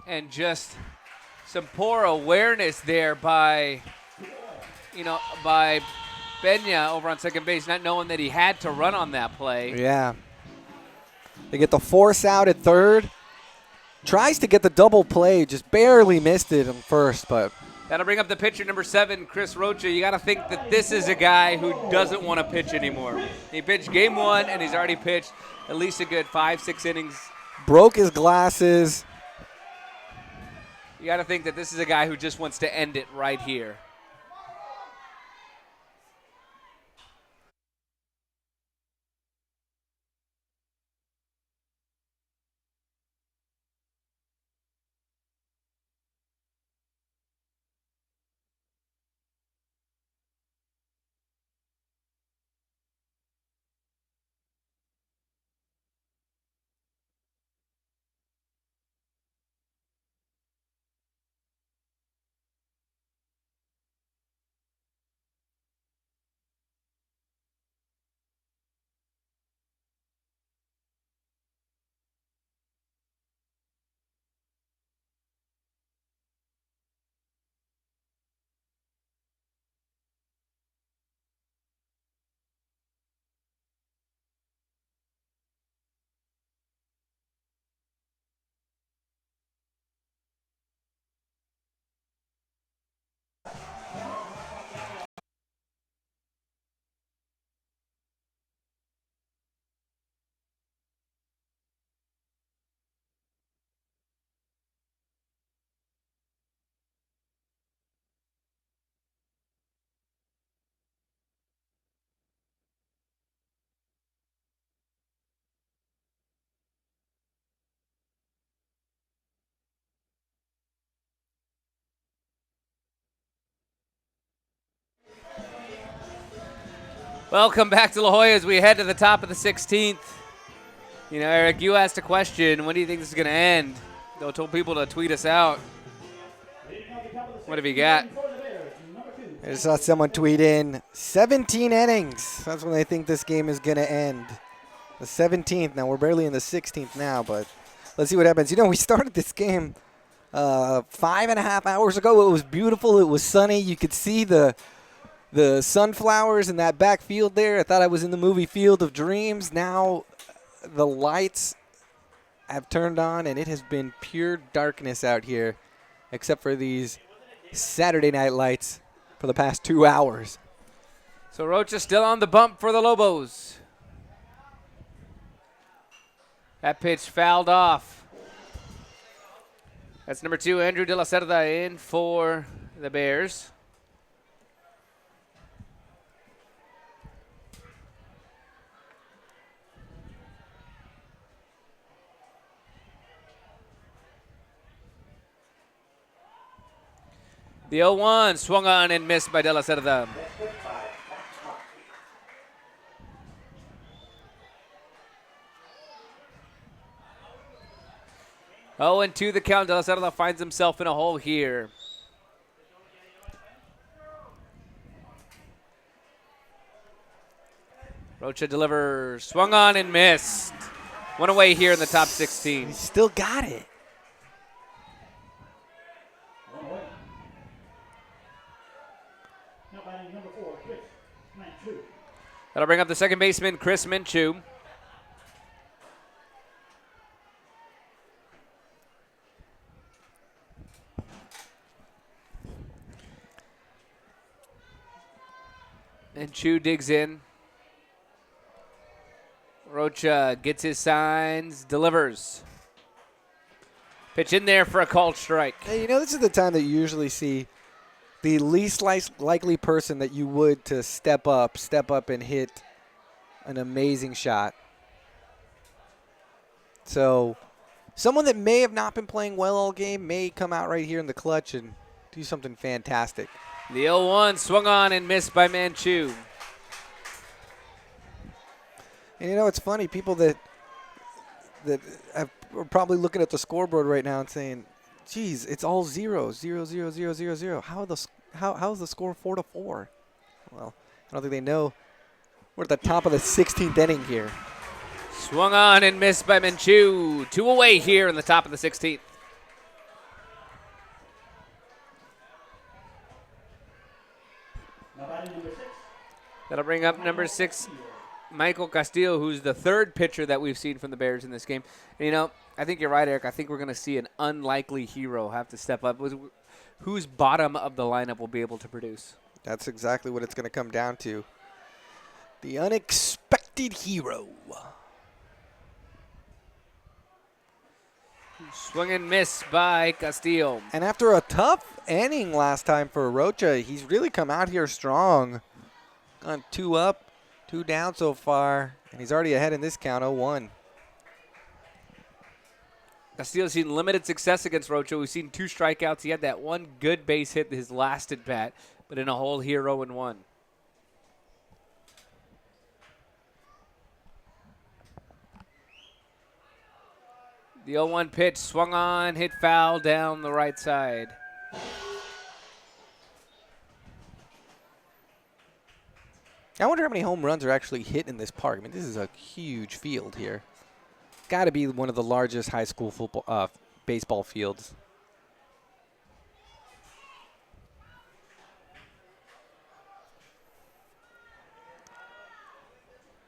And just some poor awareness there by Peña over on second base, not knowing that he had to run on that play. Yeah. They get the force out at third. Tries to get the double play, just barely missed it in first, but. That'll bring up the pitcher, number 7, Chris Rocha. You got to think that this is a guy who doesn't want to pitch anymore. He pitched game 1, and he's already pitched at least a good 5-6 innings. Broke his glasses. You got to think that this is a guy who just wants to end it right here. Welcome back to La Jolla as we head to the top of the 16th. You know, Eric, you asked a question. When do you think this is going to end? I told people to tweet us out. What have you got? I just saw someone tweet in 17 innings. That's when they think this game is going to end. The 17th. Now, we're barely in the 16th now, but let's see what happens. You know, we started this game 5.5 hours ago. It was beautiful. It was sunny. You could see the sunflowers in that back field there. I thought I was in the movie Field of Dreams. Now the lights have turned on, and it has been pure darkness out here, except for these Saturday night lights for the past 2 hours. So Rocha still on the bump for the Lobos. That pitch fouled off. That's number 2, Andrew De La Cerda, in for the Bears. The 0-1 swung on and missed by De La Cerda. Oh, and 2 the count. De La Cerda finds himself in a hole here. Rocha delivers, swung on and missed. One away here in the top 16. He still got it. That'll bring up the second baseman, Chris Minshew. Minshew digs in. Rocha gets his signs, delivers. Pitch in there for a called strike. Hey, you know, this is the time that you usually see the least likely person that you would to step up and hit an amazing shot. So someone that may have not been playing well all game may come out right here in the clutch and do something fantastic. The 0-1 swung on and missed by Minshew. And you know, it's funny, people that are probably looking at the scoreboard right now and saying, geez, it's all zeros, 0, 0, 0, 0, 0. How is the score 4-4? Well, I don't think they know. We're at the top of the 16th inning here. Swung on and missed by Minshew. 2 away here in the top of the 16th. That'll bring up number 6, Michael Castillo, who's the 3rd pitcher that we've seen from the Bears in this game. And, you know, I think you're right, Eric. I think we're going to see an unlikely hero have to step up. Whose bottom of the lineup will be able to produce? That's exactly what it's going to come down to. The unexpected hero. Swing and miss by Castillo. And after a tough inning last time for Rocha, he's really come out here strong. Gone 2 up, 2 down so far, and he's already ahead in this count, 0-1. Castillo's seen limited success against Rocha. We've seen 2 strikeouts. He had that 1 good base hit his last at bat, but in a hole here, 0-1. The 0-1 pitch swung on, hit foul down the right side. I wonder how many home runs are actually hit in this park. I mean, this is a huge field here. Got to be one of the largest high school football, baseball fields.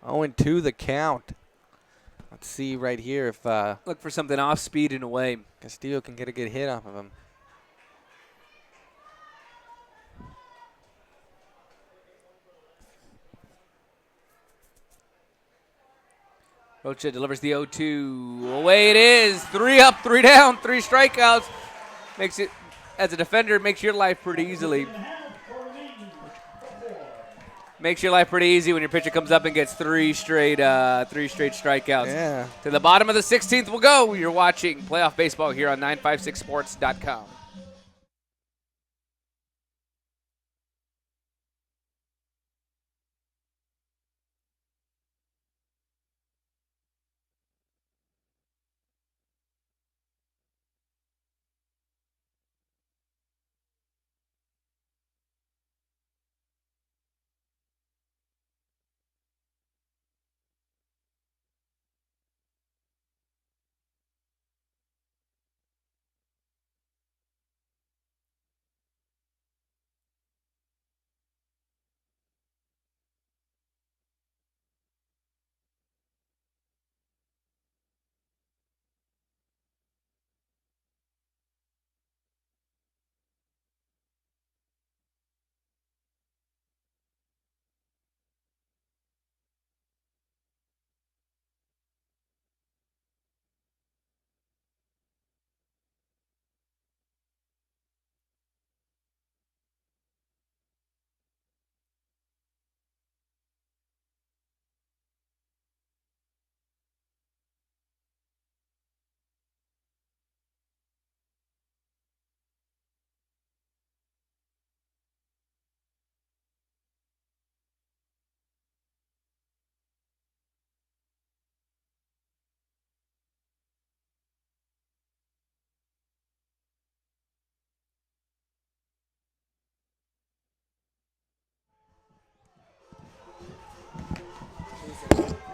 Oh, and 2 the count. Let's see right here if look for something off speed and away. Castillo can get a good hit off of him. Rocha delivers the 0-2. Away it is. 3 up, 3 down, 3 strikeouts. Makes it, as a defender, makes your life pretty easily. Makes your life pretty easy when your pitcher comes up and gets 3 straight strikeouts. Yeah. To the bottom of the 16th we'll go. You're watching playoff baseball here on 956sports.com.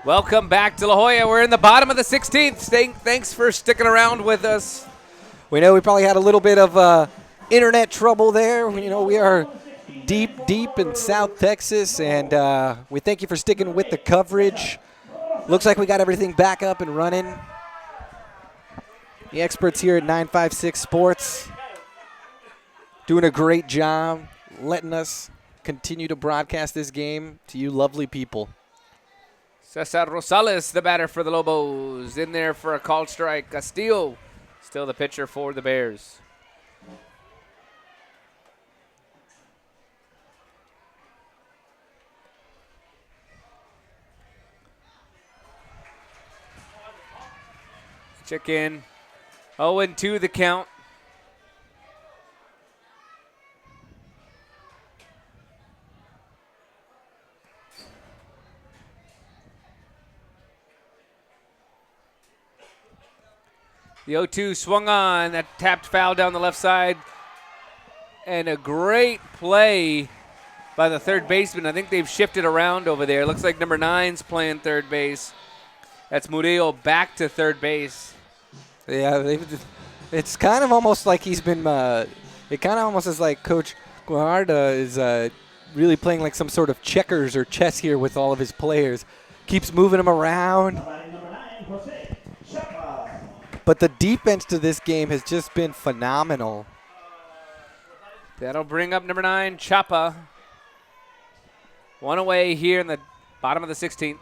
Welcome back to La Jolla. We're in the bottom of the 16th. Thanks for sticking around with us. We know we probably had a little bit of internet trouble there. You know, we are deep in South Texas, and we thank you for sticking with the coverage. Looks like we got everything back up and running. The experts here at 956 Sports doing a great job letting us continue to broadcast this game to you lovely people. Cesar Rosales, the batter for the Lobos, in there for a called strike. Castillo, still the pitcher for the Bears. Check in. 0-2 the count. The 0-2 swung on. That tapped foul down the left side. And a great play by the third baseman. I think they've shifted around over there. Looks like number 9's playing third base. That's Murillo back to third base. Yeah, it's kind of almost like he's been it kind of almost is like Coach Guajardo is really playing like some sort of checkers or chess here with all of his players. Keeps moving them around. But the defense to this game has just been phenomenal. That'll bring up number 9, Chapa. One away here in the bottom of the 16th.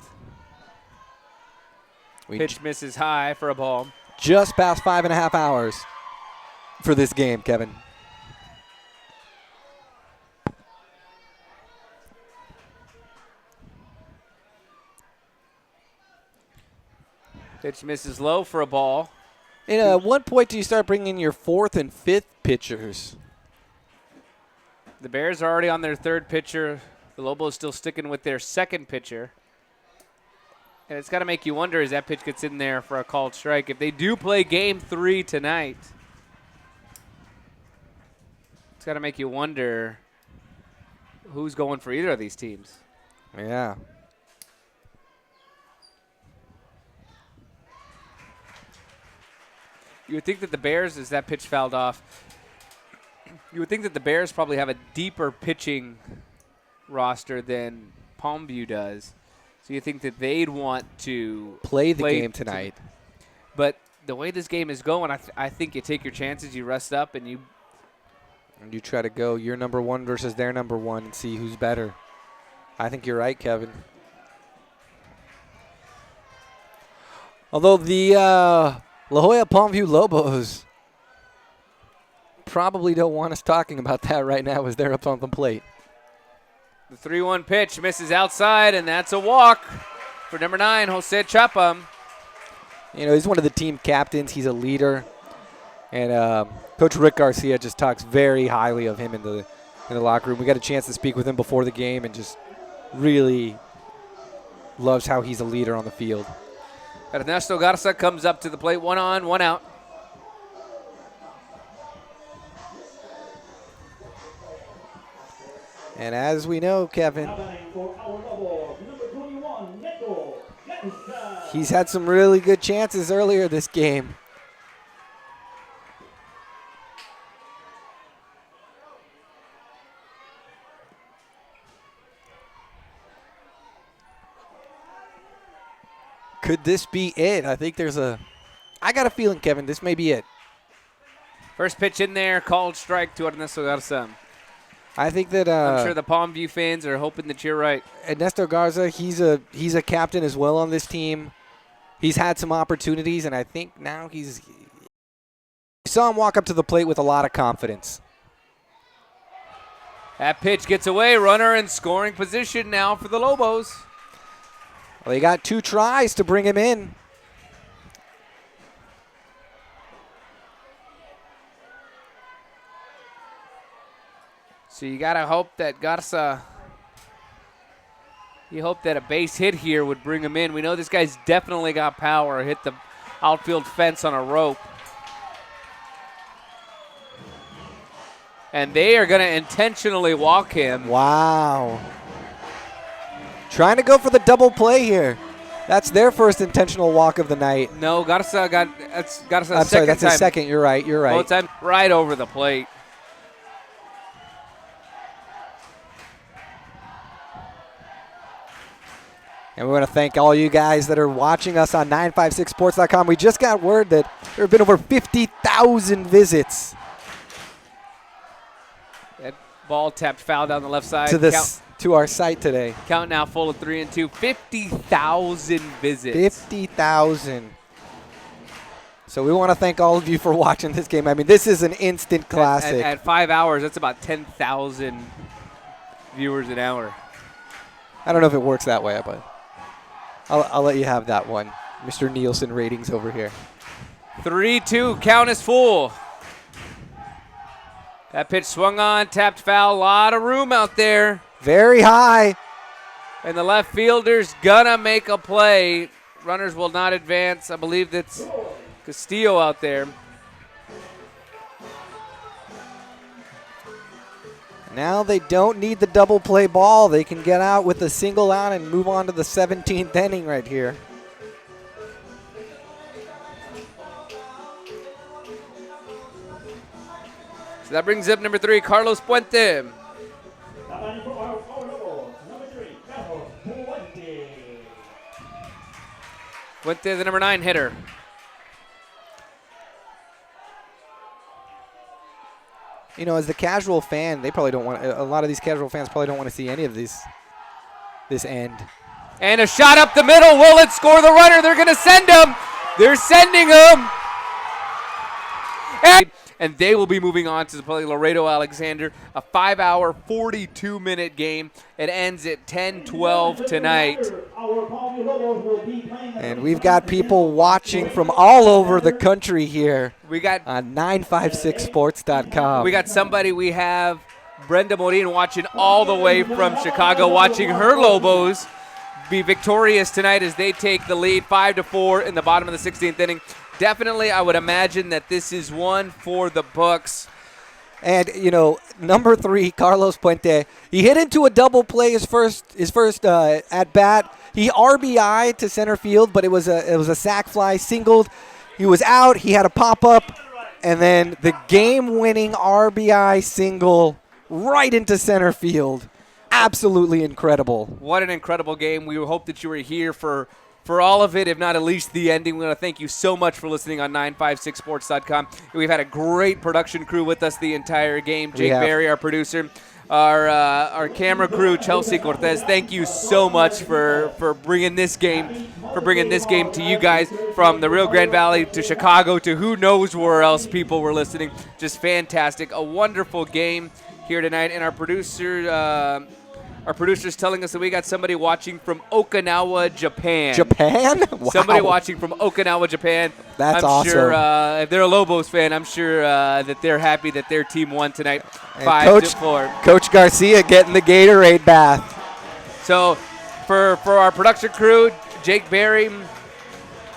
Pitch misses high for a ball. Just past 5.5 hours for this game, Kevin. Pitch misses low for a ball. And at what point do you start bringing in your 4th and 5th pitchers? The Bears are already on their 3rd pitcher. The Lobos still sticking with their 2nd pitcher. And it's got to make you wonder as that pitch gets in there for a called strike. If they do play Game 3 tonight, it's got to make you wonder who's going for either of these teams. Yeah. You would think that the Bears, as that pitch fouled off, you would think that the Bears probably have a deeper pitching roster than Palmview does. So you think that they'd want to play the game tonight. But the way this game is going, I think you take your chances, you rest up, and you try to go your number 1 versus their number 1 and see who's better. I think you're right, Kevin. Although the La Jolla Palmview Lobos probably don't want us talking about that right now as they're up on the plate. The 3-1 pitch misses outside, and that's a walk for number 9, Jose Chapa. You know, he's one of the team captains. He's a leader. And Coach Rick Garcia just talks very highly of him in the locker room. We got a chance to speak with him before the game and just really loves how he's a leader on the field. Ernesto Garza comes up to the plate, 1 on, 1 out. And as we know, Kevin, he's had some really good chances earlier this game. Could this be it? I think I got a feeling, Kevin, this may be it. First pitch in there, called strike to Ernesto Garza. I think that I'm sure the Palmview fans are hoping that you're right. Ernesto Garza, he's a captain as well on this team. He's had some opportunities, and I think now you saw him walk up to the plate with a lot of confidence. That pitch gets away, runner in scoring position now for the Lobos. Well, they got 2 tries to bring him in. So you got to hope that Garza, you hope that a base hit here would bring him in. We know this guy's definitely got power. Hit the outfield fence on a rope. And they are going to intentionally walk him. Wow. Trying to go for the double play here. That's their first intentional walk of the night. No, Garza got Garza's I'm sorry, that's time. his second. You're right. Both times right over the plate. And we want to thank all you guys that are watching us on 956sports.com. We just got word that there have been over 50,000 visits. That ball tapped foul down the left side. To our site today. Count now full of 3 and 2. 50,000 visits. 50,000. So we want to thank all of you for watching this game. I mean, this is an instant classic. At 5 hours, that's about 10,000 viewers an hour. I don't know if it works that way, but I'll let you have that one. Mr. Nielsen ratings over here. 3-2, count is full. That pitch swung on, tapped foul, a lot of room out there. Very high. And the left fielder's gonna make a play. Runners will not advance. I believe that's Castillo out there. Now they don't need the double play ball. They can get out with a single out and move on to the 17th inning right here. So that brings up number 3, Carlos Puente. Puente, the number 9 hitter. You know, as the casual fan, they probably don't want. A lot of these casual fans probably don't want to see any of this end. And a shot up the middle. Will it score the runner? They're going to send him. They're sending him. And they will be moving on to play Laredo Alexander, a 5-hour, 42-minute game. It ends at 10-12 tonight. And we've got people watching from all over the country here. We got on 956sports.com. We got somebody. We have Brenda Morin watching all the way from Chicago, watching her Lobos be victorious tonight as they take the lead 5-4 in the bottom of the 16th inning. Definitely, I would imagine that this is one for the books. And, you know, number 3, Carlos Puente, he hit into a double play his first at-bat. He RBI to center field, but it was a sac fly, singled. He was out. He had a pop-up, and then the game-winning RBI single right into center field. Absolutely incredible. What an incredible game. We hope that you were here for all of it, if not at least the ending. We want to thank you so much for listening on 956sports.com. We've had a great production crew with us the entire game. Jake Berry, our producer, our camera crew, Chelsea Cortez. Thank you so much for bringing this game to you guys from the Rio Grande Valley to Chicago to who knows where else people were listening. Just fantastic. A wonderful game here tonight. And our producer's telling us that we got somebody watching from Okinawa, Japan. Japan? Wow. Somebody watching from Okinawa, Japan. That's awesome. I'm sure if they're a Lobos fan, I'm sure that they're happy that their team won tonight, 5-4. Coach Garcia getting the Gatorade bath. So for our production crew, Jake Berry,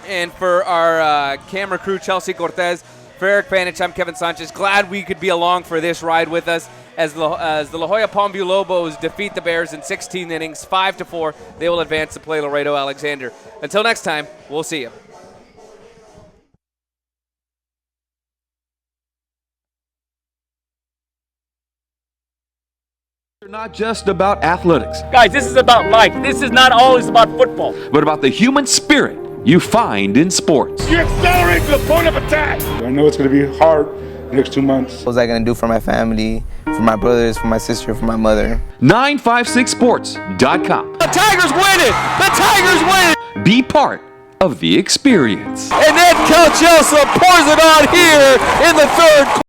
and for our camera crew, Chelsea Cortez, for Eric Panich, I'm Kevin Sanchez. Glad we could be along for this ride with us as the La Jolla Palmview Lobos defeat the Bears in 16 innings, 5-4. They will advance to play Laredo Alexander. Until next time, we'll see you. They're not just about athletics. Guys, this is about life. This is not always about football. But about the human spirit you find in sports. You accelerate to the point of attack. I know it's going to be hard the next 2 months. What was I going to do for my family, for my brothers, for my sister, for my mother? 956sports.com. The Tigers win it! The Tigers win it! Be part of the experience. And then Cal Chelsea pours it on here in the third quarter.